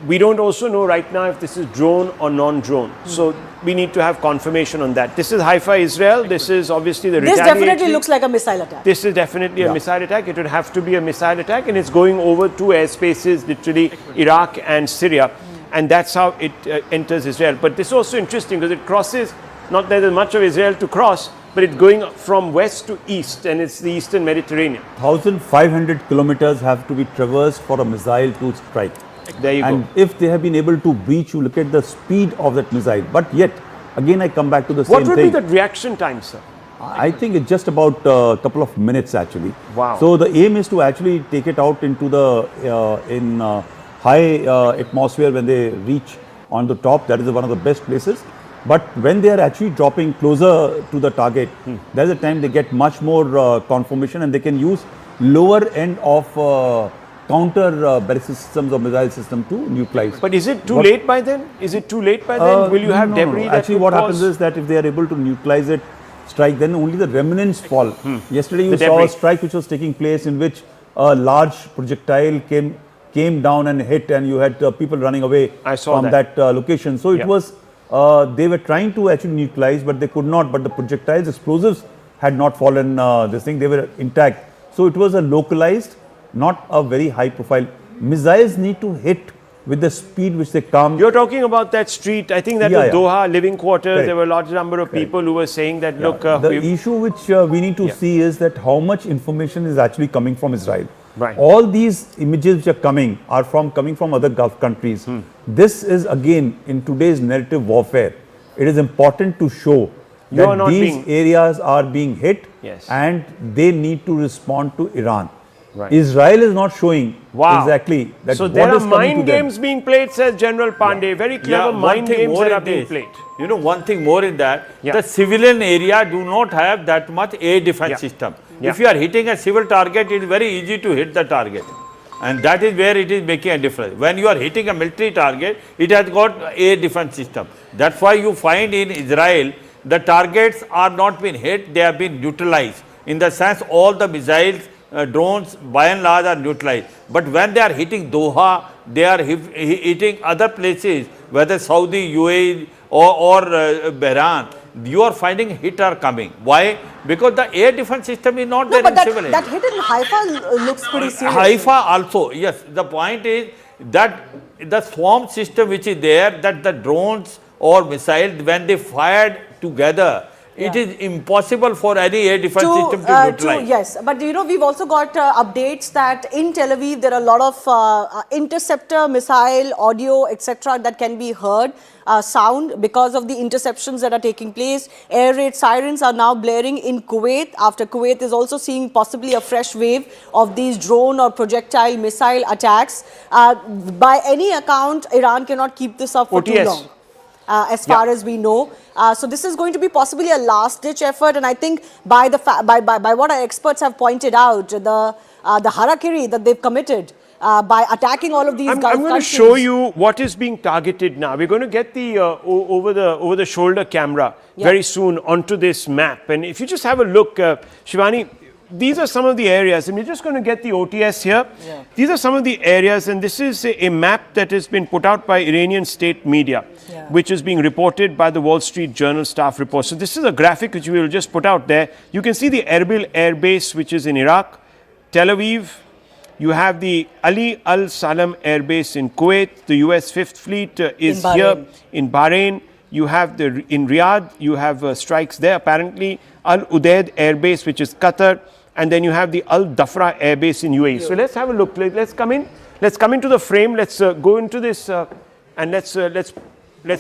M: We don't also know right now if this is drone or non-drone. So we need to have confirmation on that. This is Haifa, Israel. This is obviously the retaliation.
I: This definitely looks like a missile attack.
M: This is definitely a missile attack. It would have to be a missile attack, and it's going over two airspaces, literally Iraq and Syria. And that's how it enters Israel. But this is also interesting because it crosses, not that there's much of Israel to cross, but it's going from west to east, and it's the eastern Mediterranean.
P: 1,500 kilometers have to be traversed for a missile to strike.
M: There you
P: and
M: go.
P: if they have been able to breach, you look at the speed of that missile. But yet, again, I come back to the same thing.
M: What would be the reaction time, sir?
P: I think it's just about a couple of minutes actually.
M: Wow.
P: So the aim is to actually take it out into the high atmosphere when they reach on the top. That is one of the best places. But when they are actually dropping closer to the target, that is the time they get much more confirmation, and they can use lower end of counter ballistic systems or missile system to neutralize.
M: But is it too late by then? Is it too late by then? Will you have debris?
P: No. Actually, what happens is that if they are able to neutralize it, strike, then only the remnants fall. Yesterday you saw a strike which was taking place in which a large projectile came down and hit, and you had people running away from that location. So it was, they were trying to actually neutralize, but they could not. But the projectiles, explosives had not fallen, this thing, they were intact. So it was a localized, not a very high profile. Missiles need to hit with the speed which they come.
M: You're talking about that street, I think that was Doha, living quarters.
P: Correct.
M: There were a large number of people who were saying that, look...
P: the issue which we need to see is that how much information is actually coming from Israel.
M: Right.
P: All these images which are coming are coming from other Gulf countries. This is again, in today's narrative warfare, it is important to show that these areas are being hit and they need to respond to Iran.
M: Right.
P: Israel is not showing exactly that.
M: So there are mind games being played, says General Pandey. Very clever mind games that are being played.
R: You know, one thing more in that, the civilian area do not have that much air defense system. If you are hitting a civil target, it is very easy to hit the target. And that is where it is making a difference. When you are hitting a military target, it has got air defense system. That's why you find in Israel, the targets are not being hit, they have been neutralized. In the sense, all the missiles, drones by and large are neutralized. But when they are hitting Doha, they are hitting other places, whether Saudi, UAE or Bahrain, you are finding hit are coming. Why? Because the air defense system is not there in civil area.
I: That hit in Haifa looks pretty serious.
R: Haifa also, yes. The point is that the swarm system which is there, that the drones or missiles, when they fired together, it is impossible for any air defense system to neutralize.
I: Yes, but you know, we've also got updates that in Tel Aviv there are a lot of interceptor, missile, audio, etc. that can be heard, sound because of the interceptions that are taking place. Air raid sirens are now blaring in Kuwait, after Kuwait is also seeing possibly a fresh wave of these drone or projectile missile attacks. By any account, Iran cannot keep this up for too long. As far as we know. So this is going to be possibly a last-ditch effort, and I think by what our experts have pointed out, the harakiri that they've committed by attacking all of these Gulf countries.
M: I'm going to show you what is being targeted now. We're going to get the over the shoulder camera very soon onto this map, and if you just have a look, Shivani, these are some of the areas, and we're just going to get the OTS here. These are some of the areas, and this is a map that has been put out by Iranian state media, which is being reported by the Wall Street Journal staff report. So this is a graphic which we will just put out there. You can see the Erbil Air Base, which is in Iraq, Tel Aviv. You have the Ali Al Salam Air Base in Kuwait. The US 5th Fleet is here in Bahrain. You have in Riyadh, you have strikes there apparently. Al Udeid Air Base, which is Qatar. and then you have the Al Dhafra Air Base in UAE. So let's have a look. Let's come in. Let's come into the frame. Let's go into this and let's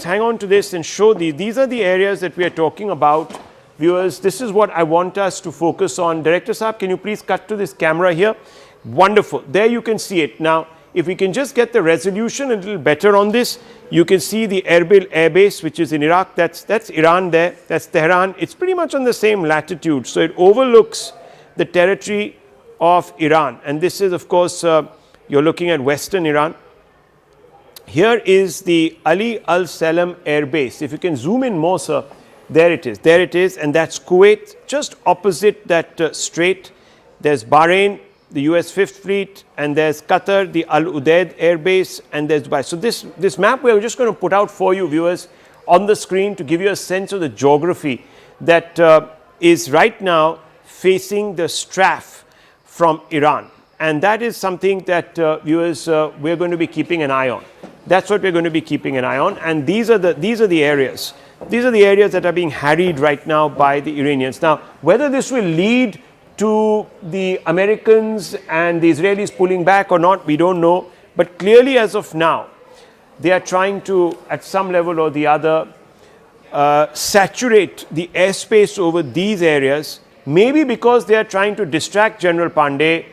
M: hang on to this and show these are the areas that we are talking about. Viewers, this is what I want us to focus on. Director Saab, can you please cut to this camera here? Wonderful. There you can see it. Now, if we can just get the resolution a little better on this, you can see the Erbil Air Base, which is in Iraq. That's Iran there. That's Tehran. It's pretty much on the same latitude. So it overlooks the territory of Iran. And this is, of course, you're looking at Western Iran. Here is the Ali Al Salam Air Base. If you can zoom in more, sir. There it is. There it is. And that's Kuwait, just opposite that strait. There's Bahrain, the US 5th Fleet, and there's Qatar, the Al Udeid Air Base, and there's Dubai. So this map we're just going to put out for you, viewers, on the screen to give you a sense of the geography that is right now facing the strafe from Iran. And that is something that, viewers, we're going to be keeping an eye on. That's what we're going to be keeping an eye on. And these are the areas. These are the areas that are being harried right now by the Iranians. Now, whether this will lead to the Americans and the Israelis pulling back or not, we don't know. But clearly, as of now, they are trying to, at some level or the other, saturate the airspace over these areas, maybe because they are trying to distract General Pandey.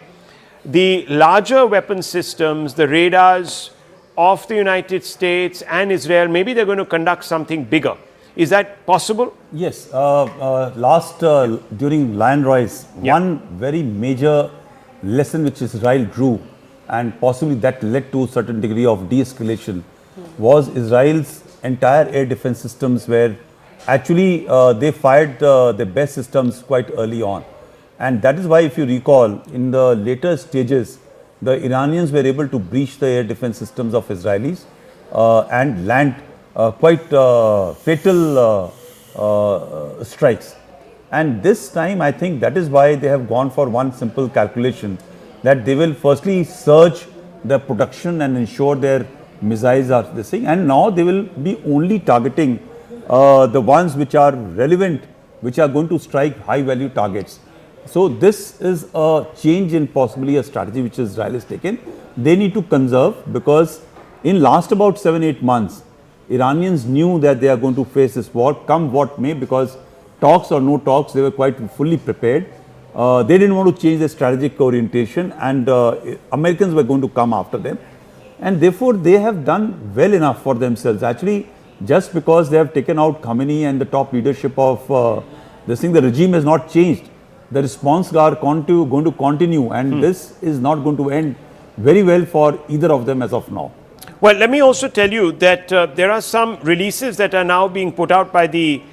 M: The larger weapon systems, the radars of the United States and Israel, maybe they're going to conduct something bigger. Is that possible?
P: Yes. During Lion Rise, one very major lesson which Israel drew, and possibly that led to a certain degree of de-escalation, was Israel's entire air defense systems where actually they fired the best systems quite early on. And that is why, if you recall, in the later stages, the Iranians were able to breach the air defense systems of Israelis and land quite fatal strikes. And this time, I think that is why they have gone for one simple calculation, that they will firstly surge the production and ensure their missiles are this thing, and now they will be only targeting the ones which are relevant, which are going to strike high value targets. So this is a change in possibly a strategy which Israel has taken. They need to conserve, because in last about 7-8 months, Iranians knew that they are going to face this war, come what may, because talks or no talks, they were quite fully prepared. They didn't want to change their strategic orientation, and Americans were going to come after them. And therefore, they have done well enough for themselves. Actually, just because they have taken out Khamenei and the top leadership of this thing, the regime has not changed. The response are going to continue, and this is not going to end very well for either of them as of now.
M: Well, let me also tell you that there are some releases that are now being put out by the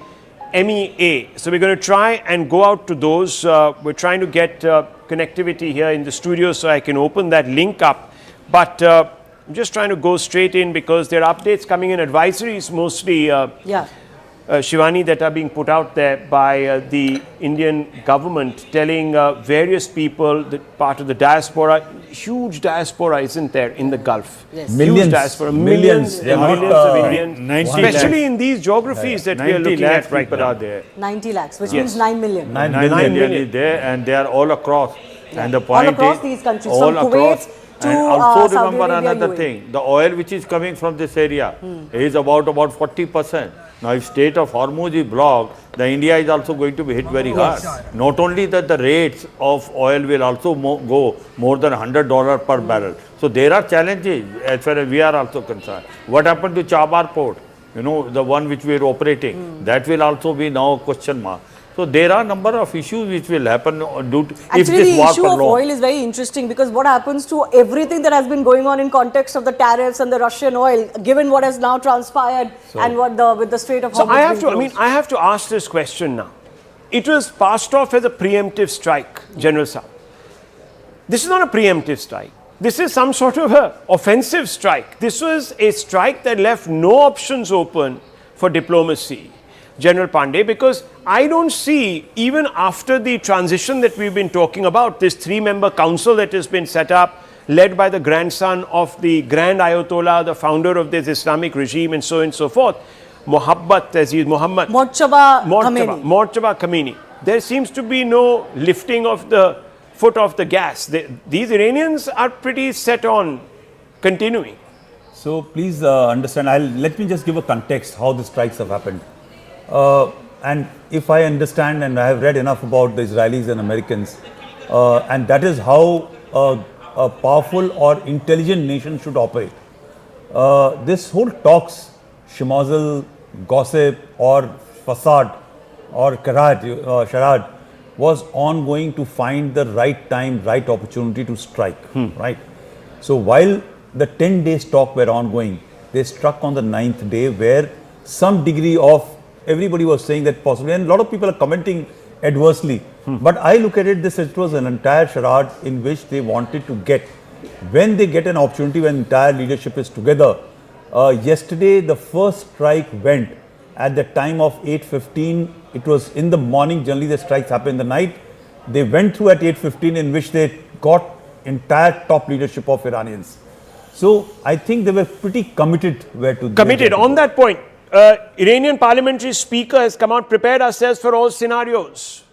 M: MEA. So we're going to try and go out to those. We're trying to get connectivity here in the studio so I can open that link up. But I'm just trying to go straight in, because there are updates coming in, advisories mostly, Shivani, that are being put out there by the Indian government, telling various people that part of the diaspora, huge diaspora, isn't there, in the Gulf?
P: Yes.
M: Huge diaspora, millions and millions of Indians, especially
R: lakhs.
M: In these geographies that we are looking at right now.
R: Are there.
I: 90 lakhs, which means 9 million.
R: 9 million is there, and they are all across. And the
I: All
R: point
I: across
R: is,
I: these countries,
R: all
I: from
R: across.
I: Kuwait to
R: And also
I: Saudi
R: remember
I: Arabia,
R: another
I: UAE.
R: thing, the oil which is coming from this area is about 40%. Now, if Strait of Hormuz is blocked, the India is also going to be hit very hard. Not only that, the rates of oil will also go more than $100 per barrel. So there are challenges as far as we are also concerned. What happened to Chabar port? You know, the one which we are operating, that will also be now a question mark. So there are a number of issues which will happen due to if this war
I: Actually, the issue of
R: prolongs.
I: oil is very interesting, because what happens to everything that has been going on in context of the tariffs and the Russian oil, given what has now transpired and what with the Strait of Hormuz.
M: So I have to ask this question now. It was passed off as a preemptive strike, General Saab. This is not a preemptive strike. This is some sort of an offensive strike. This was a strike that left no options open for diplomacy, General Pandey, because I don't see, even after the transition that we've been talking about, this 3-member council that has been set up, led by the grandson of the Grand Ayatollah, the founder of this Islamic regime, and so on and so forth, Muhammad
I: Mojtaba
M: Khamenei. there seems to be no lifting of the foot off the gas. These Iranians are pretty set on continuing.
P: So please understand, let me just give a context how the strikes have happened. And if I understand, and I have read enough about the Israelis and Americans, and that is how a powerful or intelligent nation should operate. This whole talks, schmozzle, gossip or facade or charade was ongoing to find the right time, right opportunity to strike, right? So while the 10 days talk were ongoing, they struck on the 9th day where some degree of, everybody was saying that possibly, and a lot of people are commenting adversely. But I look at it, it was an entire charade in which they wanted to get, when they get an opportunity, when entire leadership is together. Yesterday, the first strike went at the time of 8:15. It was in the morning. Generally, the strikes happen in the night. They went through at 8:15, in which they got entire top leadership of Iranians. So I think they were pretty committed. Committed.
M: On that point, Iranian parliamentary speaker has come out, prepared ourselves for all scenarios.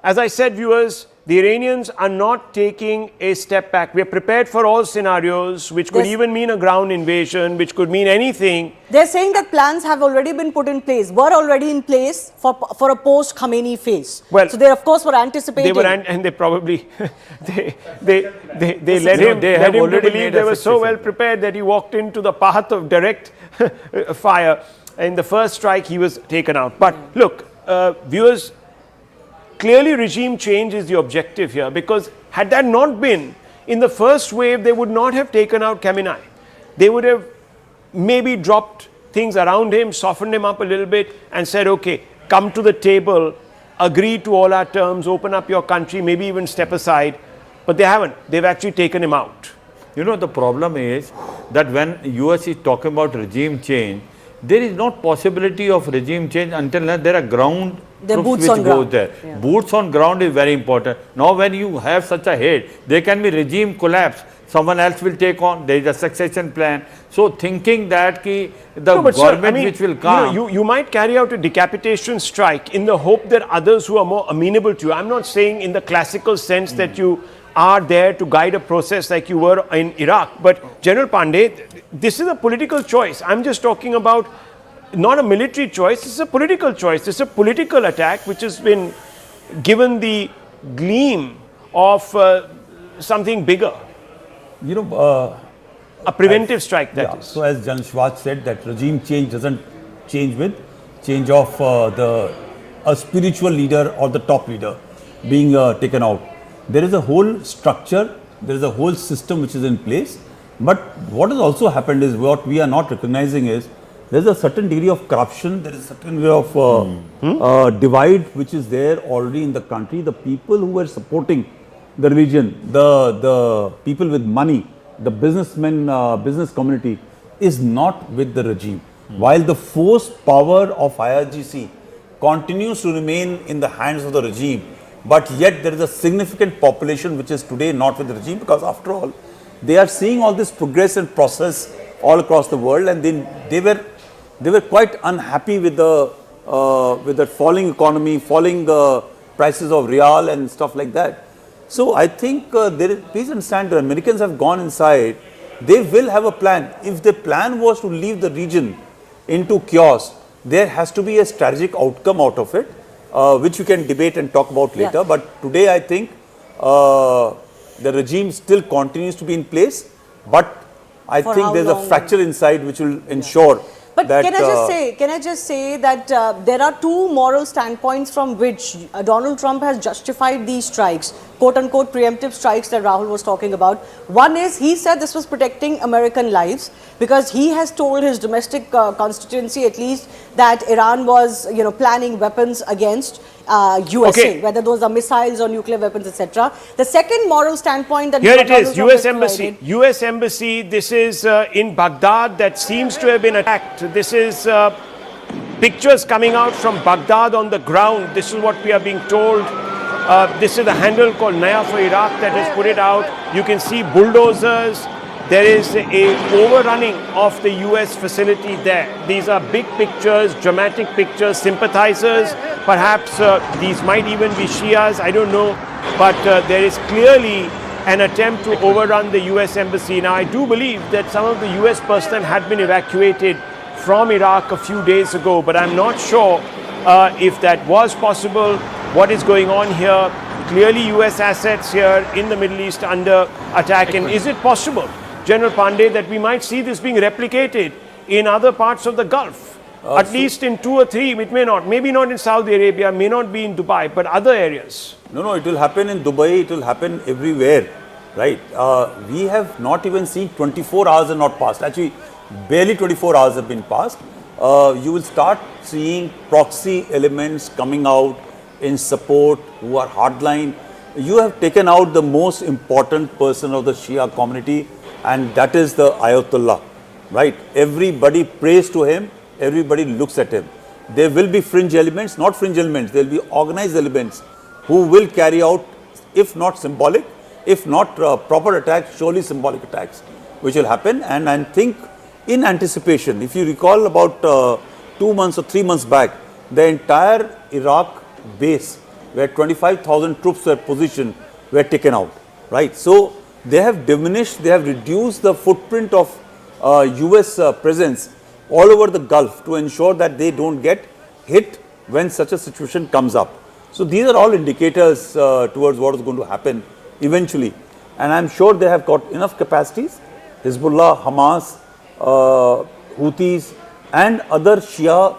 M: As I said, viewers, the Iranians are not taking a step back. We are prepared for all scenarios, which could even mean a ground invasion, which could mean anything.
I: They're saying that plans have already been put in place, were already in place for a post-Khamenei phase. Well, so they, of course, were anticipating.
M: They were, and they probably, they led him to believe they were so well prepared that he walked into the path of direct fire. In the first strike, he was taken out. But look, viewers, clearly regime change is the objective here, because had that not been, in the first wave, they would not have taken out Khamenei. They would have maybe dropped things around him, softened him up a little bit and said, okay, come to the table, agree to all our terms, open up your country, maybe even step aside. But they haven't. They've actually taken him out.
R: You know, the problem is that when US is talking about regime change, there is not possibility of regime change until there are ground troops which go there. Yeah. Boots on ground is very important. Now when you have such a head, there can be regime collapse. Someone else will take on. There is a succession plan. So thinking that the government which will come.
M: You might carry out a decapitation strike in the hope that others who are more amenable to you. I'm not saying in the classical sense that you are there to guide a process like you were in Iraq. But General Pandey, this is a political choice. I'm just talking about not a military choice. This is a political choice. This is a political attack which has been given the gleam of something bigger.
P: You know,
M: a preventive strike, that is.
P: So as Jan Schwartz said, that regime change doesn't change with change of a spiritual leader or the top leader being taken out. There is a whole structure, there is a whole system which is in place. But what has also happened is, what we are not recognizing is, there is a certain degree of corruption, there is a certain degree of divide which is there already in the country. The people who were supporting the religion, the people with money, the businessmen, business community is not with the regime. While the force power of IRGC continues to remain in the hands of the regime, but yet there is a significant population which is today not with the regime, because after all, they are seeing all this progress and process all across the world, and they were quite unhappy with the falling economy, falling prices of real and stuff like that. So I think please understand, the Americans have gone inside. They will have a plan. If the plan was to leave the region into chaos, there has to be a strategic outcome out of it, which we can debate and talk about later. Yeah. But today I think the regime still continues to be in place, but I think there's a fracture inside which will ensure.
I: But can I just say that there are two moral standpoints from which Donald Trump has justified these strikes, quote-unquote preemptive strikes that Rahul was talking about. One is, he said this was protecting American lives, because he has told his domestic constituency at least that Iran was, planning weapons against USA, whether those are missiles or nuclear weapons, etc. The second moral standpoint that
M: here it is, US Embassy. US Embassy, this is in Baghdad, that seems to have been attacked. This is pictures coming out from Baghdad on the ground. This is what we are being told. This is the handle called Naya for Iraq that has put it out. You can see bulldozers. there is a overrunning of the US facility there. These are big pictures, dramatic pictures, sympathizers. Perhaps these might even be Shias, I don't know. But there is clearly an attempt to overrun the US embassy. Now, I do believe that some of the US personnel had been evacuated from Iraq a few days ago, but I'm not sure if that was possible. What is going on here? Clearly US assets here in the Middle East under attack. And is it possible, General Pandey, that we might see this being replicated in other parts of the Gulf? At least in 2 or 3, it may not. Maybe not in Saudi Arabia, may not be in Dubai, but other areas.
P: No, it will happen in Dubai, it will happen everywhere, right? We have not even seen 24 hours have not passed. Actually, barely 24 hours have been passed. You will start seeing proxy elements coming out in support who are hardline. You have taken out the most important person of the Shia community, and that is the Ayatollah, right? Everybody prays to him, everybody looks at him. There will be fringe elements, not fringe elements, there will be organized elements who will carry out, if not symbolic, if not proper attacks, surely symbolic attacks, which will happen. And I think in anticipation, if you recall about 2 months or 3 months back, the entire Iraq base where 25,000 troops were positioned were taken out, right? So they have diminished, they have reduced the footprint of US presence all over the Gulf to ensure that they don't get hit when such a situation comes up. So these are all indicators towards what is going to happen eventually. And I'm sure they have got enough capacities. Hezbollah, Hamas, Houthis and other Shia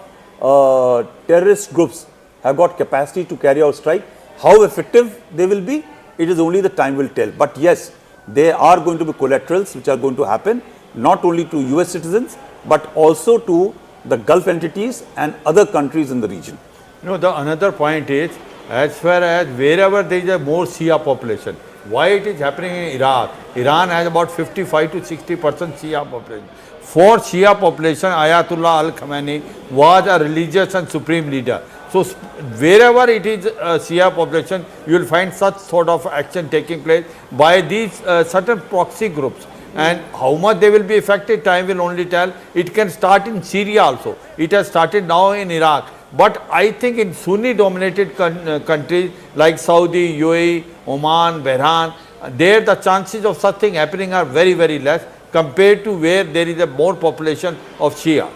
P: terrorist groups have got capacity to carry out strike. How effective they will be, it is only the time will tell. But yes, there are going to be collaterals which are going to happen, not only to US citizens, but also to the Gulf entities and other countries in the region.
R: You know, the another point is, as far as wherever there is a more Shia population, why it is happening in Iraq? Iran has about 55 to 60% Shia population. For Shia population, Ayatollah al-Khamenei was a religious and supreme leader. So wherever it is a Shia population, you will find such sort of action taking place by these certain proxy groups. And how much they will be affected, time will only tell. It can start in Syria also. It has started now in Iraq. But I think in Sunni dominated countries like Saudi, UAE, Oman, Bahrain, there the chances of such thing happening are very, very less compared to where there is a more population of Shia.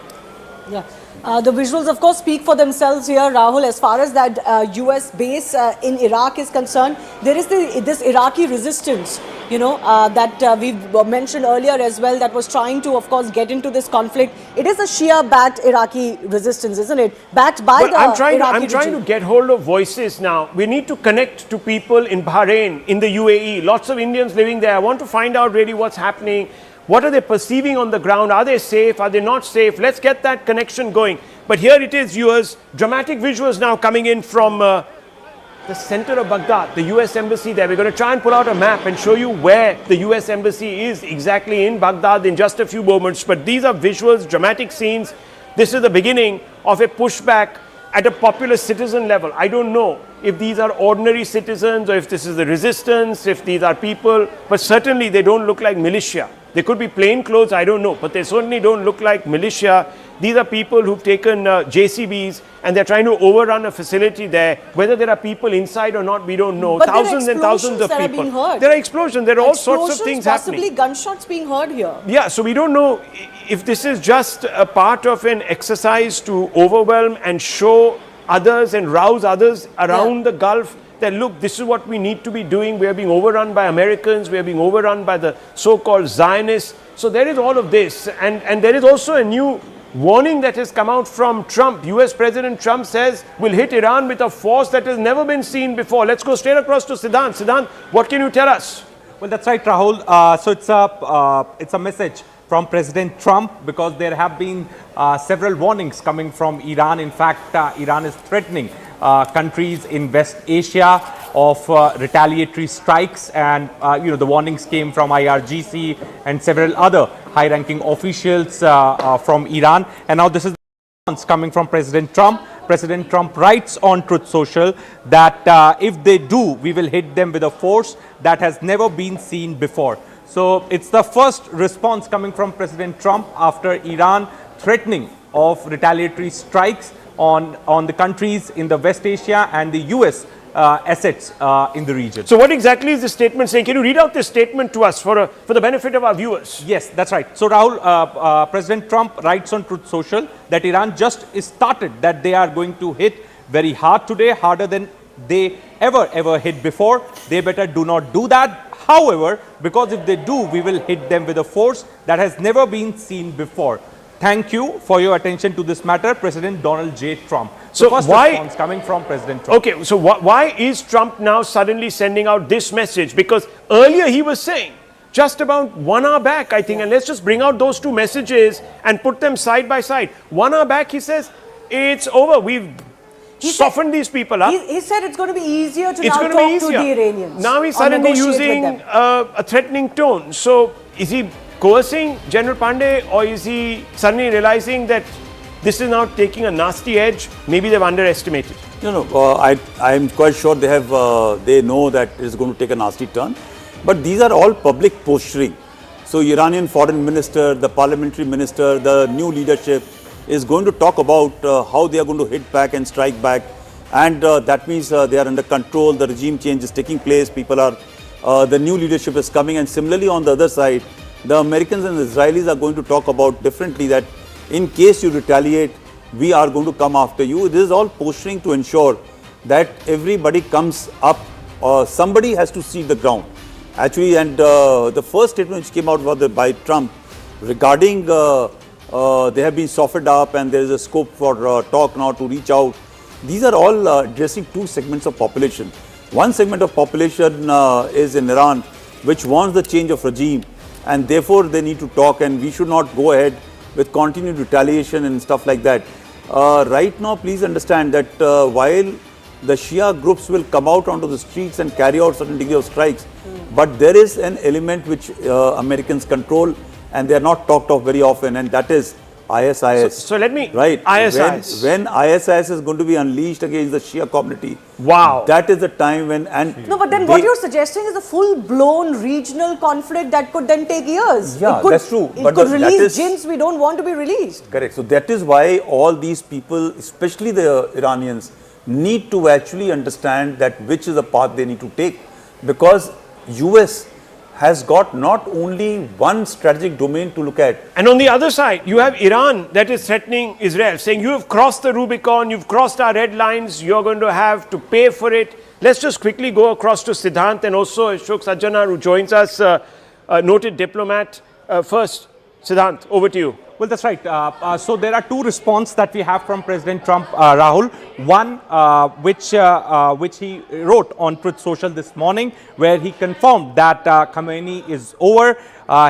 I: Yeah. The visuals, of course, speak for themselves here, Rahul. As far as that US base in Iraq is concerned, there is this Iraqi resistance, you know, that we've mentioned earlier as well, that was trying to, of course, get into this conflict. It is a Shia-backed Iraqi resistance, isn't it? Backed by the Iraqi
M: I'm trying to get hold of voices now. We need to connect to people in Bahrain, in the UAE. Lots of Indians living there. I want to find out really what's happening. What are they perceiving on the ground? Are they safe? Are they not safe? Let's get that connection going. But here it is, viewers. Dramatic visuals now coming in from the center of Baghdad, the US Embassy there. We're going to try and pull out a map and show you where the US Embassy is exactly in Baghdad in just a few moments. But these are visuals, dramatic scenes. This is the beginning of a pushback at a popular citizen level. I don't know if these are ordinary citizens or if this is the resistance, if these are people, but certainly they don't look like militia. They could be plain clothes, I don't know, but they certainly don't look like militia. These are people who've taken JCBs and they're trying to overrun a facility there. Whether there are people inside or not, we don't know.
I: But
M: thousands and thousands of people.
I: Being heard.
M: There are explosions. There are all sorts of things happening.
I: Possibly gunshots being heard here.
M: Yeah, so we don't know if this is just a part of an exercise to overwhelm and show others and rouse others around the Gulf that look, this is what we need to be doing. We are being overrun by Americans. We are being overrun by the so-called Zionists. So there is all of this. And there is also a new warning that has come out from Trump. US President Trump says we'll hit Iran with a force that has never been seen before. Let's go straight across to Siddhant. Siddhant, what can you tell us?
C: Well, that's right, Rahul. So it's a message from President Trump because there have been several warnings coming from Iran. In fact, Iran is threatening countries in West Asia of retaliatory strikes, and the warnings came from IRGC and several other high-ranking officials from Iran. And now this is the response coming from President Trump. President Trump writes on Truth Social that if they do, we will hit them with a force that has never been seen before. So it's the first response coming from President Trump after Iran threatening of retaliatory strikes on the countries in the West Asia and the US assets in the region.
M: So what exactly is the statement saying? Can you read out this statement to us for the benefit of our viewers?
C: Yes, that's right. So Rahul, President Trump writes on Truth Social that Iran just started, that they are going to hit very hard today, harder than they ever hit before. They better do not do that. However, because if they do, we will hit them with a force that has never been seen before. Thank you for your attention to this matter, President Donald J. Trump.
M: So
C: first
M: why
C: response coming from President Trump.
M: Okay, so why is Trump now suddenly sending out this message? Because earlier he was saying, just about 1 hour back, I think, and let's just bring out those two messages and put them side by side. 1 hour back, he says, it's over. We've softened these people up.
I: He said it's going to be easier to
M: It's
I: now
M: going
I: talk
M: to be easier.
I: to the Iranians.
M: Now he's
I: or
M: suddenly
I: negotiate with
M: using
I: them.
M: a threatening tone. So is he coercing General Pandey, or is he suddenly realizing that this is now taking a nasty edge? Maybe they've underestimated.
P: No, I'm quite sure they know that it's going to take a nasty turn. But these are all public posturing. So Iranian foreign minister, the parliamentary minister, the new leadership is going to talk about how they are going to hit back and strike back. And that means they are under control, the regime change is taking place, the new leadership is coming. And similarly on the other side, the Americans and the Israelis are going to talk about differently that in case you retaliate, we are going to come after you. This is all posturing to ensure that everybody comes up, somebody has to cede the ground. Actually, and the first statement which came out was by Trump regarding they have been softened up and there is a scope for talk now to reach out. These are all addressing two segments of population. One segment of population is in Iran, which wants the change of regime, and therefore they need to talk, and we should not go ahead with continued retaliation and stuff like that. Right now, please understand that while the Shia groups will come out onto the streets and carry out certain degree of strikes, but there is an element which Americans control and they are not talked of very often, and that is ISIS.
M: So let me,
P: right.
M: ISIS.
P: When ISIS is going to be unleashed against the Shia community,
M: wow,
P: that is the time when,
I: No, but then what you're suggesting is a full-blown regional conflict that could then take years.
P: Yeah, that's true.
I: It could release jinns we don't want to be released.
P: Correct. So that is why all these people, especially the Iranians, need to actually understand that which is the path they need to take, because US has got not only one strategic domain to look at.
M: And on the other side, you have Iran that is threatening Israel, saying you have crossed the Rubicon, you've crossed our red lines, you're going to have to pay for it. Let's just quickly go across to Siddhant and also Ashok Sajjanar, who joins us, a noted diplomat. First, Siddhant, over to you.
C: Well, that's right. So there are two responses that we have from President Trump, Rahul. One, which he wrote on Truth Social this morning, where he confirmed that Khamenei is over,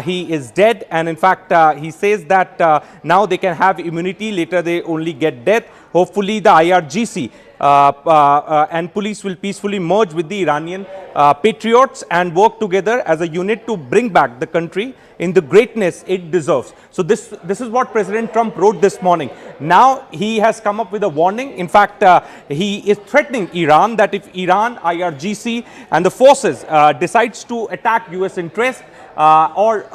C: he is dead, and in fact, he says that now they can have immunity, later they only get death. Hopefully, the IRGC and police will peacefully merge with the Iranian patriots and work together as a unit to bring back the country in the greatness it deserves. So this is what President Trump wrote this morning. Now he has come up with a warning. In fact, he is threatening Iran that if Iran, IRGC and the forces decides to attack US interests or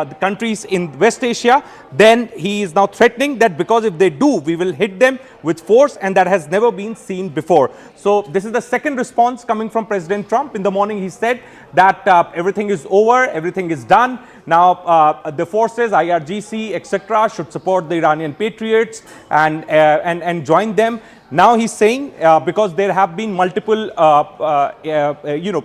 C: the countries in West Asia, then he is now threatening that because if they do, we will hit them with force, and that has never been seen before. So this is the second response coming from President Trump. In the morning he said that everything is over, everything is done. Now the forces, IRGC, etc. should support the Iranian patriots and join them. Now he's saying because there have been multiple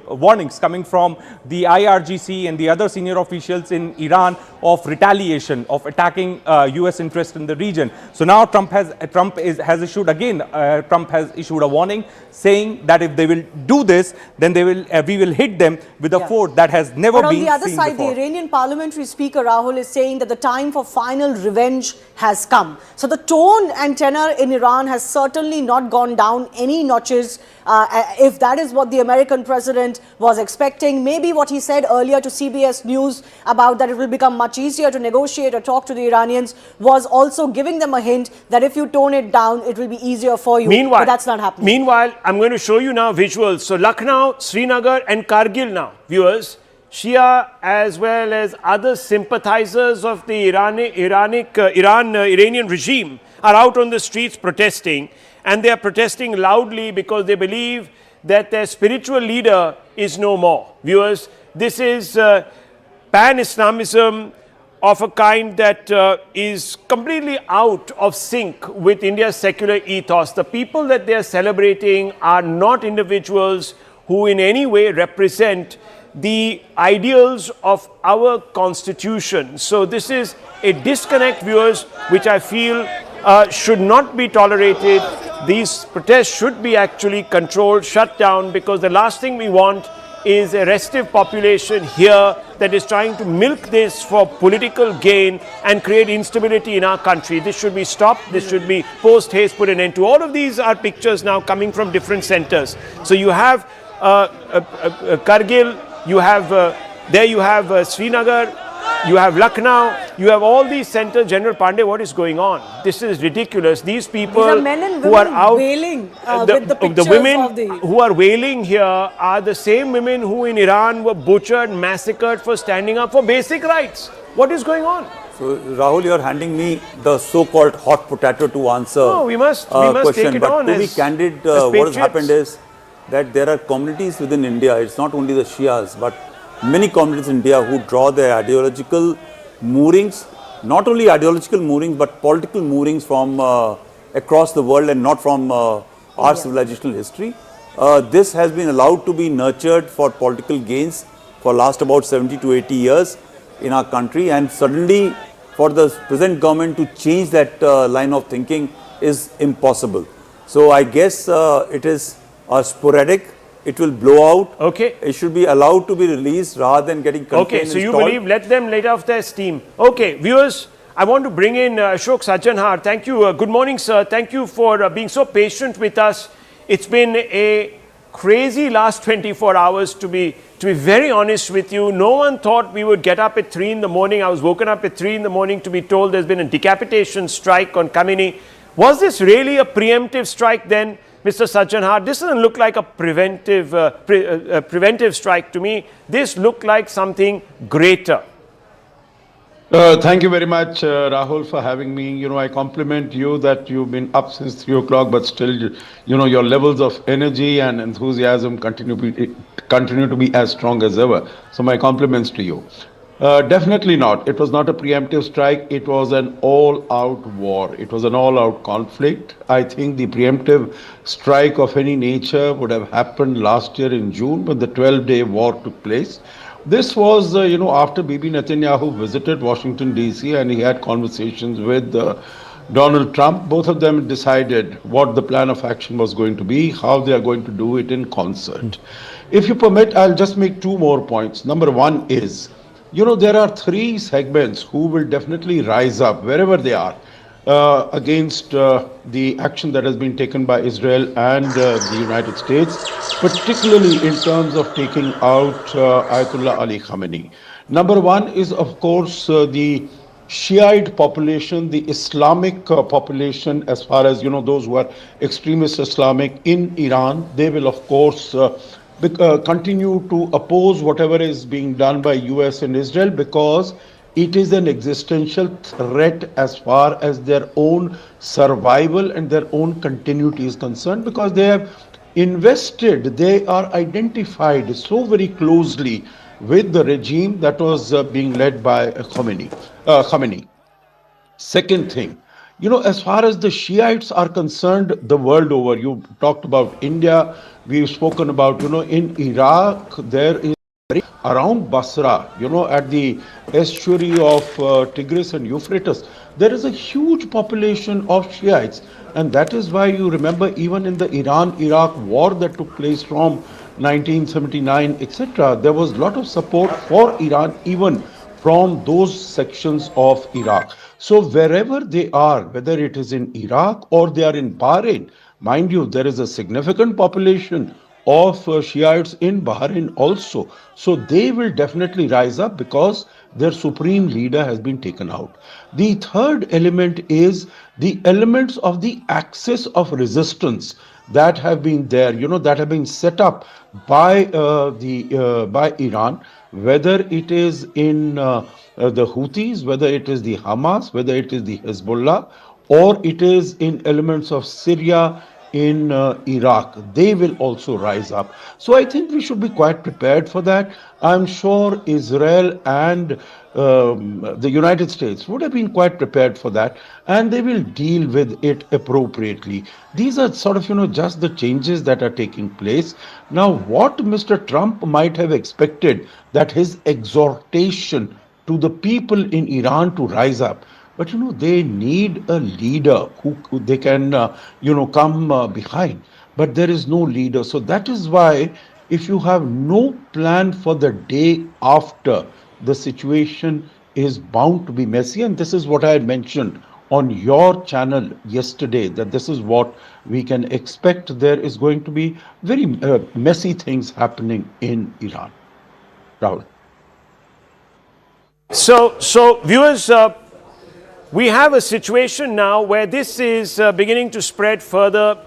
C: warnings coming from the IRGC and the other senior officials in Iran of retaliation, of attacking US interests in the region. So now Trump has issued a warning saying that if they will do this, then we will hit them with a force that has never been seen before.
I: But on the other side, the Iranian parliamentary speaker Rahul is saying that the time for final revenge has come. So the tone and tenor in Iran has certainly not gone down any notches. If that is what the American president was expecting, maybe what he said earlier to CBS News about that it will become much easier to negotiate or talk to the Iranians was also giving them a hint that if you tone it down, it will be easier for you. But that's not happening.
M: Meanwhile, I'm going to show you now visuals. So Lucknow, Srinagar and Kargil now, viewers, Shia as well as other sympathizers of the Iranian regime are out on the streets protesting, and they are protesting loudly because they believe that their spiritual leader is no more. Viewers, this is pan-Islamism of a kind that is completely out of sync with India's secular ethos. The people that they are celebrating are not individuals who in any way represent the ideals of our constitution. So this is a disconnect, viewers, which I feel should not be tolerated. These protests should be actually controlled, shut down, because the last thing we want is a restive population here that is trying to milk this for political gain and create instability in our country. This should be stopped. This should be post-haste put an end to. All of these are pictures now coming from different centers. So you have Kargil, you have there you have Srinagar, you have Lucknow, you have all these centers. General Pandey, what is going on? This is ridiculous. These people
I: These are men and
M: who are
I: women
M: out,
I: wailing with the pictures
M: women
I: of the...
M: who are wailing here are the same women who in Iran were butchered, massacred for standing up for basic rights. What is going on?
P: So Rahul, you are handing me the so-called hot potato to answer.
M: No, we must
P: question.
M: take it
P: but
M: on
P: to be
M: as
P: candid, what has
M: patriots.
P: happened is that there are communities within India. It's not only the Shias, but many communities in India who draw their ideological moorings, not only ideological moorings, but political moorings from across the world and not from our civilizational history. This has been allowed to be nurtured for political gains for last about 70 to 80 years in our country, and suddenly for the present government to change that line of thinking is impossible. So I guess it is sporadic. It will blow out.
M: Okay.
P: It should be allowed to be released rather than getting contained.
M: Okay, so you believe let them let off their steam. Okay, viewers, I want to bring in Ashok Sajjanhar. Thank you. Good morning, sir. Thank you for being so patient with us. It's been a crazy last 24 hours to be very honest with you. No one thought we would get up at 3 in the morning. I was woken up at 3 in the morning to be told there's been a decapitation strike on Khamenei. Was this really a preemptive strike then? Mr. Sajjanhar, this doesn't look like a preventive strike to me. This looked like something greater.
S: Thank you very much, Rahul, for having me. You know, I compliment you that you've been up since 3 o'clock, but still, you know, your levels of energy and enthusiasm continue to be as strong as ever. So my compliments to you. Definitely not. It was not a preemptive strike. It was an all-out war. It was an all-out conflict. I think the preemptive strike of any nature would have happened last year in June when the 12-day war took place. This was, you know, after Bibi Netanyahu visited Washington, D.C. and he had conversations with Donald Trump. Both of them decided what the plan of action was going to be, how they are going to do it in concert. If you permit, I'll just make 2 more points. Number 1 is, you know, there are 3 segments who will definitely rise up wherever they are against the action that has been taken by Israel and the United States, particularly in terms of taking out Ayatollah Ali Khamenei. Number 1 is, of course, the Shiite population, the Islamic population, as far as, you know, those who are extremist Islamic in Iran. They will, of course, continue to oppose whatever is being done by US and Israel, because it is an existential threat as far as their own survival and their own continuity is concerned, because they have invested, they are identified so very closely with the regime that was being led by Khamenei. Second thing, you know, as far as the Shiites are concerned, the world over, you talked about India, we've spoken about, you know, in Iraq, there is around Basra, you know, at the estuary of Tigris and Euphrates, there is a huge population of Shiites. And that is why you remember even in the Iran-Iraq war that took place from 1979, etc., there was a lot of support for Iran even from those sections of Iraq. So wherever they are, whether it is in Iraq or they are in Bahrain, mind you, there is a significant population of Shiites in Bahrain also. So they will definitely rise up because their supreme leader has been taken out. The third element is the elements of the axis of resistance that have been there, that have been set up by by Iran, whether it is in the Houthis, whether it is the Hamas, whether it is the Hezbollah, or it is in elements of Syria, in Iraq, they will also rise up. So I think we should be quite prepared for that. I'm sure Israel and the United States would have been quite prepared for that, and they will deal with it appropriately. These are sort of, just the changes that are taking place. Now, what Mr. Trump might have expected, that his exhortation to the people in Iran to rise up, but they need a leader who they can come behind, but there is no leader. So that is why, if you have no plan for the day after, the situation is bound to be messy. And this is what I had mentioned on your channel yesterday, that this is what we can expect. There is going to be very messy things happening in Iran. Rahul.
M: So viewers, we have a situation now where this is beginning to spread further